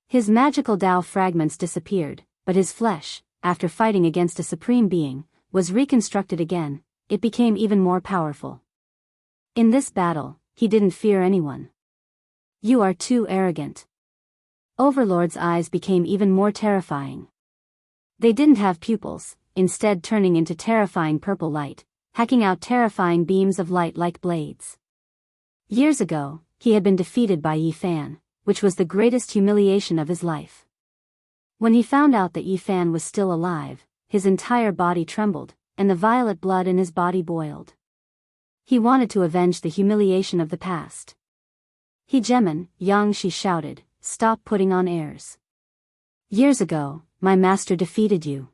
His magical Tao fragments disappeared, but his flesh, after fighting against a supreme being, was reconstructed again. It became even more powerful. In this battle, he didn't fear anyone. "You are too arrogant." Overlord's eyes became even more terrifying. They didn't have pupils, instead turning into terrifying purple light, hacking out terrifying beams of light like blades. Years ago, he had been defeated by Yifan, which was the greatest humiliation of his life. When he found out that Yifan was still alive, his entire body trembled, and the violet blood in his body boiled. He wanted to avenge the humiliation of the past. "Hegemon, Yang," she shouted, "stop putting on airs. Years ago, my master defeated you.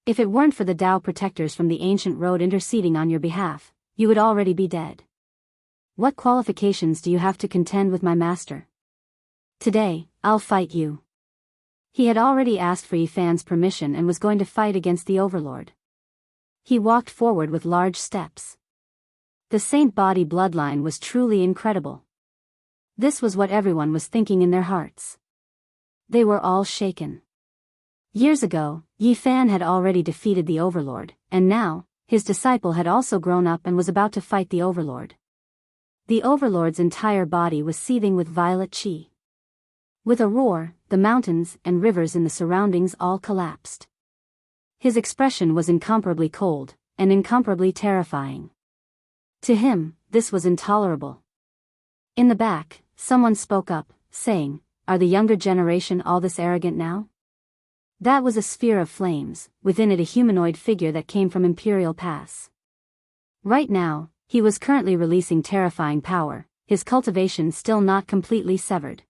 If it weren't for the Tao protectors from the ancient road interceding on your behalf, you would already be dead. What qualifications do you have to contend with my master? Today, I'll fight you." He had already asked for Yifan's permission and was going to fight against the Overlord. He walked forward with large steps. The Saint body bloodline was truly incredible. This was what everyone was thinking in their hearts. They were all shaken. Years ago, Yifan had already defeated the Overlord, and now, his disciple had also grown up and was about to fight the Overlord. The Overlord's entire body was seething with violet chi. With a roar, the mountains and rivers in the surroundings all collapsed. His expression was incomparably cold, and incomparably terrifying. To him, this was intolerable. In the back, someone spoke up, saying, "Are the younger generation all this arrogant now?" That was a sphere of flames, within it a humanoid figure that came from Imperial Pass. Right now, he was currently releasing terrifying power, his cultivation still not completely severed.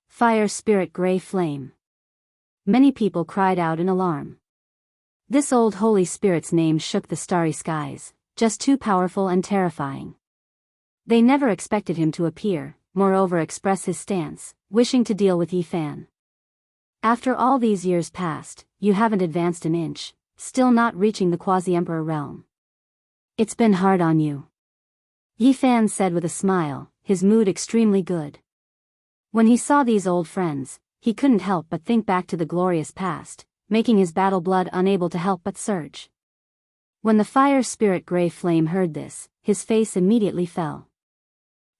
Fire Spirit Grey Flame. Many people cried out in alarm. This old Holy Spirit's name shook the starry skies, just too powerful and terrifying. They never expected him to appear, moreover express his stance, wishing to deal with Yifan. After all these years past, you haven't advanced an inch, still not reaching the quasi-emperor realm. It's been hard on you. Yifan said with a smile, his mood extremely good. When he saw these old friends, he couldn't help but think back to the glorious past, making his battle blood unable to help but surge. When the fire spirit Grey Flame heard this, his face immediately fell.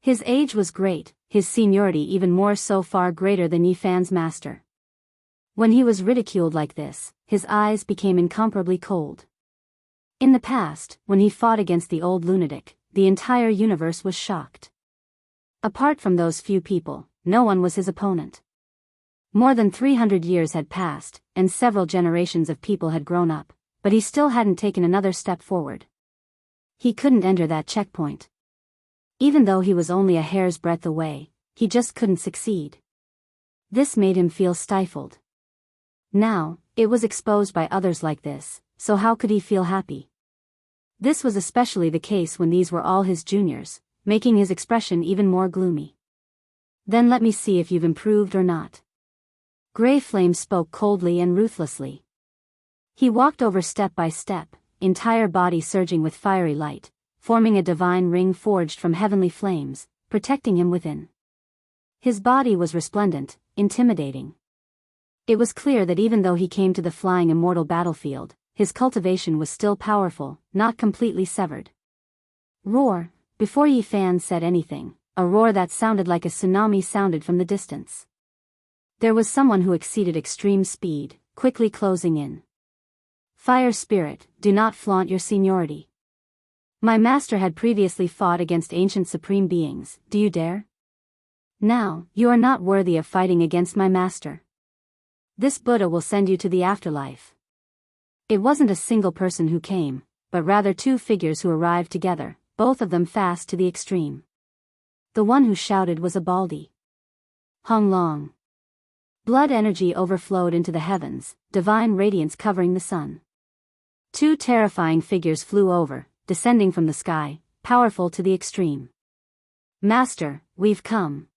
His age was great, his seniority even more so, far greater than Yifan's master. When he was ridiculed like this, his eyes became incomparably cold. In the past, when he fought against the old lunatic, the entire universe was shocked. Apart from those few people, no one was his opponent. More than 300 years had passed, and several generations of people had grown up, but he still hadn't taken another step forward. He couldn't enter that checkpoint. Even though he was only a hair's breadth away, he just couldn't succeed. This made him feel stifled. Now, it was exposed by others like this, so how could he feel happy? This was especially the case when these were all his juniors, making his expression even more gloomy. Then let me see if you've improved or not. Grey Flame spoke coldly and ruthlessly. He walked over step by step, entire body surging with fiery light, forming a divine ring forged from heavenly flames, protecting him within. His body was resplendent, intimidating. It was clear that even though he came to the flying immortal battlefield, his cultivation was still powerful, not completely severed. Roar! Before Yifan said anything, a roar that sounded like a tsunami sounded from the distance. There was someone who exceeded extreme speed, quickly closing in. Fire Spirit, do not flaunt your seniority. My master had previously fought against ancient supreme beings, do you dare? Now, you are not worthy of fighting against my master. This Buddha will send you to the afterlife. It wasn't a single person who came, but rather two figures who arrived together, both of them fast to the extreme. The one who shouted was a Baldi. Hong Long. Blood energy overflowed into the heavens, divine radiance covering the sun. Two terrifying figures flew over, descending from the sky, powerful to the extreme. Master, we've come.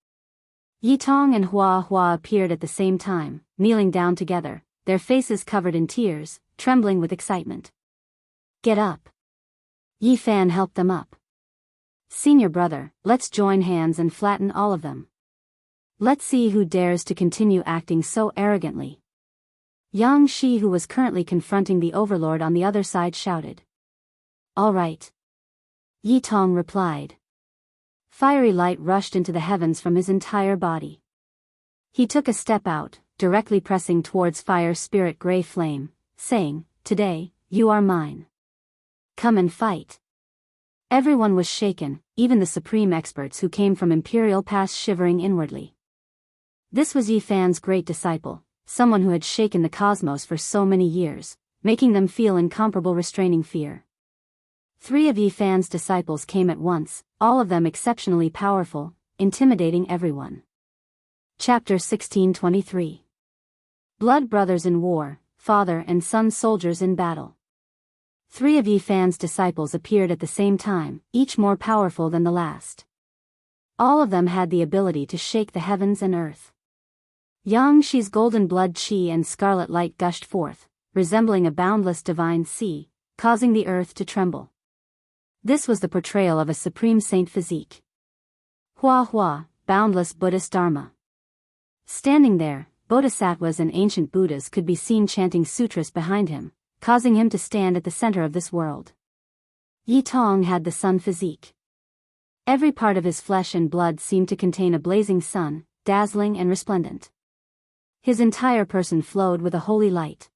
Yitong and Hua Hua appeared at the same time, kneeling down together, their faces covered in tears, trembling with excitement. Get up. Yifan helped them up. Senior brother, let's join hands and flatten all of them. Let's see who dares to continue acting so arrogantly. Yang Shi, who was currently confronting the overlord on the other side, shouted. All right. Yitong replied. Fiery light rushed into the heavens from his entire body. He took a step out, directly pressing towards Fire Spirit Grey Flame, saying, Today, you are mine. Come and fight. Everyone was shaken, even the supreme experts who came from Imperial Pass shivering inwardly. This was Yifan's great disciple, someone who had shaken the cosmos for so many years, making them feel incomparable restraining fear. 3 of Yifan's disciples came at once, all of them exceptionally powerful, intimidating everyone. Chapter 1623. Blood brothers in war, father and son soldiers in battle. 3 of Yifan's disciples appeared at the same time, each more powerful than the last. All of them had the ability to shake the heavens and earth. Yang Shi's golden blood chi and scarlet light gushed forth, resembling a boundless divine sea, causing the earth to tremble. This was the portrayal of a supreme saint physique. Hua Hua, boundless Buddhist Dharma. Standing there, bodhisattvas and ancient Buddhas could be seen chanting sutras behind him, causing him to stand at the center of this world. Yitong had the sun physique. Every part of his flesh and blood seemed to contain a blazing sun, dazzling and resplendent. His entire person flowed with a holy light.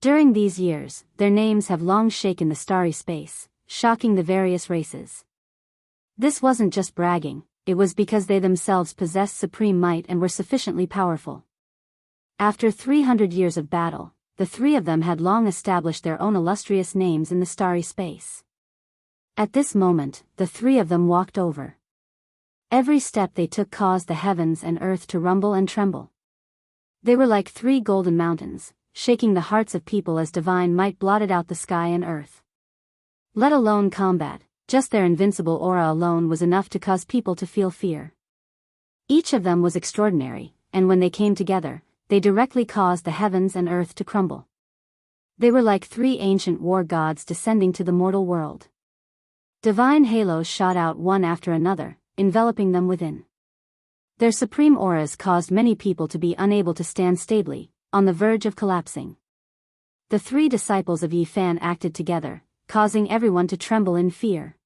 During these years, their names have long shaken the starry space, shocking the various races. This wasn't just bragging, it was because they themselves possessed supreme might and were sufficiently powerful. After 300 years of battle, the 3 of them had long established their own illustrious names in the starry space. At this moment, the 3 of them walked over. Every step they took caused the heavens and earth to rumble and tremble. They were like 3 golden mountains, shaking the hearts of people as divine might blotted out the sky and earth. Let alone combat, just their invincible aura alone was enough to cause people to feel fear. Each of them was extraordinary, and when they came together, they directly caused the heavens and earth to crumble. They were like three ancient war gods descending to the mortal world. Divine halos shot out one after another, enveloping them within. Their supreme auras caused many people to be unable to stand stably, on the verge of collapsing. The three disciples of Yi Fan acted together, causing everyone to tremble in fear.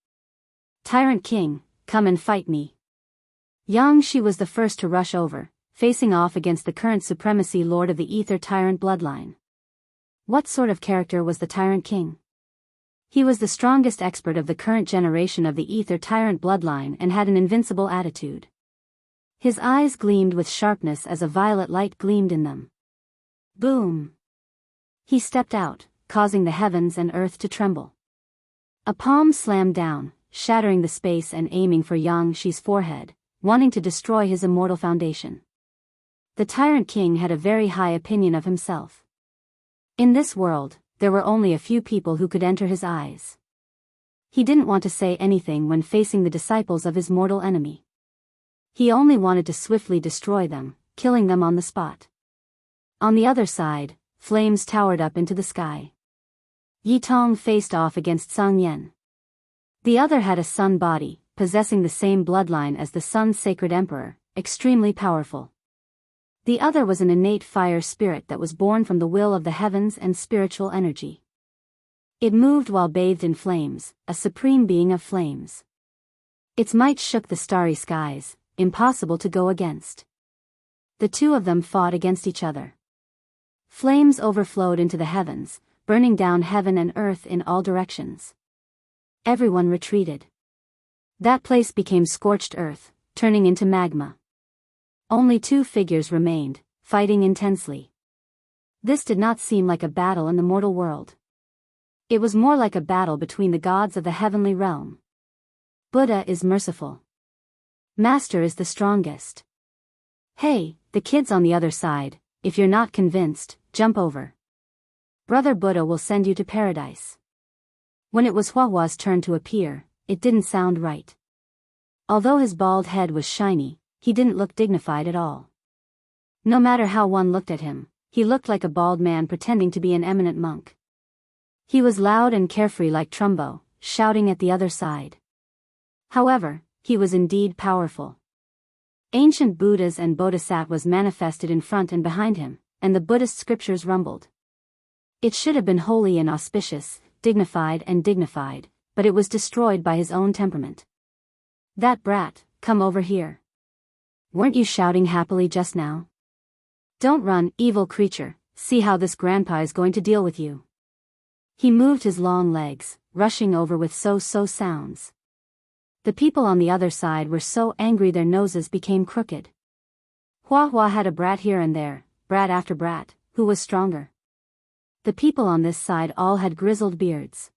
Tyrant King, come and fight me. Yang Shi was the first to rush over, facing off against the current supremacy lord of the Ether Tyrant bloodline. What sort of character was the Tyrant King? He was the strongest expert of the current generation of the Ether Tyrant bloodline and had an invincible attitude. His eyes gleamed with sharpness as a violet light gleamed in them. Boom! He stepped out, causing the heavens and earth to tremble. A palm slammed down, shattering the space and aiming for Yang Shi's forehead, wanting to destroy his immortal foundation. The Tyrant King had a very high opinion of himself. In this world, there were only a few people who could enter his eyes. He didn't want to say anything when facing the disciples of his mortal enemy. He only wanted to swiftly destroy them, killing them on the spot. On the other side, flames towered up into the sky. Yi Tong faced off against Song Yen. The other had a sun body, possessing the same bloodline as the sun's sacred emperor, extremely powerful. The other was an innate fire spirit that was born from the will of the heavens and spiritual energy. It moved while bathed in flames, a supreme being of flames. Its might shook the starry skies, impossible to go against. The two of them fought against each other. Flames overflowed into the heavens, burning down heaven and earth in all directions. Everyone retreated. That place became scorched earth, turning into magma. Only two figures remained, fighting intensely. This did not seem like a battle in the mortal world. It was more like a battle between the gods of the heavenly realm. Buddha is merciful. Master is the strongest. Hey, the kids on the other side, if you're not convinced, jump over. Brother Buddha will send you to paradise. When it was Huahua's turn to appear, it didn't sound right. Although his bald head was shiny, he didn't look dignified at all. No matter how one looked at him, he looked like a bald man pretending to be an eminent monk. He was loud and carefree like Trumbo, shouting at the other side. However, he was indeed powerful. Ancient Buddhas and Bodhisattvas manifested in front and behind him, and the Buddhist scriptures rumbled. It should have been holy and auspicious, dignified, but it was destroyed by his own temperament. That brat, come over here. Weren't you shouting happily just now? Don't run, evil creature, see how this grandpa is going to deal with you. He moved his long legs, rushing over with so-so sounds. The people on the other side were so angry their noses became crooked. Hua had a brat here and there, brat after brat, who was stronger. The people on this side all had grizzled beards.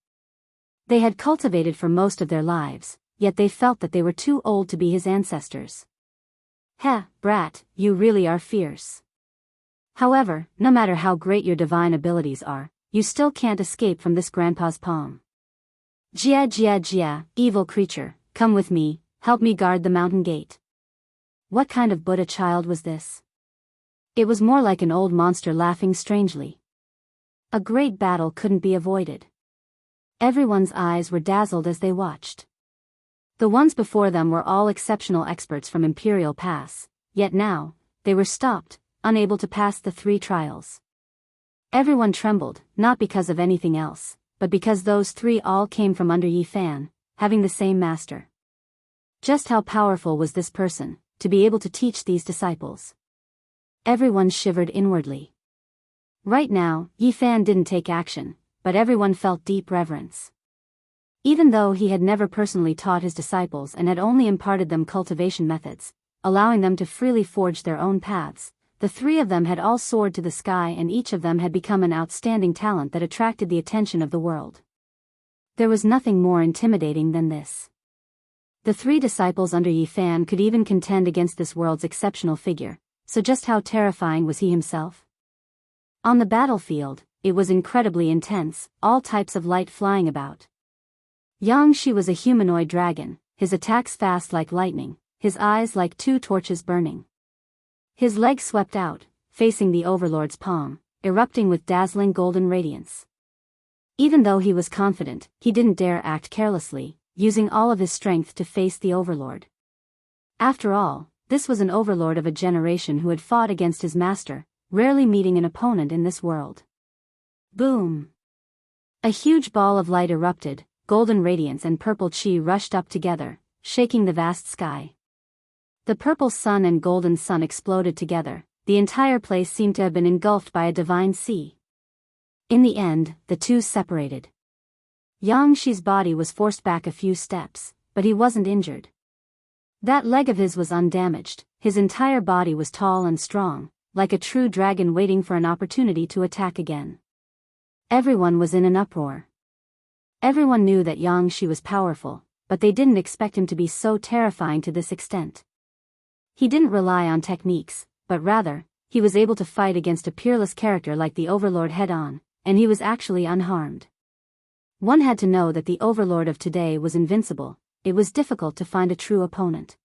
They had cultivated for most of their lives, yet they felt that they were too old to be his ancestors. Heh, brat, you really are fierce. However, no matter how great your divine abilities are, you still can't escape from this grandpa's palm. Jia, evil creature, come with me, help me guard the mountain gate. What kind of Buddha child was this? It was more like an old monster laughing strangely. A great battle couldn't be avoided. Everyone's eyes were dazzled as they watched. The ones before them were all exceptional experts from Imperial Pass, yet now, they were stopped, unable to pass the 3 trials. Everyone trembled, not because of anything else, but because those 3 all came from under Yi Fan, having the same master. Just how powerful was this person, to be able to teach these disciples? Everyone shivered inwardly. Right now, Yi Fan didn't take action, but everyone felt deep reverence. Even though he had never personally taught his disciples and had only imparted them cultivation methods, allowing them to freely forge their own paths, the 3 of them had all soared to the sky and each of them had become an outstanding talent that attracted the attention of the world. There was nothing more intimidating than this. The 3 disciples under Yi Fan could even contend against this world's exceptional figure, so just how terrifying was he himself? On the battlefield, it was incredibly intense, all types of light flying about. Yang-Shi was a humanoid dragon, his attacks fast like lightning, his eyes like two torches burning. His legs swept out, facing the Overlord's palm, erupting with dazzling golden radiance. Even though he was confident, he didn't dare act carelessly, using all of his strength to face the Overlord. After all, this was an Overlord of a generation who had fought against his master, rarely meeting an opponent in this world. Boom! A huge ball of light erupted, golden radiance and purple chi rushed up together, shaking the vast sky. The purple sun and golden sun exploded together, the entire place seemed to have been engulfed by a divine sea. In the end, the two separated. Yang-Shi's body was forced back a few steps, but he wasn't injured. That leg of his was undamaged, his entire body was tall and strong, like a true dragon waiting for an opportunity to attack again. Everyone was in an uproar. Everyone knew that Yang-Shi was powerful, but they didn't expect him to be so terrifying to this extent. He didn't rely on techniques, but rather, he was able to fight against a peerless character like the Overlord head-on, and he was actually unharmed. One had to know that the Overlord of today was invincible. It was difficult to find a true opponent.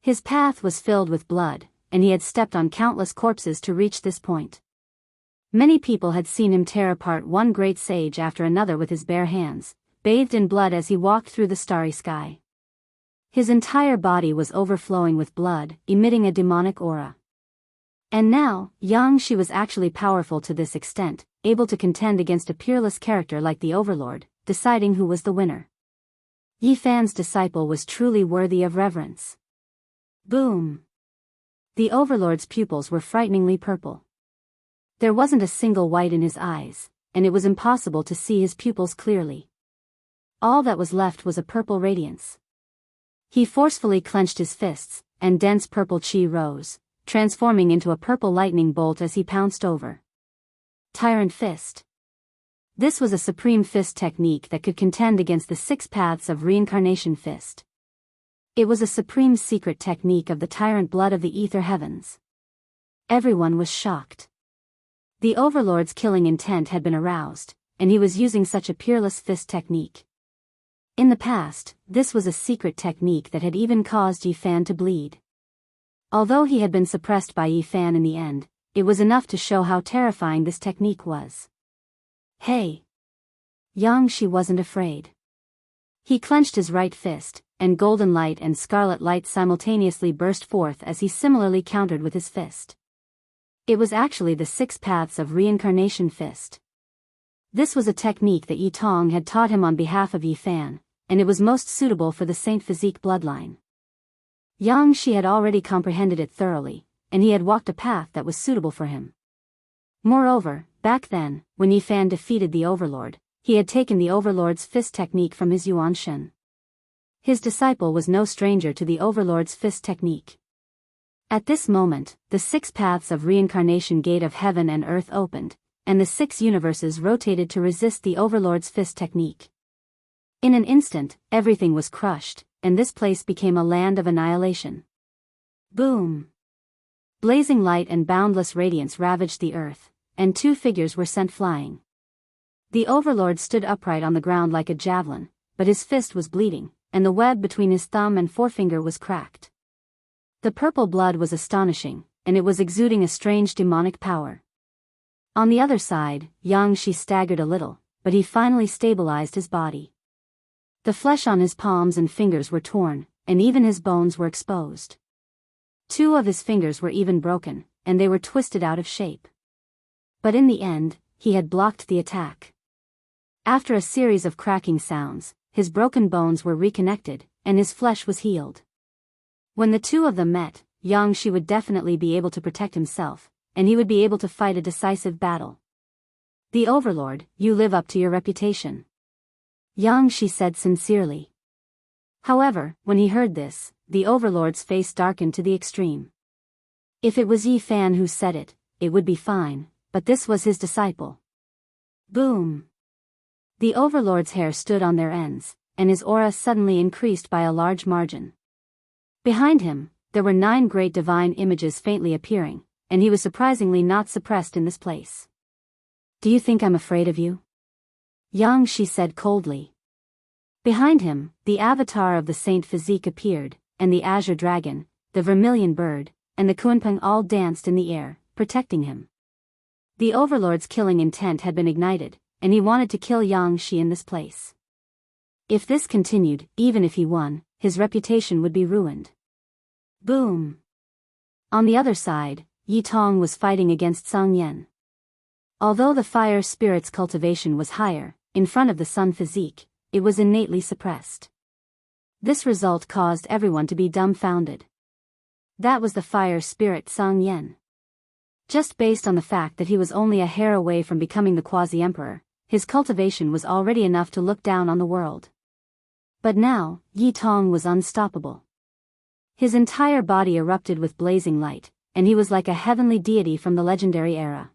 His path was filled with blood, and he had stepped on countless corpses to reach this point. Many people had seen him tear apart one great sage after another with his bare hands, bathed in blood as he walked through the starry sky. His entire body was overflowing with blood, emitting a demonic aura. And now, Yang-Shi was actually powerful to this extent, able to contend against a peerless character like the Overlord, deciding who was the winner. Yi Fan's disciple was truly worthy of reverence. Boom! The Overlord's pupils were frighteningly purple. There wasn't a single white in his eyes, and it was impossible to see his pupils clearly. All that was left was a purple radiance. He forcefully clenched his fists, and dense purple chi rose, transforming into a purple lightning bolt as he pounced over. Tyrant Fist. This was a supreme fist technique that could contend against the 6 paths of reincarnation fist. It was a supreme secret technique of the tyrant blood of the ether heavens. Everyone was shocked. The Overlord's killing intent had been aroused, and he was using such a peerless fist technique. In the past, this was a secret technique that had even caused Yi Fan to bleed. Although he had been suppressed by Yi Fan in the end, it was enough to show how terrifying this technique was. Hey! Yang-Shi wasn't afraid. He clenched his right fist, and golden light and scarlet light simultaneously burst forth as he similarly countered with his fist. It was actually the 6 paths of reincarnation fist. This was a technique that Yi Tong had taught him on behalf of Yi Fan, and it was most suitable for the Saint Physique bloodline. Yang-Shi had already comprehended it thoroughly, and he had walked a path that was suitable for him. Moreover, back then, when Yi Fan defeated the Overlord, he had taken the Overlord's fist technique from his Yuan Shen. His disciple was no stranger to the Overlord's fist technique. At this moment, the 6 paths of reincarnation gate of heaven and earth opened, and the 6 universes rotated to resist the Overlord's fist technique. In an instant, everything was crushed, and this place became a land of annihilation. Boom! Blazing light and boundless radiance ravaged the earth, and 2 figures were sent flying. The Overlord stood upright on the ground like a javelin, but his fist was bleeding, and the web between his thumb and forefinger was cracked. The purple blood was astonishing, and it was exuding a strange demonic power. On the other side, Yang-Shi staggered a little, but he finally stabilized his body. The flesh on his palms and fingers were torn, and even his bones were exposed. 2 of his fingers were even broken, and they were twisted out of shape. But in the end, he had blocked the attack. After a series of cracking sounds, his broken bones were reconnected, and his flesh was healed. When the 2 of them met, Yang-Shi would definitely be able to protect himself, and he would be able to fight a decisive battle. The Overlord, you live up to your reputation. Yang-Shi said sincerely. However, when he heard this, the Overlord's face darkened to the extreme. If it was Yi Fan who said it, it would be fine, but this was his disciple. Boom! The Overlord's hair stood on their ends, and his aura suddenly increased by a large margin. Behind him, there were 9 great divine images faintly appearing, and he was surprisingly not suppressed in this place. Do you think I'm afraid of you? Yang, she said coldly. Behind him, the avatar of the Saint Physique appeared, and the azure dragon, the vermilion bird, and the Kunpeng all danced in the air, protecting him. The Overlord's killing intent had been ignited, and he wanted to kill Yang Shi in this place. If this continued, even if he won, his reputation would be ruined. Boom! On the other side, Yi Tong was fighting against Song Yan. Although the fire spirit's cultivation was higher, in front of the sun physique, it was innately suppressed. This result caused everyone to be dumbfounded. That was the fire spirit Song Yan. Just based on the fact that he was only a hair away from becoming the quasi-emperor, his cultivation was already enough to look down on the world. But now, Yi Tong was unstoppable. His entire body erupted with blazing light, and he was like a heavenly deity from the legendary era.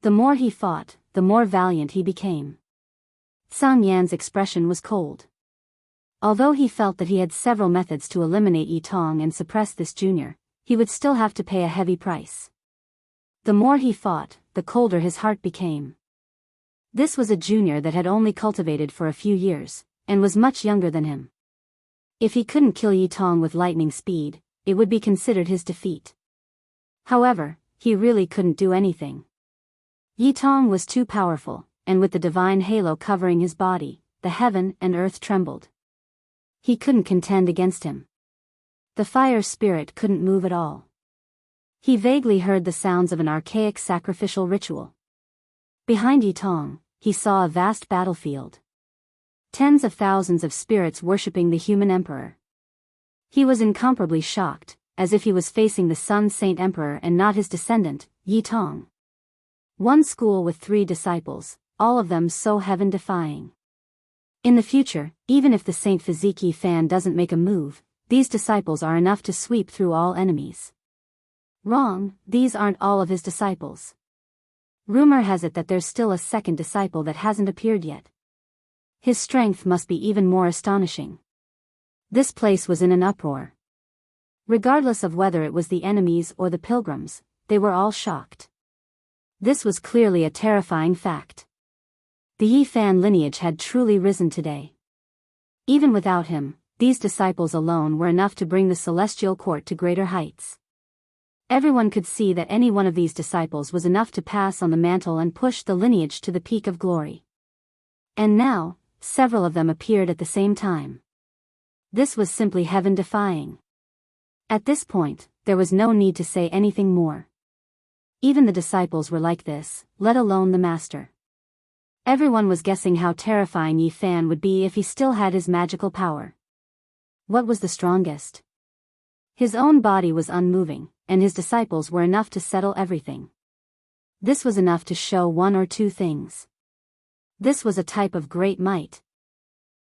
The more he fought, the more valiant he became. Song Yan's expression was cold. Although he felt that he had several methods to eliminate Yi Tong and suppress this junior, he would still have to pay a heavy price. The more he fought, the colder his heart became. This was a junior that had only cultivated for a few years, and was much younger than him. If he couldn't kill Yi Tong with lightning speed, it would be considered his defeat. However, he really couldn't do anything. Yi Tong was too powerful, and with the divine halo covering his body, the heaven and earth trembled. He couldn't contend against him. The fire spirit couldn't move at all. He vaguely heard the sounds of an archaic sacrificial ritual. Behind Yi Tong, he saw a vast battlefield. Tens of thousands of spirits worshipping the human emperor. He was incomparably shocked, as if he was facing the Sun Saint Emperor and not his descendant, Yi Tong. One school with 3 disciples, all of them so heaven-defying. In the future, even if the Saint Physique fan doesn't make a move, these disciples are enough to sweep through all enemies. Wrong, these aren't all of his disciples. Rumor has it that there's still a second disciple that hasn't appeared yet. His strength must be even more astonishing. This place was in an uproar. Regardless of whether it was the enemies or the pilgrims, they were all shocked. This was clearly a terrifying fact. The Yi fan lineage had truly risen today. Even without him, these disciples alone were enough to bring the celestial court to greater heights. Everyone could see that any one of these disciples was enough to pass on the mantle and push the lineage to the peak of glory. And now, several of them appeared at the same time. This was simply heaven-defying. At this point, there was no need to say anything more. Even the disciples were like this, let alone the master. Everyone was guessing how terrifying Yi Fan would be if he still had his magical power. What was the strongest? His own body was unmoving, and his disciples were enough to settle everything. This was enough to show one or two things. This was a type of great might.